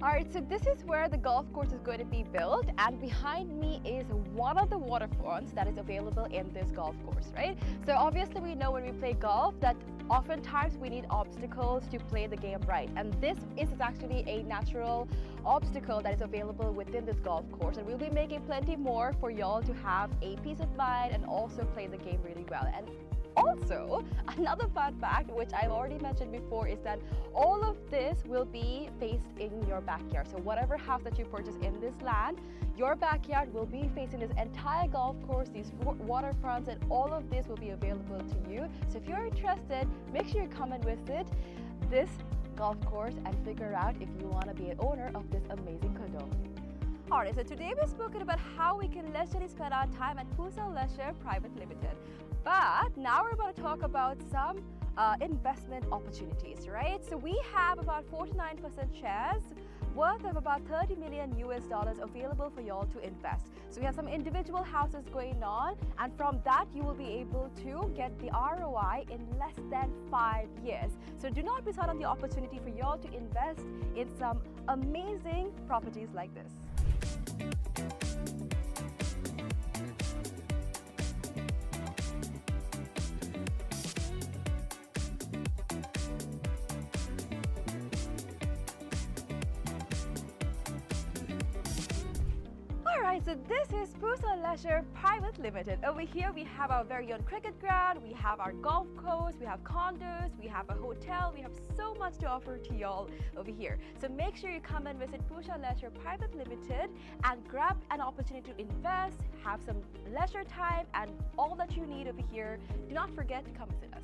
Alright, so this is where the golf course is going to be built, and behind me is one of the waterfronts that is available in this golf course, right? So obviously we know when we play golf that oftentimes we need obstacles to play the game right, and this is actually a natural obstacle that is available within this golf course, and we'll be making plenty more for y'all to have a peace of mind and also play the game really well. And also, another fun fact, which I've already mentioned before, is that all of this will be faced in your backyard. So whatever house that you purchase in this land, your backyard will be facing this entire golf course, these waterfronts, and all of this will be available to you. So if you're interested, make sure you come and visit this golf course and figure out if you want to be an owner of this amazing condo. Alright, so today we've spoken about how we can leisurely spend our time at Pusa Leisure Private Limited. But now we're about to talk about some investment opportunities, right? So we have about 49% shares worth of about $30 million available for y'all to invest. So we have some individual houses going on, and from that you will be able to get the ROI in less than 5 years. So do not miss out on the opportunity for y'all to invest in some amazing properties like this. Alright, so this is Pusa Leisure Private Limited. Over here we have our very own cricket ground, we have our golf course, we have condos, we have a hotel, we have so much to offer to y'all over here. So make sure you come and visit Pusa Leisure Private Limited and grab an opportunity to invest, have some leisure time, and all that you need over here. Do not forget to come visit us.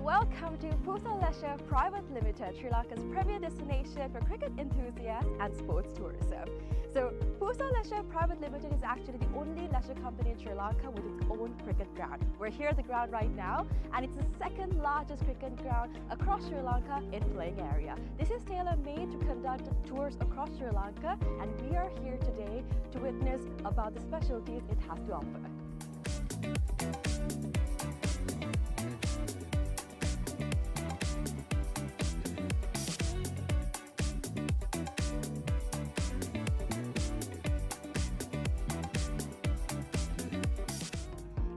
Welcome to Pusa Leisure Private Limited, Sri Lanka's premier destination for cricket enthusiasts and sports tourism. So Pusa Leisure Private Limited is actually the only leisure company in Sri Lanka with its own cricket ground. We're here at the ground right now, and it's the second largest cricket ground across Sri Lanka in playing area. This is tailor-made to conduct tours across Sri Lanka, and we are here today to witness about the specialties it has to offer.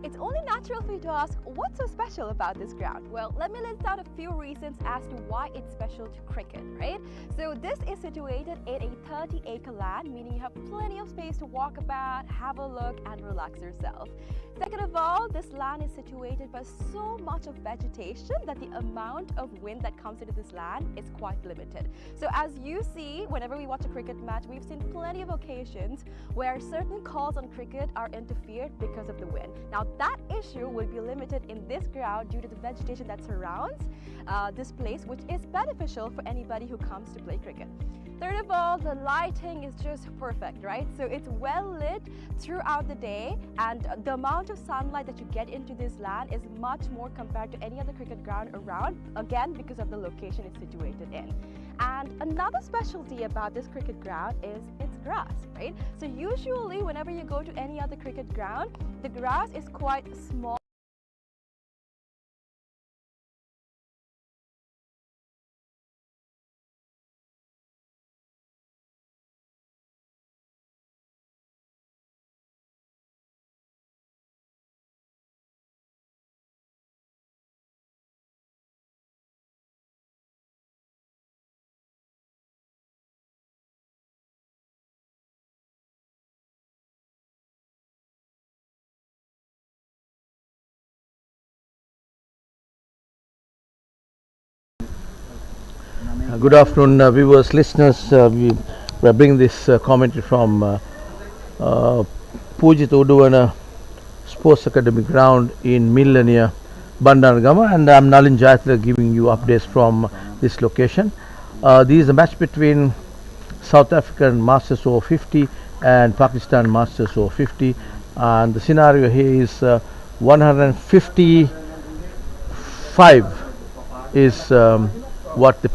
It's only natural for you to ask, what's so special about this ground? Well, let me list out a few reasons as to why it's special to cricket, right? So this is situated in a 30-acre land, meaning you have plenty of space to walk about, have a look, and relax yourself. Second of all, this land is situated by so much of vegetation that the amount of wind that comes into this land is quite limited. So as you see, whenever we watch a cricket match, we've seen plenty of occasions where certain calls on cricket are interfered because of the wind. Now that issue will be limited in this ground due to the vegetation that surrounds this place, which is beneficial for anybody who comes to play cricket. Third of all, the lighting is just perfect, right? So it's well lit throughout the day, and the amount of sunlight that you get into this land is much more compared to any other cricket ground around, again because of the location it's situated in. And another specialty about this cricket ground is its grass, right? So usually whenever you go to any other cricket ground, the grass is quite small. Good afternoon, viewers, listeners. We are bringing this commentary from Pujitha Uduwana Sports Academy ground in Millennia, Bandaragama, and I'm Nalin Jayatra giving you updates from this location. This is a match between South African Masters Over-50 and Pakistan Masters Over-50, and the scenario here is 155 is what the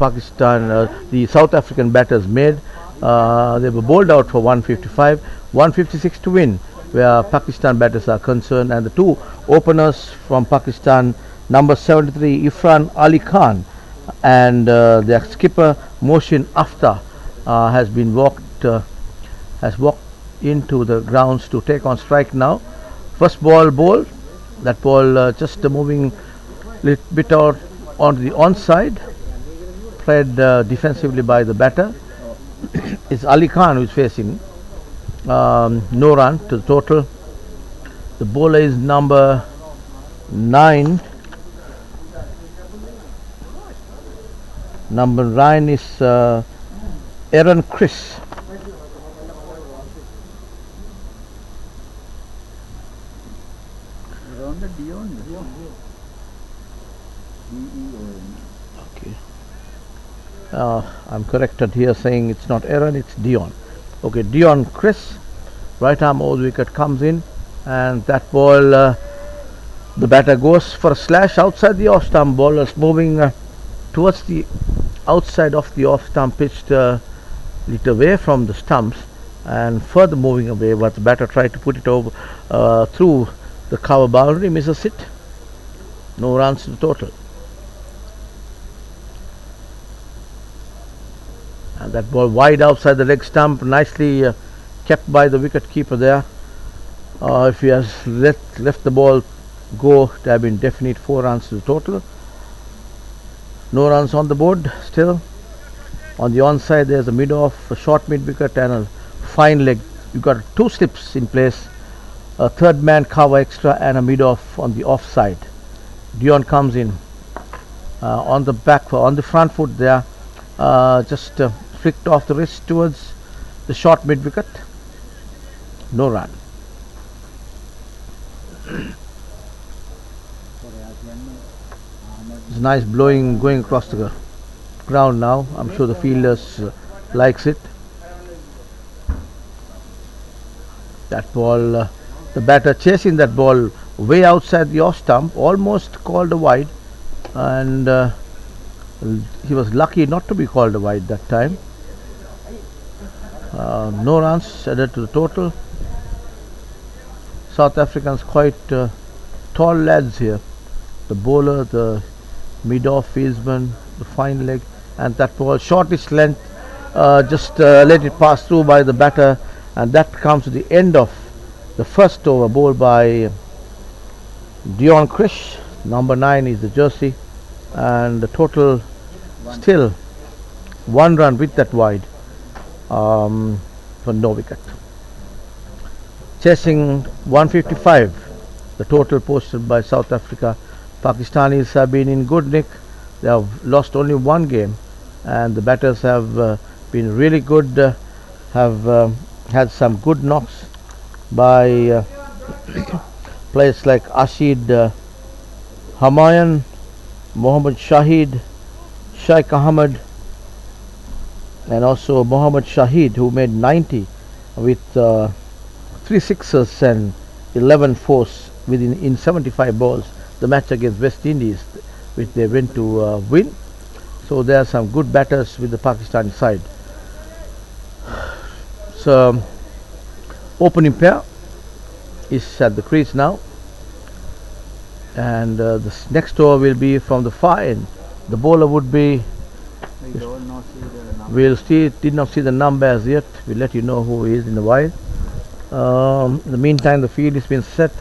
the South African batters made. They were bowled out for 155, 156 to win. where Pakistan batters are concerned, and the two openers from Pakistan, number 73 Ifran Ali Khan and their skipper Mohsin Aftar has walked into the grounds to take on strike now. First ball bowled. That ball just moving little bit out onto the onside, played defensively by the batter. It's Ali Khan who is facing. No run to the total. The bowler is number 9. Number 9 is Aaron Chris. Okay. I'm corrected here saying it's not Aaron, it's Dion. Okay, Dion Chris, right arm over the wicket comes in, and that ball, the batter goes for a slash outside the off stump. Bowlers moving towards the outside of the off stump, pitched little away from the stumps and further moving away, but the batter tried to put it over through the cover boundary, misses it. No runs to the total. And that ball wide outside the leg stump, nicely kept by the wicket keeper there. If he has left the ball go, it would have been definite 4 runs to the total. No runs on the board still. On the onside there's a mid-off, a short mid-wicket and a fine leg. You've got 2 slips in place, a third man cover extra and a mid-off on the offside. Dion comes in on the front foot there, just flicked off the wrist towards the short mid-wicket. No run. It's nice blowing going across the ground now. I'm sure the fielders likes it. That ball, the batter chasing that ball way outside the off stump, almost called a wide, and he was lucky not to be called a wide that time. No runs added to the total. South Africans quite tall lads here. The bowler, the mid-off fieldsman, the fine leg, and that ball shortish length, just let it pass through by the batter, and that comes to the end of the first over, bowled by Dion Krish. Number 9 is the jersey, and the total still 1 run with that wide for no wicket. Chasing 155, the total posted by South Africa. Pakistanis have been in good nick. They have lost only 1 game, and the batters have been really good, have had some good knocks by players like Ashid Hamayan, Mohammad Shahid, Shaikh Ahmed, and also Mohammad Shahid, who made 90 with 3 sixes and 11 fours in 75 balls. The match against West Indies, which they went to win. So there are some good batters with the Pakistani side. So opening pair is at the crease now, and the next over will be from the far end. The bowler would be, did not see the number as yet. We'll let you know who he is in a while. In the meantime, the field has been set.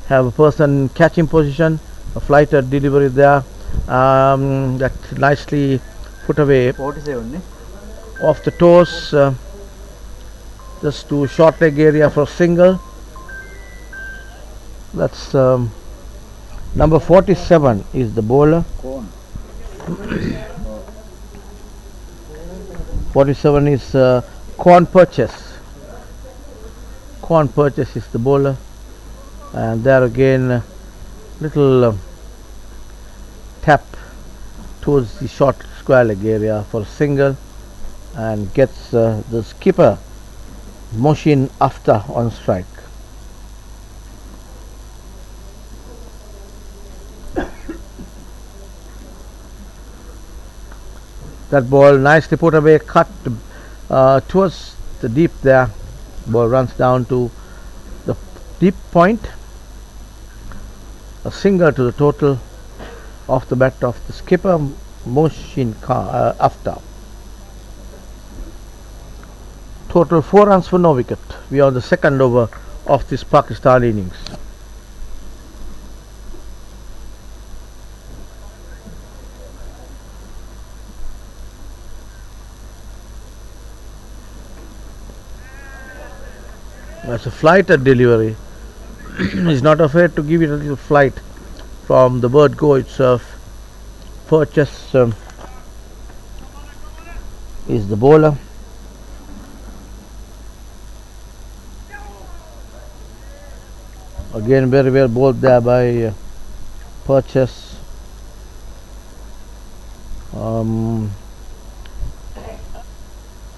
Have a person catching position, a flighter delivery there, that nicely put away 47 off the toes, just to short leg area for a single. That's number 47 is the bowler. 47 is Corn Purchase. Corn Purchase is the bowler, and there again little tap towards the short square leg area for a single, and gets the skipper Mohsin Aftar on strike. That ball nicely put away, cut towards the deep there. Ball runs down to the deep point, a single to the total off the bat of the skipper Moshin Aftab. Total 4 runs for no wicket. We are on the second over of this Pakistan innings. That's a flighted delivery. He's not afraid to give it a little flight from the bird go itself. Purchase is the bowler. Again very well bowled there by Purchase.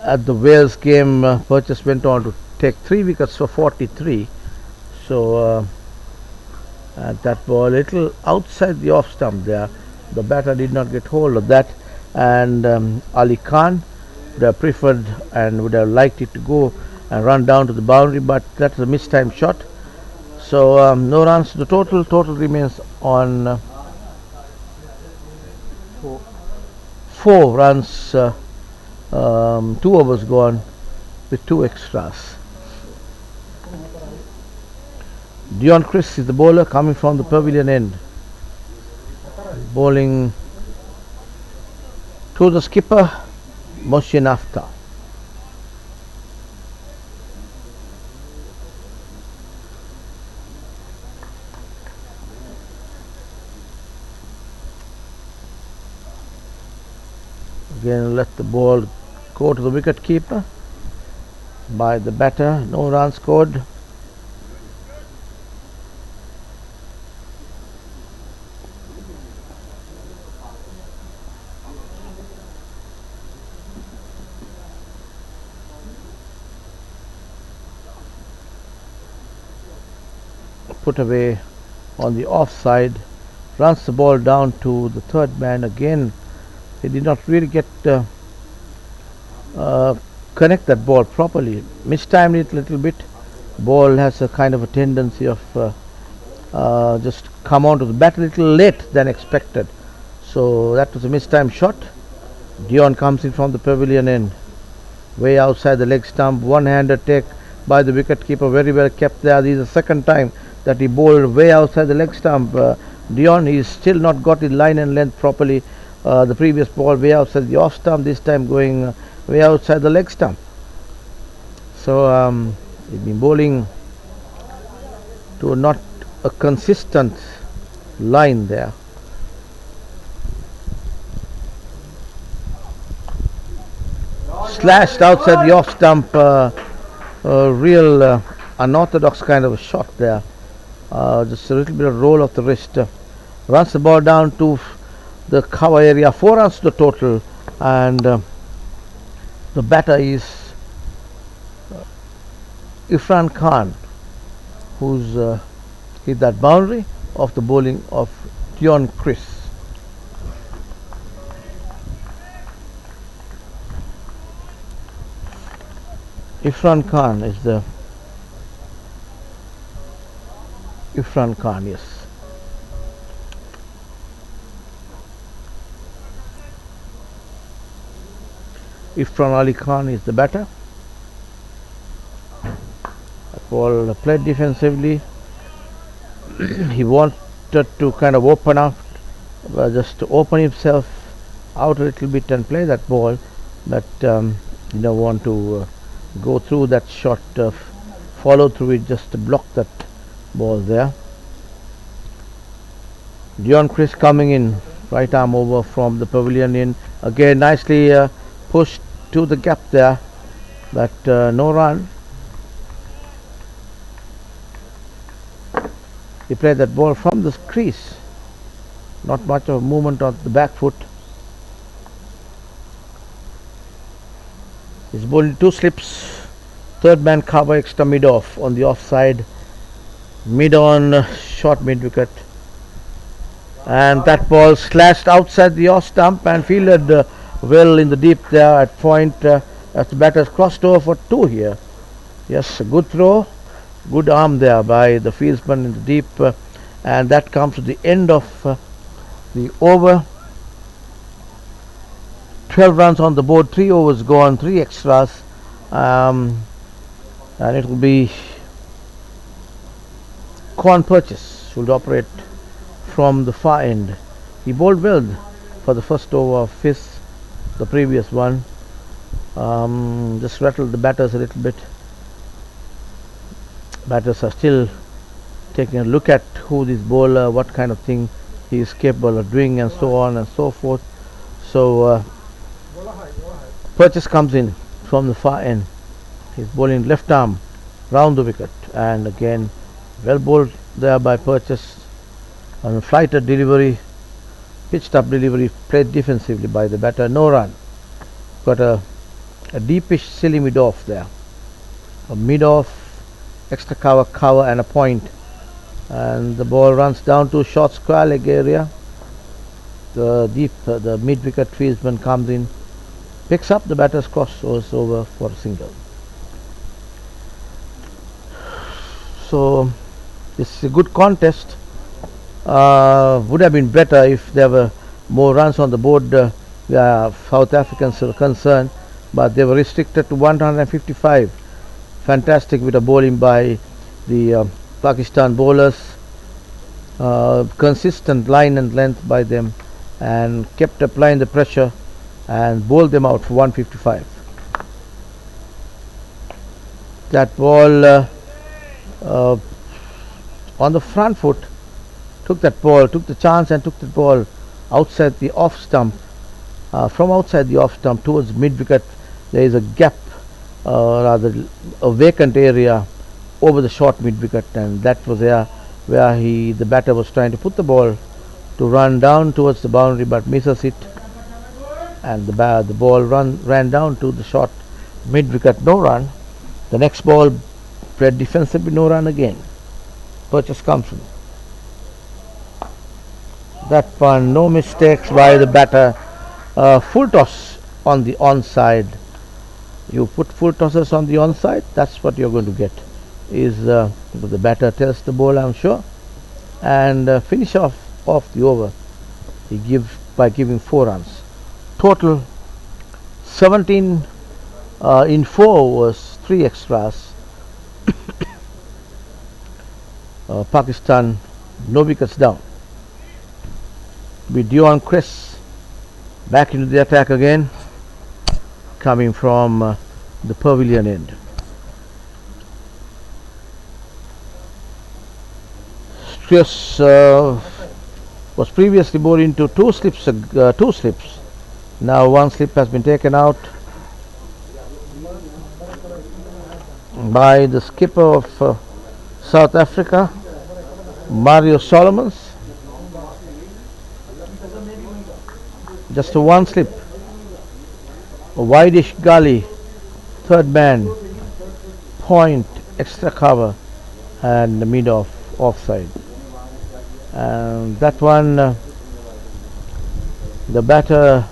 At the Wales game, Purchase went on to take 3 wickets for 43. So at that ball, little outside the off stump there, the batter did not get hold of that, and Ali Khan would have preferred and would have liked it to go and run down to the boundary, but that's a mistimed shot. So no runs to the total. Total remains on 4 runs. 2 overs gone with 2 extras. Dion Chris is the bowler coming from the pavilion end, bowling to the skipper Moshin Aftab. Again, let the ball go to the wicket keeper by the batter. No run scored. Put away on the offside. Runs the ball down to the third man again. He did not really get connect that ball properly. Mistimed it a little bit. Ball has a kind of a tendency of just come onto the bat a little late than expected. So that was a mistimed shot. Dion comes in from the pavilion end, way outside the leg stump. One-handed take by the wicket keeper, very well kept there. This is the second time that he bowled way outside the leg stump. Dion, he's still not got his line and length properly. The previous ball way outside the off stump, this time going way outside the leg stump. So he's been bowling to not a consistent line there. Slashed outside the off stump, a real unorthodox kind of a shot there. Just a little bit of roll of the wrist. Runs the ball down to the cover area. 4 runs to the total, and the batter is Irfan Khan, who's hit that boundary of the bowling of Dion Chris. Irfan Khan is the Irfan Khan, yes. Irfan Ali Khan is the batter. That ball played defensively. He wanted to kind of open up, just to open himself out a little bit and play that ball, but you don't want to go through that shot, follow through it, just to block that ball there. Dion Chris coming in, right arm over from the pavilion in. Again, nicely pushed to the gap there, but no run. He played that ball from the crease. Not much of a movement on the back foot. He's bowling 2 slips. Third man cover extra mid off on the offside. Mid on, short mid wicket. And that ball slashed outside the off stump and fielded well in the deep there at point. As the batters crossed over for 2 here. Yes, a good throw. good arm there by the fieldsman in the deep, and that comes to the end of the over. 12 runs on the board, 3 overs gone, 3 extras, and it will be Corn Purchase should operate from the far end. He bowled well for the first over of his, the previous one. Just rattled the batters a little bit. Batters are still taking a look at who this bowler, what kind of thing he is capable of doing, and so on and so forth. So Purchase comes in from the far end. He's bowling left arm round the wicket, and again well bowled there by Purchase on a flighted delivery, pitched up delivery, played defensively by the batter. No run. Got a deepish silly mid off there, a mid off, extra cover and a point, and the ball runs down to short square leg area. The mid wicket fieldsman comes in, picks up the batter's crosses over for a single. So this is a good contest. Would have been better if there were more runs on the board where South Africans were concerned, but they were restricted to 155. Fantastic bit of bowling by the Pakistan bowlers, consistent line and length by them, and kept applying the pressure and bowled them out for 155. That ball on the front foot, took the chance and took the ball outside the off stump. From outside the off stump towards mid wicket, there is a gap, rather a vacant area over the short mid wicket, and that was there where the batter was trying to put the ball to run down towards the boundary, but misses it, and the ball ran down to the short mid wicket. No run. The next ball played defensively, no run again. Purchase comes in. That one, no mistakes by the batter. Full toss on the onside. You put full tosses on the onside, that's what you're going to get. Is the batter tells the bowler, I'm sure, and finish off the over. He gives by giving 4 runs. Total 17 in 4 overs, 3 extras. Pakistan no wickets down. With Dion Chris back into the attack again, coming from the pavilion end. Chris was previously bowled into 2 slips. Now 1 slip has been taken out by the skipper of South Africa, Mario Solomons. Just a 1 slip, a wideish gully, third man, point, extra cover, and the mid offside. And that one, the batter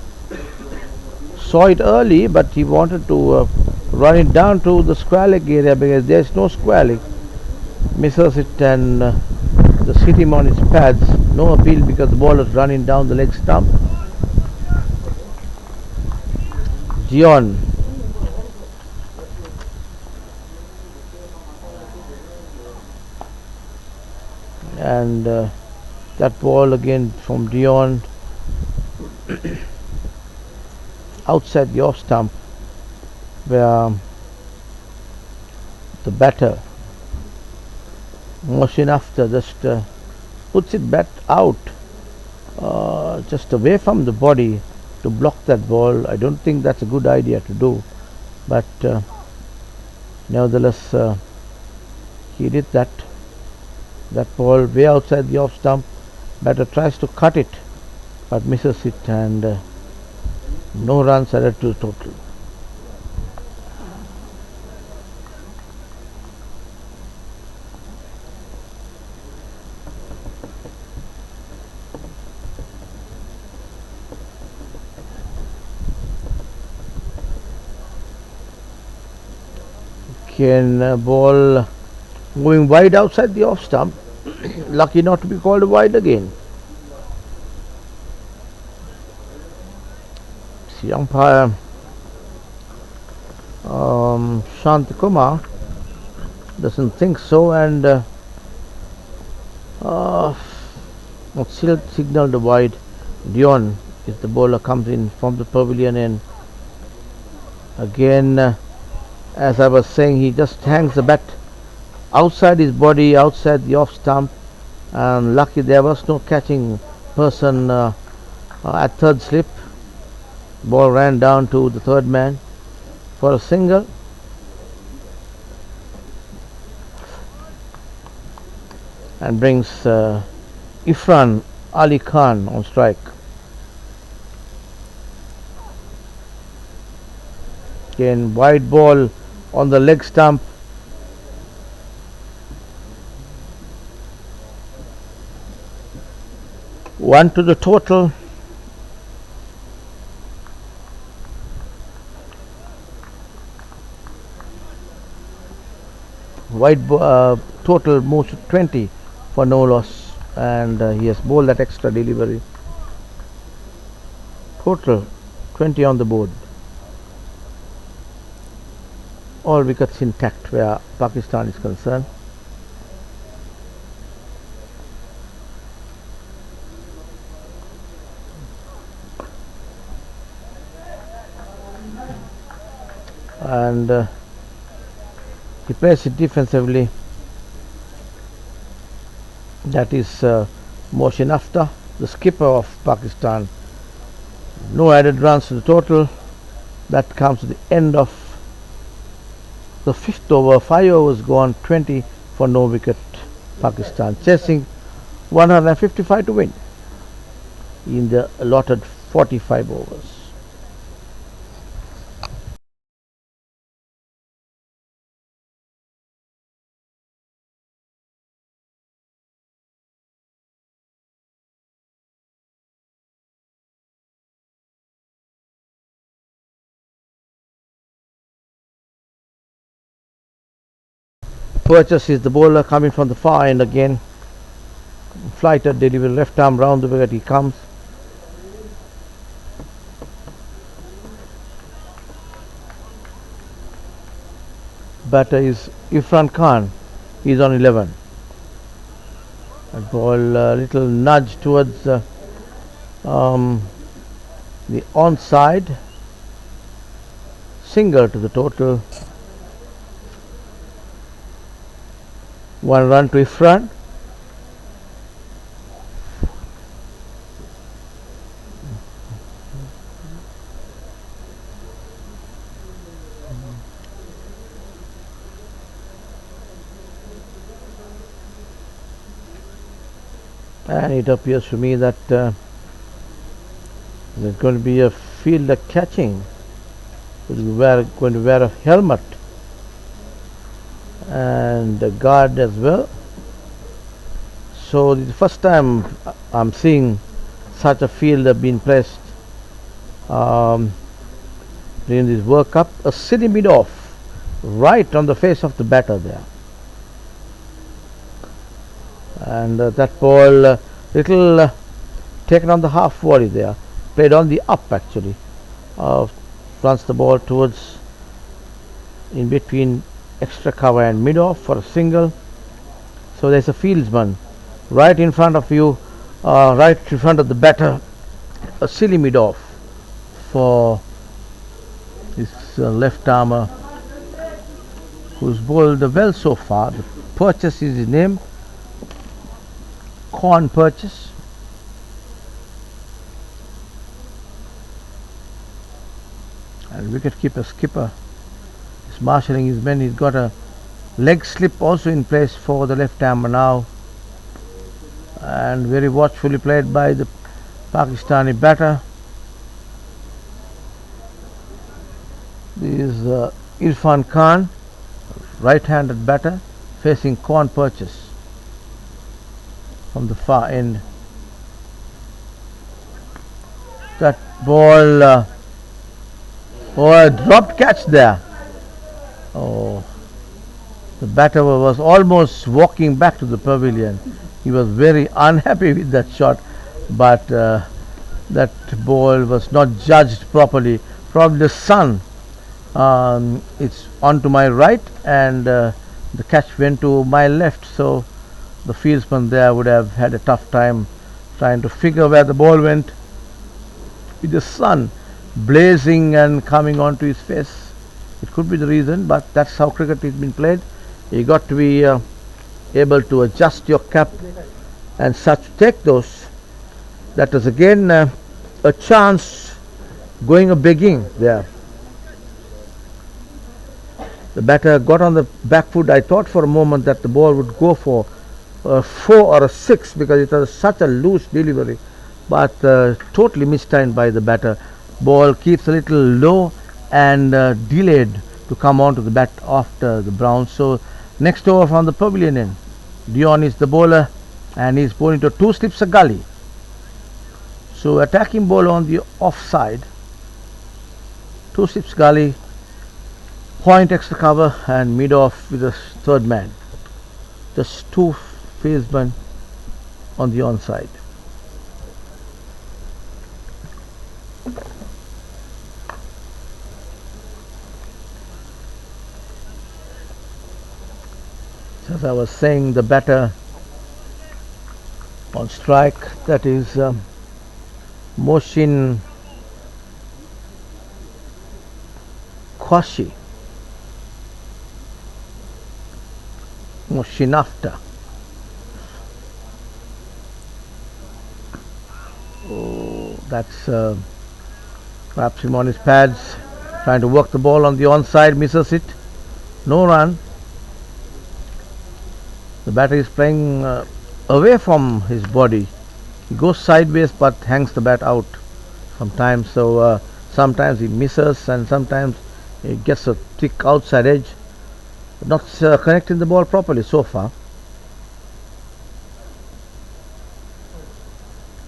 saw it early, but he wanted to run it down to the square leg area because there is no square leg. Misses it, and just hit him on his pads. No appeal because the ball is running down the leg stump. Dion. And that ball again from Dion outside the off stump, where the batter Mohsin After just puts it back out, just away from the body to block that ball. I don't think that's a good idea to do, but nevertheless he did that. That ball way outside the off stump. Batter tries to cut it, but misses it, and no runs added to the total. Can ball moving wide outside the off stump. Lucky not to be called wide again. The umpire Shanti Kumar doesn't think so, and still signaled wide. Dion is the bowler, comes in from the pavilion, and again, as I was saying, he just hangs the bat outside his body, outside the off stump, and lucky there was no catching person at third slip. Ball ran down to the third man for a single. And brings Ifran Ali Khan on strike. Again, wide ball on the leg stump. One to the total. Wide total moves to 20 for no loss, and he has bowled that extra delivery. Total 20 on the board. All wickets intact where Pakistan is concerned. And he plays it defensively. That is Mohsin After, the skipper of Pakistan. No added runs to the total. That comes to the end of the fifth over. 5 overs gone, 20 for no wicket. Pakistan chasing 155 to win in the allotted 45 overs. Purchase is the bowler coming from the far end again. Flighted delivery, left arm round the wicket he comes. Batter is Ifran Khan. He is on 11. A ball, little nudge towards the onside. Single to the total. 1 run to Ifran. And it appears to me that there's going to be a fielder catching, who's going to wear a helmet and a guard as well. So this is the first time I'm seeing such a fielder being placed in this World Cup. A silly mid-off right on the face of the batter there. And that ball little taken on the half volley there, played on the up actually, runs the ball towards in between extra cover and mid off for a single. So there's a fieldsman right in front of you, right in front of the batter. A silly mid off for this left armer who's bowled well so far. The Purchase is his name. Corn Purchase. And wicketkeeper skipper is marshalling his men. He's got a leg slip also in place for the left armer now, and very watchfully played by the Pakistani batter. This is Irfan Khan, right-handed batter, facing Corn Purchase from the far end. That ball, a dropped catch there. Oh, The batter was almost walking back to the pavilion. He was very unhappy with that shot, but that ball was not judged properly. Probably the sun, it's onto my right, and the catch went to my left, so the fieldsman there would have had a tough time trying to figure where the ball went with the sun blazing and coming onto his face. It could be the reason, but that's how cricket is being played. You got to be able to adjust your cap and such, take those. That was again a chance going a begging there. The batter got on the back foot. I thought for a moment that the ball would go for a 4 or a 6 because it was such a loose delivery, but totally mistimed by the batter. Ball keeps a little low and delayed to come onto the bat after the Browns. So next over from the pavilion end, Dion is the bowler and he's bowling to 2 slips a gully. So attacking ball on the offside, 2 slips gully, point extra cover and mid off with the third man. Just 2 fieldsmen on the onside. As I was saying, the batter on strike, that is Moshin Kwashi, Moshinafta. Oh, that's perhaps him on his pads, trying to work the ball on the onside, misses it, no run. The batter is playing away from his body. He goes sideways but hangs the bat out sometimes. So sometimes he misses and sometimes he gets a thick outside edge. Not connecting the ball properly so far.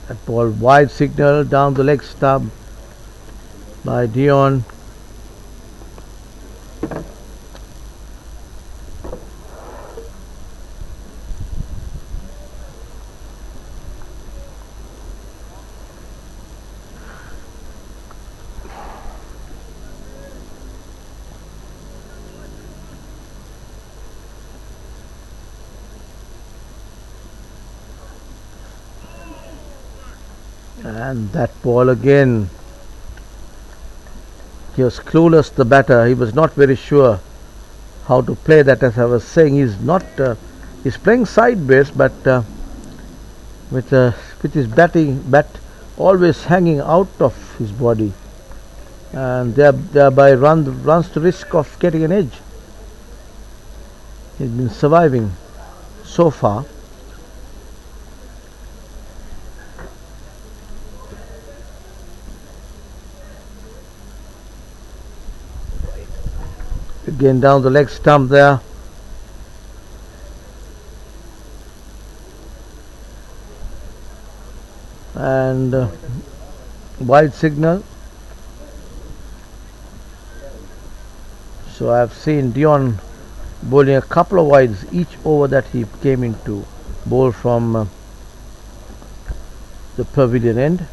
That ball wide signal down the leg stump by Dion. And that ball again, he was clueless, the batter. He was not very sure how to play that. As I was saying, he's playing sideways, but with his bat always hanging out of his body, and thereby runs the risk of getting an edge. He's been surviving so far. Again down the leg stump there. And wide signal. So I have seen Dion bowling a couple of wides each over that he came into bowl from the pavilion end.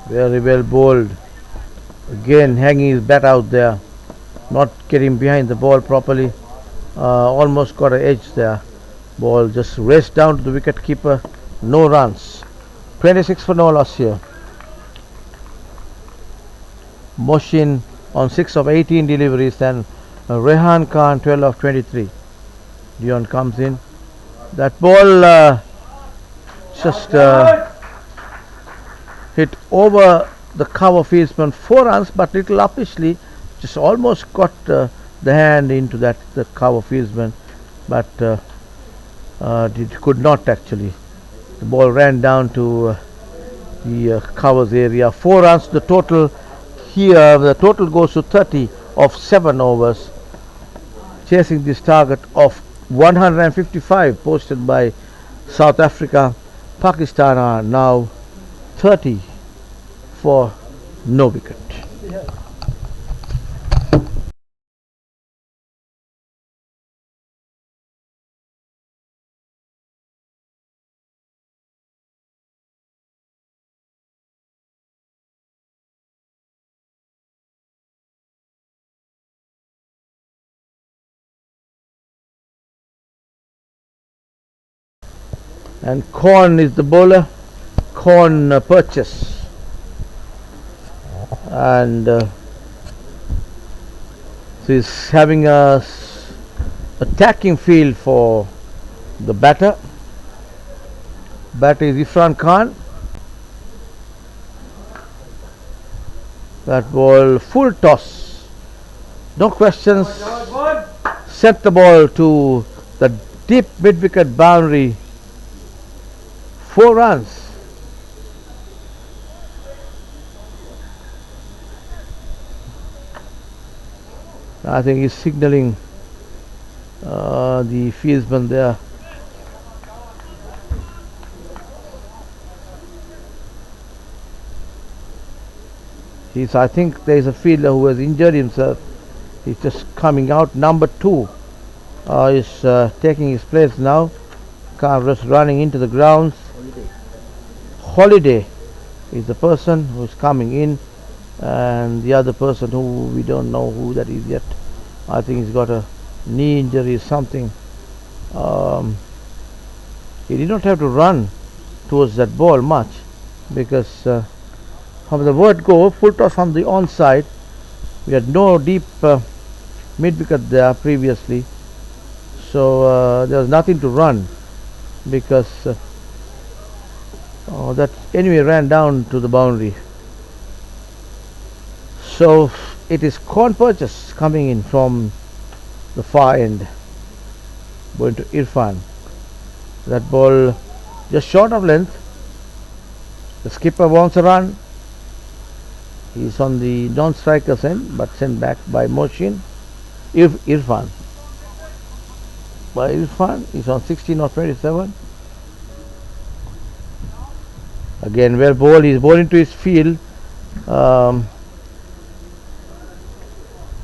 Very well bowled. Again hanging his bat out there, not getting behind the ball properly. Almost got an edge there. Ball just raced down to the wicket keeper. No runs. 26 for no loss here. Moshin on 6 of 18 deliveries and Rehan Khan 12 of 23. Dion comes in. That ball just hit over the cover fieldsman, 4 runs, but little uppishly, just almost got the hand into the cover fieldsman, but it could not actually. The ball ran down to the covers area. 4 runs the total here. The total goes to 30 of 7 overs, chasing this target of 155 posted by South Africa. Pakistan are now 30 for no wicket. And Corn is the bowler. Corn purchase, and so he's having a attacking field for the batter. Batter is Irfan Khan. That ball, full toss, no questions. Set the ball to the deep mid-wicket boundary. 4 runs. I think he's signaling the fieldsman there. I think there is a fielder who has injured himself. He's just coming out. Number 2 is taking his place now. Just running into the grounds. Holiday is the person who is coming in, and the other person who we don't know who that is yet. I think he's got a knee injury or something. He did not have to run towards that ball much, because from the word go, full toss from the onside. We had no deep mid-wicket there previously, so there was nothing to run, because that anyway ran down to the boundary. So it is Corn purchase coming in from the far end, going to Irfan. That ball just short of length. The skipper wants a run. He's on the non-striker's end, but sent back by Moshin. Irfan. By Irfan, he's on 16 or 27. Again, well bowled. He's bowling to his field.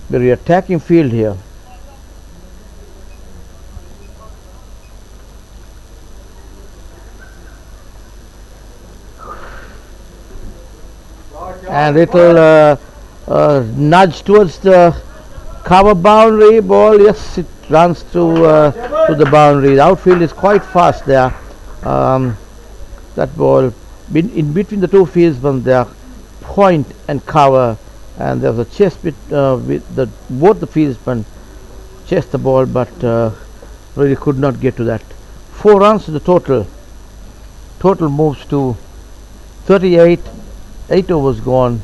Very attacking field here. And little nudge towards the cover boundary. Ball, yes, it runs to the boundary. The outfield is quite fast there. That ball in between the two fieldsmen there, point and cover, and there was a chase with both the fieldsmen chased the ball, but really could not get to that. 4 runs to the total. Total moves to 38. 8 overs gone.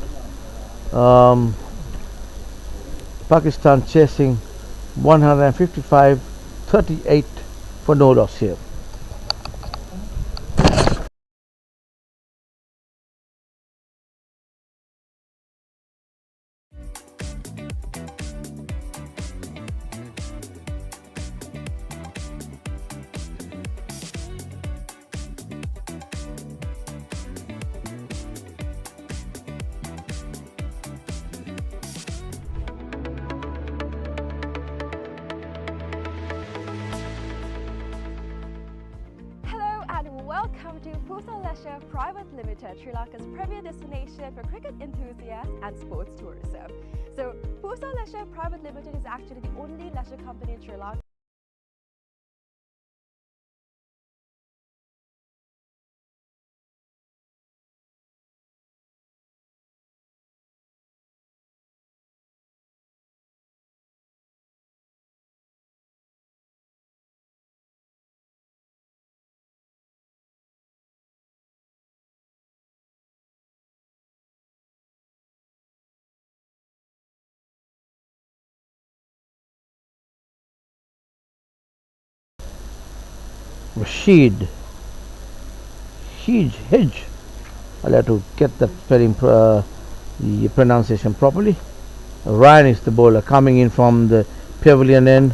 Pakistan chasing 155, 38 for no loss here. Welcome to Consolidation Private Limited, Sri Lanka's premier destination for cricket enthusiasts and sports tourism. So, Consolidation Private Limited is actually the only leisure company in Sri Lanka Rashid Hedge. I'll have to get the spelling, the pronunciation properly. Ryan is the bowler coming in from the pavilion end.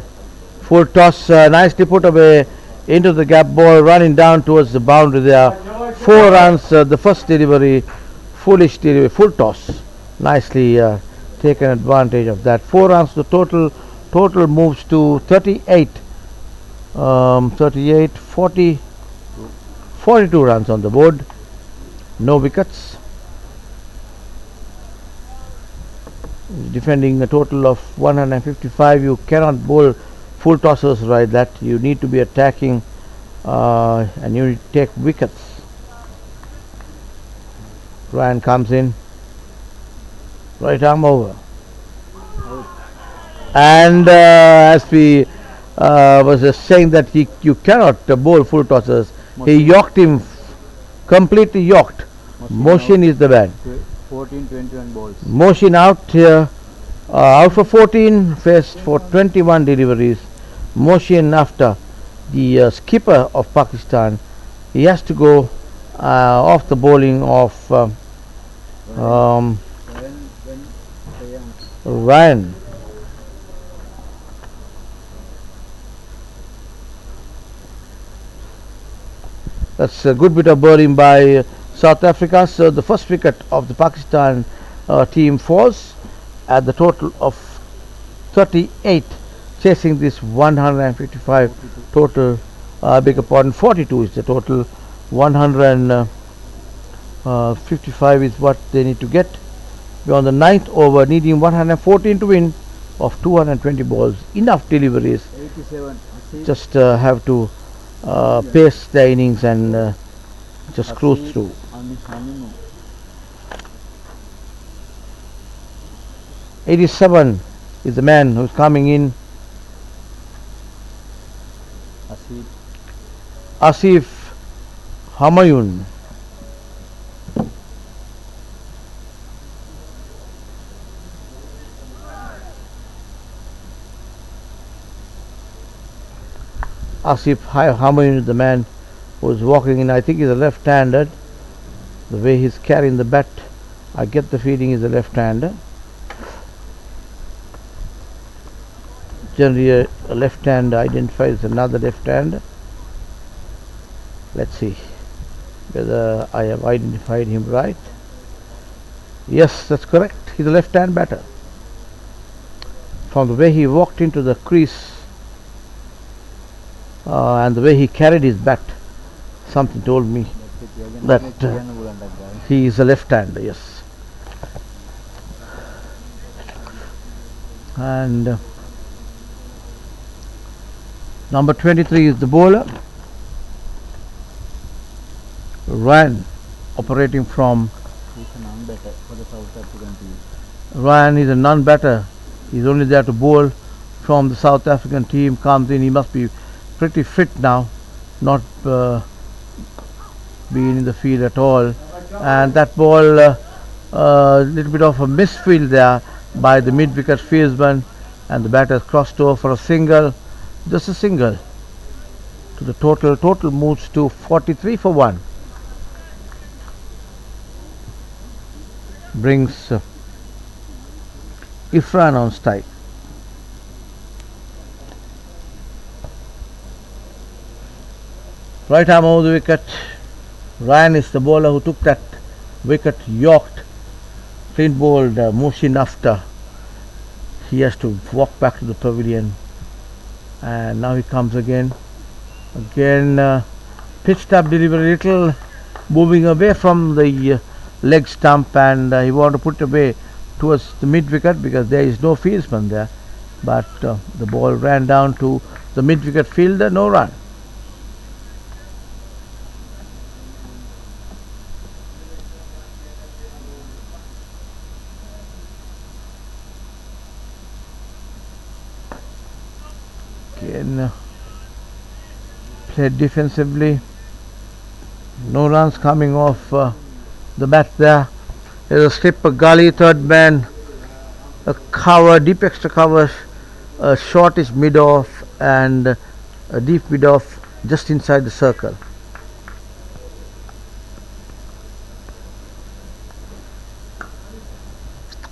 Full toss, nicely put away into the gap ball, running down towards the boundary there. 4 runs, the first delivery foolish delivery, full toss. Nicely taken advantage of that. 4 runs to total. Total moves to 38. 38, 40, 42 runs on the board. No wickets. Defending a total of 155. You cannot bowl full tossers like that. You need to be attacking and you need to take wickets. Ryan comes in. Right arm over. And as we was just saying that you cannot bowl full tossers. He yorked him, completely yorked. Motion is the bad. 14, 21 balls. Motion out here, out for 14, faced for 21 deliveries. Motion after the skipper of Pakistan. He has to go off the bowling of Ryan. That's a good bit of bowling by South Africa. So the first wicket of the Pakistan team falls at the total of 38, chasing this 155 total. Beg your pardon, 42 is the total. 155 is what they need to get. We're on the 9th over, needing 114 to win of 220 balls. Enough deliveries. 87. Just have to pace the innings and just cruise through. 87 is the man who's coming in. Asif Humayun. Asif Humayun is the man who is walking in. I think he's a left-handed. The way he's carrying the bat, I get the feeling he's a left-hander. Generally a left hand identifies another left hand. Let's see whether I have identified him right. Yes, that's correct. He's a left hand batter. From the way he walked into the crease and the way he carried his bat, something told me that he is a left hander. Yes. And number 23 is the bowler. Ryan, operating from. He's a non-batter for the South African team. Ryan is a non-batter. He's only there to bowl from the South African team. Comes in. He must be pretty fit now, not being in the field at all. And that ball, little bit of a misfield there by the mid-wicket fieldsman, and the batter crossed over for a single. Just a single to the total. Total moves to 43 for 1. Brings Irfan on strike. Right arm over the wicket. Ryan is the bowler who took that wicket, yorked, clean bowled Mushin after. He has to walk back to the pavilion. And now he comes again. Pitched up delivery, little moving away from the leg stump, and he wanted to put away towards the mid wicket because there is no fieldsman there. But the ball ran down to the mid wicket fielder, no run. Again, played defensively. No runs coming off the bat there. There's a slip, a gully, third man, a cover, deep extra cover, a shortish mid off, and a deep mid off just inside the circle.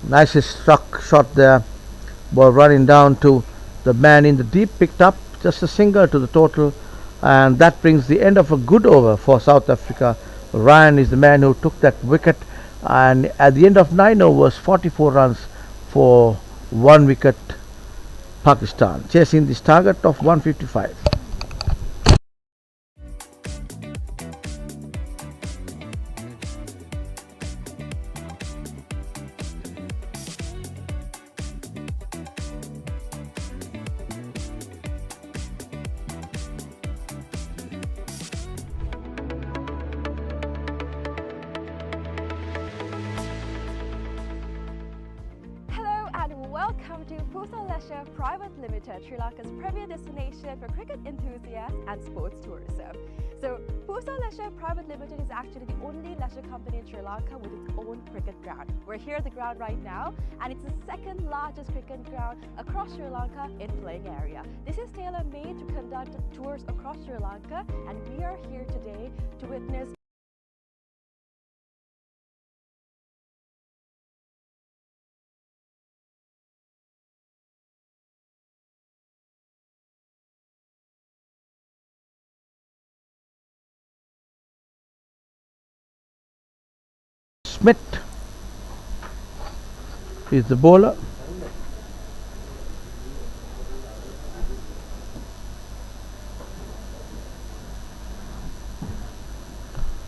Nicely struck shot there. Ball running down to the man in the deep, picked up just a single to the total, and that brings the end of a good over for South Africa. Ryan is the man who took that wicket, and at the end of 9 overs, 44 runs for 1 wicket Pakistan, chasing this target of 155. Welcome to Consolidation Private Limited, Sri Lanka's premier destination for cricket enthusiasts and sports tourism. So, Consolidation Private Limited is actually the only leisure company in Sri Lanka with its own cricket ground. We're here at the ground right now, and it's the second largest cricket ground across Sri Lanka in playing area. This is tailor-made to conduct tours across Sri Lanka, and we are here today to witness Smith is the bowler.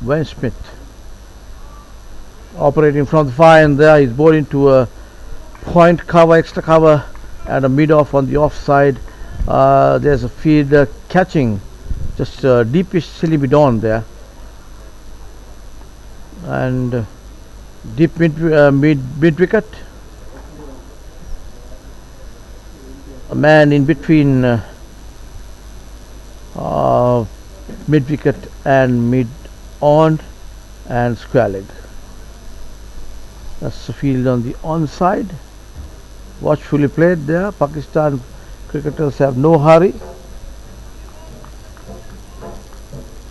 Wayne Smith operating from the far end there. He's bowling to a point cover, extra cover, and a mid off on the offside. There's a fielder catching just deepish silly mid on there, and deep mid wicket. A man in between mid wicket and mid on and square leg. That's the field on the onside. Watchfully played there. Pakistan cricketers have no hurry.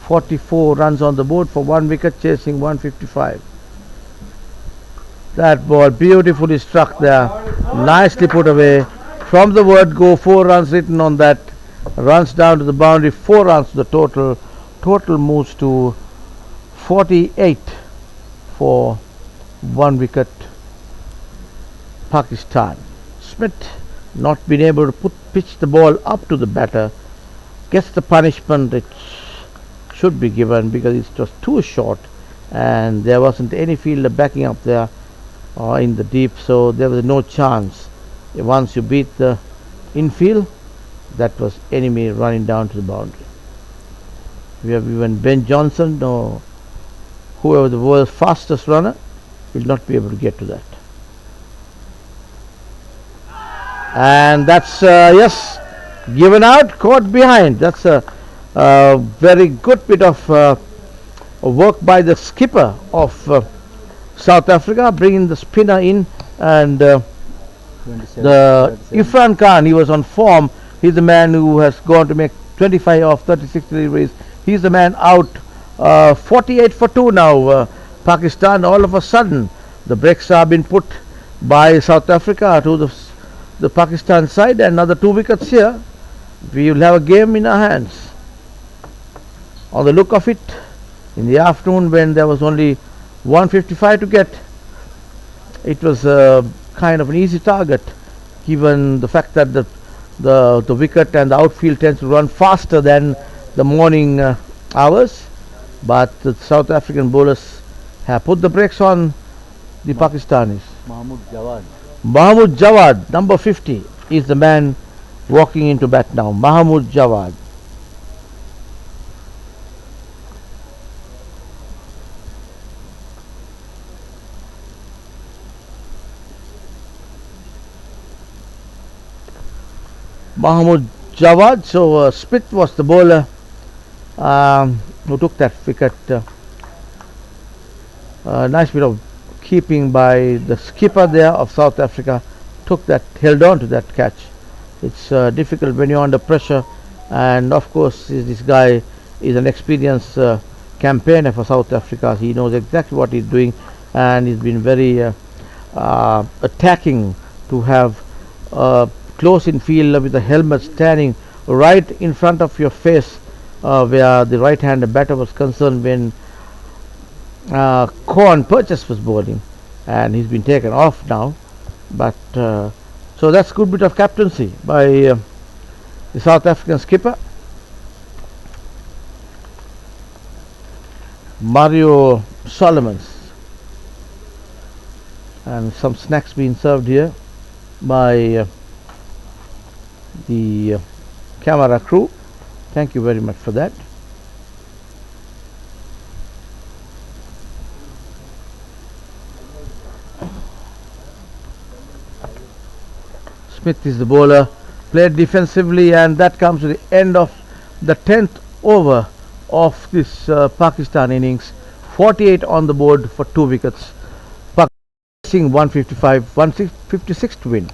44 runs on the board for 1 wicket, chasing 155. That ball beautifully struck there, nicely put away. From the word go, 4 runs written on that. Runs down to the boundary, 4 runs to the total. Total moves to 48 for 1 wicket Pakistan. Smith not been able to pitch the ball up to the batter, gets the punishment it should be given because it was too short and there wasn't any fielder backing up there in the deep, so there was no chance. Once you beat the infield, that was enemy running down to the boundary. We have even Ben Johnson or whoever the world's fastest runner will not be able to get to that. And that's yes, given out, caught behind. That's a very good bit of work by the skipper of South Africa, bringing the spinner in, and the Irfan Khan, he was on form. He's the man who has gone to make 25 of 36 deliveries. He's the man out. 48 for 2 now. Pakistan, all of a sudden, the brakes have been put by South Africa to the Pakistan side, and another 2 wickets here. We will have a game in our hands. On the look of it, in the afternoon when there was only 155 to get, it was kind of an easy target, given the fact that the wicket and the outfield tends to run faster than the morning hours. But the South African bowlers have put the brakes on the Pakistanis. Mahmood Jawad, number 50, is the man walking into bat now. Mahmood Jawad. Mahmood Jawad. So Smith was the bowler who took that wicket. Nice bit of keeping by the skipper there of South Africa. Held on to that catch. It's difficult when you're under pressure, and of course this guy is an experienced campaigner for South Africa. He knows exactly what he's doing, and he's been very attacking to have close in field with the helmet standing right in front of your face, where the right-handed batter was concerned when Corn Purchase was bowling, and he's been taken off now. But so that's a good bit of captaincy by the South African skipper Mario Solomons, and some snacks being served here by the camera crew. Thank you very much for that. Smith is the bowler, played defensively, and that comes to the end of the 10th over of this Pakistan innings. 48 on the board for 2 wickets. Pakistan 155, 156 to win.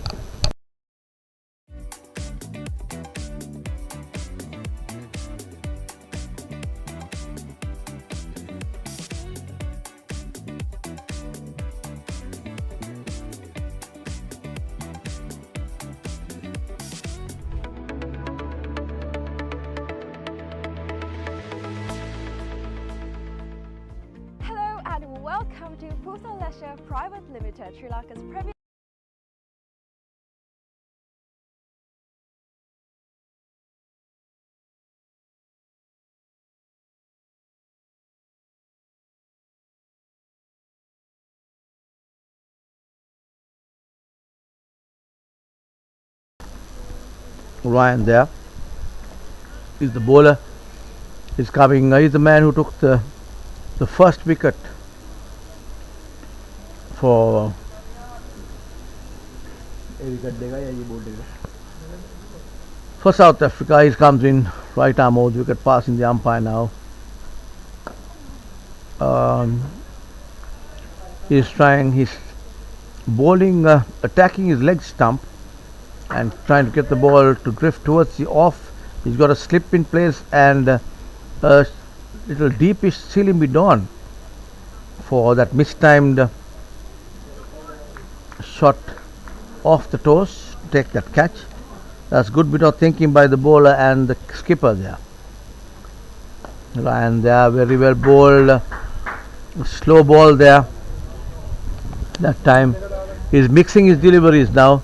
Hello and welcome to Consolidation Private Limited, Sri Lanka's premier Ryan there is the bowler. He's coming. He's the man who took the first wicket for South Africa. He comes in, right arm out wicket, passing the umpire now. He's trying, he's bowling, attacking his leg stump and trying to get the ball to drift towards the off. He's got a slip in place and a little deepish ceiling be done for that mistimed shot off the toes to take that catch. That's good bit of thinking by the bowler and the skipper there. And they are very well bowled. Slow ball there. That time he's mixing his deliveries now.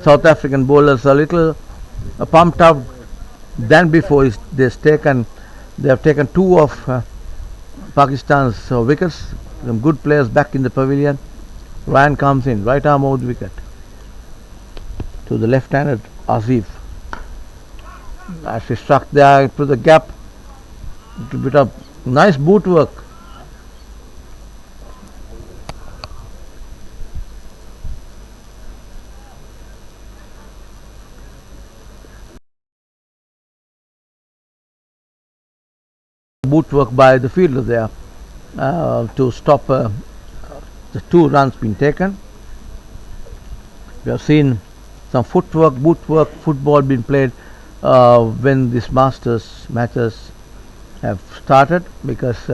South African bowlers are a little pumped up than before. They have taken 2 of Pakistan's wickets. Some good players back in the pavilion. Ryan comes in, right arm out wicket to the left-handed Asif. As he struck there to the gap, a bit of nice boot work. Boot work by the fielder there to stop the 2 runs being taken. We have seen some footwork, boot work, football being played when these Masters matches have started, because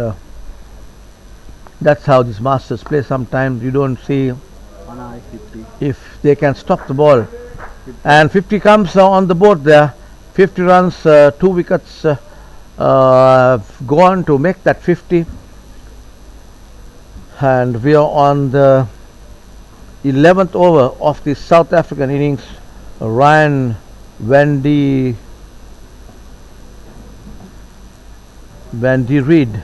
that's how these Masters play. Sometimes you don't see if they can stop the ball. And 50 comes on the board there. 50 runs, 2 wickets gone to make that 50. And we are on the 11th over of the South African innings. Ryan Van de Reed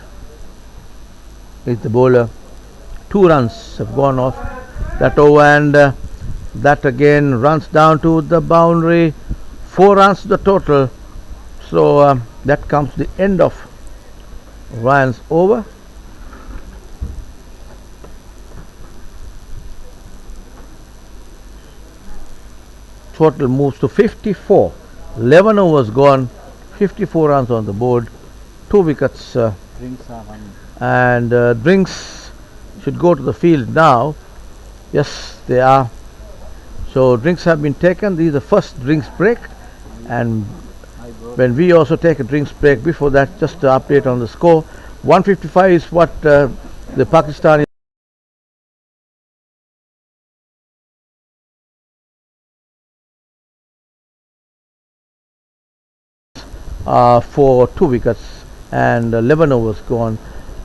is the bowler. 2 runs have gone off that over, and that again runs down to the boundary. 4 runs to the total. So that comes to the end of Ryan's over. Total moves to 54. 11 overs gone, 54 runs on the board, 2 wickets, and drinks should go to the field now. Yes, they are. So drinks have been taken. This is the first drinks break, and when we also take a drinks break, before that, just to update on the score, 155 is what the Pakistani for 2 wickets and 11 overs gone.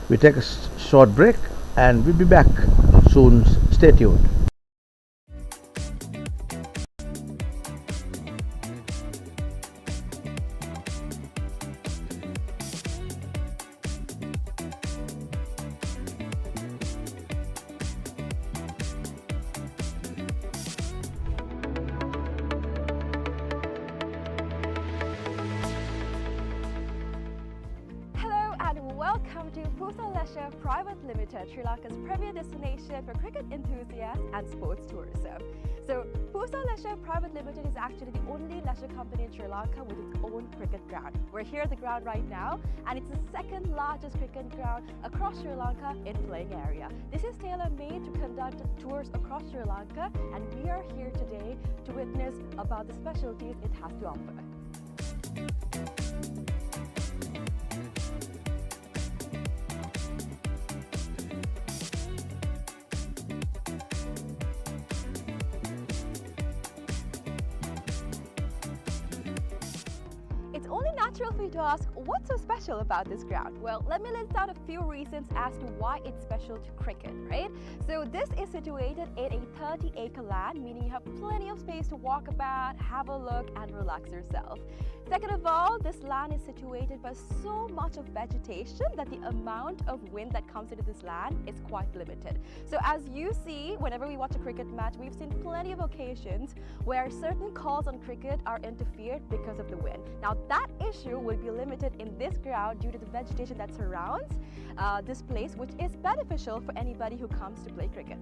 We take a short break and we'll be back soon. Stay tuned. Welcome to Pujitha Private Limited, Sri Lanka's premier destination for cricket enthusiasts and sports tourism. So, Pujitha Private Limited is actually the only leisure company in Sri Lanka with its own cricket ground. We're here at the ground right now, and it's the second largest cricket ground across Sri Lanka in playing area. This is tailor-made to conduct tours across Sri Lanka, and we are here today to witness about the specialties it has to offer. It's only natural for you to ask, what's so special about this ground? Well, let me list out a few reasons as to why it's special to cricket, right? So this is situated in a 30-acre land, meaning you have plenty of space to walk about, have a look and relax yourself. Second of all, this land is situated by so much of vegetation that the amount of wind that comes into this land is quite limited. So as you see, whenever we watch a cricket match, we've seen plenty of occasions where certain calls on cricket are interfered because of the wind. Now that issue will be limited in this ground due to the vegetation that surrounds this place, which is beneficial for anybody who comes to play cricket.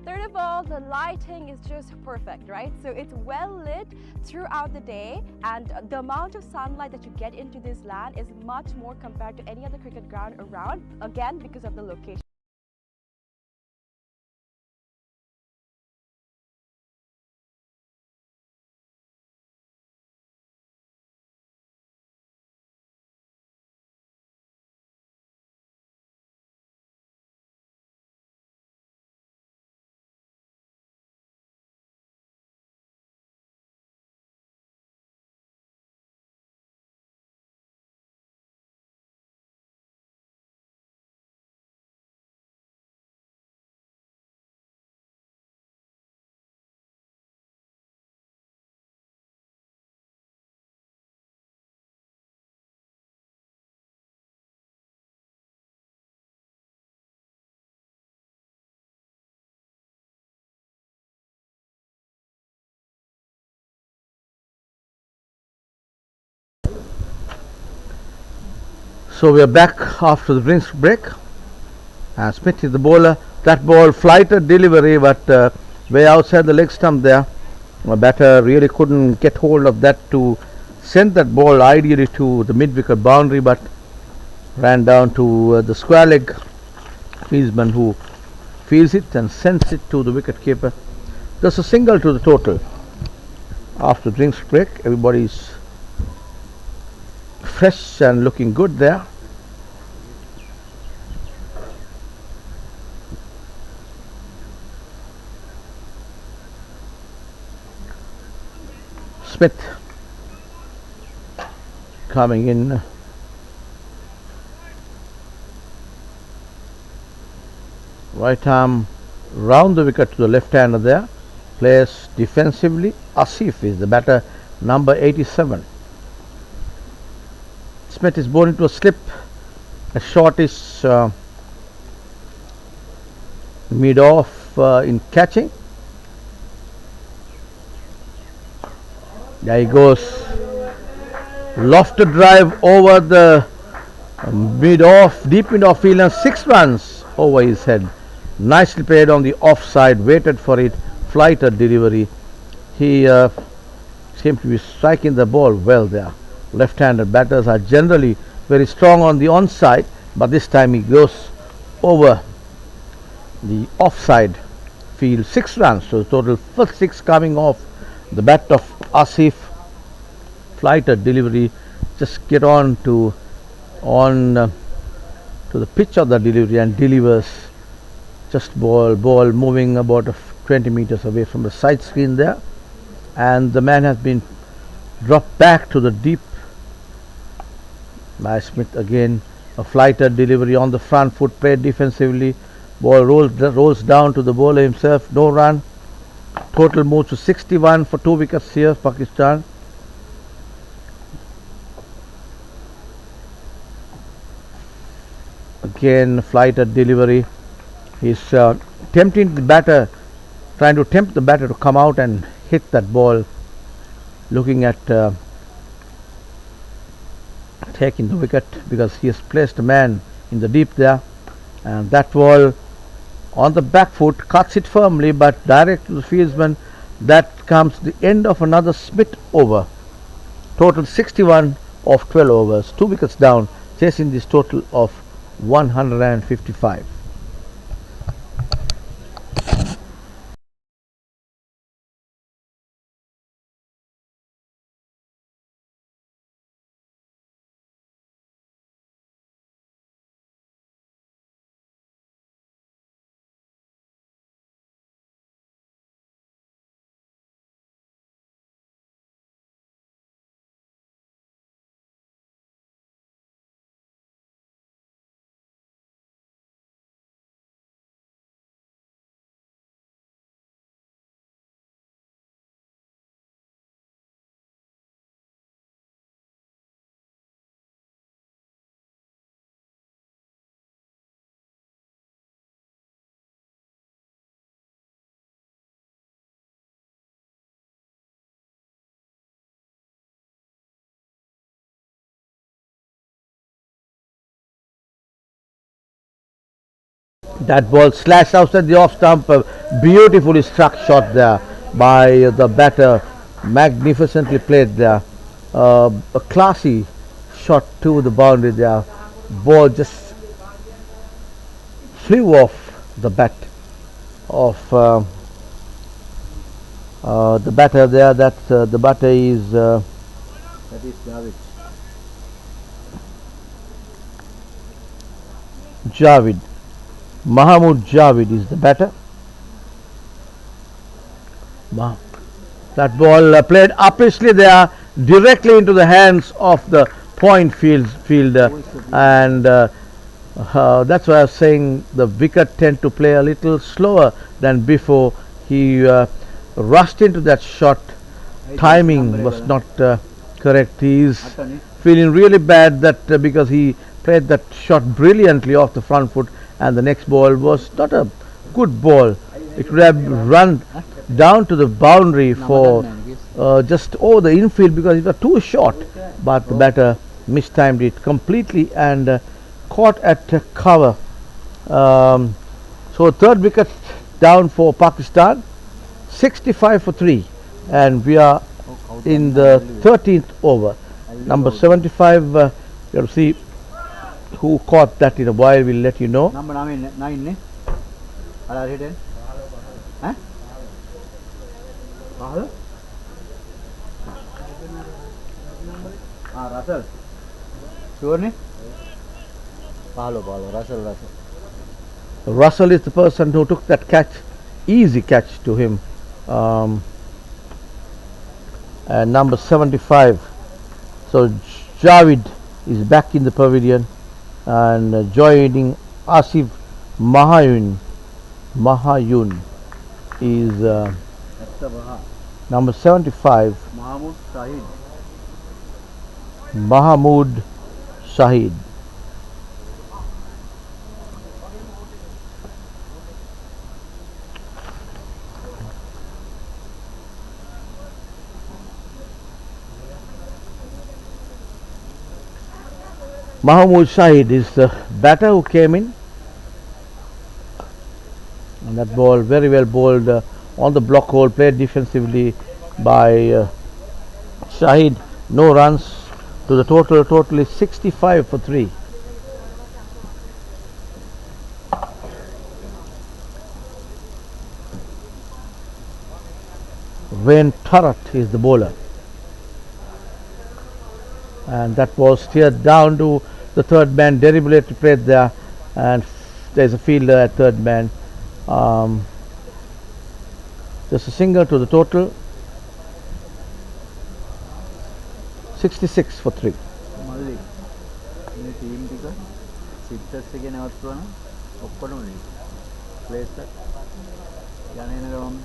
Third of all, the lighting is just perfect, right? So it's well lit throughout the day, and the amount of sunlight that you get into this land is much more compared to any other cricket ground around, again because of the location. So we are back after the drinks break, and Smith is the bowler. That ball flighted delivery, but way outside the leg stump there. The batter really couldn't get hold of that to send that ball ideally to the mid-wicket boundary, but ran down to the square leg fieldsman, who fields it and sends it to the wicket keeper. There's a single to the total. After the drinks break, everybody's fresh and looking good there. Smith coming in. Right arm round the wicket to the left hander there. Plays defensively. Asif is the batter, number 87. Smith is born into a slip. A short is mid off in catching. There he goes. Lofted drive over the mid-off, deep mid-off field, and 6 runs over his head. Nicely played on the offside, waited for it, flighted delivery. He seemed to be striking the ball well there. Left-handed batters are generally very strong on the onside, but this time he goes over the offside field. 6 runs, so total first 6 coming off the bat of Asif. Flighted delivery, just get on to the pitch of the delivery and delivers. Just ball moving about 20 meters away from the side screen there, and the man has been dropped back to the deep by Smith again. A flighted delivery on the front foot, played defensively. Ball rolls down to the bowler himself. No run. Total moves to 61 for 2 wickets here, Pakistan. Again, flighted delivery. He's tempting the batter, trying to tempt the batter to come out and hit that ball. Looking at taking the wicket because he has placed a man in the deep there, and that ball on the back foot cuts it firmly but direct to the fieldsman. That comes the end of another Smith over. Total 61 of 12 overs, 2 wickets down, chasing this total of 155. That ball slashed outside the off stump, a beautifully struck shot there by the batter, magnificently played there. A classy shot to the boundary there. Ball just flew off the bat of the batter there. That the batter is That is David. Javid. Mahmood Javid is the batter. That ball played upishly there, directly into the hands of the point fielder, and that's why I was saying the wicket tend to play a little slower than before. He rushed into that shot. Timing was not correct. He is feeling really bad that because he played that shot brilliantly off the front foot, and the next ball was not a good ball. It would have run down to the boundary for just over the infield because it was too short, but the batter mistimed it completely and caught at cover. So third wicket down for Pakistan, 65 for 3, and we are in the 13th over. Number 75, you have to see who caught that in a while. We'll let you know. Number 9 ne? Ada hidden? Huh? Pahal? Russell. Sure ne? Pahalo, Russell. Russell is the person who took that catch, easy catch to him. And number 75. So Javid is back in the pavilion and joining Asif Mahayun is number 75, Mahmood Shahid. Mahmood Shahid is the batter who came in, and that ball very well bowled on the block hole, played defensively by Shahid. No runs to the total is 65 for 3. Wayne Turret is the bowler, and that ball steered down to the third man, deliberately played there, and there's a fielder at third man. Just a single to the total, 66 for 3. පිට්සස් එකේ නවත්වනවා ඔක්කොම නේ place එක යන්නේ නේද වම්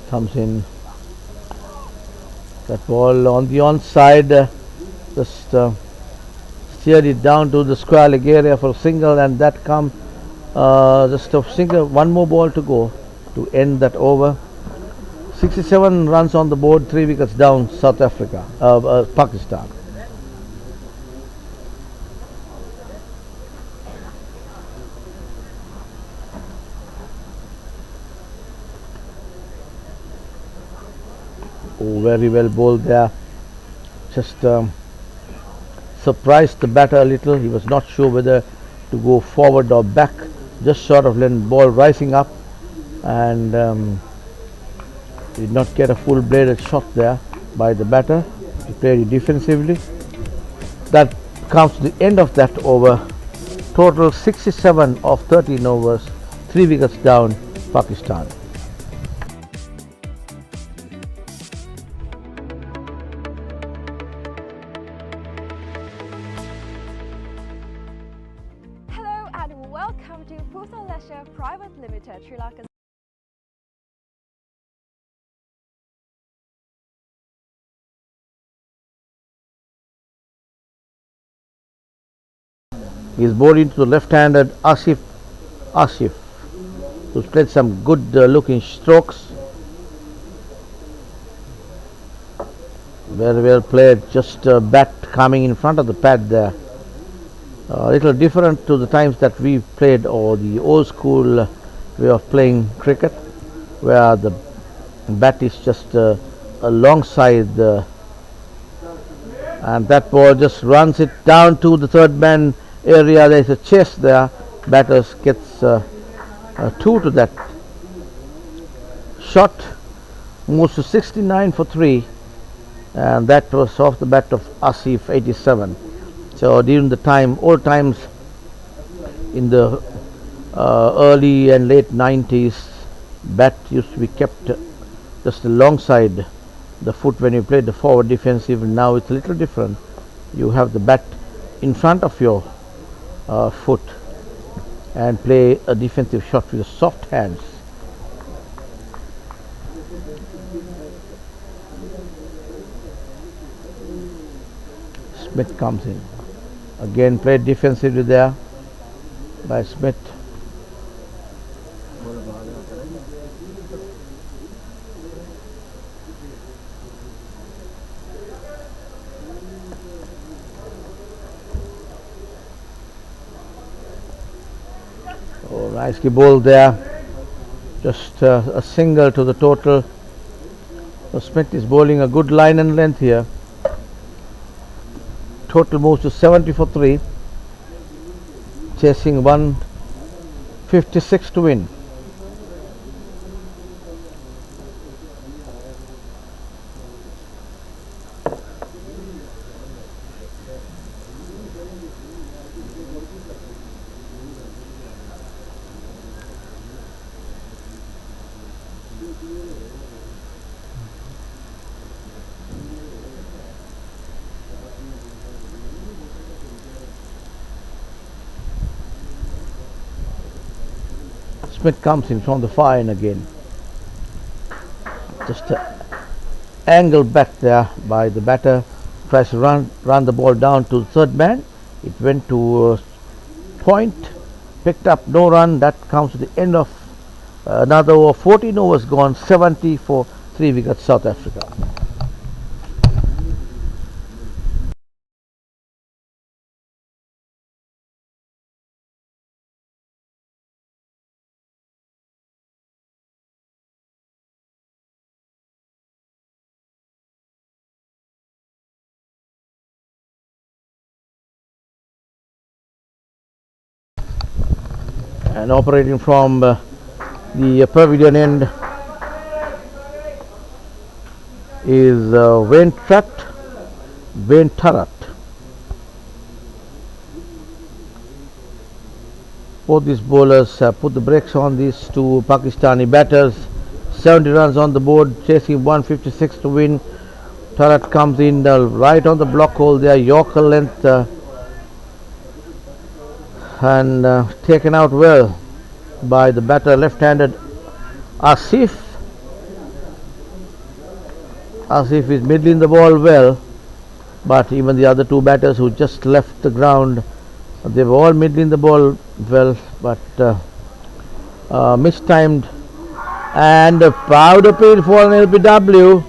comes in. That ball on the onside, just steered it down to the square leg area for a single, and that comes just a single. One more ball to go to end that over. 67 runs on the board, 3 wickets down. South Africa, Pakistan. Oh, very well bowled there. Just surprised the batter a little. He was not sure whether to go forward or back. Just sort of let the ball rising up, and did not get a full bladed shot there by the batter. He played it defensively. That comes to the end of that over. Total 67 of 13 overs, 3 wickets down, Pakistan. Hello and welcome to Consolidation Private Limited, Sri Lanka. He's bowled into the left-handed Asif, who's played some good looking strokes. Very well played, just bat coming in front of the pad there. A little different to the times that we played, or the old school way of playing cricket, where the bat is just alongside and that ball just runs it down to the third man area. There is a chase there. Batters gets 2 to that shot, moves to 69 for 3, and that was off the bat of Asif, 87. So during the time, old times in the early and late 90s, bat used to be kept just alongside the foot when you played the forward defensive. Now it's a little different. You have the bat in front of your foot and play a defensive shot with the soft hands. Smith comes in. Again played defensively there by Smith. Oh, nicely bowled there. Just a single to the total. So Smith is bowling a good line and length here. Total moves to 70 for 3, chasing 156 to win. Smith comes in from the far end again. Just angled back there by the batter. Tries to run the ball down to the third man. It went to point, picked up no run. That comes to the end of another over. 14 overs gone, 70 for 3 wickets, South Africa. And operating from the pavilion end is Wayne Tratt, Wayne Turret. Both these bowlers put the brakes on these two Pakistani batters. 70 runs on the board, chasing 156 to win. Turret comes in right on the block hole there, Yorker length, and taken out well by the batter, left-handed Asif. Asif is middling the ball well, but even the other two batters who just left the ground, they were all middling the ball well, but mistimed, and a powder peel for an LBW,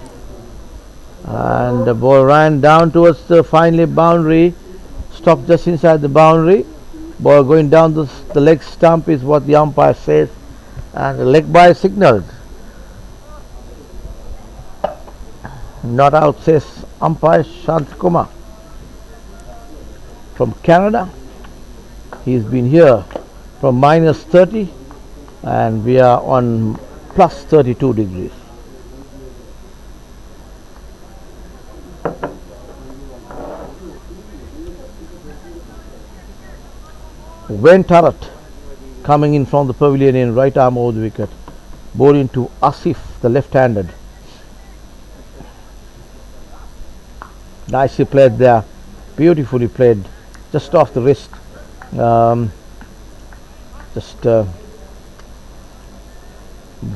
and the ball ran down towards the finally boundary, stopped just inside the boundary. Ball going down the leg stump is what the umpire says, and the leg by signalled. Not out, says umpire Shantakumar from Canada. He's been here from -30 and we are on +32 degrees. Wayne Turret coming in from the pavilion in right arm over the wicket, bowling to Asif, the left-handed. Nicely played there, beautifully played, just off the wrist.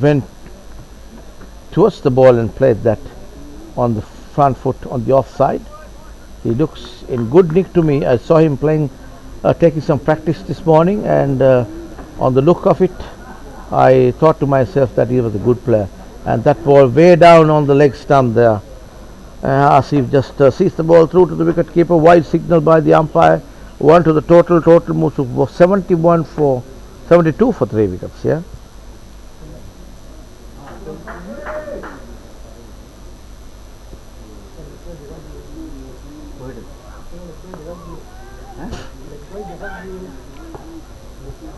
Went towards the ball and played that on the front foot on the offside. He looks in good nick to me. I saw him playing, taking some practice this morning, and on the look of it, I thought to myself that he was a good player. And that ball way down on the leg stump there. Asif just sees the ball through to the wicket keeper. Wide signal by the umpire. 1 to the total. Total moves to 72 for 3 wickets. Yeah.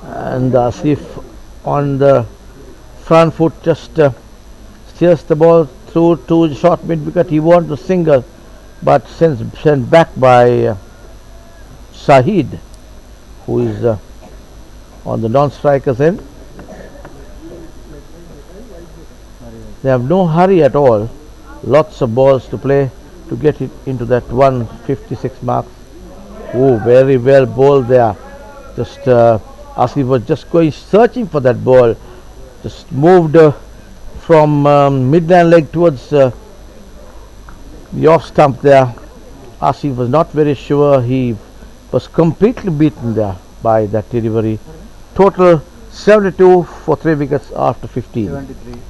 And Asif on the front foot just steers the ball through to the short mid wicket. He wants the single, but sent back by Shahid, who is on the non-strikers end. They have no hurry at all. Lots of balls to play to get it into that 156 mark. Oh, very well bowled there. Just Asif was just going searching for that ball. Just moved from midland leg towards the off stump there. Asif was not very sure. He was completely beaten there by that delivery. Total 72 for 3 wickets after 15. 73.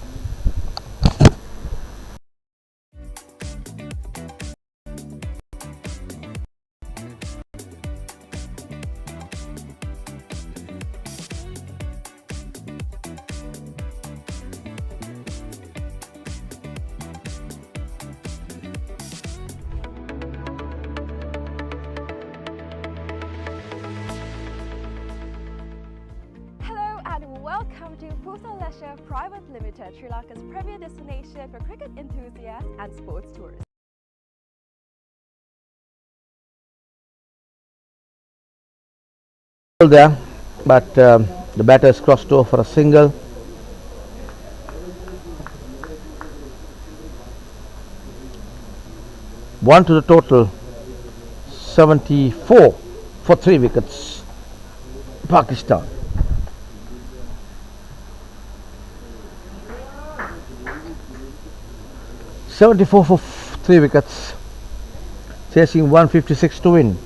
Welcome to Consolidation Private Limited, Sri Lanka's premier destination for cricket enthusiasts and sports tourists. There, but the batter is crossed over for a single. One to the total, 74 for 3 wickets, Pakistan. $74 for 3 wickets, chasing 156 to win.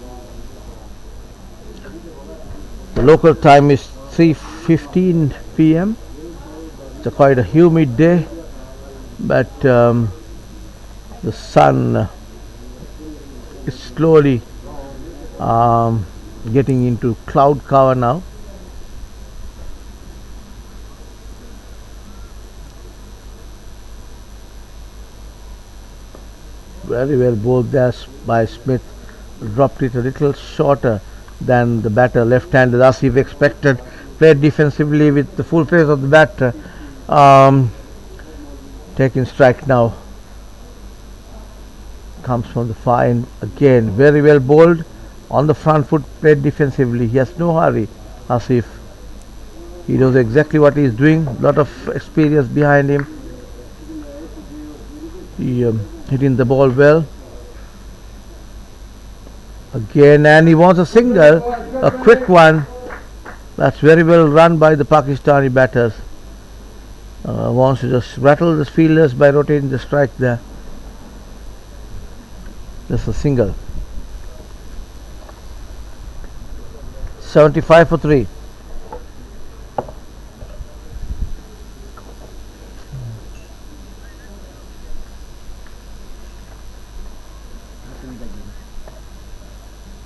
The local time is 3:15 p.m. It's quite a humid day, but the sun is slowly getting into cloud cover now. Very well bowled there by Smith. Dropped it a little shorter than the batter, left-handed Asif expected. Played defensively with the full face of the batter. Taking strike now. comes from the fine again, very well bowled on the front foot, played defensively. He has no hurry, Asif. He knows exactly what he is doing, lot of experience behind him. He hitting the ball well again, and he wants a single, a quick one. That's very well run by the Pakistani batters. Wants to just rattle the fielders by rotating the strike there. Just a single. 75 for 3.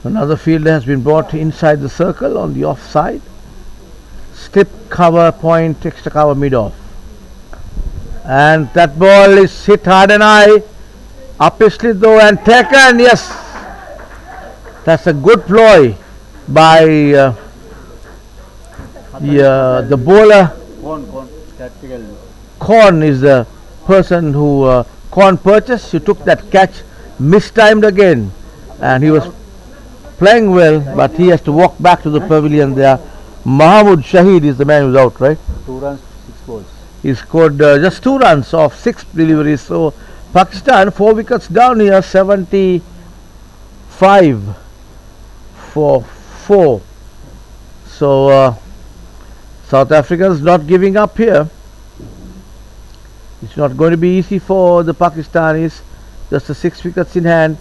Another fielder has been brought inside the circle on the off side. Slip cover point, extra cover mid off. And that ball is hit hard and high. Upishly though and taken. Yes, that's a good ploy by the bowler. Korn is the person who Korn purchased. He took that catch, mistimed again, and he was playing well, but he has to walk back to the pavilion there. Mahmood Shahid is the man who's out, right? 2 runs, 6 balls. He scored just 2 runs off 6 deliveries. So Pakistan 4 wickets down here, 75 for 4. So South Africa is not giving up here. It's not going to be easy for the Pakistanis. Just the 6 wickets in hand.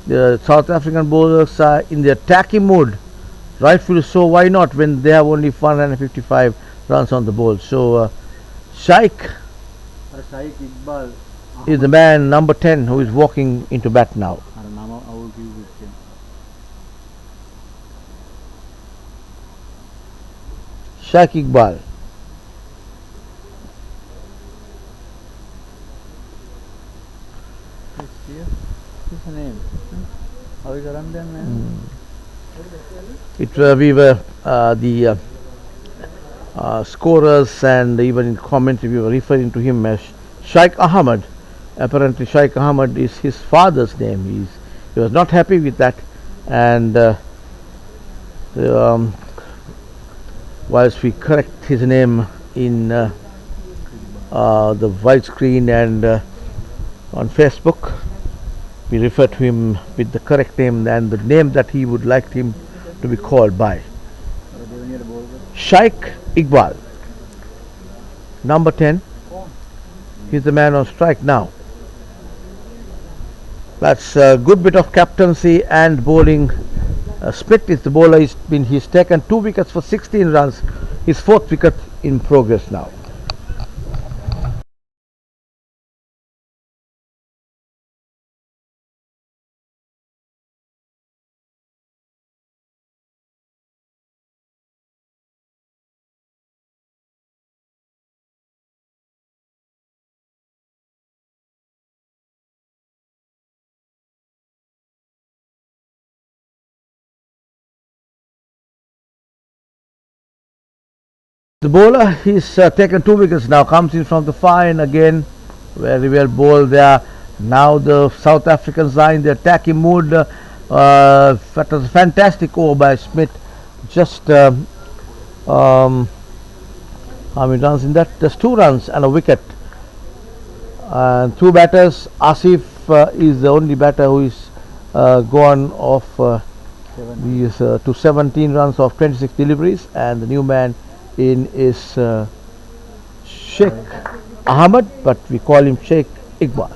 The South African bowlers are in the attacking mood. Rightfully so. Why not when they have only 155 runs on the bowl? So Shaikh is the man number 10 who is walking into bat now. Shaikh Iqbal. What's the name? How is the run then, man? We were the scorers, and even in commentary we were referring to him as Shaikh Ahmad. Apparently Shaikh Ahmad is his father's name. He was not happy with that, and whilst we correct his name in the widescreen and on Facebook, we refer to him with the correct name and the name that he would like him to be called by. Shaikh Iqbal, number 10. He's the man on strike now. That's a good bit of captaincy and bowling. Smith is the bowler. He's taken 2 wickets for 16 runs. His 4th wicket in progress now. The bowler, he's taken 2 wickets now, comes in from the fine again, very well bowled there. Now the South Africans are in the attacking mood. That was a fantastic over by Smith. Just how many runs in that? Just 2 runs and a wicket. And 2 batters. Asif is the only batter who is gone off these to 17 runs of 26 deliveries, and the new man in is Sheikh Ahmad, but we call him Sheikh Iqbal.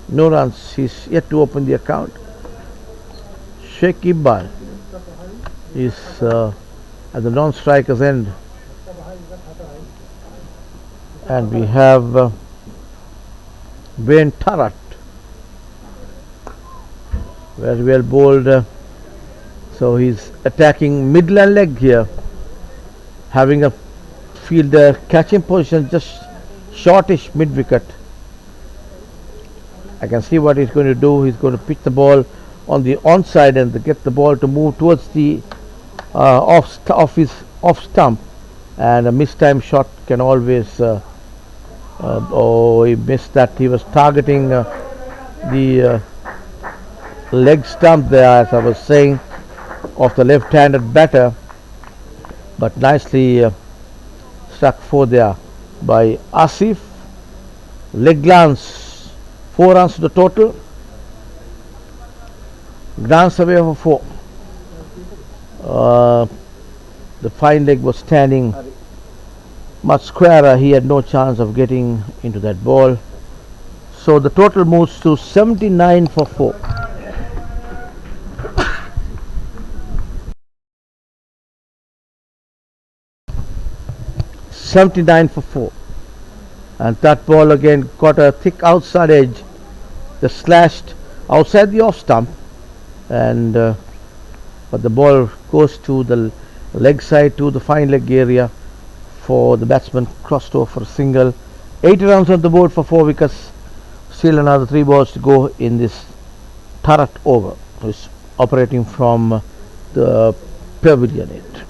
No runs, he's yet to open the account. Sheikh Iqbal is at the non-striker's end, and we have Wayne Tarat, very well bowled. So he's attacking midland leg here, having a fielder catching position just shortish mid wicket. I can see what he's going to do. He's going to pitch the ball on the onside and get the ball to move towards the off stump, and a mistime shot can always oh, he missed that. He was targeting the leg stump there, as I was saying, of the left-handed batter, but nicely struck 4 there by Asif. Leg glance, 4 runs to the total. Glance away for 4. The fine leg was standing much squarer. He had no chance of getting into that ball. So the total moves to 79 for 4. And that ball again got a thick outside edge. They slashed outside the off stump, and but the ball goes to the leg side, to the fine leg area, for the batsman crossed over for a single. 80 runs on the board for 4 wickets. Still another 3 balls to go in this turret over, who is operating from the pavilion end.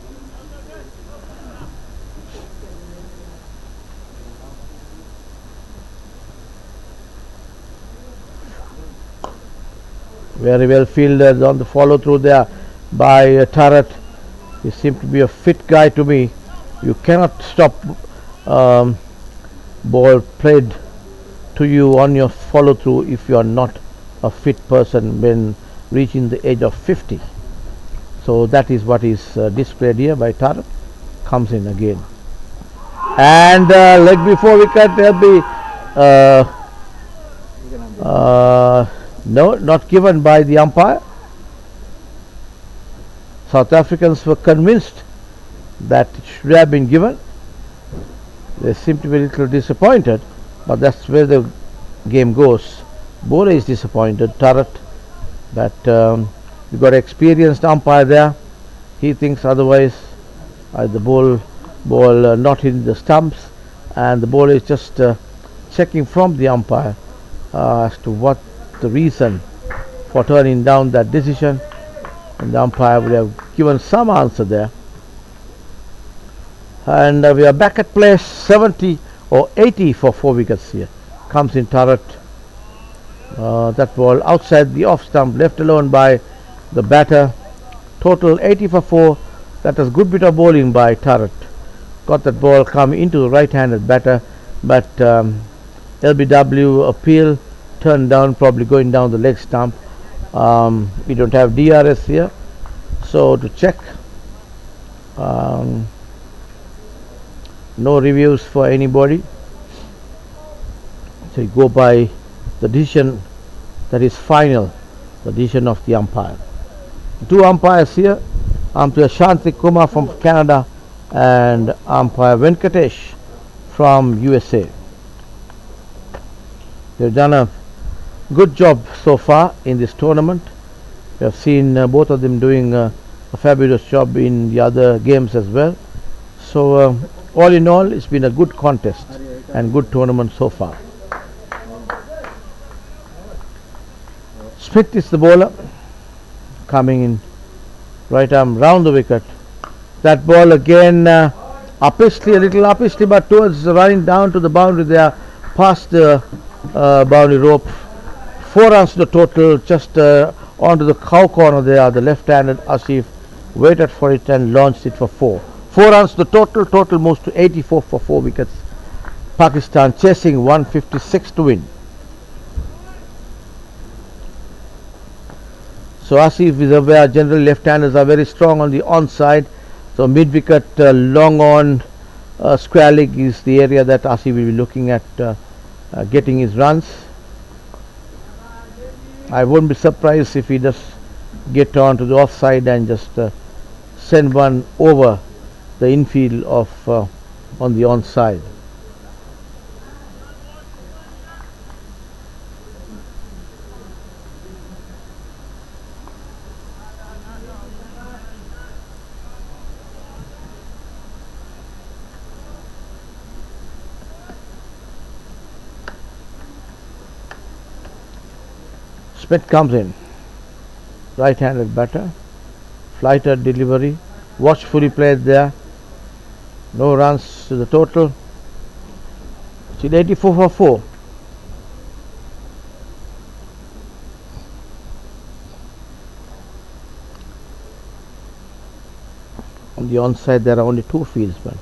Very well fielded on the follow through there by Turret. He seems to be a fit guy to me. You cannot stop ball played to you on your follow through if you are not a fit person when reaching the age of 50. So that is what is displayed here by Turret. Comes in again. And leg before wicket, there will be no, not given by the umpire. South Africans were convinced that it should have been given. They seem to be a little disappointed, but that's where the game goes. Bowler is disappointed, Turret, but you got an experienced umpire there. He thinks otherwise. The ball not hitting the stumps, and the ball is just checking from the umpire as to what the reason for turning down that decision, and the umpire would have given some answer there. And we are back at play. 70 or 80 for 4 wickets here. Comes in Turret. That ball outside the off stump, left alone by the batter. Total 80 for 4. That was good bit of bowling by Turret. Got that ball come into the right-handed batter, but LBW appeal turned down, probably going down the leg stump. We don't have DRS here, so to check, no reviews for anybody. So you go by the decision that is final, the decision of the umpire. 2 umpires here, umpire Shanti Kumar from Canada and umpire Venkatesh from USA. They've done a good job so far in this tournament. We have seen both of them doing a fabulous job in the other games as well. So all in all, it's been a good contest and good tournament so far. Smith is the bowler, coming in right arm round the wicket. That ball again uppishly, a little uppishly, but towards running down to the boundary there, past the boundary rope. 4 runs to the total, just onto the cow corner there. The left-handed Asif waited for it and launched it for 4. 4 runs to the total. Total moves to 84 for 4 wickets. Pakistan chasing 156 to win. So Asif is aware generally left-handers are very strong on the onside. So mid-wicket, long on, square leg is the area that Asif will be looking at getting his runs. I won't be surprised if he does get on to the offside and just send one over the infield of on the onside. Smith comes in, right-handed batter, flighted delivery, watchfully played there. No runs to the total. Still 84 for 4. On the onside there are only 2 fieldsmen.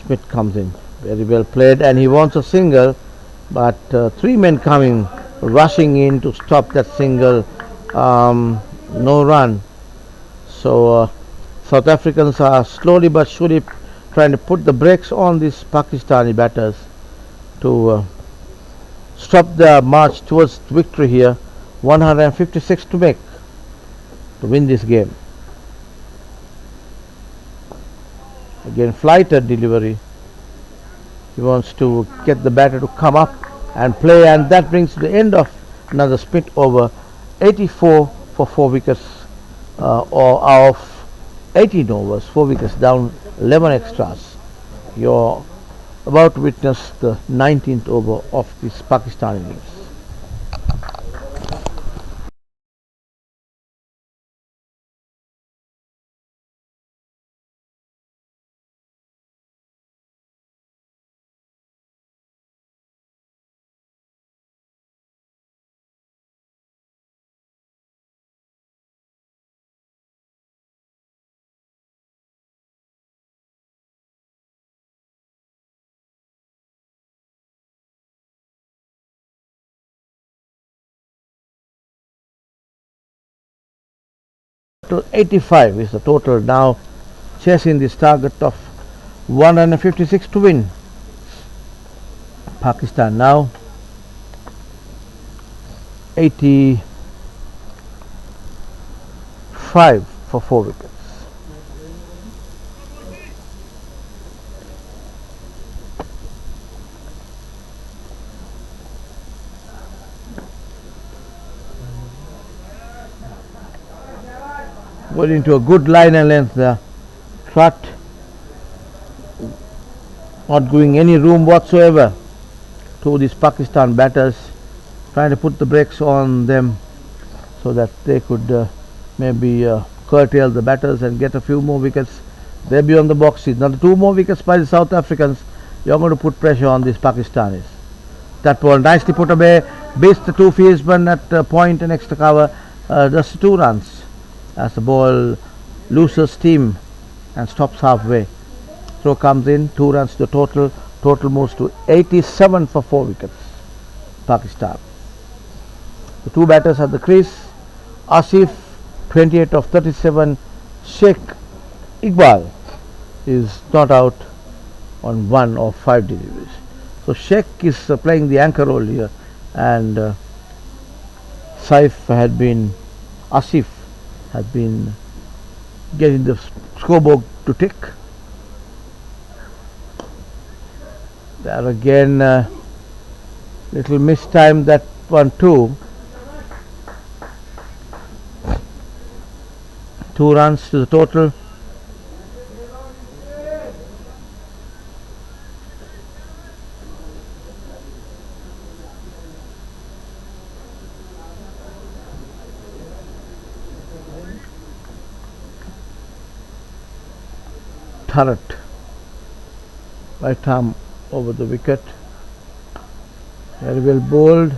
Smith comes in, very well played, and he wants a single, but 3 men coming, rushing in to stop that single. No run. So South Africans are slowly but surely trying to put the brakes on these Pakistani batters to stop their march towards victory here. 156 to make to win this game. Again, flighted delivery. He wants to get the batter to come up and play, and that brings to the end of another Smith over. 84 for 4 wickets, or of 18 overs, 4 wickets down, 11 extras. You're about to witness the 19th over of this Pakistan innings. To 85 is the total now, chasing this target of 156 to win. Pakistan now 85 for 4 wickets. Going into a good line and length there. Trot not giving any room whatsoever to these Pakistan batters, trying to put the brakes on them so that they could maybe curtail the batters and get a few more wickets. They'll be on the box seat. Now the 2 more wickets by the South Africans, you're going to put pressure on these Pakistanis. That ball nicely put away, beats the 2 fieldsmen at point and extra cover, just 2 runs. As the ball loses steam and stops halfway. Throw comes in, 2 runs to the total. Total moves to 87 for 4 wickets. Pakistan. The 2 batters at the crease. Asif, 28 of 37. Sheikh Iqbal is not out on 1 of 5 deliveries. So Sheikh is playing the anchor role here, and Asif has been getting the scoreboard to tick. There again, little mistime that one too. 2 runs to the total. Turret, right arm over the wicket, very well bowled.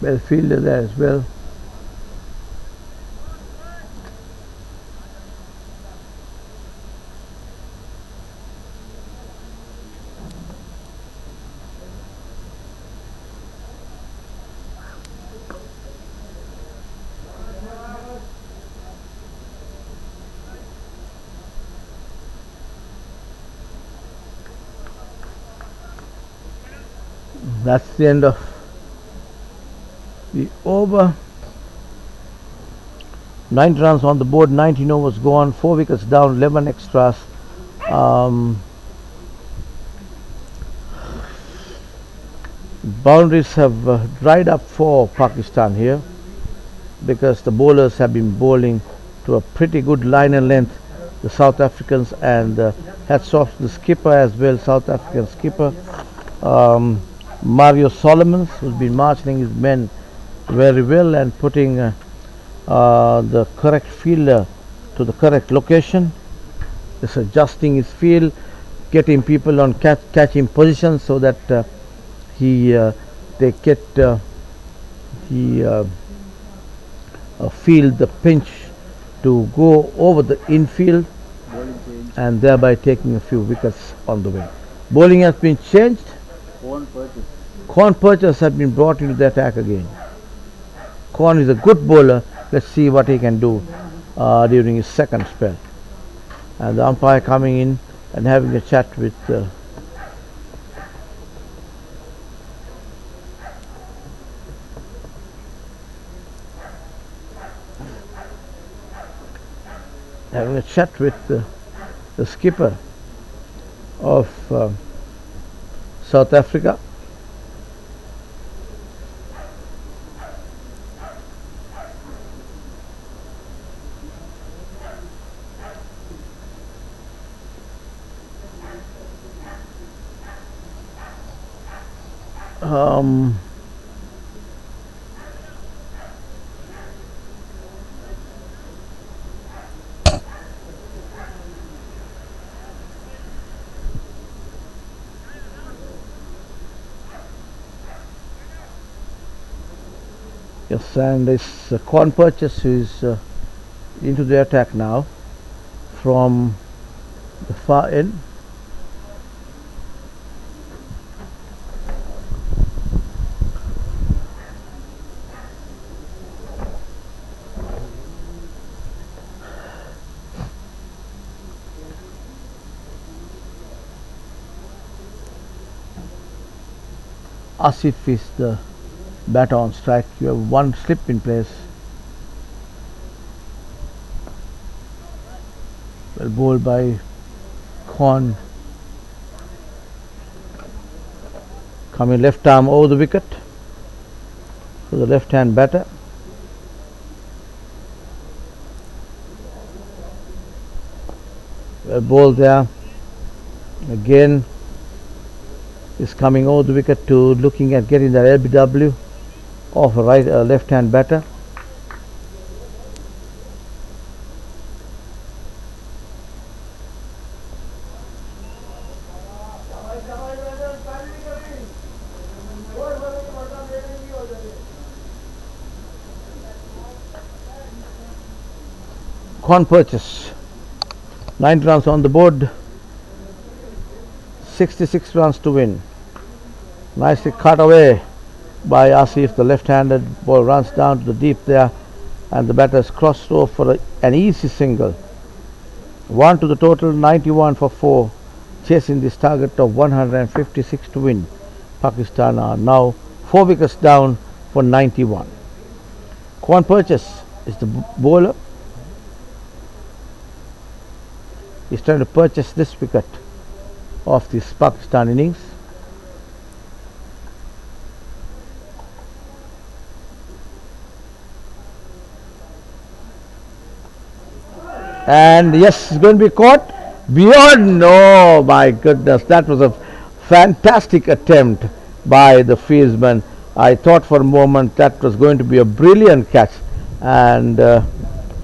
Well fielded there as well. That's the end of the over. 9 runs on the board, 19 overs gone, 4 wickets down, 11 extras. Boundaries have dried up for Pakistan here, because the bowlers have been bowling to a pretty good line and length, the South Africans, and hats off to the skipper as well, South African skipper. Mario Solomons, who's been marshalling his men very well and putting the correct fielder to the correct location. Just adjusting his field, getting people on catching positions so that they get he feel the pinch to go over the infield Bowling change. and thereby taking a few wickets on the way. Bowling has been changed. Own purchase. Corn Purchase has been brought into the attack again. Corn is a good bowler. Let's see what he can do during his second spell. And the umpire coming in and having a chat with the skipper of South Africa. Yes, and this Corn Purchase is into the attack now from the far end. Asif is the batter on strike. You have one slip in place. Well bowled by Corn. Coming left arm over the wicket. So the left hand batter. Well bowled there. Again is coming over the wicket to looking at getting the LBW of a left hand batter. Corn Purchase, 9 runs on the board, 66 runs to win. Nicely cut away by Asif. The left-handed ball runs down to the deep there, and the batter is crossed over for an easy single. 1 to the total, 91 for 4, chasing this target of 156 to win. Pakistan are now 4 wickets down for 91. Corn Purchase is the bowler. He's trying to purchase this wicket of this Pakistan innings. And yes, it's going to be caught beyond. Oh my goodness, that was a fantastic attempt by the fieldsman. I thought for a moment that was going to be a brilliant catch, and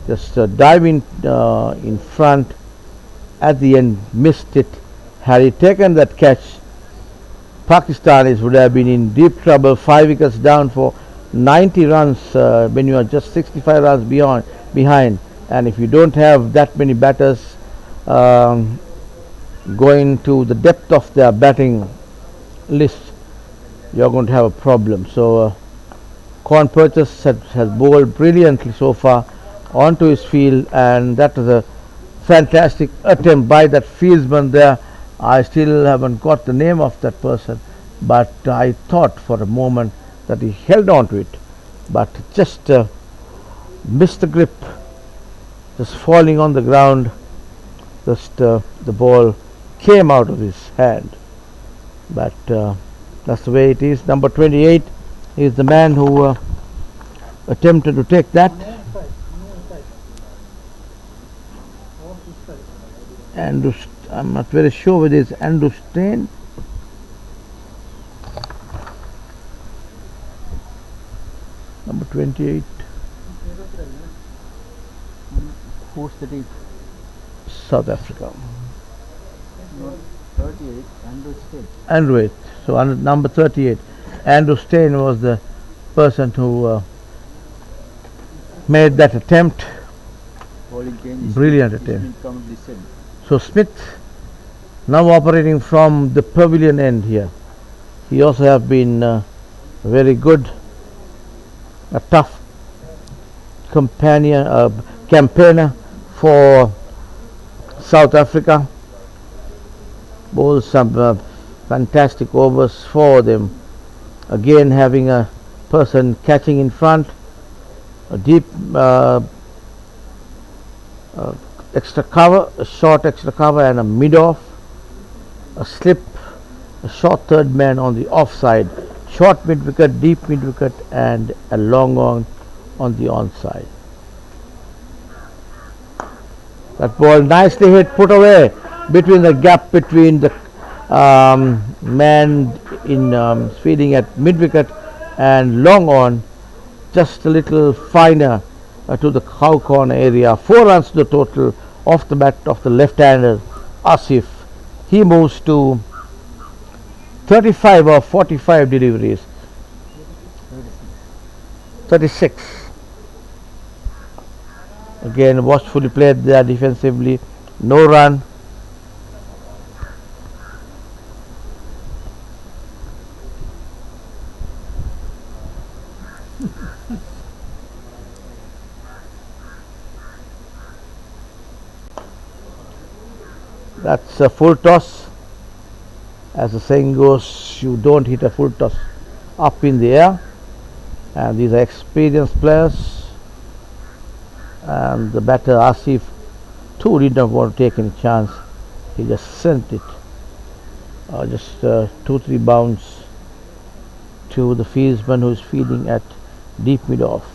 just diving in front at the end, missed it. Had he taken that catch, Pakistanis would have been in deep trouble. 5 wickets down for 90 runs when you are just 65 runs behind. And if you don't have that many batters going to the depth of their batting list, you're going to have a problem. So Corn Purchase has bowled brilliantly so far onto his field, and that was a fantastic attempt by that fieldsman there. I still haven't got the name of that person, but I thought for a moment that he held on to it, but just missed the grip, just falling on the ground. Just the ball came out of his hand, but that's the way it is. Number 28 is the man who attempted to take that. And I'm not very sure whether it's Andustain. Number 28. Who's the team? South Africa. 38, Andrew Still. Andrew 8. So number 38. Andrew Stein was the person who made that attempt. Bowling change. Brilliant Smith attempt. come descent. So Smith now operating from the pavilion end here. He also have been very good, a tough campaigner for South Africa. Bowled some fantastic overs for them. Again having a person catching in front, a deep extra cover, a short extra cover and a mid-off, a slip, a short third man on the offside, short mid-wicket, deep mid-wicket and a long on the onside. That ball nicely hit, put away between the gap between the man in feeding at mid-wicket and long on, just a little finer to the cow corner area. 4 runs to the total off the bat of the left-hander Asif. He moves to 35 of 45 deliveries. 36. Again watchfully played there defensively. No run. That's a full toss. As the saying goes, you don't hit a full toss up in the air. And these are experienced players. And the batter Asif too did not want to take any chance. He just sent it. Just 2-3 bounds to the fieldsman who is feeding at deep mid-off.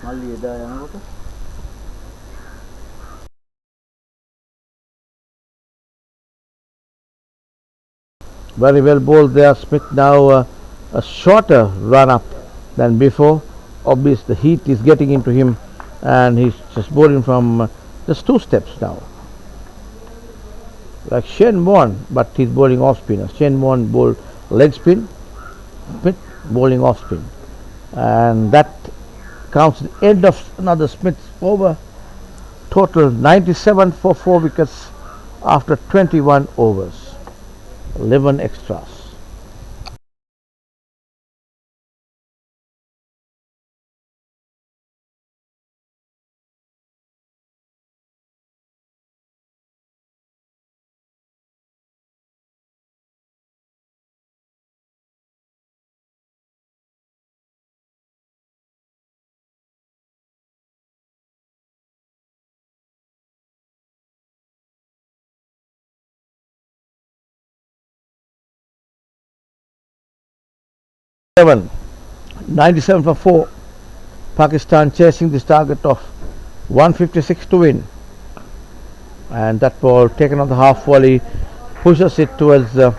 මල්ලි එදා යනකොට Very well bowled there. Smith now a shorter run up than before. Obviously the heat is getting into him and he's just bowling from just 2 steps now. Like Shane Warne, but he's bowling off spin. Shane Warne bowled leg spin, Smith bowling off spin. And that counts the end of another Smith's over. Total 97 for 4 wickets after 21 overs. 11 extras. Seven. 97 for 4. Pakistan chasing this target of 156 to win. And that ball taken on the half volley pushes it towards the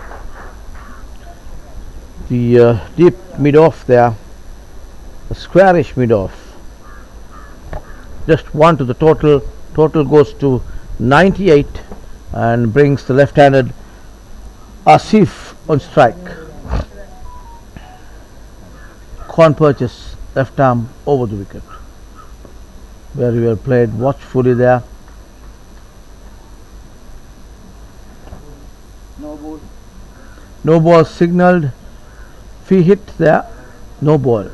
deep mid-off there. A squarish mid-off. Just 1 to the total. Total goes to 98 and brings the left-handed Asif on strike. Corn purchase, left arm over the wicket. Very well played, watchfully there. no ball. No ball signalled. Fee hit there, no ball.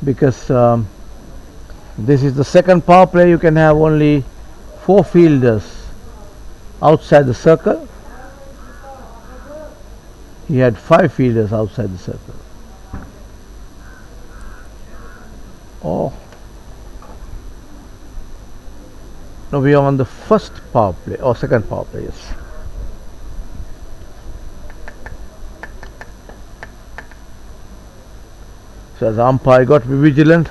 Because this is the second power play, you can have only 4 fielders outside the circle. He had 5 fielders outside the circle. Oh. No, we are on the first power play or second power play, yes. So as umpire got to be vigilant.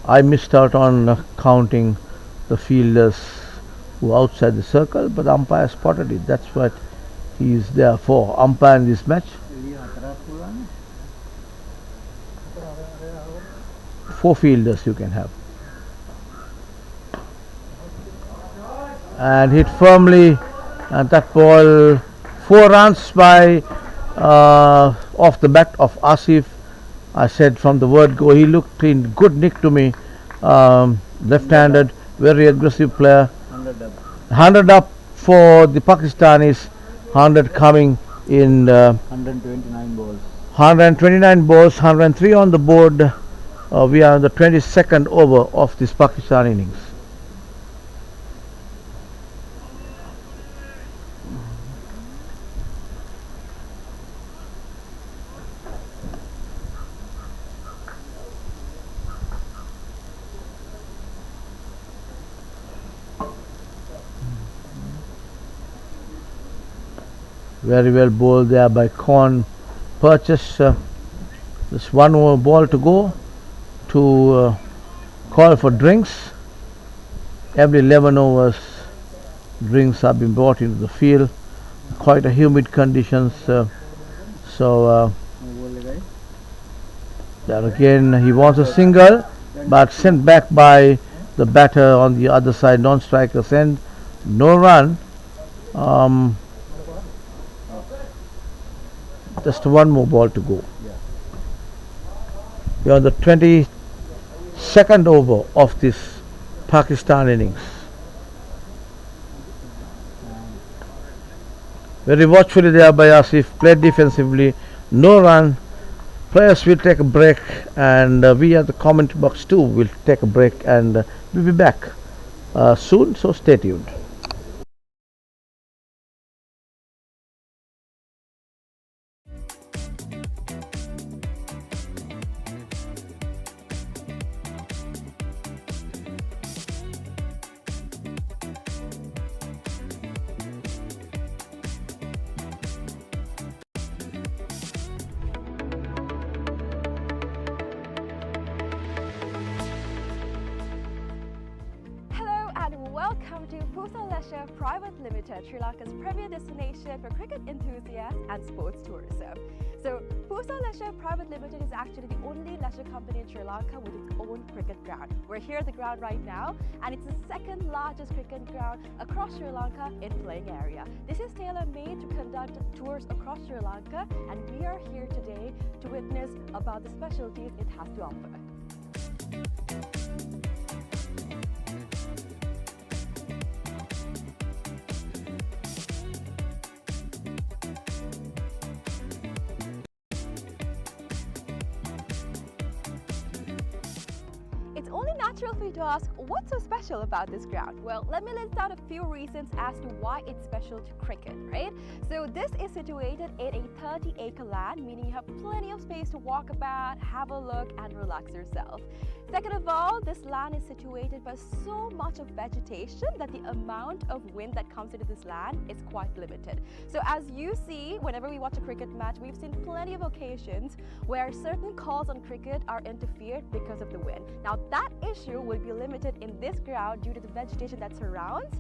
I missed out on counting the fielders who were outside the circle, but the umpire spotted it. That's what he is there for. Umpire in this match. 4 fielders you can have. And hit firmly, and that ball 4 runs by off the bat of Asif. I said from the word go, he looked in good nick to me. Left-handed, very aggressive player. 100 up for the Pakistanis, 100 coming in 129 balls. 129 balls, 103 on the board. We are on the 22nd over of this Pakistan innings. Very well bowled there by Con. Purchase. Just 1 more ball to go to call for drinks. Every 11 overs, drinks have been brought into the field. Quite a humid conditions. So there again, he wants a single, but sent back by the batter on the other side, non-striker's end. No run. Just 1 more ball to go. We are on the 22nd over of this Pakistan innings. Very watchfully there by Asif, played defensively, no run. Players will take a break, and we at the comment box too will take a break, and we'll be back soon, so stay tuned. Welcome to Consolidation Private Limited, Sri Lanka's premier destination for cricket enthusiasts and sports tourism. So, Consolidation Private Limited is actually the only leisure company in Sri Lanka with its own cricket ground. We're here at the ground right now, and it's the second largest cricket ground across Sri Lanka in playing area. This is tailor-made to conduct tours across Sri Lanka, and we are here today to witness about the specialties it has to offer. It's only natural for you to ask, what's so special about this ground? Well, let me list out a few reasons as to why it's special to cricket, right? So this is situated in a 30-acre land, meaning you have plenty of space to walk about, have a look, and relax yourself. Second of all, this land is situated by so much of vegetation that the amount of wind that comes into this land is quite limited. So as you see, whenever we watch a cricket match, we've seen plenty of occasions where certain calls on cricket are interfered because of the wind. Now that issue will be limited in this ground due to the vegetation that surrounds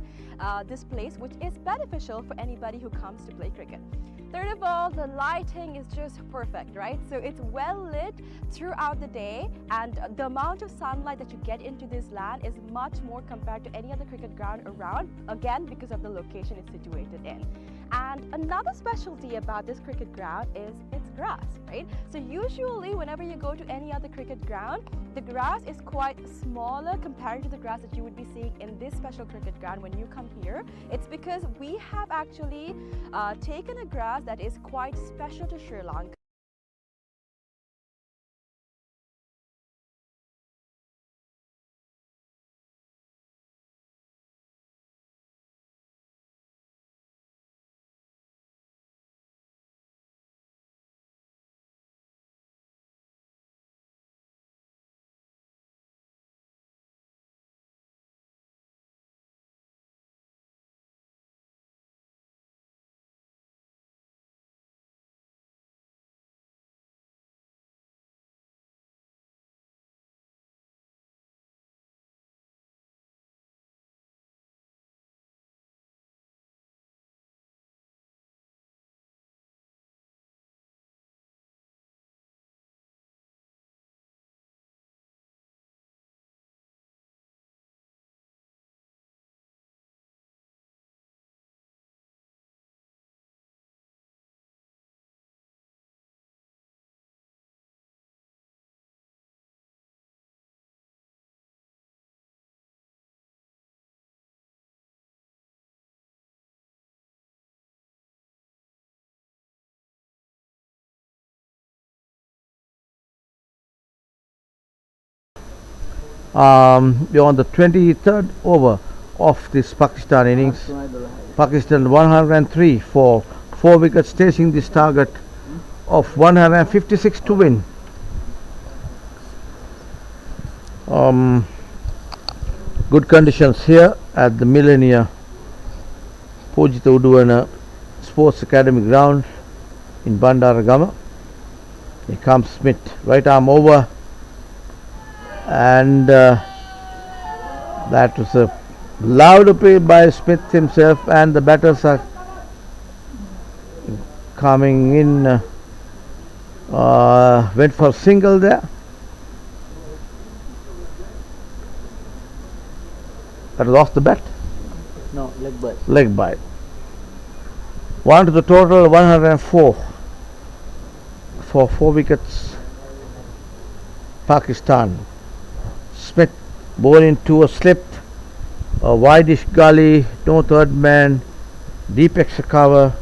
this place, which is beneficial for anybody who comes to play cricket. Third of all, the lighting is just perfect, right? So it's well lit throughout the day, and the amount of sunlight that you get into this land is much more compared to any other cricket ground around, again because of the location it's situated in. And another specialty about this cricket ground is its grass, right? So usually whenever you go to any other cricket ground, the grass is quite smaller compared to the grass that you would be seeing in this special cricket ground when you come here. It's because we have actually taken a grass that is quite special to Sri Lanka. We're on the 23rd over of this Pakistan innings. Pakistan 103 for 4 wickets, chasing this target of 156 to win. Good conditions here at the Millennia Pujitha Uduwana Sports Academy ground in Bandaragama. Here comes Smith, right arm over, and that was a loud appeal by Smith himself, and the batters are coming in. Went for single there. That was off the bat. No, leg bite. Leg bite. One to the total 104 for 4 wickets. Pakistan. Smith bowling to a slip, a wideish gully, no third man, deep extra cover,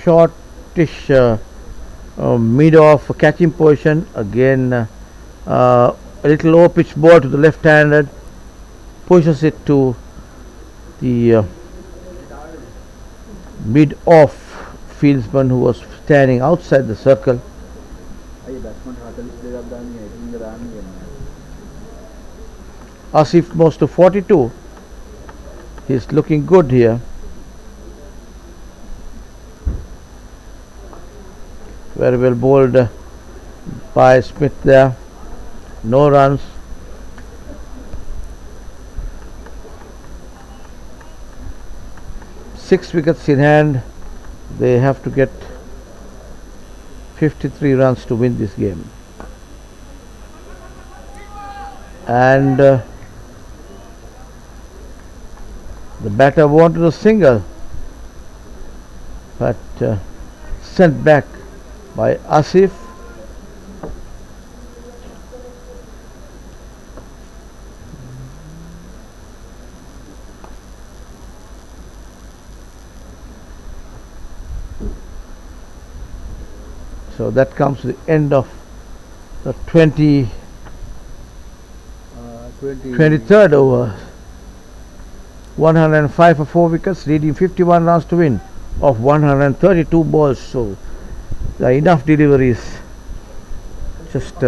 shortish mid off catching position. Again, a little low pitch ball to the left-handed, pushes it to the mid off fieldsman who was standing outside the circle. Asif moves to 42. He's looking good here. Very well bowled by Smith there. No runs. Six wickets in hand. They have to get 53 runs to win this game. And the batter wanted a single, but sent back by Asif. So that comes to the end of the 23rd over. 105 for 4 wickets, leading 51 runs to win of 132 balls. So there are enough deliveries. Just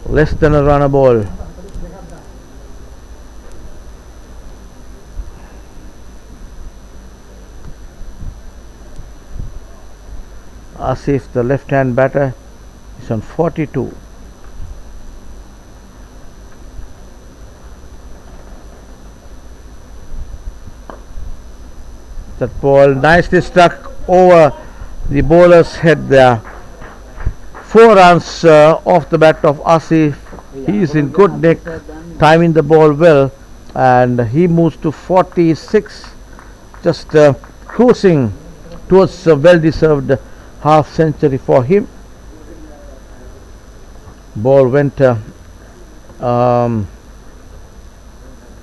less than a run a ball. Asif, the left-hand batter, is on 42. That ball nicely struck over the bowler's head there. 4 runs off the bat of Asif. He is in good nick, timing the ball well, and he moves to 46, just cruising towards a well-deserved half century for him. Ball went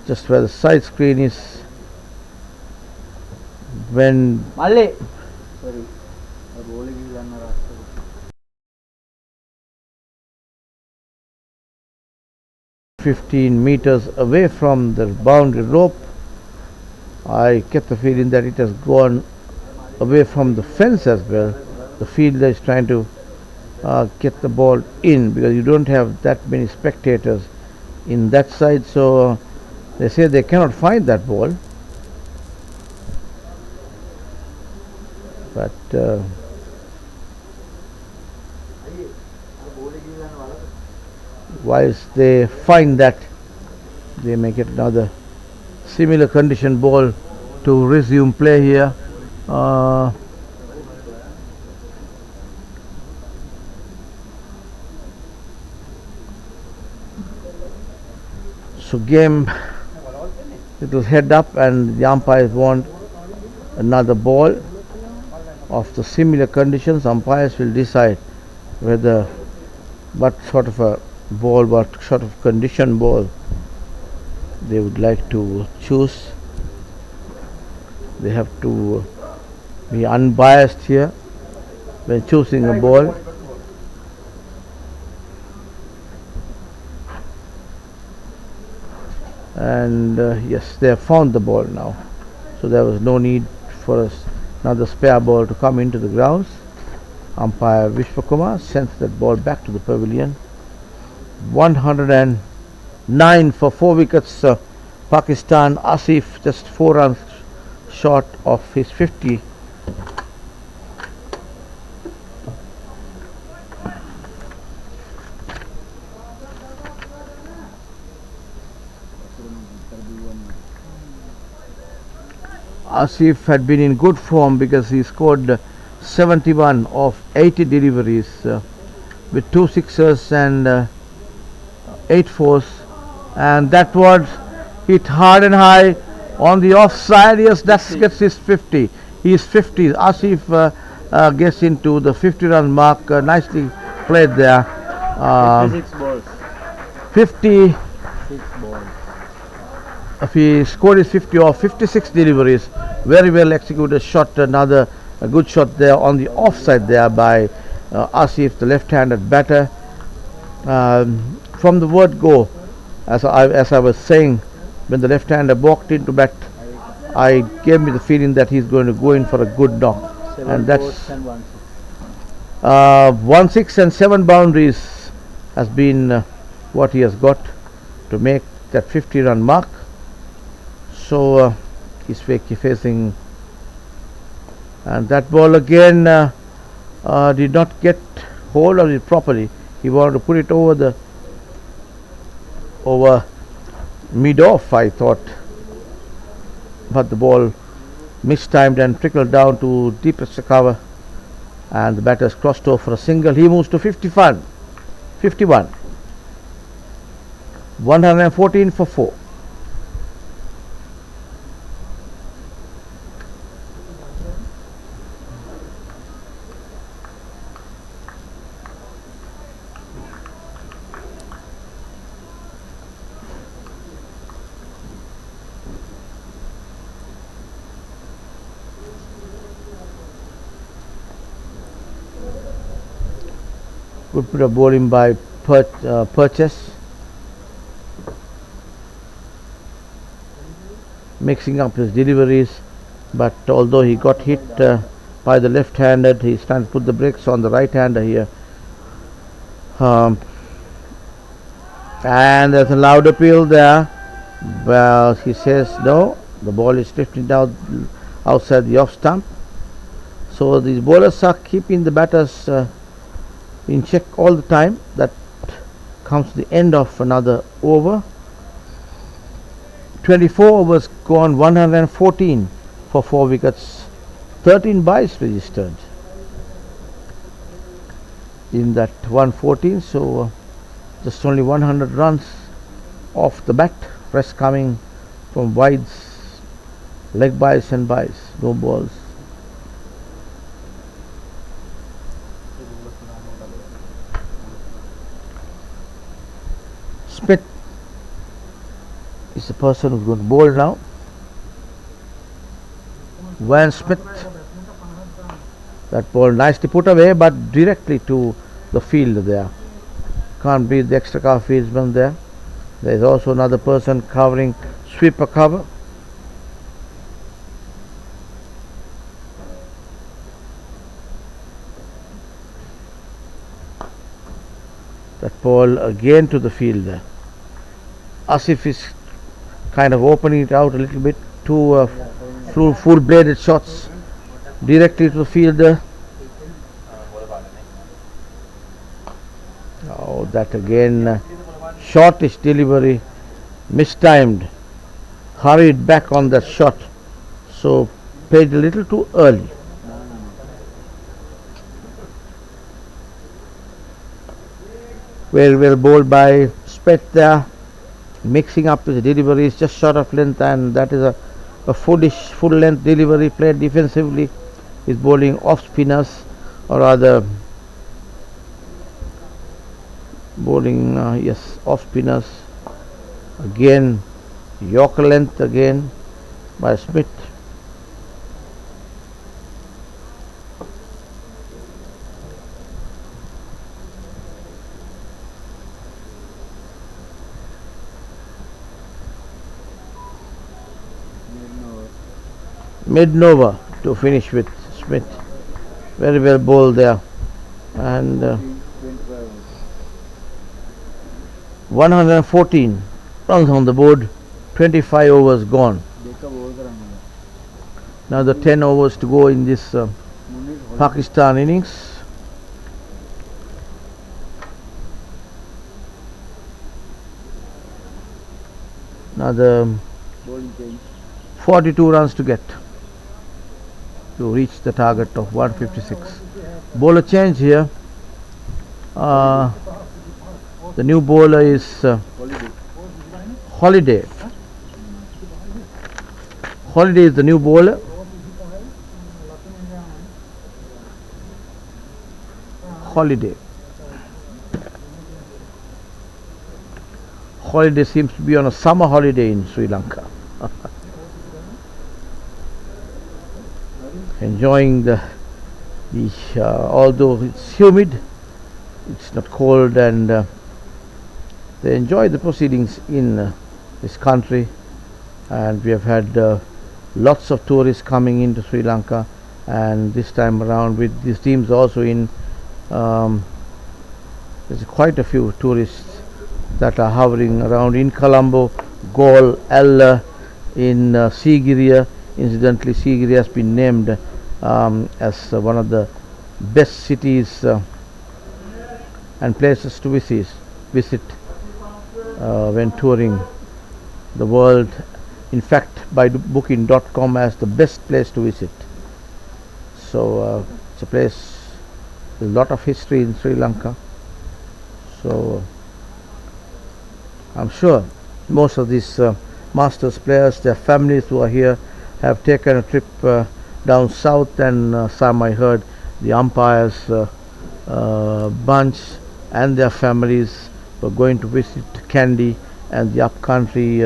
just where the side screen is. When Sorry. 15 meters away from the boundary rope, I get the feeling that it has gone away from the fence as well. The fielder is trying to get the ball in, because you don't have that many spectators in that side, so they say they cannot find that ball. But whilst they find that, they may get another similar condition ball to resume play here. So game, it will head up, and the umpires want another ball of the similar conditions. Umpires will decide whether what sort of a ball, what sort of condition ball they would like to choose. They have to be unbiased here when choosing a ball. and yes, they have found the ball now, so there was no need for another spare ball to come into the grounds. Umpire Vishwakumar sends that ball back to the pavilion. 109 for 4 wickets. Pakistan. Asif just 4 runs short of his 50. Asif had been in good form because he scored 71 of 80 deliveries with 2 sixers and 8 fours, and that was hit hard and high on the offside. Yes, that gets his 50. He is 50. Asif gets into the 50-run mark. Nicely played there. 56 balls. 50. 6 balls. He scored his 50 off 56 deliveries. Very well executed shot. Another a good shot there on the offside there by Asif, the left-handed batter. From the word go, as I was saying, when the left-hander walked into bat, I gave me the feeling that he's going to go in for a good knock, and that's 1 6 and 7 boundaries has been what he has got to make that 50-run mark. So he's facing, and that ball again did not get hold of it properly. He wanted to put it over mid-off, I thought, but the ball mistimed and trickled down to deepest cover, and the batters crossed over for a single. He moves to 51. 114 for 4. Good bit of bowling by Purchase, mixing up his deliveries, but although he got hit by the left-handed, he's trying to put the brakes on the right-hander here. And there's a loud appeal there. Well, he says no, the ball is drifting down outside the off stump. So these bowlers are keeping the batters in check all the time. That comes to the end of another over. 24 overs gone, 114 for 4 wickets. 13 byes registered in that 114. So just only 100 runs off the bat. Rest coming from wides, leg byes and byes, no balls. Smith is the person who's going to bowl now. Van Smith, that ball nicely put away, but directly to the field there. Can't beat the extra cover fieldsman there. There is also another person covering sweeper cover. That ball again to the field there. Asif is kind of opening it out a little bit. Two full bladed shots directly to the fielder. Oh, that again shortish delivery, mistimed, hurried back on that shot, so played a little too early. Very well bowled by Spett there, mixing up his deliveries just short of length, and that is a full length delivery played defensively. He's bowling off spinners, or rather bowling off spinners. Again Yorker length again by Smith. mid-over to finish with Smith. Very well bowled there. And 114 runs on the board, 25 overs gone. Now the 10 overs to go in this Pakistan innings. Now the 42 runs to get to reach the target of 156. Bowler change here. The new bowler is Holiday. Holiday is the new bowler. Holiday. Holiday seems to be on a summer holiday in Sri Lanka. Enjoying the although it's humid, it's not cold, and they enjoy the proceedings in this country. And we have had lots of tourists coming into Sri Lanka, and this time around with these teams also in there's quite a few tourists that are hovering around in Colombo, Galle, Ella, in Sigiriya. Incidentally, Sigiriya has been named as one of the best cities and places to visit when touring the world. In fact, by booking.com as the best place to visit. So it's a place with a lot of history in Sri Lanka. So I'm sure most of these Masters players, their families who are here, have taken a trip down south, and some I heard the umpires bunch and their families were going to visit Kandy and the upcountry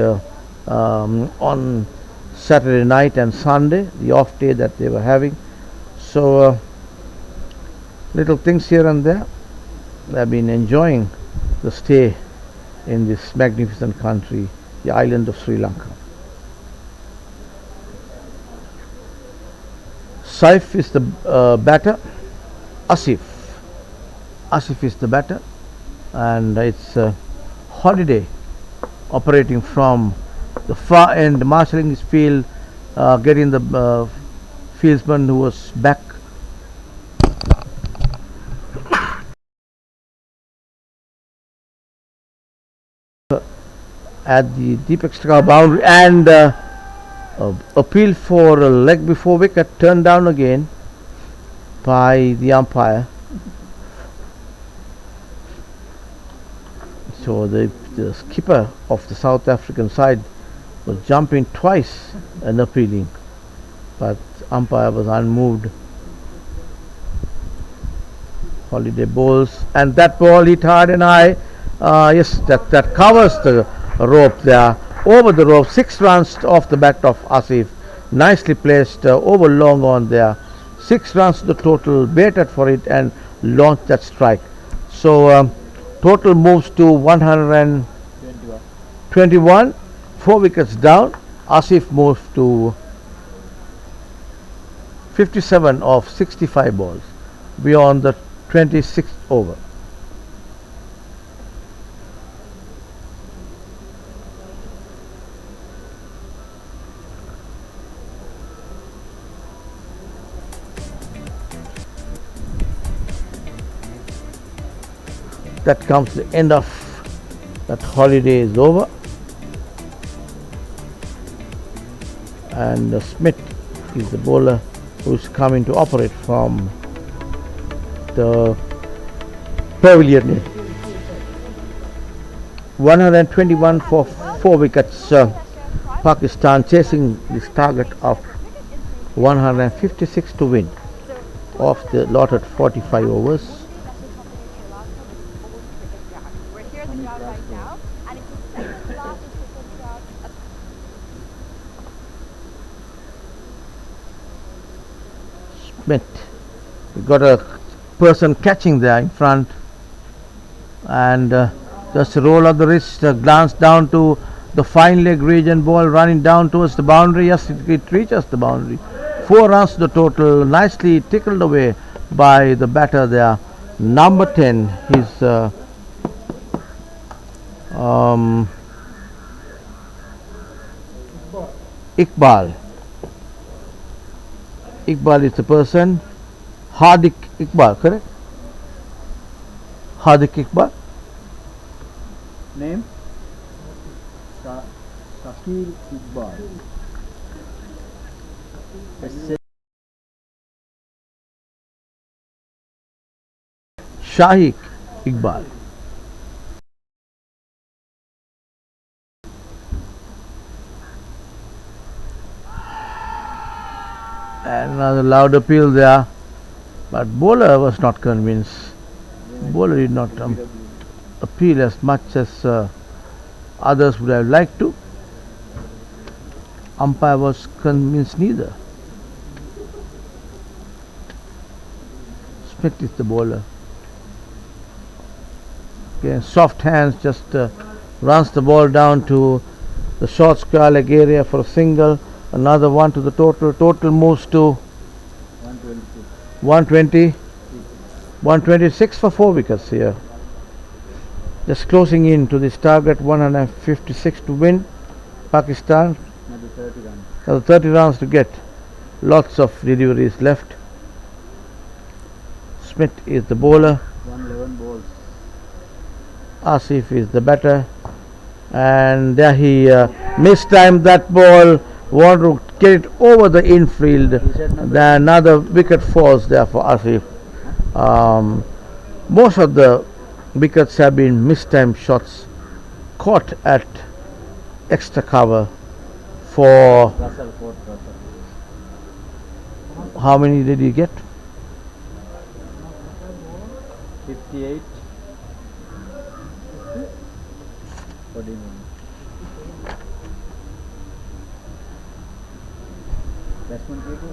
on Saturday night and Sunday, the off day that they were having. So little things here and there. They have been enjoying the stay in this magnificent country, the island of Sri Lanka. Saif is the batter. Asif is the batter, and it's Holiday operating from the far end, marshalling his field, getting the fieldsman who was back. At the deep extra boundary, and appeal for a leg before wicket turned down again by the umpire. So the skipper of the South African side was jumping twice and appealing, but umpire was unmoved. Holiday bowls, and that ball hit hard and high. Yes, that covers the rope there. Over the rope, 6 runs off the bat of Asif. Nicely placed over long on there. 6 runs to the total, baited for it and launched that strike. So total moves to 121. 4 wickets down. Asif moves to 57 of 65 balls beyond the 26th over. That comes the end of that holiday is over, and Smith is the bowler who's coming to operate from the pavilion. 121 for 4 wickets. Pakistan chasing this target of 156 to win of the allotted 45 overs. Smith, we got a person catching there in front, and just a roll of the wrist, a glance down to The fine leg region ball running down towards the boundary. Yes, it reaches the boundary. 4 runs to the total. Nicely tickled away by the batter there. Number 10. He's Iqbal. Iqbal is the person. Hardik Iqbal, correct? Hardik Iqbal. Name? Shakil Iqbal. Shahik Iqbal. And another loud appeal there, but bowler was not convinced. Bowler did not appeal as much as others would have liked to. Umpire was convinced neither. Smith is the bowler. Okay, soft hands, just runs the ball down to the short square leg area for a single. Another one to the total. Total moves to 126 for 4 wickets here. Just closing in to this target, 156 to win. Pakistan. Another 30 runs to get. Lots of deliveries left. Smith is the bowler. 111 balls. Asif is the batter. And there he mistimed that ball. Want to get it over the infield. Then another wicket falls there for Asif. Most of the wickets have been mistimed shots caught at extra cover for Russell, Fort Russell. how many did he get? 58. 41. Batsman ke tu?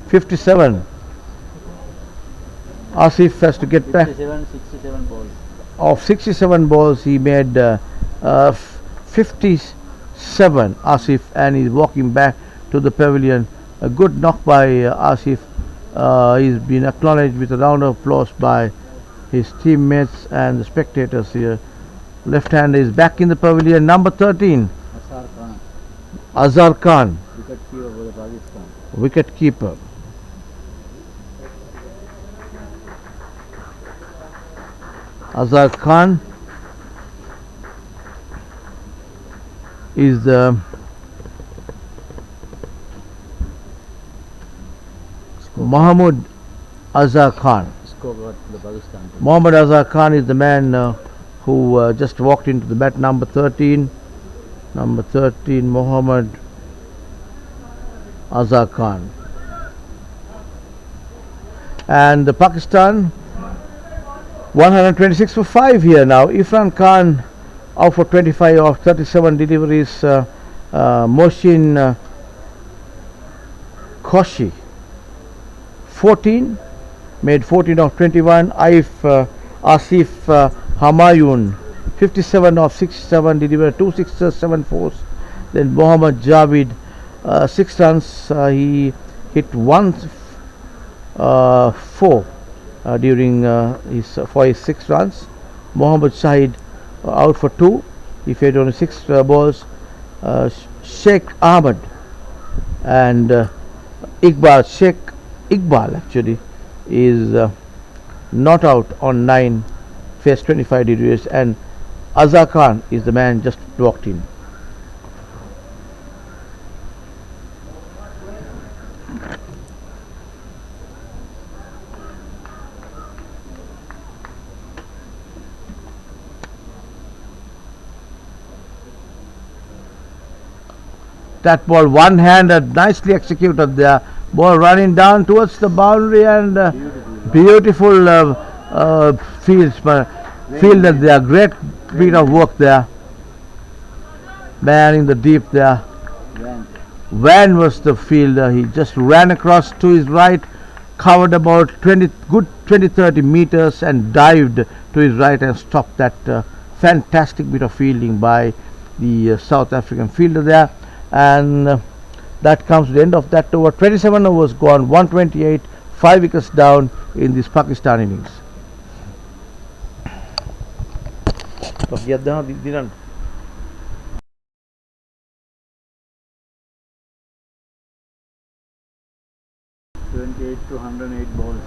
57. Asif has to get back. 67 balls. Of 67 balls, he made 57. Asif, and he's walking back to the pavilion. A good knock by Asif. He's been acknowledged with a round of applause by his teammates and the spectators here. Left hander is back in the pavilion. Number 13, Asar Khan. Azhar Khan, Wicket keeper for the Pakistan. wicket keeper. Azhar Khan is the Muhammad Azhar Khan. Scorecard for the Pakistan. Muhammad Azhar Khan is the man who just walked into the bat. Number 13. Number 13, Muhammad Azhar Khan. And the Pakistan 126 for 5 here now. Irfan Khan out for 25 of 37 deliveries. Mohsin Koshi 14, made 14 of 21. Asif Hamayun 57 of 67, delivered 2 sixes, 7 fours. Then Mohammad Javid 6 runs. He hit 1 4 during his 6 runs. Mohammad Shahid out for 2. He faced only 6 balls. Sheikh Ahmed and Sheikh Iqbal actually is not out on 9, faced 25 deliveries, and Azhar Khan is the man just walked in. That ball one-handed, nicely executed there. Ball running down towards the boundary, and beautiful fielded there. Great bit of work there. Man in the deep there. Van was the fielder. He just ran across to his right, covered about 20-30 meters, and dived to his right and stopped that fantastic bit of fielding by the South African fielder there, and that comes to the end of that over. 27 overs gone, 128, 5 wickets down in this Pakistan innings. So, 28 to 108 balls.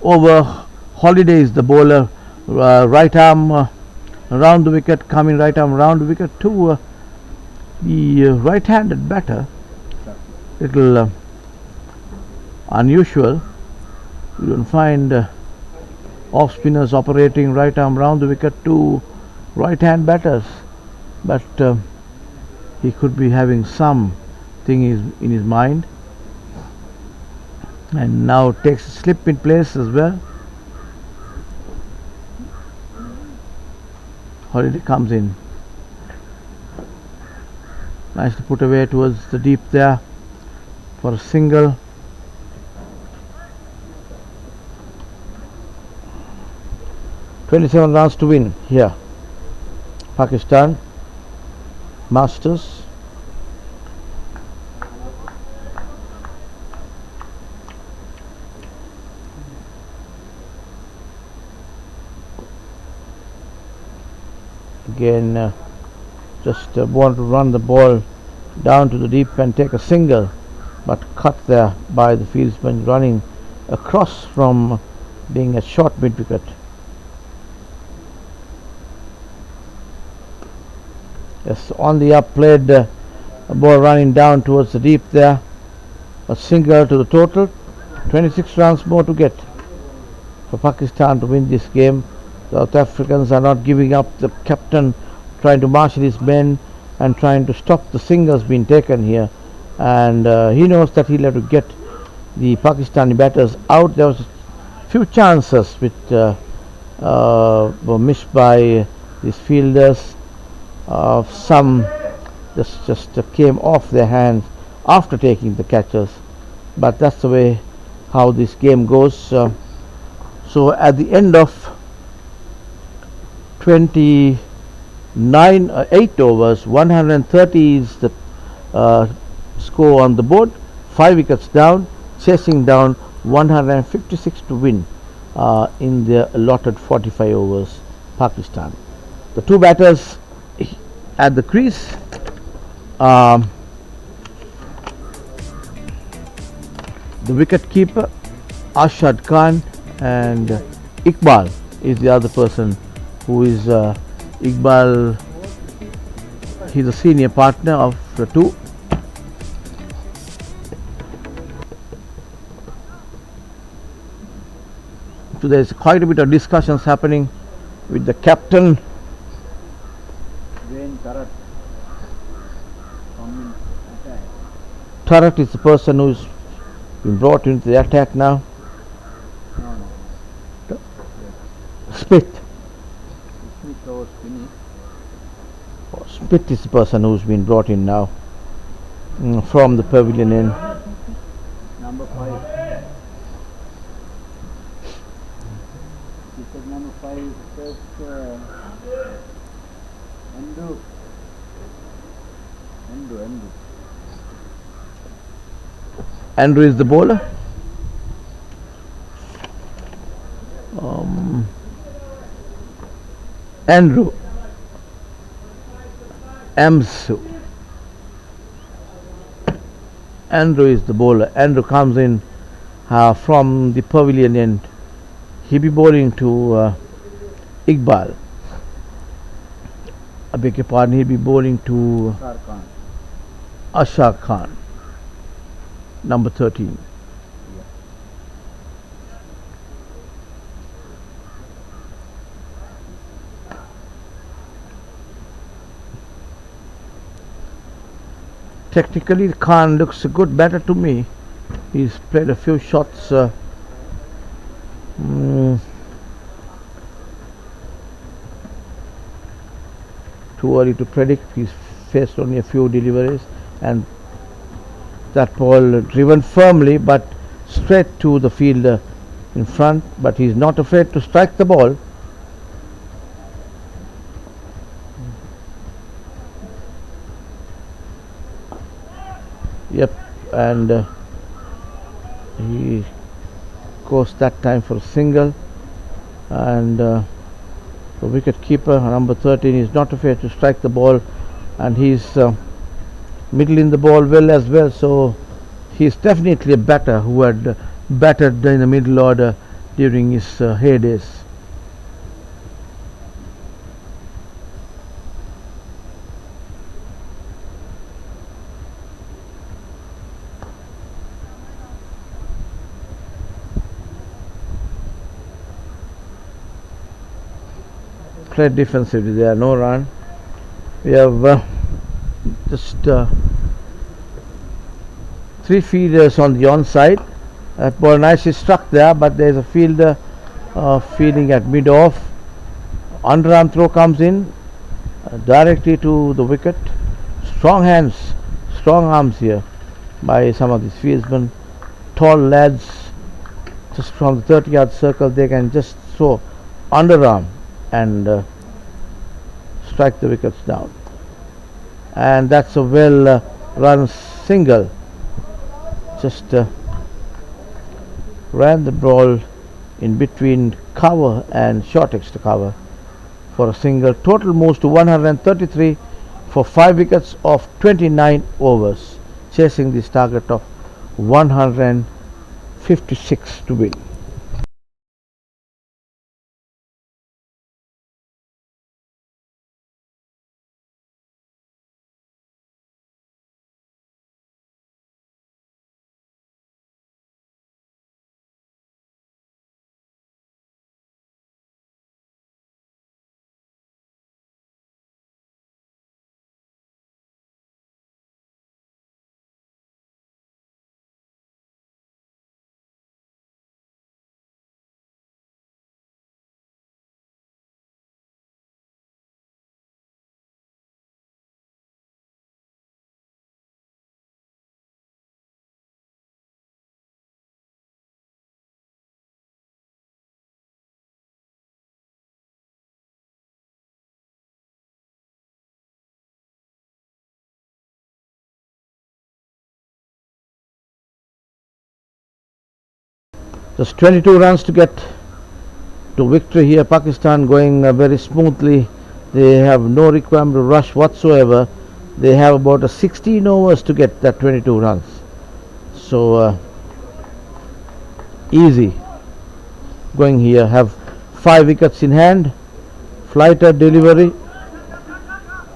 over holidays, the bowler, right arm around the wicket, coming right arm around the wicket to the right-handed batter. Little unusual. You don't find off spinners operating right arm round the wicket to right-hand batters, but he could be having something in his mind, and now takes a slip in place as well. Holiday comes in, nicely put away towards the deep there for a single. "27 runs to win here, Pakistan Masters." Again, just want to run the ball down to the deep and take a single, but cut there by the fieldsman running across from being a short mid wicket. Yes, on the up, played a ball running down towards the deep there. A single to the total. 26 runs more to get for Pakistan to win this game. South Africans are not giving up. The captain trying to marshal his men and trying to stop the singles being taken here, and he knows that he'll have to get the Pakistani batters out. There was a few chances which were missed by these fielders. Some just came off their hands after taking the catches, but that's the way how this game goes. So at the end of 8 overs, 130 is the score on the board, 5 wickets down, chasing down 156 to win in the allotted 45 overs, Pakistan. The two batters at the crease, the wicket keeper Ashad Khan, and Iqbal is the other person who is Iqbal. He's a senior partner of the two. So there's quite a bit of discussions happening with the captain. Tarak is the person who's been brought into the attack now. Smith. Smith is the person who's been brought in now from the pavilion end. Number 5. He said number 5 says Endu. Andrew is the bowler. Andrew Amsu. Andrew is the bowler. Andrew comes in from the pavilion end. He'll be bowling to Iqbal. I beg your pardon, he'll be bowling to Ashar Khan, number 13. Technically, Khan looks a good batter to me. He's played a few shots. Too early to predict. He's faced only a few deliveries, and that ball driven firmly but straight to the fielder in front. But he's not afraid to strike the ball. Yep, and he goes that time for a single, and the wicket keeper number 13 is not afraid to strike the ball, and he's middling the ball well as well, so he's definitely a batter who had batted in the middle order during his heydays. Played defensively there, no run. We have just 3 fielders on the onside. That ball nicely struck there, but there is a fielder fielding at mid-off. Underarm throw comes in directly to the wicket. Strong hands, strong arms here by some of these fieldsmen. Tall lads, just from the 30-yard circle, they can just throw underarm and strike the wickets down, and that's a well run single. Just ran the ball in between cover and short extra cover for a single. Total moves to 133 for 5 wickets of 29 overs, chasing this target of 156 to win. Just 22 runs to get to victory here. Pakistan going very smoothly. They have no requirement to rush whatsoever. They have about 16 overs to get that 22 runs. So easy going here. Have 5 wickets in hand. Flighter delivery,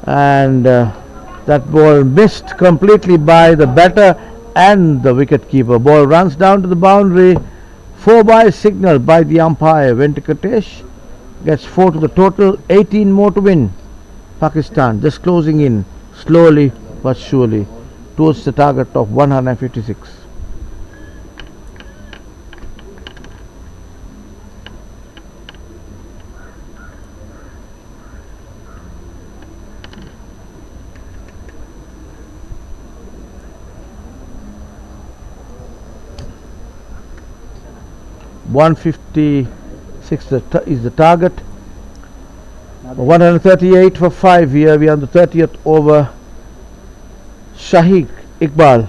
and that ball missed completely by the batter and the wicket keeper. Ball runs down to the boundary. 4 by signal by the umpire. Venkatesh gets 4 to the total, 18 more to win. Pakistan just closing in slowly but surely towards the target of 156. is the target. 138 for 5 here. We are on the 30th over. Shaheed Iqbal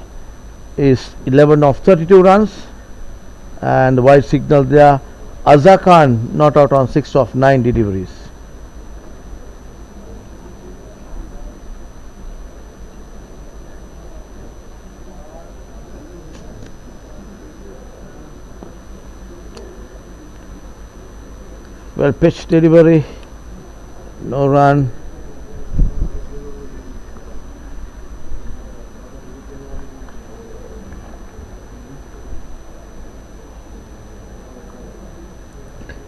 is 11 of 32 runs, and the wide signal there. Azhar Khan not out on 6 of 9 deliveries. Well pitched delivery, no run.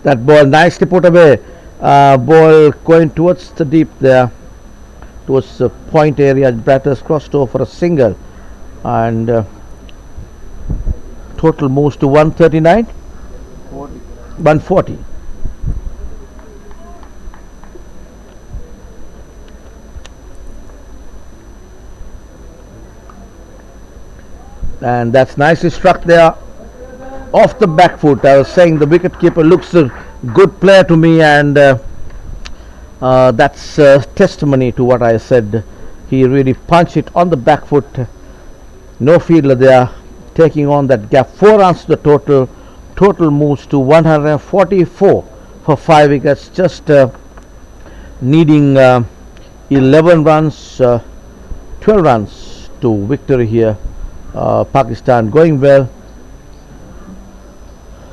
That ball nicely put away. Ball going towards the deep there, towards the point area. Batters crossed over for a single, and total moves to 139, 140. And that's nicely struck there off the back foot. I was saying the wicket keeper looks a good player to me, and that's testimony to what I said. He really punched it on the back foot. No fielder there taking on that gap. 4 runs to the total. Total moves to 144 for 5 wickets. Just needing 11 runs, 12 runs to victory here. Pakistan going well.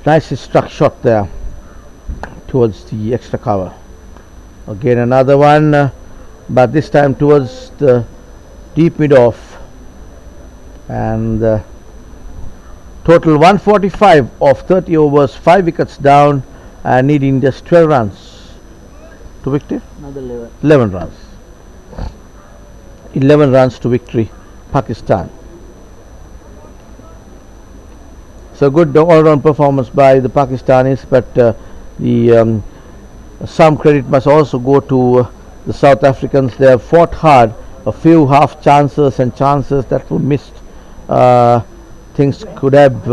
Nicely struck shot there towards the extra cover. Again another one, but this time towards the deep mid off, and total 145 of 30 overs, 5 wickets down, and needing just 12 runs to victory. Another 11 runs. 11 runs to victory, Pakistan. So good all-round performance by the Pakistanis, but some credit must also go to the South Africans. They have fought hard. A few half chances and chances that were missed. Things could have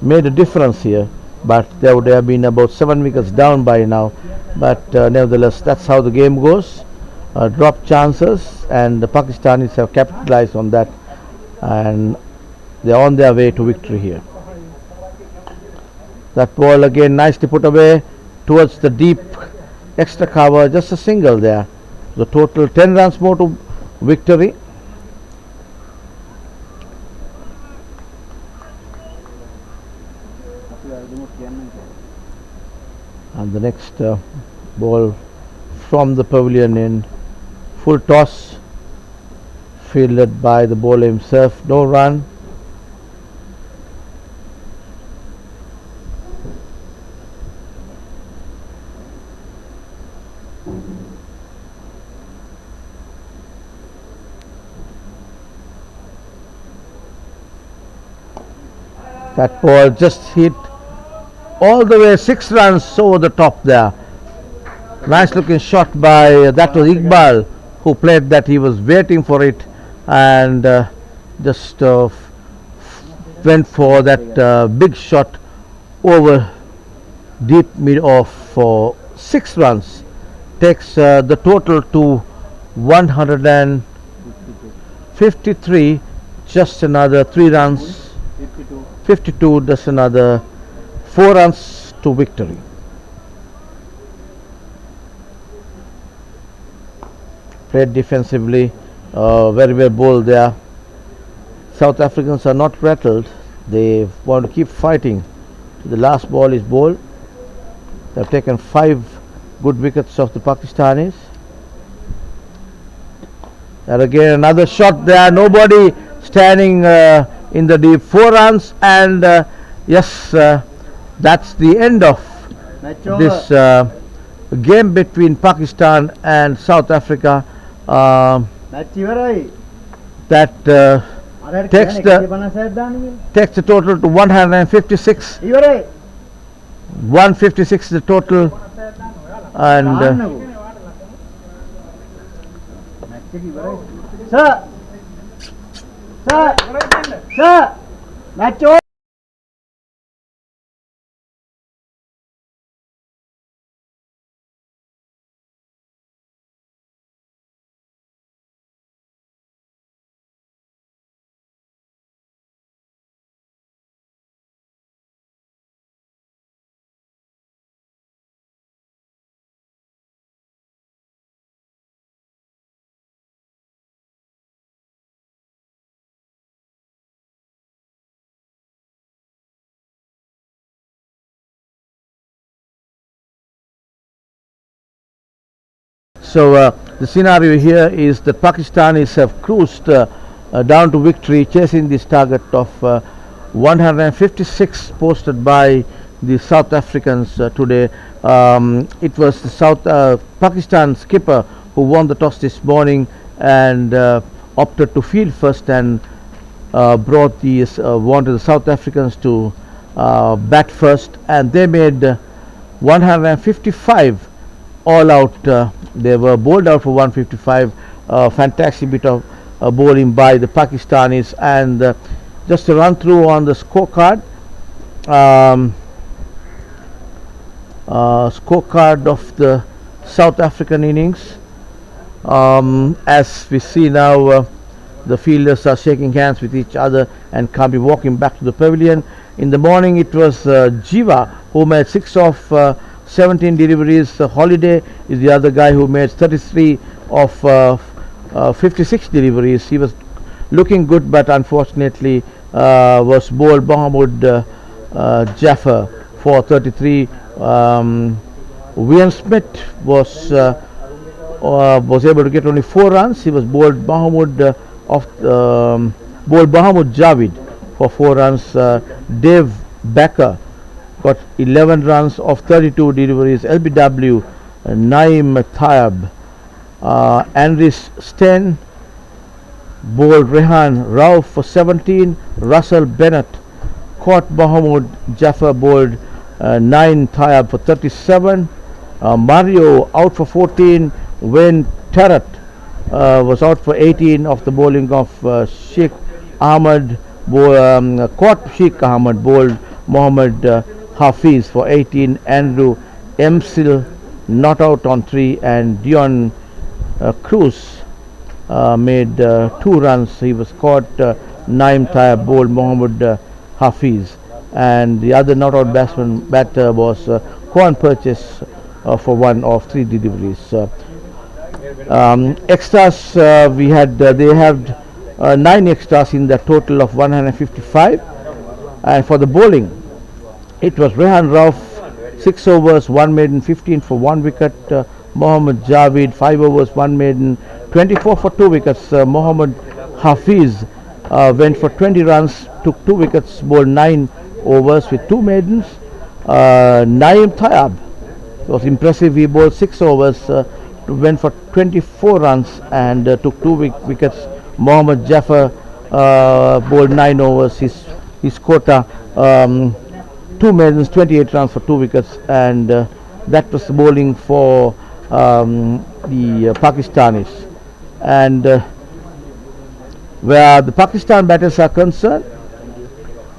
made a difference here, but there would have been about 7 wickets down by now. But nevertheless, that's how the game goes. Drop chances, and the Pakistanis have capitalized on that, and they are on their way to victory here. That ball again nicely put away towards the deep extra cover, just a single there. The total 10 runs more to victory. And the next ball from the pavilion in full toss, fielded by the bowler himself. No run. That ball just hit all the way 6 runs over the top there. Nice looking shot by, that was Iqbal who played that. He was waiting for it and just went for that big shot over deep mid off for 6 runs. Takes the total to 153. Just another 3 runs. 52, just another 4 runs to victory. Played defensively, very well bowled there. South Africans are not rattled. They want to keep fighting. The last ball is bowled. They have taken 5 good wickets of the Pakistanis. And again another shot there. Nobody standing in the deep. 4 runs, and yes, that's the end of this game between Pakistan and South Africa. That takes the total to 156. 156 is the total, and Sir, match over. so the scenario here is that Pakistanis have cruised down to victory, chasing this target of 156 posted by the South Africans today. It was the Pakistan skipper who won the toss this morning and opted to field first and wanted the South Africans to bat first, and they made 155 all out. They were bowled out for 155. Fantastic bit of bowling by the Pakistanis. And just to run through on the scorecard, scorecard of the South African innings. As we see now, the fielders are shaking hands with each other and can't be walking back to the pavilion. In the morning, it was Jiva who made 6 of 17 deliveries. Holiday is the other guy who made 33 of 56 deliveries. He was looking good, but unfortunately was bowled Mohammad Jaffer for 33. Wian Smith was able to get only 4 runs. He was bowled Mohammad Javid for 4 runs. Dave Becker got 11 runs of 32 deliveries. LBW Naim Tayab, Andris Sten bowled Rehan Rao for 17. Russell Bennett caught Mohammad Jaffer, bowled 9 Tayab for 37. Mario out for 14. Wayne Terrett was out for 18 of the bowling of Sheikh Ahmed. Caught Sheikh Ahmed, bowled Mohammad Hafiz for 18. Andrew Emsil not out on 3, and Dion Cruz made 2 runs. He was caught. Naim Tayab bowled Mohammad Hafiz, and the other not out batter was Kwan Purchase for 1 of 3 deliveries. Extras, we had they had 9 extras in the total of 155, and for the bowling it was Rehan Rauf 6 overs 1 maiden 15 for 1 wicket. Mohammad Javid 5 overs 1 maiden 24 for 2 wickets. Mohammad Hafiz went for 20 runs, took 2 wickets, bowled 9 overs with 2 maidens. Naim Tayab was impressive. He bowled 6 overs, went for 24 runs and took 2 wickets. Mohammad Jaffer bowled 9 overs. His quota 2 maidens, 28 runs for 2 wickets, and that was the bowling for the Pakistanis. And where the Pakistan batters are concerned,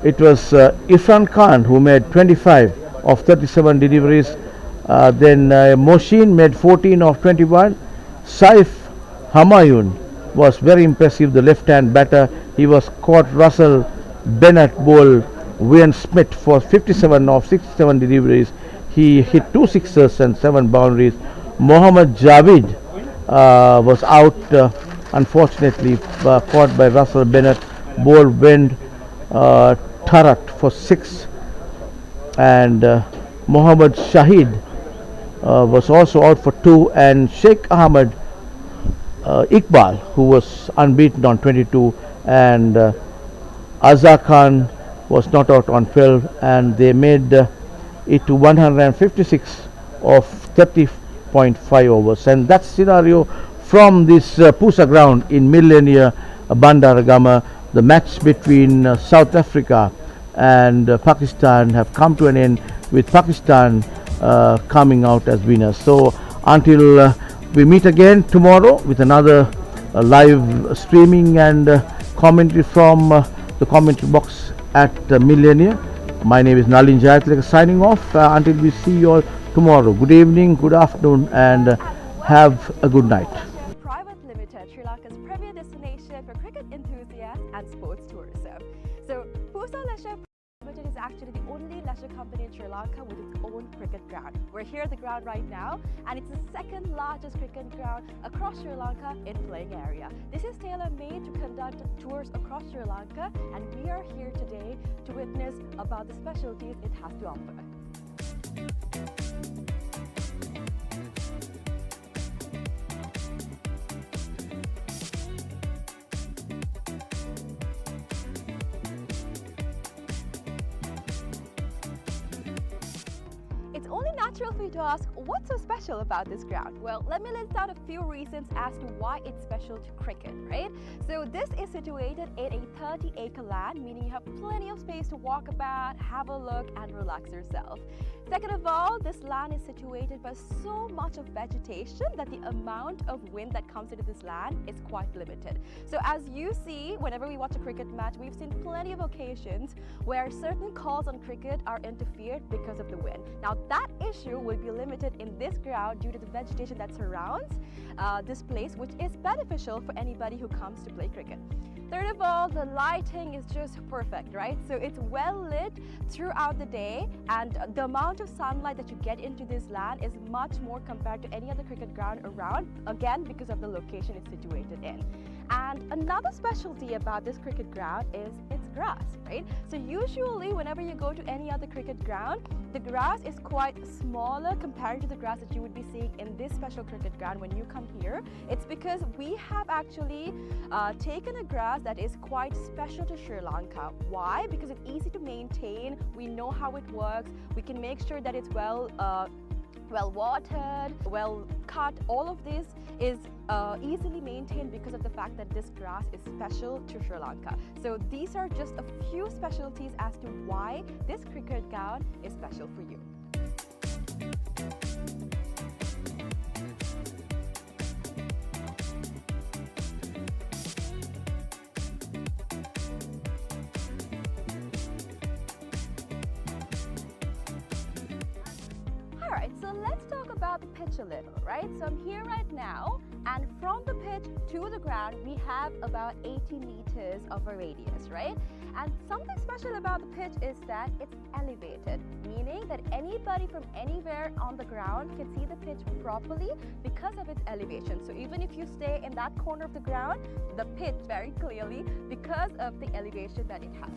it was Irfan Khan who made 25 of 37 deliveries. Then Moshin made 14 of 21. Saif Humayun was very impressive, the left-hand batter. He was caught. Russell Bennett bowled Wian Smith for 57 of 67 deliveries. He hit 2 sixes and 7 boundaries. Mohammad Javid was out, unfortunately, caught by Russell Bennett. Bowled Wind Tarat for 6, and Mohammad Shahid was also out for 2, and Sheikh Ahmed Iqbal, who was unbeaten on 22, and Azhar Khan was not out on 12, and they made it to 156 of 30.5 overs. And that's scenario from this Pusa ground in Millennia, Bandaragama. The match between South Africa and Pakistan have come to an end, with Pakistan coming out as winners. So until we meet again tomorrow with another live streaming and commentary from the commentary box at Millennia. My name is Nalin Jayatilaka signing off until we see you all tomorrow. Good evening, good afternoon, and have a good night. Private Limited, Sri Lanka's premier destination for cricket enthusiasts and sports tourism. So, Pusa Leisure Limited is actually the only leisure company in Sri Lanka with its own cricket ground. We're here at the ground right now, and it's the second largest cricket ground across Sri Lanka in playing area. This is tailor-made to conduct tours across Sri Lanka, and we are here today to witness about the specialties it has to offer. It's only natural for you to ask, what's so special about this ground? Well, let me list out a few reasons as to why it's special to cricket, right? So this is situated in a 30-acre land, meaning you have plenty of space to walk about, have a look and relax yourself. Second of all, this land is situated by so much of vegetation that the amount of wind that comes into this land is quite limited. So as you see, whenever we watch a cricket match, we've seen plenty of occasions where certain calls on cricket are interfered because of the wind. Now that issue will be limited in this ground due to the vegetation that surrounds this place, which is beneficial for anybody who comes to play cricket. Third of all, the lighting is just perfect, right? So it's well lit throughout the day, and the amount of sunlight that you get into this land is much more compared to any other cricket ground around, again because of the location it's situated in. And another specialty about this cricket ground is its grass, right? So usually whenever you go to any other cricket ground, the grass is quite smaller compared to the grass that you would be seeing in this special cricket ground when you come here. It's because we have actually taken a grass that is quite special to Sri Lanka. Why? Because it's easy to maintain, we know how it works, we can make sure that it's well watered, well cut. All of this is easily maintained because of the fact that this grass is special to Sri Lanka. So these are just a few specialties as to why this cricket ground is special for you. Alright, so let's talk about the pitch a little, right? So I'm here right now, and from the pitch to the ground we have about 80 meters of a radius, right? And something special about the pitch is that it's elevated, meaning that anybody from anywhere on the ground can see the pitch properly because of its elevation. So even if you stay in that corner of the ground, the pitch very clearly because of the elevation that it has.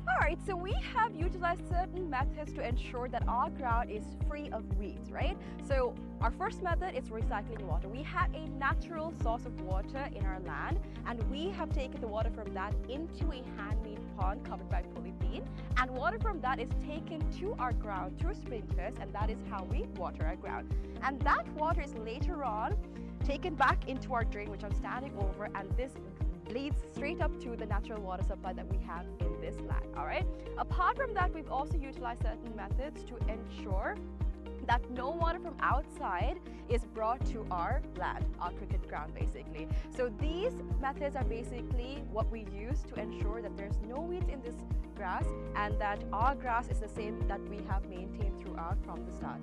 Alright, so we have utilized certain methods to ensure that our ground is free of weeds, right? So our first method is recycling water. We have a natural source of water in our land, and we have taken the water from that into a handmade pond covered by polythene, and water from that is taken to our ground through sprinklers, and that is how we water our ground. And that water is later on taken back into our drain, which I'm standing over, and this leads straight up to the natural water supply that we have in this land. All right. Apart from that, we've also utilized certain methods to ensure that no water from outside is brought to our land, our cricket ground basically. So these methods are basically what we use to ensure that there's no weeds in this grass and that our grass is the same that we have maintained throughout from the start.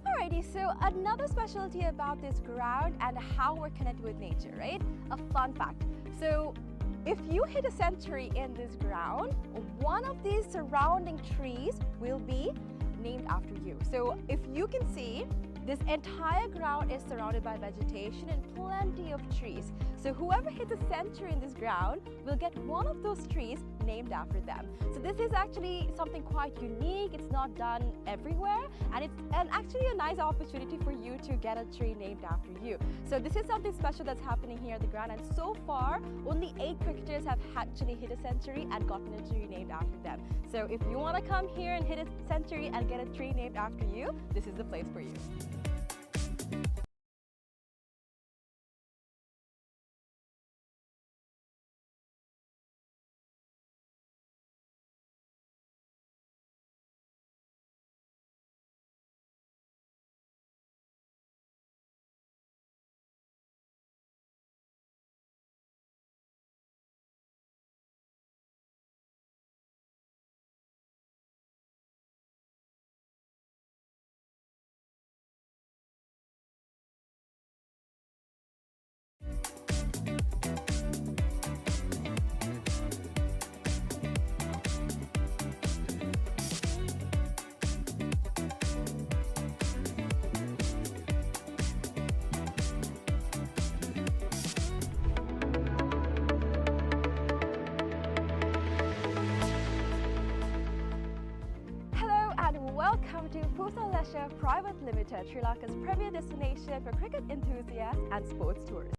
Alrighty, so another specialty about this ground and how we're connected with nature, right? A fun fact. So if you hit a century in this ground, one of these surrounding trees will be named after you. So if you can see, this entire ground is surrounded by vegetation and plenty of trees. So whoever hits a century in this ground will get one of those trees named after them. So this is actually something quite unique. It's not done everywhere, and it's actually a nice opportunity for you to get a tree named after you. So this is something special that's happening here at the ground, and so far only 8 cricketers have actually hit a century and gotten a tree named after them. So if you want to come here and hit a century and get a tree named after you, this is the place for you. welcome to Pujitha Leisure Private Limited, Sri Lanka's premier destination for cricket enthusiasts and sports tourists.